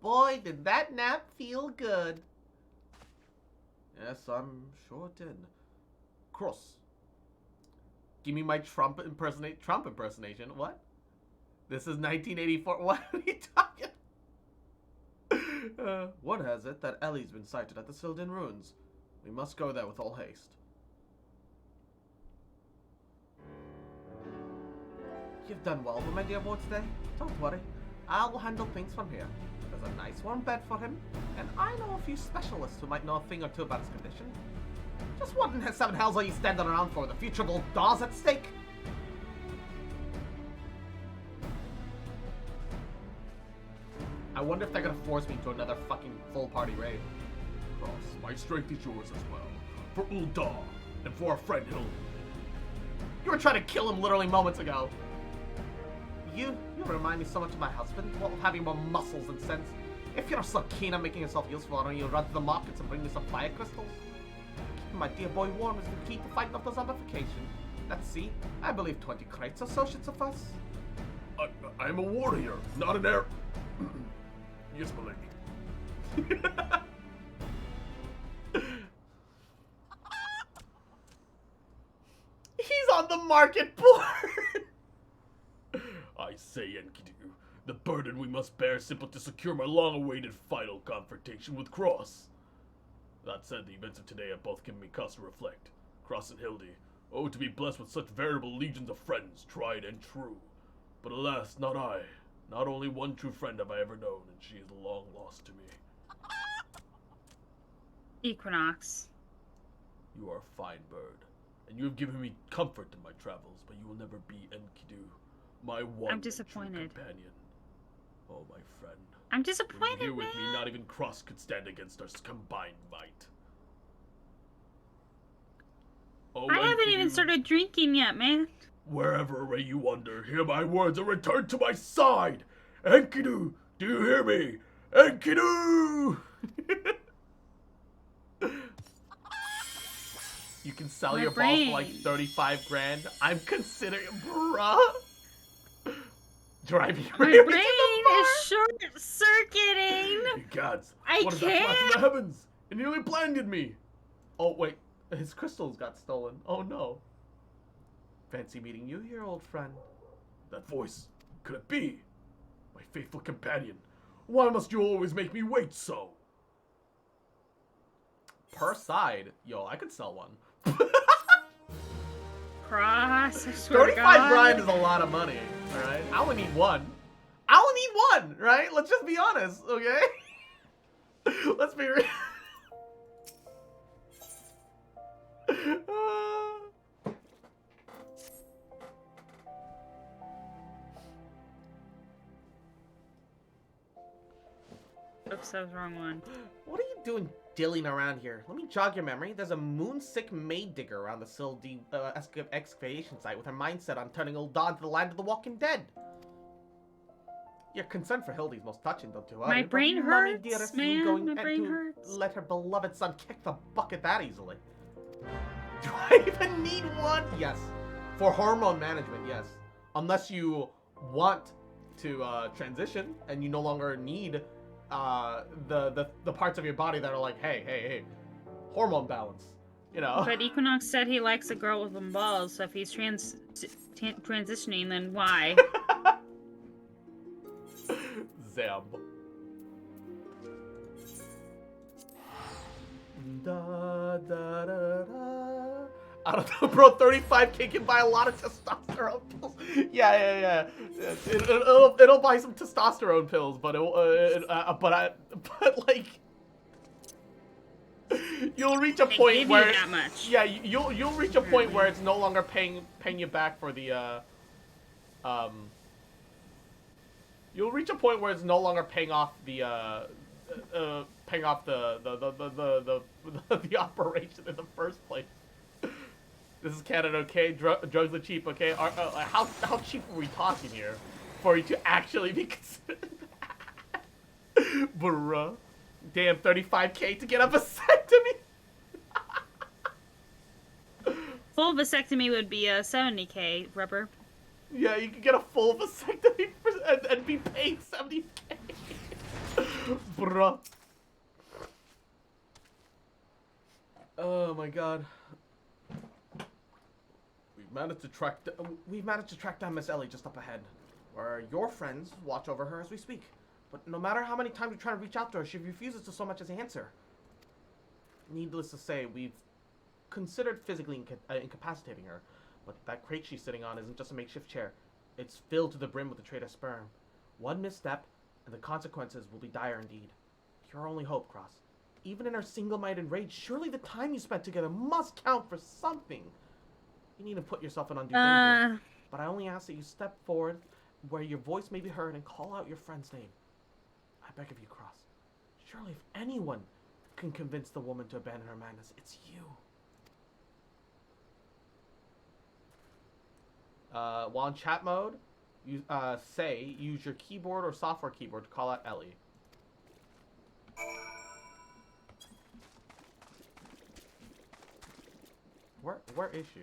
Boy, did that nap feel good. Yes, I'm sure it did. Cross. Give me my Trump impersonation. What? This is 1984. What are you talking? What has it that Ellie's been sighted at the Sildin ruins? We must go there with all haste. You've done well with my dear boy today. Don't worry. I'll handle things from here. There's a nice warm bed for him, and I know a few specialists who might know a thing or two about his condition. Just what in seven hells are you standing around for? The future of old Dawes at stake? I wonder if they're gonna force me to another fucking full party raid. Cross, my strength is yours as well. For Ul'dah, and for our friend Hildy. You were trying to kill him literally moments ago. You remind me so much of my husband, well, having more muscles and sense. If you're so keen on making yourself useful, why don't you run to the markets and bring me some fire crystals? Keeping my dear boy warm is the key to fighting off the zombification. Let's see, I believe 20 crates or so should suffice. I'm a warrior, not an heir. Yes, my lady. He's on the market board! I say, Enkidu, the burden we must bear is simple to secure my long-awaited final confrontation with Cross. That said, the events of today have both given me cause to reflect. Cross and Hildy, oh, to be blessed with such veritable legions of friends, tried and true. But alas, not I. Not only one true friend have I ever known, and she is long lost to me. Equinox. You are a fine bird, and you have given me comfort in my travels, but you will never be Enkidu, my one I'm true disappointed. companion. Oh, my friend. I'm When disappointed, here with man. me, not even Cross could stand against our combined might. Oh, I haven't even Enkidu, started drinking yet, man. wherever away you wander, hear my words and return to my side! Enkidu, do you hear me? Enkidu! You can sell My your balls for like brain. 35 grand. I'm considering, bruh. Driving My away brain is short-circuiting. You gods, I what is that flash in can't. the heavens? It nearly blinded me! Oh, wait. His crystals got stolen. Oh, no. Fancy meeting you here, old friend. That voice, could it be? My faithful companion. Why must you always make me wait so? Per side. Yo, I could sell one. Cross. I swear to 35 God. grind is a lot of money, alright? I only need one. I only need one, right? Let's just be honest, okay? Let's be real. Oops, that was the wrong one. What are you doing dilling around here? Let me jog your memory. There's a moonsick maid digger around the Sill D excavation site with her mindset on turning old Dawn to the land of the walking dead. Your concern for Hildy's most touching, don't you? My brain hurts, man. My brain hurts. Let her beloved son kick the bucket that easily. Do I even need one? Yes. For hormone management, yes. Unless you want to transition and you no longer need the parts of your body that are like, hey, hormone balance, you know. But Equinox said he likes a girl with them balls, so if he's transitioning, then why? Zam. Da, da, da, da. I don't know, bro. 35K can buy a lot of testosterone pills. Yeah. It'll buy some testosterone pills, but but like, you'll reach a point where that much. Yeah, you'll reach a point where it's no longer paying you back for the You'll reach a point where it's no longer paying off the the operation in the first place. This is Canada, okay? Drugs are cheap, okay? How cheap are we talking here for you to actually be considered that? Bruh. Damn, 35K to get a vasectomy? Full vasectomy would be 70K, rubber. Yeah, you can get a full vasectomy and be paid 70K. Bruh. Oh my god. We've managed to track down Miss Ellie just up ahead, where your friends watch over her as we speak. But no matter how many times we try to reach out to her, she refuses to so much as answer. Needless to say, we've considered physically incapacitating her, but that crate she's sitting on isn't just a makeshift chair. It's filled to the brim with the traitor sperm. One misstep, and the consequences will be dire indeed. Your only hope, Cross. Even in her single-minded rage, surely the time you spent together must count for something. You need to put yourself in undue danger. But I only ask that you step forward where your voice may be heard and call out your friend's name. I beg of you, Cross. Surely if anyone can convince the woman to abandon her madness, it's you. While in chat mode, you use your keyboard or software keyboard to call out Ellie. Where is she?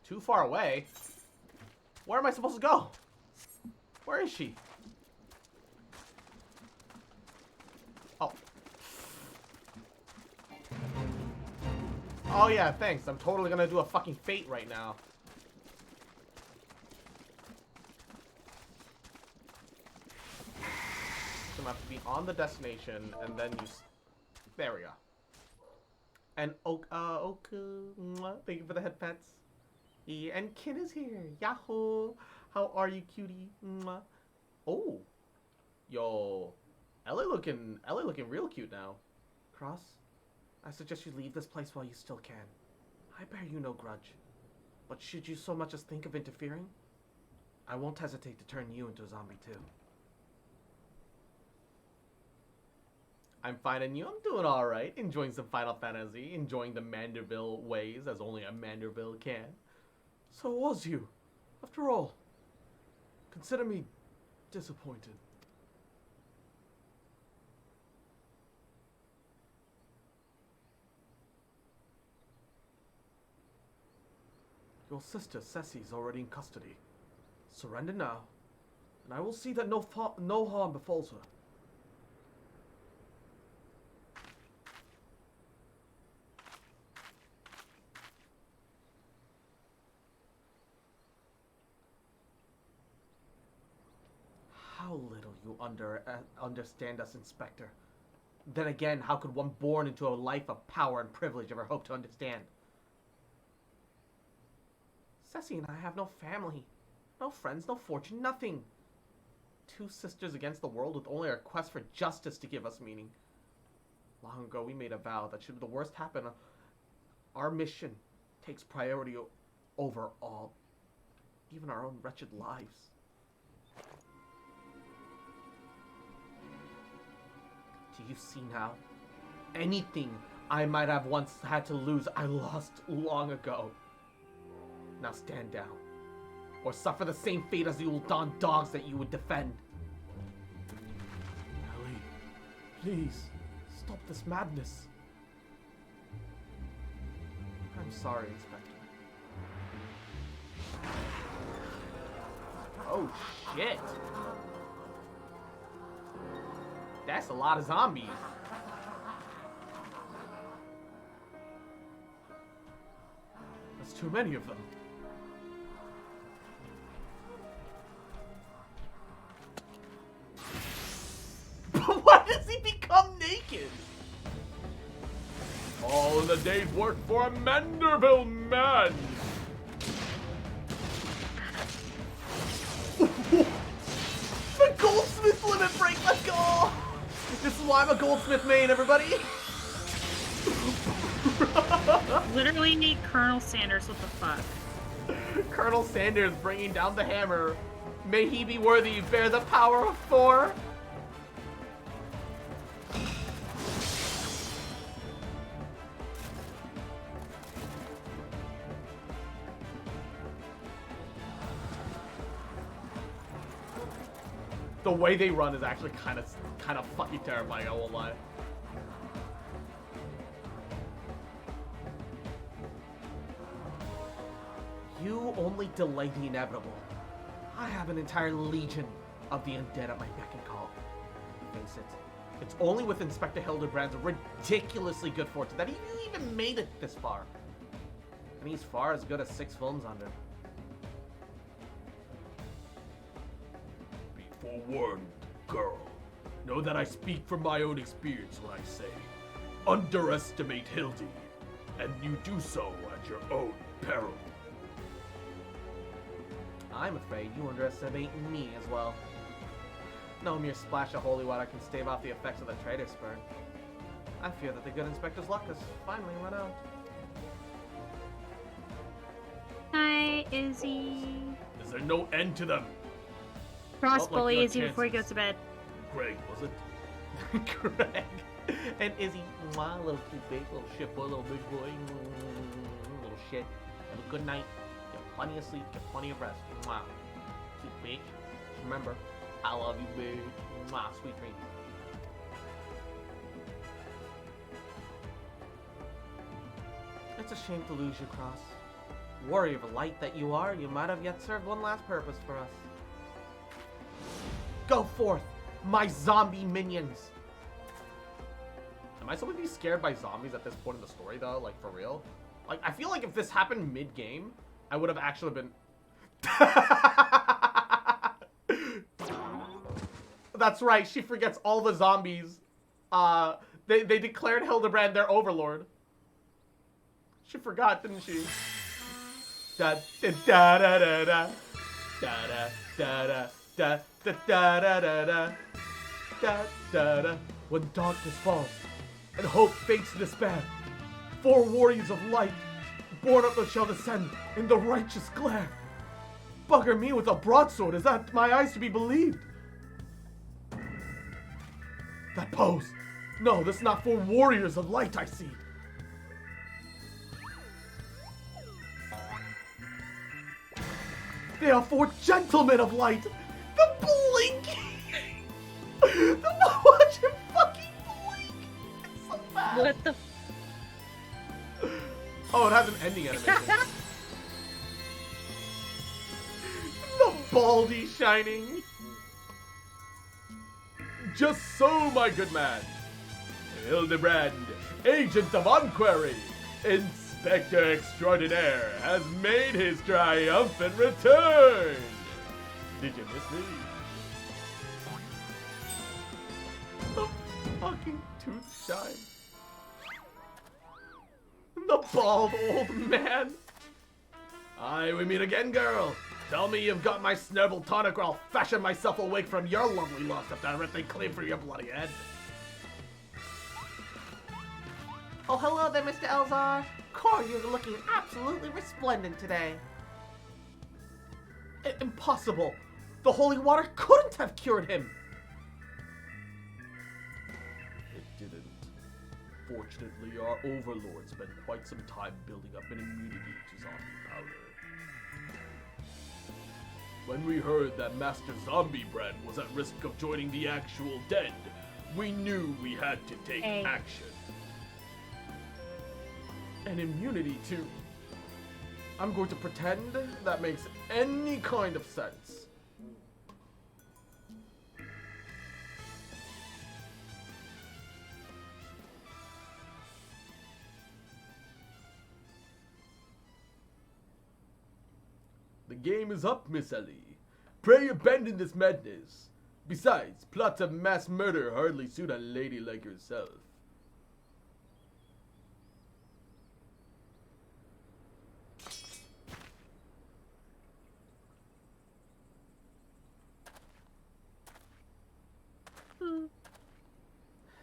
Too far away? Where am I supposed to go? Where is she? Oh. Oh yeah, thanks. I'm totally gonna do a fucking fate right now. So I'm gonna have to be on the destination and then you... There we go. And thank you for the head pets. Yeah, and Kin is here. Yahoo! How are you, cutie? Mwah. Oh, yo, Ellie looking real cute now. Cross, I suggest you leave this place while you still can. I bear you no grudge, but should you so much as think of interfering, I won't hesitate to turn you into a zombie too. I'm finding you. I'm doing all right. Enjoying some Final Fantasy. Enjoying the Manderville ways as only a Manderville can. So it was you. After all, consider me disappointed. Your sister, Ceci, is already in custody. Surrender now, and I will see that no harm befalls her. How little you understand us, Inspector. Then again, how could one born into a life of power and privilege ever hope to understand? Ceci and I have no family, no friends, no fortune, nothing. Two sisters against the world with only our quest for justice to give us meaning. Long ago, we made a vow that should the worst happen, our mission takes priority over all, even our own wretched lives. Do you see now? Anything I might have once had to lose, I lost long ago. Now stand down, or suffer the same fate as the Uldan dogs that you would defend. Ellie, please, stop this madness. I'm sorry, Inspector. Oh, shit. That's a lot of zombies. That's too many of them. Why does he become naked? All in the day's work for a Manderville man. The goldsmith limit break, let's go! This is why I'm a goldsmith main, everybody! Literally need Colonel Sanders, what the fuck? Colonel Sanders bringing down the hammer. May he be worthy, bear the power of 4. The way they run is actually kind of fucking terrifying, I won't lie. You only delay the inevitable. I have an entire legion of the undead at my beck and call. Face it, it's only with Inspector Hildebrand's ridiculously good fortune that he even made it this far. And he's far as good as 6 films under. Be forewarned, girl. Know that I speak from my own experience when I say, underestimate Hildy, and you do so at your own peril. I'm afraid you underestimate me as well. No mere splash of holy water can stave off the effects of the traitor's spur. I fear that the good inspector's luck has finally run out. Hi, Izzy. Is there no end to them? Cross Not like bully your Izzy before he goes chances. to bed. Greg, was it? Greg. And Izzy, mwah, little cute babe, little shit boy, little big boy, little shit. Have a good night. Get plenty of sleep, get plenty of rest. Mwah. Cute bitch. Remember, I love you, bitch. Mwah, sweet dreams. It's a shame to lose you, Cross. Warrior of light that you are, you might have yet served one last purpose for us. Go forth, my zombie minions! Am I supposed to be scared by zombies at this point in the story, though? Like, for real? Like, I feel like if this happened mid-game, I would have actually been... That's right, she forgets all the zombies. They declared Hildebrand their overlord. She forgot, didn't she? Da da da da da da da da da da da da da da da da da. When darkness falls and hope fades to despair, 4 warriors of light born up shall descend in the righteous glare. Bugger me with a broadsword, is that my eyes to be believed? That pose! No, this is not 4 warriors of light I see. They are 4 gentlemen of light. The blinking. Watch him fucking blink. It's so bad. What the? Oh, it has an ending animation. The baldy shining. Just so, my good man. Hildebrand, agent of Enquiry, Inspector Extraordinaire, has made his triumphant return. Did you miss me? The fucking tooth shine. The bald old man. Aye, we meet again, girl. Tell me you've got my snubble tonic or I'll fashion myself awake from your lovely lust after everything claim for your bloody head. Oh, hello there, Mr. Elzar. Core, you're looking absolutely resplendent today. Impossible. The holy water couldn't have cured him. It didn't. Fortunately, our overlord spent quite some time building up an immunity to zombie powder. When we heard that Master Zombie Bread was at risk of joining the actual dead, we knew we had to take action. An immunity to... I'm going to pretend that makes any kind of sense. The game is up, Miss Ellie. Pray abandon this madness. Besides, plots of mass murder hardly suit a lady like yourself.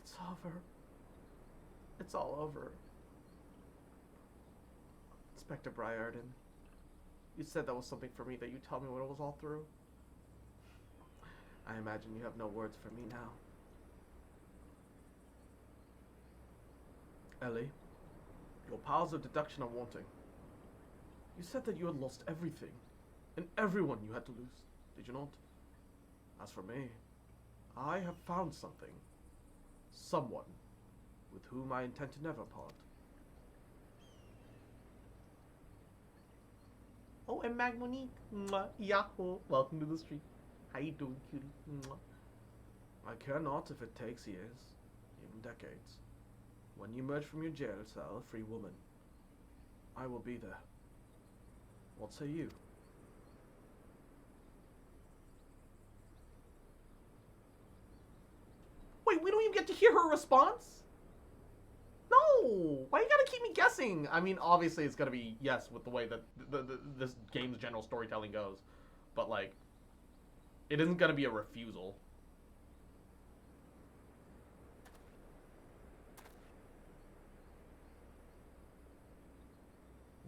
It's over. It's all over. Inspector Briarden, you said that was something for me that you tell me when it was all through. I imagine you have no words for me now. Ellie, your powers of deduction are wanting. You said that you had lost everything, and everyone you had to lose, did you not? As for me, I have found something. Someone with whom I intend to never part. Oh, and Magmonique. Mwah. Yahoo. Welcome to the street. How you doing, cutie? Mwah. I care not if it takes years, even decades. When you emerge from your jail cell a free woman, I will be there. What say you? Wait, we don't even get to hear her response? No! Why you gotta keep me guessing? I mean, obviously it's gonna be yes with the way that this game's general storytelling goes. But, like, it isn't gonna be a refusal.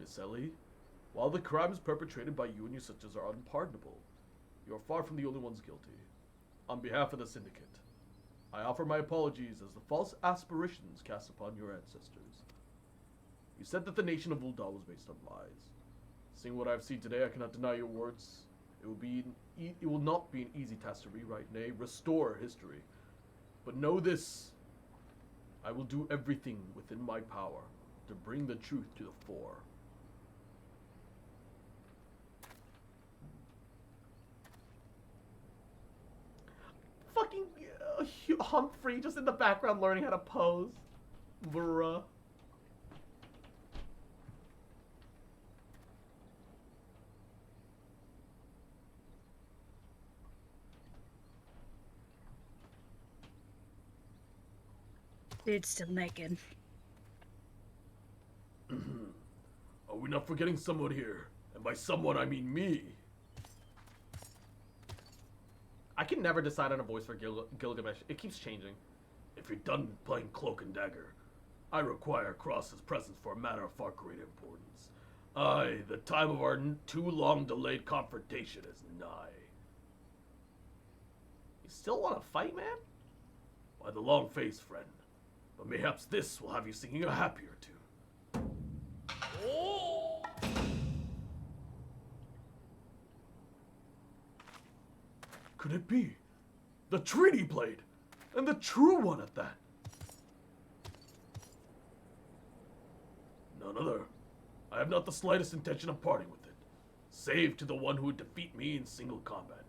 Miss Ellie, while the crimes perpetrated by you and your sisters are unpardonable, you are far from the only ones guilty. On behalf of the Syndicate, I offer my apologies as the false aspirations cast upon your ancestors. You said that the nation of Ul'dah was based on lies. Seeing what I have seen today, I cannot deny your words. It will not be an easy task to rewrite, nay, restore history. But know this, I will do everything within my power to bring the truth to the fore. Fucking Humphrey just in the background learning how to pose. Bruh. Dude's still naked. Are we not forgetting someone here? And by someone, I mean me. I can never decide on a voice for Gilgamesh. It keeps changing. If you're done playing Cloak and Dagger, I require Cross's presence for a matter of far greater importance. Aye, the time of our too long delayed confrontation is nigh. You still want to fight, man? By the long face, friend. But mayhaps this will have you singing a happier tune. Could it be? The treaty blade! And the true one at that! None other. I have not the slightest intention of parting with it, save to the one who would defeat me in single combat.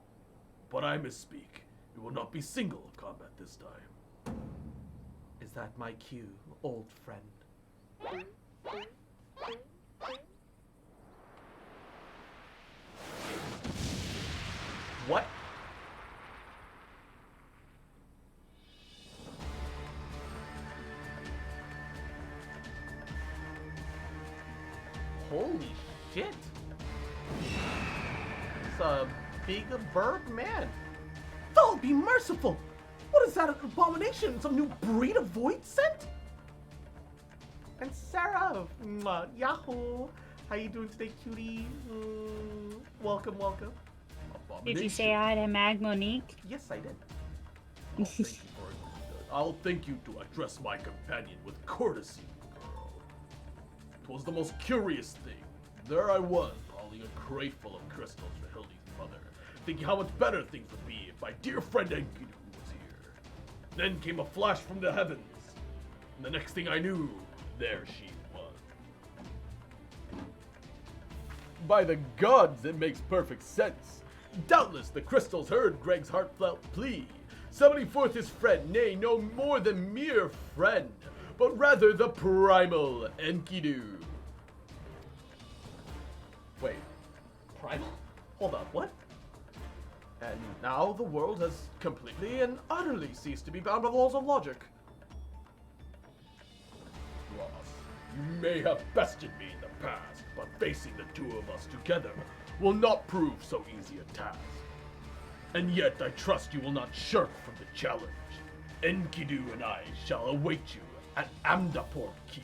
But I misspeak. It will not be single combat this time. Is that my cue, old friend? What? Holy shit. It's a big burb man. Oh, be merciful! What is that abomination? Some new breed of void scent? And Sarah, Yahoo! How you doing today, cutie? Welcome, welcome. Did you say hi to Mag Monique? Yes, I did. I'll thank you to address my companion with courtesy, girl. 'Twas the most curious thing. There I was, hauling a crate full of crystals for Hildy's mother, thinking how much better things would be if my dear friend Enkidu was here. Then came a flash from the heavens, and the next thing I knew, there she was. By the gods, it makes perfect sense. Doubtless the crystals heard Greg's heartfelt plea, summoning forth his friend, nay, no more than mere friend, but rather the primal Enkidu. Wait, primal? Hold up, what? And now the world has completely and utterly ceased to be bound by the laws of logic. Ross, you may have bested me in the past, but facing the two of us together will not prove so easy a task. And yet I trust you will not shirk from the challenge. Enkidu and I shall await you at Amdapor Keep.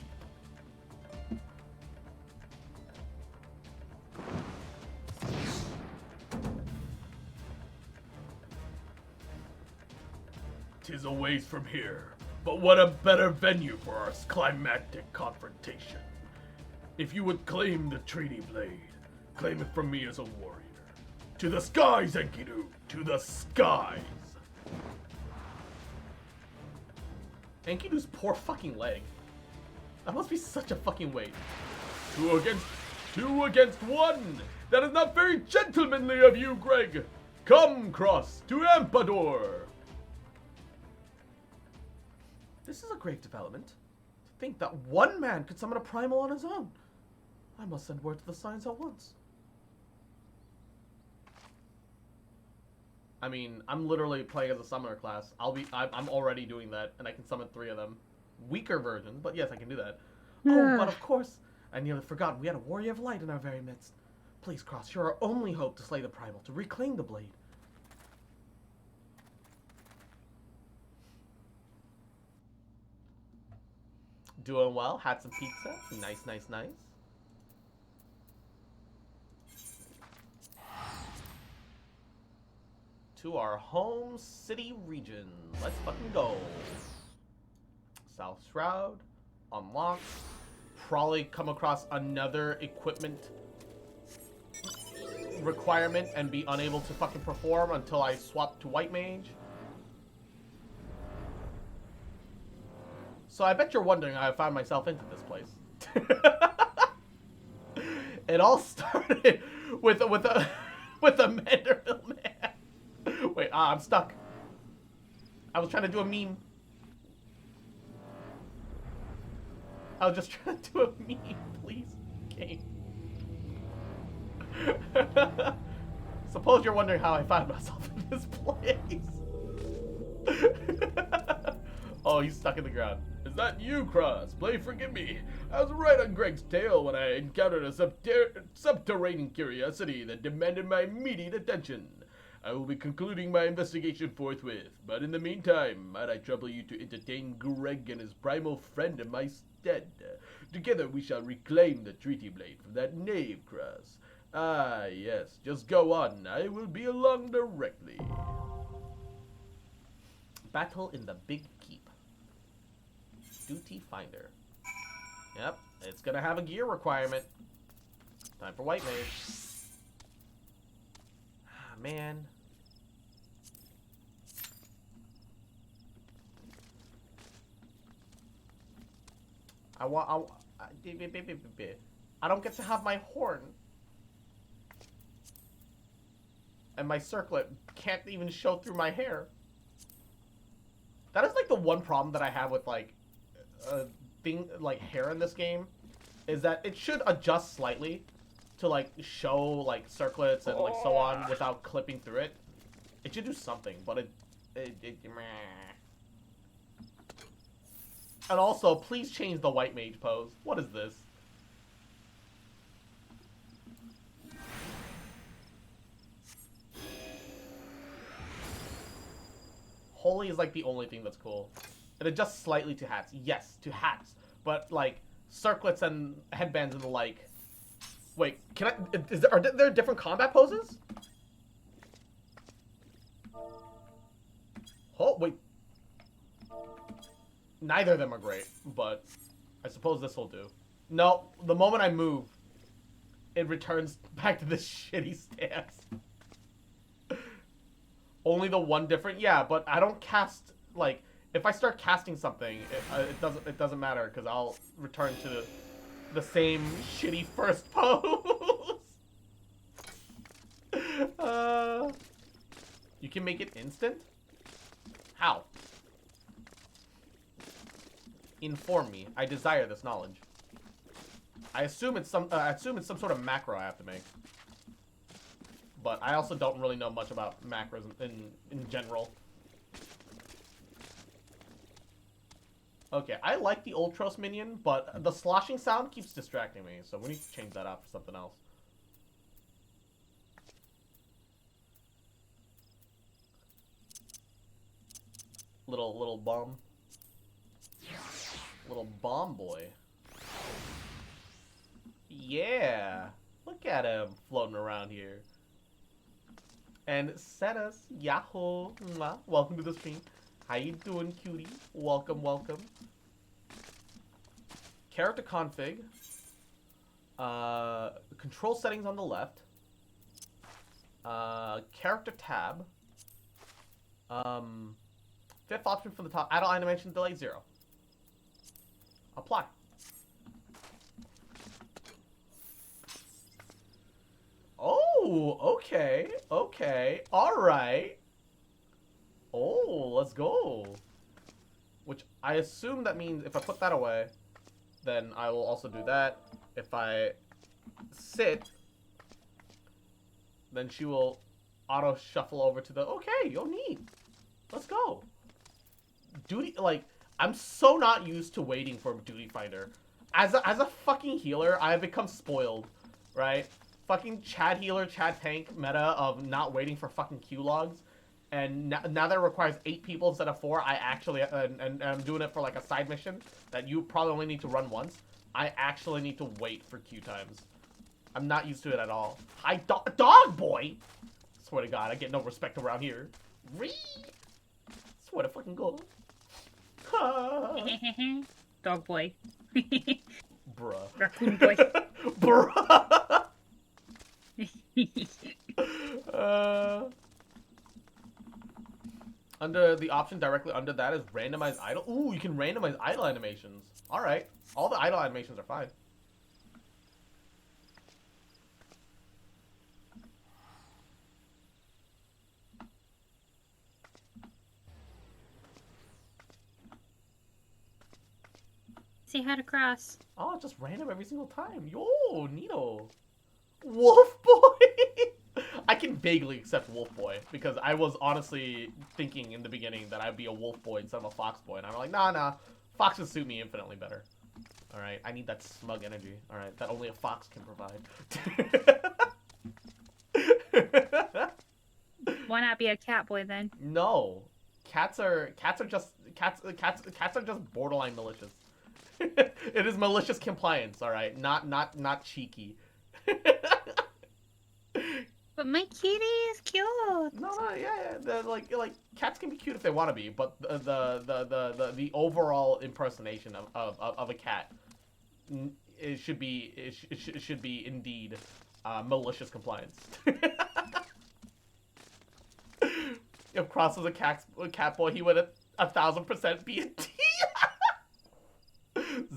Tis a ways from here, but what a better venue for our climactic confrontation. If you would claim the treaty blade, claim it from me as a warrior. To the skies, Enkidu! To the skies! Enkidu's poor fucking leg. That must be such a fucking weight. Two against one! That is not very gentlemanly of you, Greg! Come, Cross, to Ampador! This is a grave development. To think that one man could summon a primal on his own. I must send word to the Science at once. I mean, I'm literally playing as a summoner class. I'm already doing that, and I can summon 3 of them. Weaker versions, but yes, I can do that. Oh, but of course, I nearly forgot we had a warrior of light in our very midst. Please, Cross, you're our only hope to slay the primal, to reclaim the blade. Doing well. Had some pizza. Nice, nice, nice. To our home city region. Let's fucking go. South Shroud. Unlocked. Probably come across another equipment requirement and be unable to fucking perform until I swap to White Mage. So I bet you're wondering how I found myself into this place. It all started with a Manderville man. Wait, I'm stuck. I was trying to do a meme. I was just trying to do a meme, please, game. Suppose you're wondering how I found myself in this place. Oh, he's stuck in the ground. Is that you, Cross? Please forgive me. I was right on Greg's tail when I encountered a subterranean curiosity that demanded my immediate attention. I will be concluding my investigation forthwith, but in the meantime, might I trouble you to entertain Greg and his primal friend in my stead? Together we shall reclaim the treaty blade from that knave, Cross. Ah, yes, just go on. I will be along directly. Battle in the Big Keep. Duty Finder. Yep, it's gonna have a gear requirement. Time for White Mage. Ah, man. I don't get to have my horn. And my circlet can't even show through my hair. That is like the one problem that I have with like hair in this game, is that it should adjust slightly to like show like circlets and like so on without clipping through it. It should do something, but it meh. And also, please change the White Mage pose. What is this? Poli is like the only thing that's cool. It adjusts slightly to hats. Yes, to hats. But like circlets and headbands and the like. Wait, are there different combat poses? Oh, wait. Neither of them are great, but I suppose this will do. No, the moment I move, it returns back to this shitty stance. Only the one different, yeah, but I don't cast, like, if I start casting something, it doesn't matter, because I'll return to the same shitty first pose. You can make it instant? How? Inform me. I desire this knowledge. I assume it's some sort of macro I have to make. But I also don't really know much about macros in general. Okay, I like the Ultros minion, but the sloshing sound keeps distracting me, so we need to change that out for something else. Little bomb. Little bomb boy. Yeah! Look at him floating around here. And Setas, Yahoo! Mwah. Welcome to the stream. How you doing, cutie? Welcome, welcome. Character config. Control settings on the left. Character tab. Fifth option from the top. Adult animation delay 0. Apply. Oh, okay, okay, alright. Oh, let's go. Which I assume that means if I put that away, then I will also do that. If I sit, then she will auto shuffle over to the, okay, yo, neat. Let's go. Duty, like, I'm so not used to waiting for Duty Finder. As a fucking healer, I have become spoiled, right? Fucking Chad healer, Chad tank meta of not waiting for fucking Q logs. And now that it requires 8 people instead of 4, I actually, and I'm doing it for like a side mission that you probably only need to run once. I actually need to wait for Q times. I'm not used to it at all. Hi, dog boy! Swear to God, I get no respect around here. Swear to fucking God. Dog boy. Bruh. Raccoon boy. Bruh. Under the option directly under that is randomize idle. Ooh, you can randomize idle animations. Alright. All the idle animations are fine. See how to cross. Oh, just random every single time. Yo, neato. Wolf boy. I can vaguely accept wolf boy because I was honestly thinking in the beginning that I'd be a wolf boy instead of a fox boy, and I'm like, nah, foxes suit me infinitely better. All right, I need that smug energy. All right, that only a fox can provide. Why not be a cat boy then? No, cats are just borderline malicious. It is malicious compliance, all right, not cheeky. But my kitty is cute. No, yeah. Like cats can be cute if they want to be, but the overall impersonation of a cat, it should be indeed malicious compliance. If Cross was a cat boy, he would 1,000% be a T.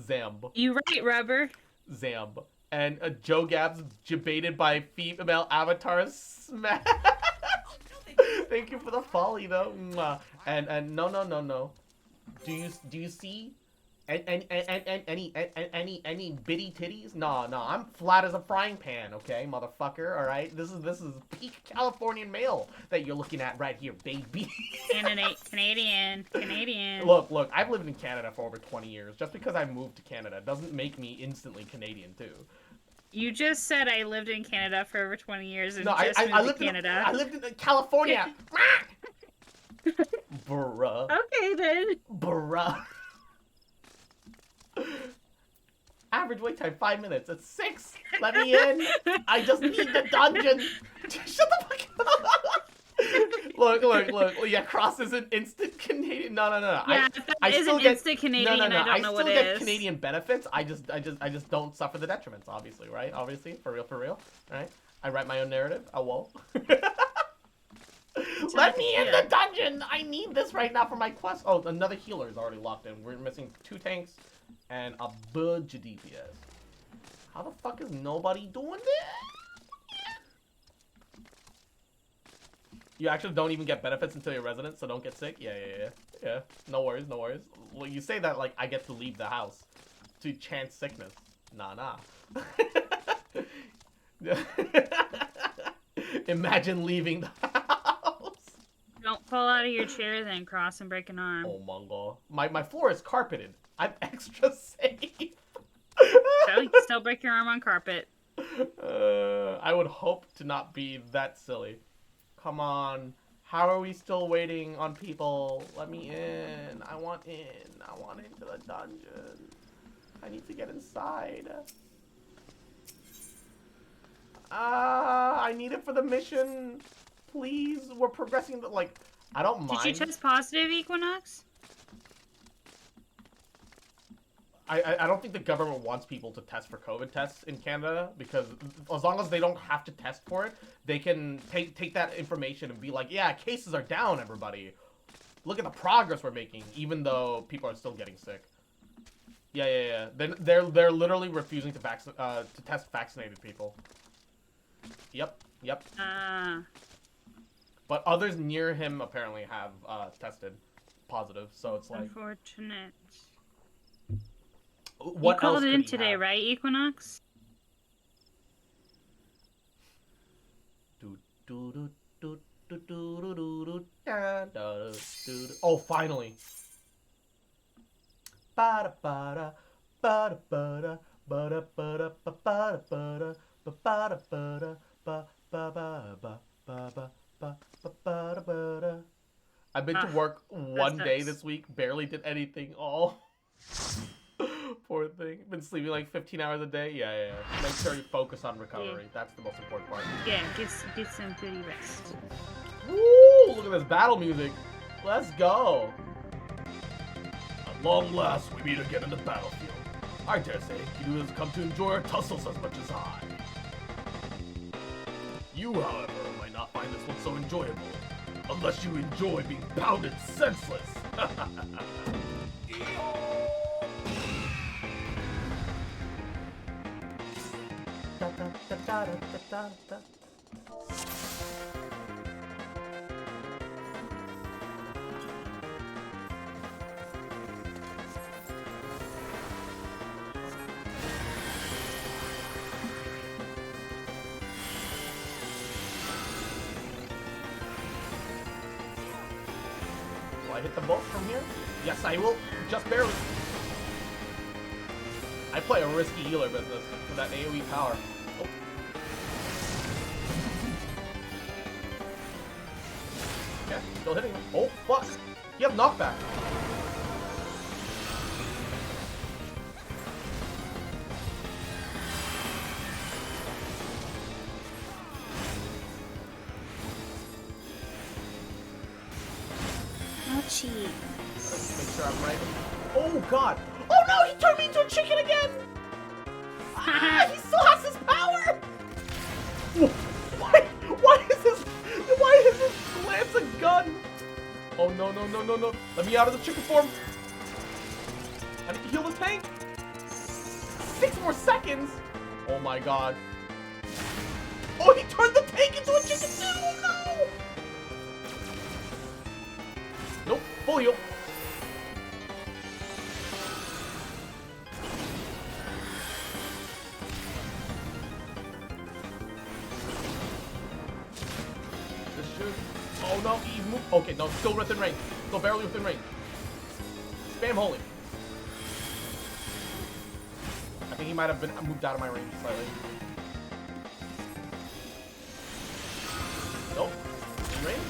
Zamb. You right, Rubber. Zamb. And Joe Gab's debated by female avatars smash. Thank you for the folly though. And no. Do you see any bitty titties? No, I'm flat as a frying pan, okay, motherfucker. All right, this is peak Californian male that you're looking at right here, baby. Canadian. Look, I've lived in Canada for over 20 years. Just because I moved to Canada doesn't make me instantly Canadian too. You just said I lived in Canada for over 20 years and no, just I moved lived to Canada. I lived in California. Bruh. Okay then. Bruh. Average wait time 5 minutes. It's 6. Let me in. I just need the dungeon. Shut the fuck up. Look. Yeah, Cross is an instant Canadian. No. Yeah, I if still an get instant Canadian, I don't know what I it still get is. Canadian benefits. I just don't suffer the detriments, obviously, right? Obviously, for real. All right. I write my own narrative. Oh well. Let me in the dungeon. I need this right now for my quest. Oh, another healer is already locked in. We're missing 2 tanks and a bunch of DPS. How the fuck is nobody doing this? You actually don't even get benefits until you're resident, so don't get sick? Yeah. No worries. Well, you say that like I get to leave the house to chance sickness. Nah. Imagine leaving the house. Don't fall out of your chair then, Cross, and break an arm. Oh, Mongo. My floor is carpeted. I'm extra safe. So you can still break your arm on carpet. I would hope to not be that silly. Come on. How are we still waiting on people? Let me in. I want into the dungeon. I need to get inside. I need it for the mission. Please, we're progressing, but like, I don't mind. Did you test positive, Equinox? I don't think the government wants people to test for COVID tests in Canada, because as long as they don't have to test for it, they can take that information and be like, yeah, cases are down, everybody. Look at the progress we're making, even though people are still getting sick. Yeah. Then they're literally refusing to test vaccinated people. Yep. But others near him apparently have tested positive, so it's like unfortunate. What you called else it could in he today, have? right, Equinox? Oh, finally. I've been to work one day this week, barely did anything. Oh. Poor thing. Been sleeping like 15 hours a day. Yeah. Make sure you focus on recovery. That's the most important part. Yeah, get some goody rest. Woo! Look at this battle music. Let's go. At long last, we meet again in the battlefield. I dare say, you have come to enjoy our tussles as much as I. You, however, might not find this one so enjoyable, unless you enjoy being pounded senseless. Will I hit the boat from here? Yes, I will. Just barely. I play a risky healer business for that AoE power. Oh. Okay, still hitting him. Oh, fuck. You have knockback. Ouchie. Make sure I'm right. Oh, God. Oh, no, he turned me into a chicken again. Ah, he still has his power. Why is this lance a gun? Oh, no. Let me out of the chicken form. I need to heal this tank. 6 more seconds. Oh, my God. Oh, he turned the tank into a chicken too. Oh, no. Nope, full heal. This should... Oh no, he's moved. Okay, no, still within range. Still barely within range. Spam holy. I think he might have been moved out of my range slightly. Nope. In range?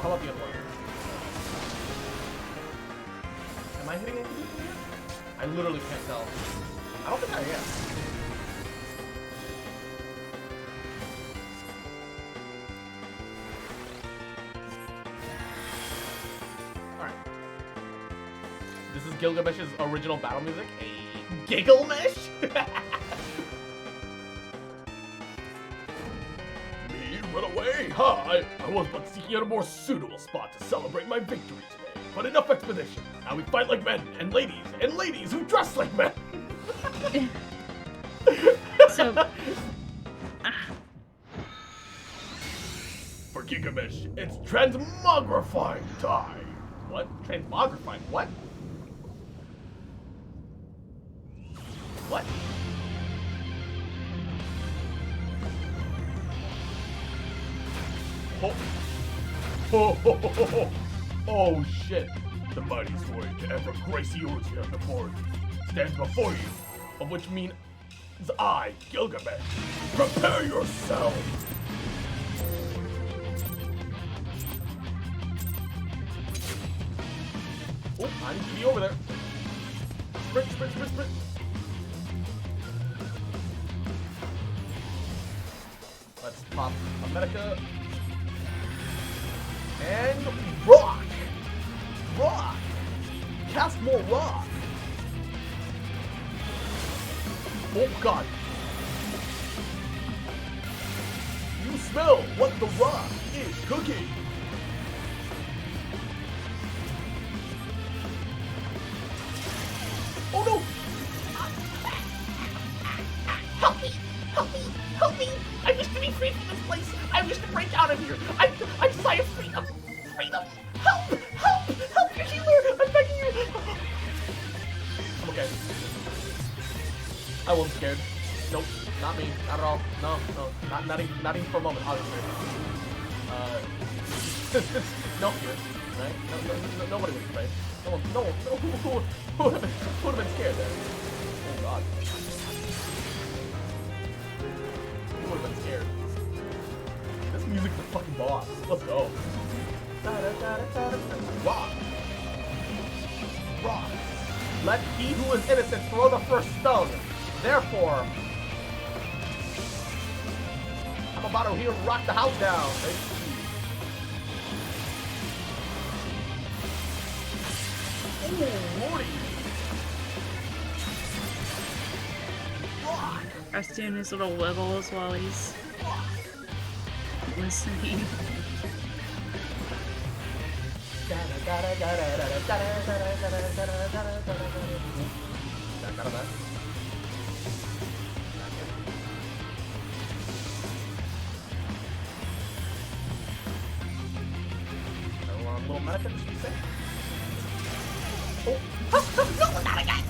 How about the other one? Am I hitting Enkidu? I literally can't tell. I don't think I am. Alright. This is Gilgamesh's original battle music. A Gilgamesh? Me run away? Ha! I was but seeking out a more suitable spot to celebrate my victory today. But enough expedition. Now we fight like men, and ladies who dress like men. So, For Gilgamesh, it's transmogrifying time. What? Transmogrifying? What? What? Oh. Oh shit! The mightiest warrior to ever grace Eorzea stands before you, of which means I, Gilgamesh. Prepare yourself! Oh, I need to be over there. Sprint, sprint, sprint, sprint! Let's pop a Medica. And rock! Rock! Cast more rock! Oh god! You smell what the rock is cooking! Oh no! Help me! Help me! Help me! I wish to be free from this place! I wish to break out of here! I desire freedom! Freedom! Help! Help! Help your healer! I'm begging you! I'm okay. I wasn't scared. Nope, not me, not at all. No, not even for a moment, obviously. No fear, right? Nobody was afraid. Who would have been scared there? Oh god. Who would have been scared? This music's the fucking boss. Let's go. Rock. Rock. Let he who is innocent throw the first stone. Therefore, I'm about to here rock the house down. Ooh, lordy. Rock. Russ doing his little wiggles while he's listening. Back out of that. Little Medica, just be safe. Oh. No, not again!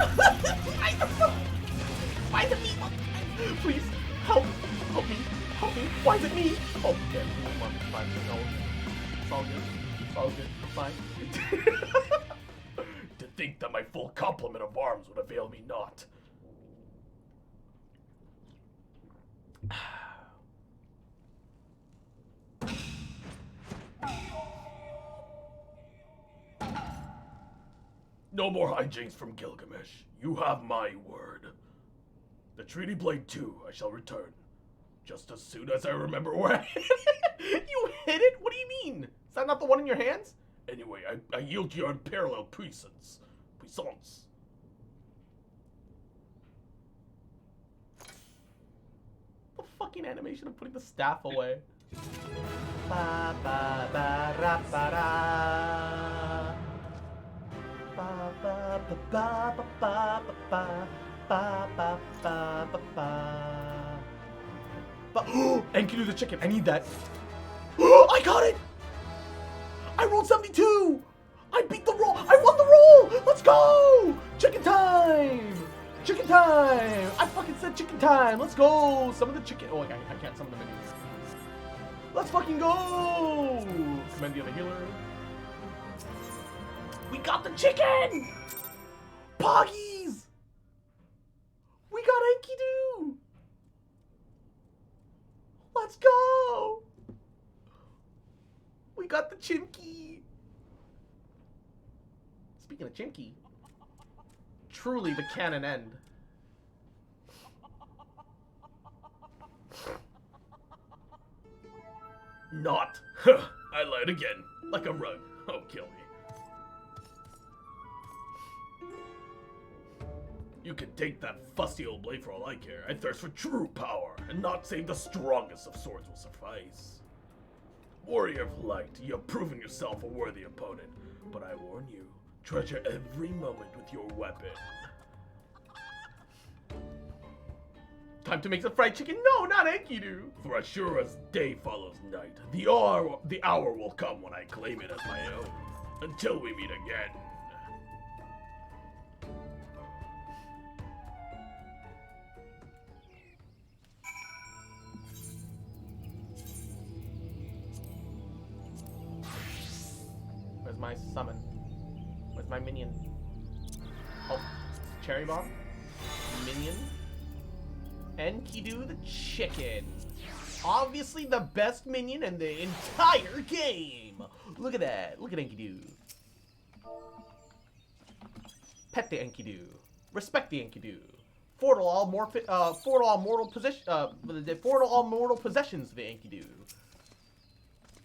Why is it me? Please, help! Help me! Help me! Why is it me? Oh, okay. Come on, it's fine. No, it's all good. It's all good. It's fine. To think that my full complement of arms would avail me not. No more hijinks from Gilgamesh. You have my word. The Treaty Blade 2, I shall return. Just as soon as I remember where I hid it. You hit it? What do you mean? Is that not the one in your hands? Anyway, I yield to your unparalleled puissance. The fucking animation of putting the staff away. Ba ba ba ra ba ra. Ba ba ba ba ba ba ba ba ba ba ba ba. Enkidu the chicken. I need that. I got it! I rolled 72! I beat the roll! I won the roll! Let's go! Chicken time! Chicken time! I fucking said chicken time! Let's go! Summon the chicken. Oh, I can't summon the minions. Let's fucking go! Commend the other healer. We got the chicken! Poggies! We got Enkidu! Let's go! We got the Chimkey! Speaking of Chimkey, truly the canon end. Not. Huh, I lied again. Like a rug. Oh, kill me. You can take that fussy old blade for all I care. I thirst for true power, and not saying the strongest of swords will suffice. Warrior of Light, you have proven yourself a worthy opponent, but I warn you, treasure every moment with your weapon. Time to make some fried chicken? No, not Enkidu! For as sure as day follows night, the hour will come when I claim it as my own. Until we meet again. Where's my summon? Where's my minion? Oh, Cherry Bomb? Minion? Enkidu the chicken. Obviously the best minion in the entire game. Look at that. Look at Enkidu. Pet the Enkidu. Respect the Enkidu. Forward all mortal possessions of the Enkidu.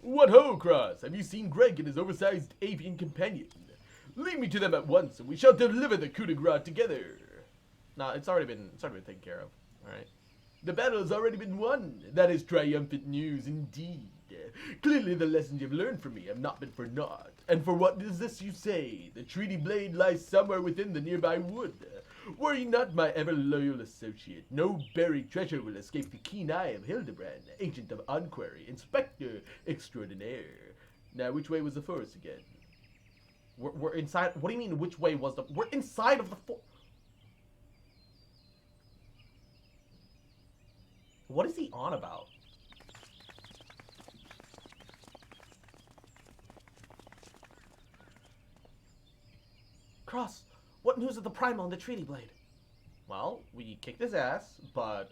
What ho, Cross? Have you seen Greg and his oversized avian companion? Lead me to them at once, and we shall deliver the coup de grace together. Nah, it's already been taken care of. Alright. The battle has already been won. That is triumphant news indeed. Clearly the lessons you've learned from me have not been for naught. And for what is this you say? The treaty blade lies somewhere within the nearby wood. Worry not, my ever-loyal associate. No buried treasure will escape the keen eye of Hildebrand, agent of Enquiry, inspector extraordinaire. Now, which way was the forest again? We're inside. What do you mean, which way was the... We're inside of the What is he on about? Cross, what news of the Primal and the Treaty Blade? Well, we kicked his ass, but,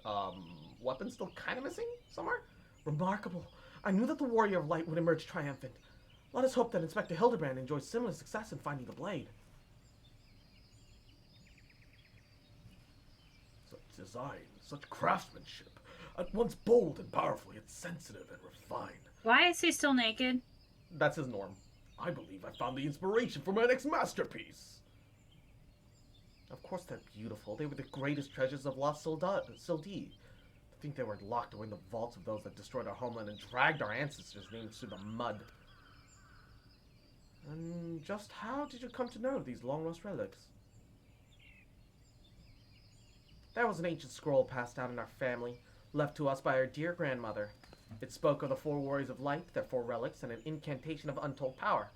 weapon's still kind of missing somewhere? Remarkable. I knew that the Warrior of Light would emerge triumphant. Let us hope that Inspector Hildebrand enjoys similar success in finding the blade. Such design, such craftsmanship. At once bold and powerful, yet sensitive and refined. Why is he still naked? That's his norm. I believe I found the inspiration for my next masterpiece. Of course they're beautiful. They were the greatest treasures of Lost Sildee. To think they were locked away in the vaults of those that destroyed our homeland and dragged our ancestors' names through the mud. And just how did you come to know these long-lost relics? There was an ancient scroll passed down in our family, left to us by our dear grandmother. It spoke of the 4 warriors of light, their 4 relics, and an incantation of untold power.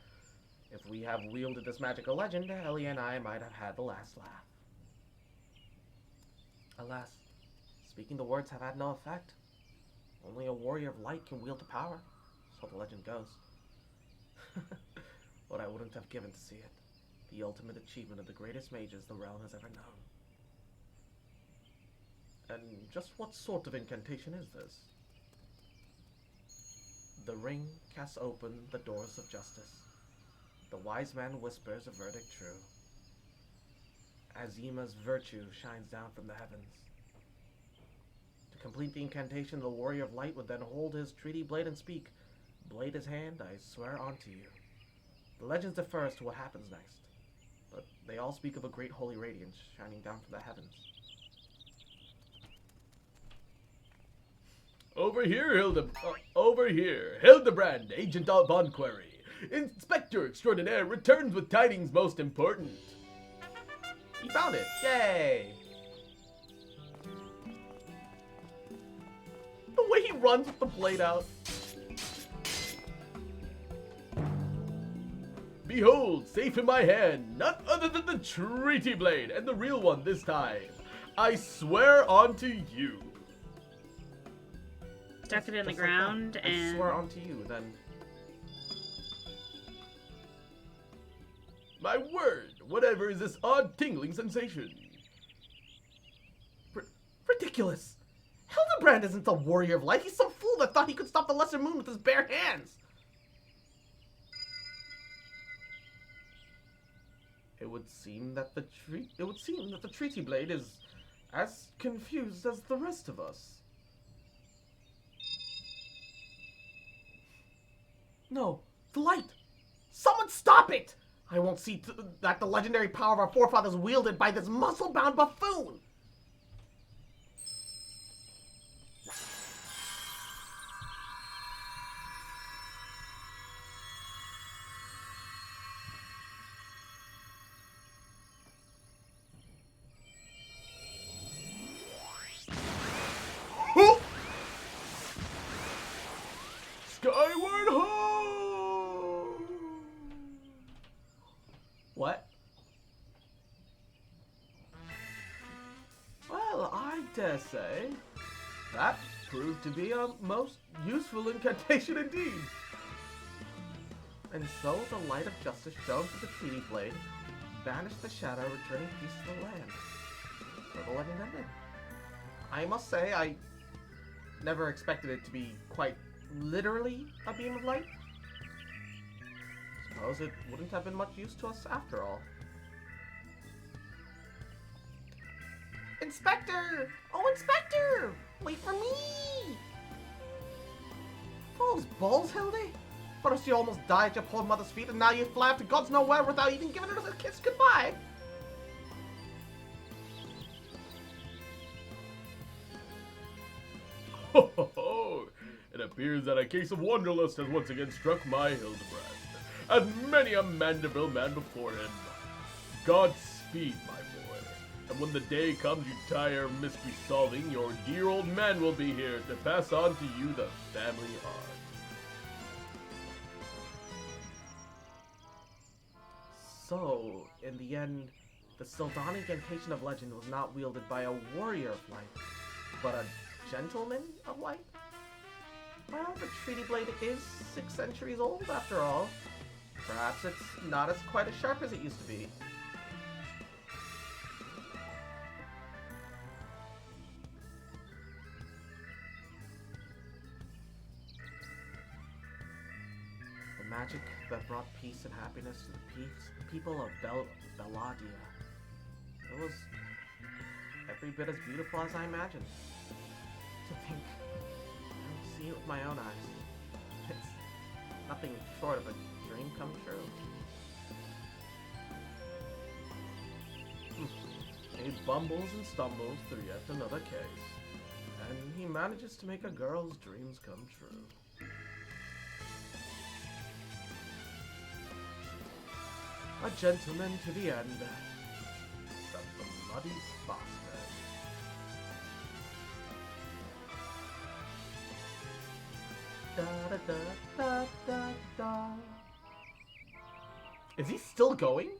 If we have wielded this magical legend, Ellie and I might have had the last laugh. Alas, speaking the words have had no effect. Only a warrior of light can wield the power, so the legend goes. What I wouldn't have given to see it. The ultimate achievement of the greatest mages the realm has ever known. And just what sort of incantation is this? The ring casts open the doors of justice. The wise man whispers a verdict true. Azima's virtue shines down from the heavens. To complete the incantation, the warrior of light would then hold his treaty blade and speak, "Blade his hand, I swear unto you." The legends differ as to what happens next, but they all speak of a great holy radiance shining down from the heavens. Over here, Hildebrand, agent of Enquiry. Inspector extraordinaire returns with tidings most important. He found it! Yay! The way he runs with the blade out. Behold, safe in my hand, none other than the treaty blade, and the real one this time. I swear unto you. Stuck it in the Just like ground that. and... I swear unto you, then. My word, whatever is this odd tingling sensation? Ridiculous! Hildebrand isn't the warrior of light. He's some fool that thought he could stop the lesser moon with his bare hands. would seem that the treaty blade is as confused as the rest of us. No, the light! Someone stop it! I won't see that the legendary power of our forefathers wielded by this muscle-bound buffoon! Skyward ho! What? Well, I dare say that proved to be a most useful incantation indeed. And so the light of justice shone through the treaty blade, banished the shadow, returning peace to the land. So the legend ended. I must say, I never expected it to be quite literally a beam of light. Suppose it wouldn't have been much use to us after all. Inspector! Oh, Inspector! Wait for me! Those balls, Hildy! First you almost died at your poor mother's feet, and now you fly off to God's nowhere without even giving her a kiss goodbye! Ho ho ho! It appears that a case of wanderlust has once again struck my Hildebrand, as many a Mandeville man before him. Godspeed, my boy. And when the day comes you tire of mystery solving, your dear old man will be here to pass on to you the family art. So, in the end, the Sildani incantation of legend was not wielded by a warrior of light, but a gentleman of light? Well, the treaty blade is 6 centuries old after all. Perhaps it's not as quite as sharp as it used to be. The magic that brought peace and happiness to the people of Belladia. It was every bit as beautiful as I imagined. To think I see it with my own eyes. It's nothing short of a dream come true. He bumbles and stumbles through yet another case, and he manages to make a girl's dreams come true. A gentleman to the end. Except the muddy bastard. Da da da da da da. Is he still going?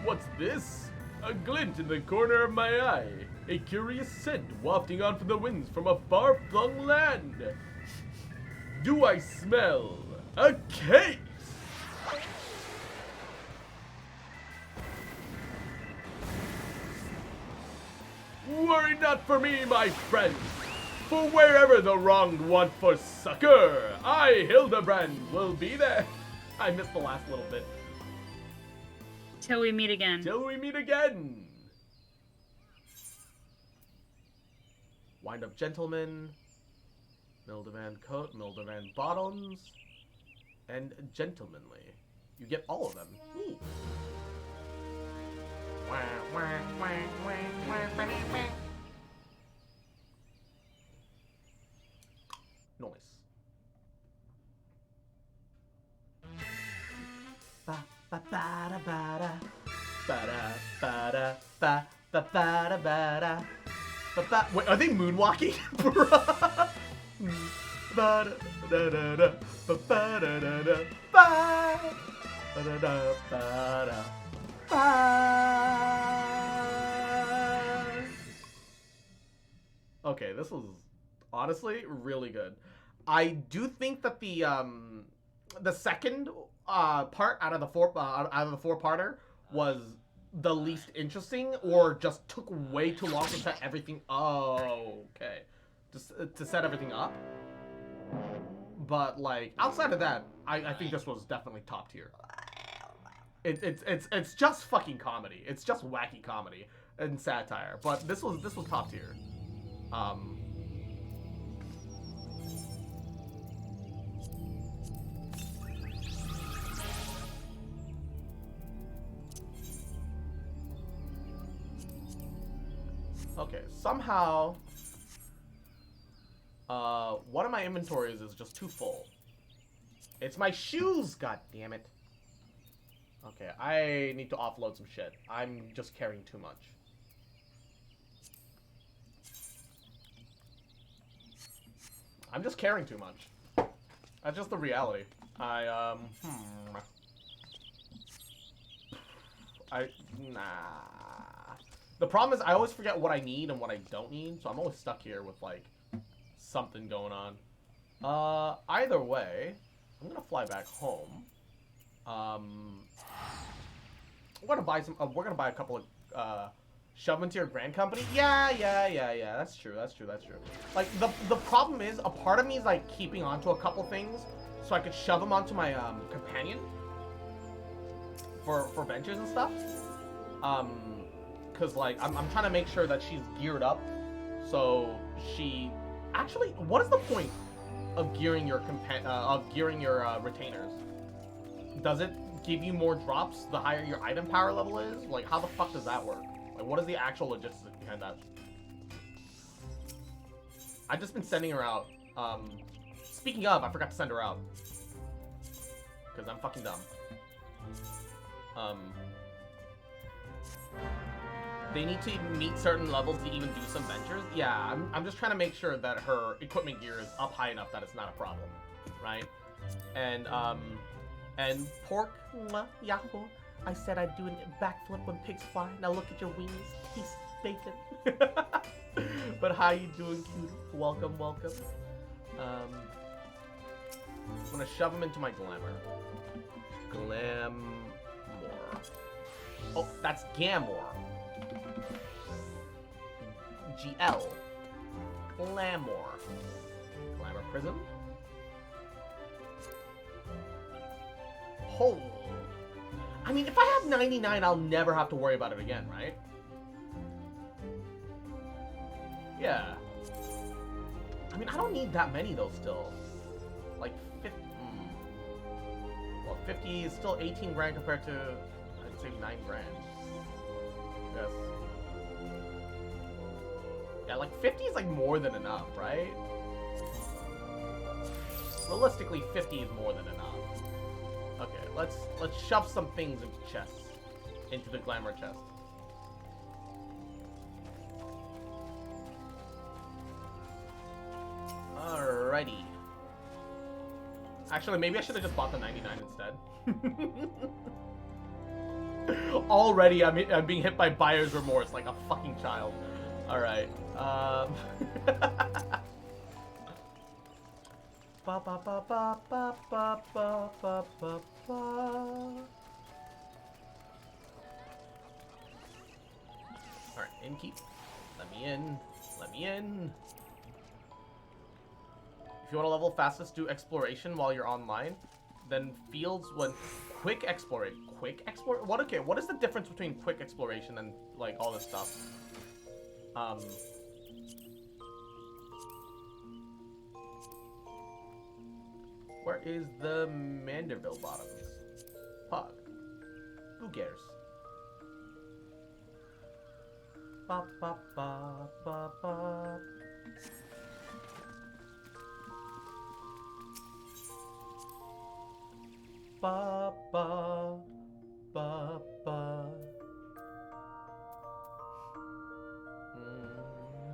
What's this? A glint in the corner of my eye. A curious scent wafting on from the winds from a far-flung land. Do I smell a case? Worry not for me, my friend. For wherever the wronged want for succor, I, Hildebrand, will be there. I missed the last little bit. Till we meet again. Till we meet again. Wind up gentleman, Mildevan coat, Mildevan bottoms, and gentlemanly. You get all of them. Neat. Nice. Ba ba ba da ba da ba da ba da ba ba ba da ba da ba ba. Wait, are they moonwalking, bruh? Ba da da da ba ba da da da ba ba da da ba da ba. Okay, this was honestly really good. I do think that the the second part out of the four-parter was the least interesting, or just took way too long to set everything. Oh, okay, just to set everything up. But like outside of that, I think this was definitely top tier. It's just fucking comedy. It's just wacky comedy and satire. But this was top tier. Okay, somehow one of my inventories is just too full. It's my shoes, god damn it. Okay, I need to offload some shit. I'm just carrying too much. I'm just carrying too much. That's just the reality. Nah. The problem is I always forget what I need and what I don't need, so I'm always stuck here with, like, something going on. Either way, I'm gonna fly back home. We're gonna buy some. We're gonna buy a couple of shove them into your grand company. Yeah. That's true. Like the problem is, a part of me is like keeping on to a couple things so I could shove them onto my companion for ventures and stuff. Cause like I'm trying to make sure that she's geared up, so she actually. What is the point of gearing your retainers? Does it give you more drops the higher your item power level is? Like, how the fuck does that work? Like, what is the actual logistics behind that? I've just been sending her out. Speaking of, I forgot to send her out. Because I'm fucking dumb. They need to meet certain levels to even do some ventures. Yeah, I'm just trying to make sure that her equipment gear is up high enough that it's not a problem. Right? And pork, mwah, yahoo. I said I'd do a backflip when pigs fly. Now look at your wings. He's bacon. But how you doing, cutie? Welcome. I'm gonna shove him into my glamour. Glamour. Oh, that's Gamor. GL. Glamour. Glamour Prism. Oh. I mean, if I have 99, I'll never have to worry about it again, right? Yeah. I mean, I don't need that many, though, still. Like, 50... Well, 50 is still 18 grand compared to, I'd say, 9 grand. Yes. Yeah, like, 50 is, like, more than enough, right? Realistically, 50 is more than enough. Okay, let's shove some things into chests. Into the glamour chest. Alrighty. Actually, maybe I should have just bought the 99 instead. Already, I'm being hit by buyer's remorse like a fucking child. Alright. Ba ba ba ba ba ba ba ba ba ba. Alright, innkeep. Let me in. Let me in. If you want to level fastest, do exploration while you're online. Then fields when quick exploration. Quick explore? What? Okay, what is the difference between quick exploration and like all this stuff? Where is the Manderville Bottoms? Pug. Who cares? Ba ba ba ba ba. Ba ba ba ba.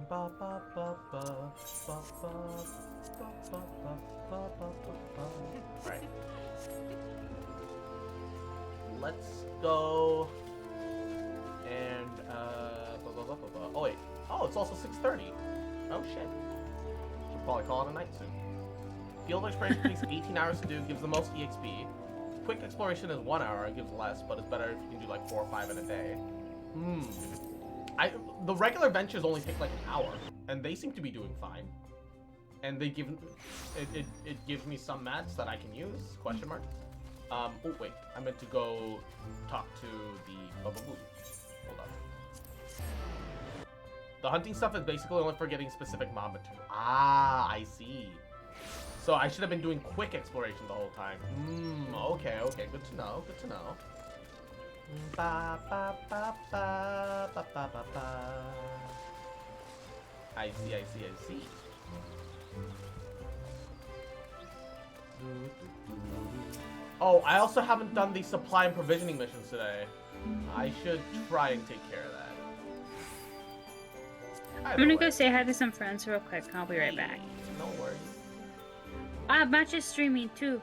Ba ba ba ba ba ba. Right. Let's go. And oh wait. Oh, it's also 6:30. Oh shit. Should probably call it a night soon. Field exploration takes 18 hours to do, gives the most EXP. Quick exploration is 1 hour, it gives less, but it's better if you can do like 4 or 5 in a day. The regular ventures only take like an hour, and they seem to be doing fine. And they give it gives me some mats that I can use? Question mark. Oh wait, I meant to go talk to the Bubaboo. Hold on. The hunting stuff is basically only for getting specific mob material. Ah, I see. So I should have been doing quick exploration the whole time. Okay, good to know, good to know. Ba, ba, ba, ba, ba, ba, ba, ba. I see. Oh, I also haven't done the supply and provisioning missions today. I should try and take care of that. I'm gonna go say hi to some friends real quick. I'll be right back. No worries. Match is streaming too.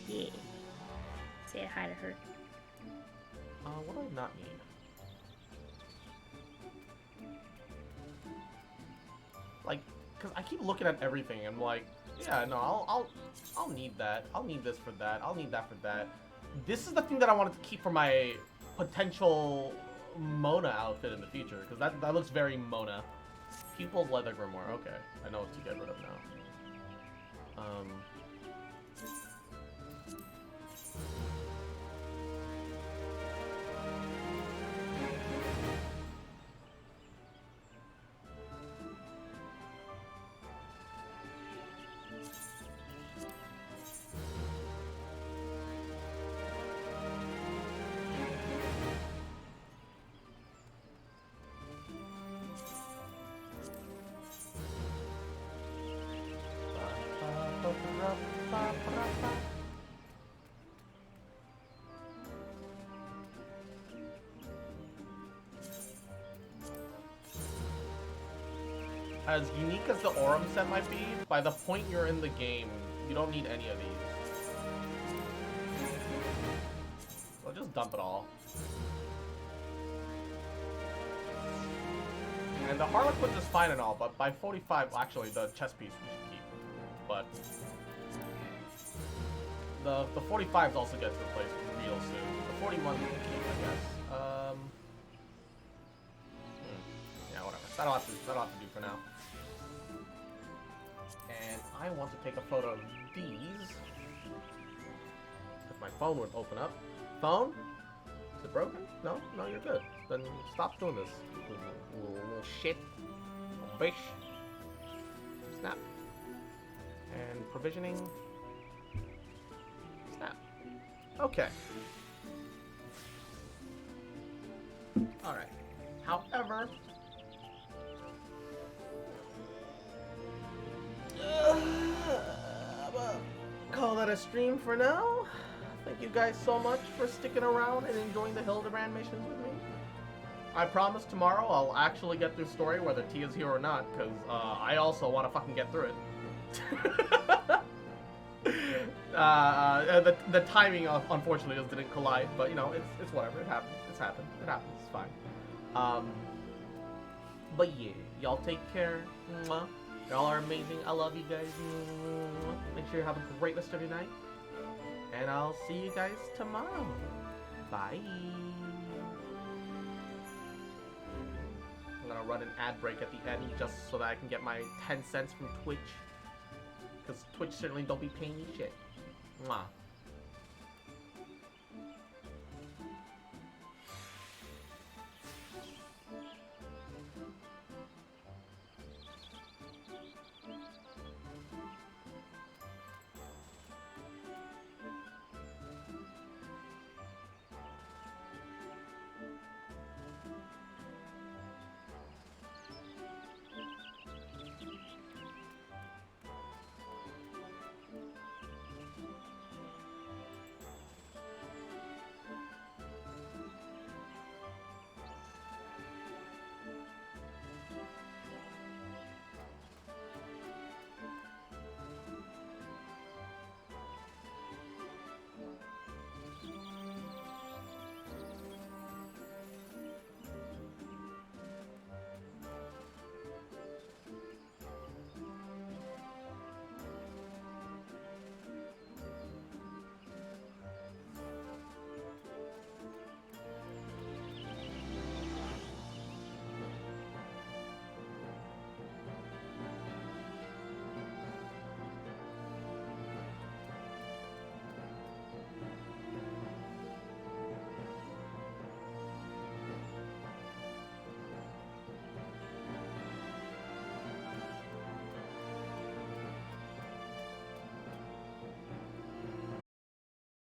Yeah. Say hi to her. What do I not need? Like, cause I keep looking at everything and I'm like, yeah, no, I'll need that. I'll need this for that. I'll need that for that. This is the thing that I wanted to keep for my potential Mona outfit in the future, because that looks very Mona. Pupil's leather grimoire. Okay, I know what to get rid of now. As unique as the Aurum set might be, by the point you're in the game, you don't need any of these. So just dump it all. And the Harlequin is fine and all, but by 45, well, actually the chest piece we should keep. But the 45s also gets replaced real soon. The 41 we can keep, I guess. Yeah, whatever. That'll have to do for now. And I want to take a photo of these. If my phone would open up. Phone? Is it broken? No? No, you're good. Then stop doing this. Little shit. Little bish. Snap. And provisioning. Snap. Okay. Alright. However... call that a stream for now. Thank you guys so much for sticking around and enjoying the Hildebrand missions with me. I promise tomorrow I'll actually get through story whether Tia's here or not, because I also want to fucking get through it. The timing unfortunately just didn't collide, but you know, it's whatever. It happens. It's happened. It happens. It's fine. But yeah, y'all take care. Mwah. Y'all are amazing. I love you guys. Make sure you have a great rest of your night. And I'll see you guys tomorrow. Bye. I'm gonna run an ad break at the end just so that I can get my 10 cents from Twitch. Because Twitch certainly don't be paying me shit. Mwah.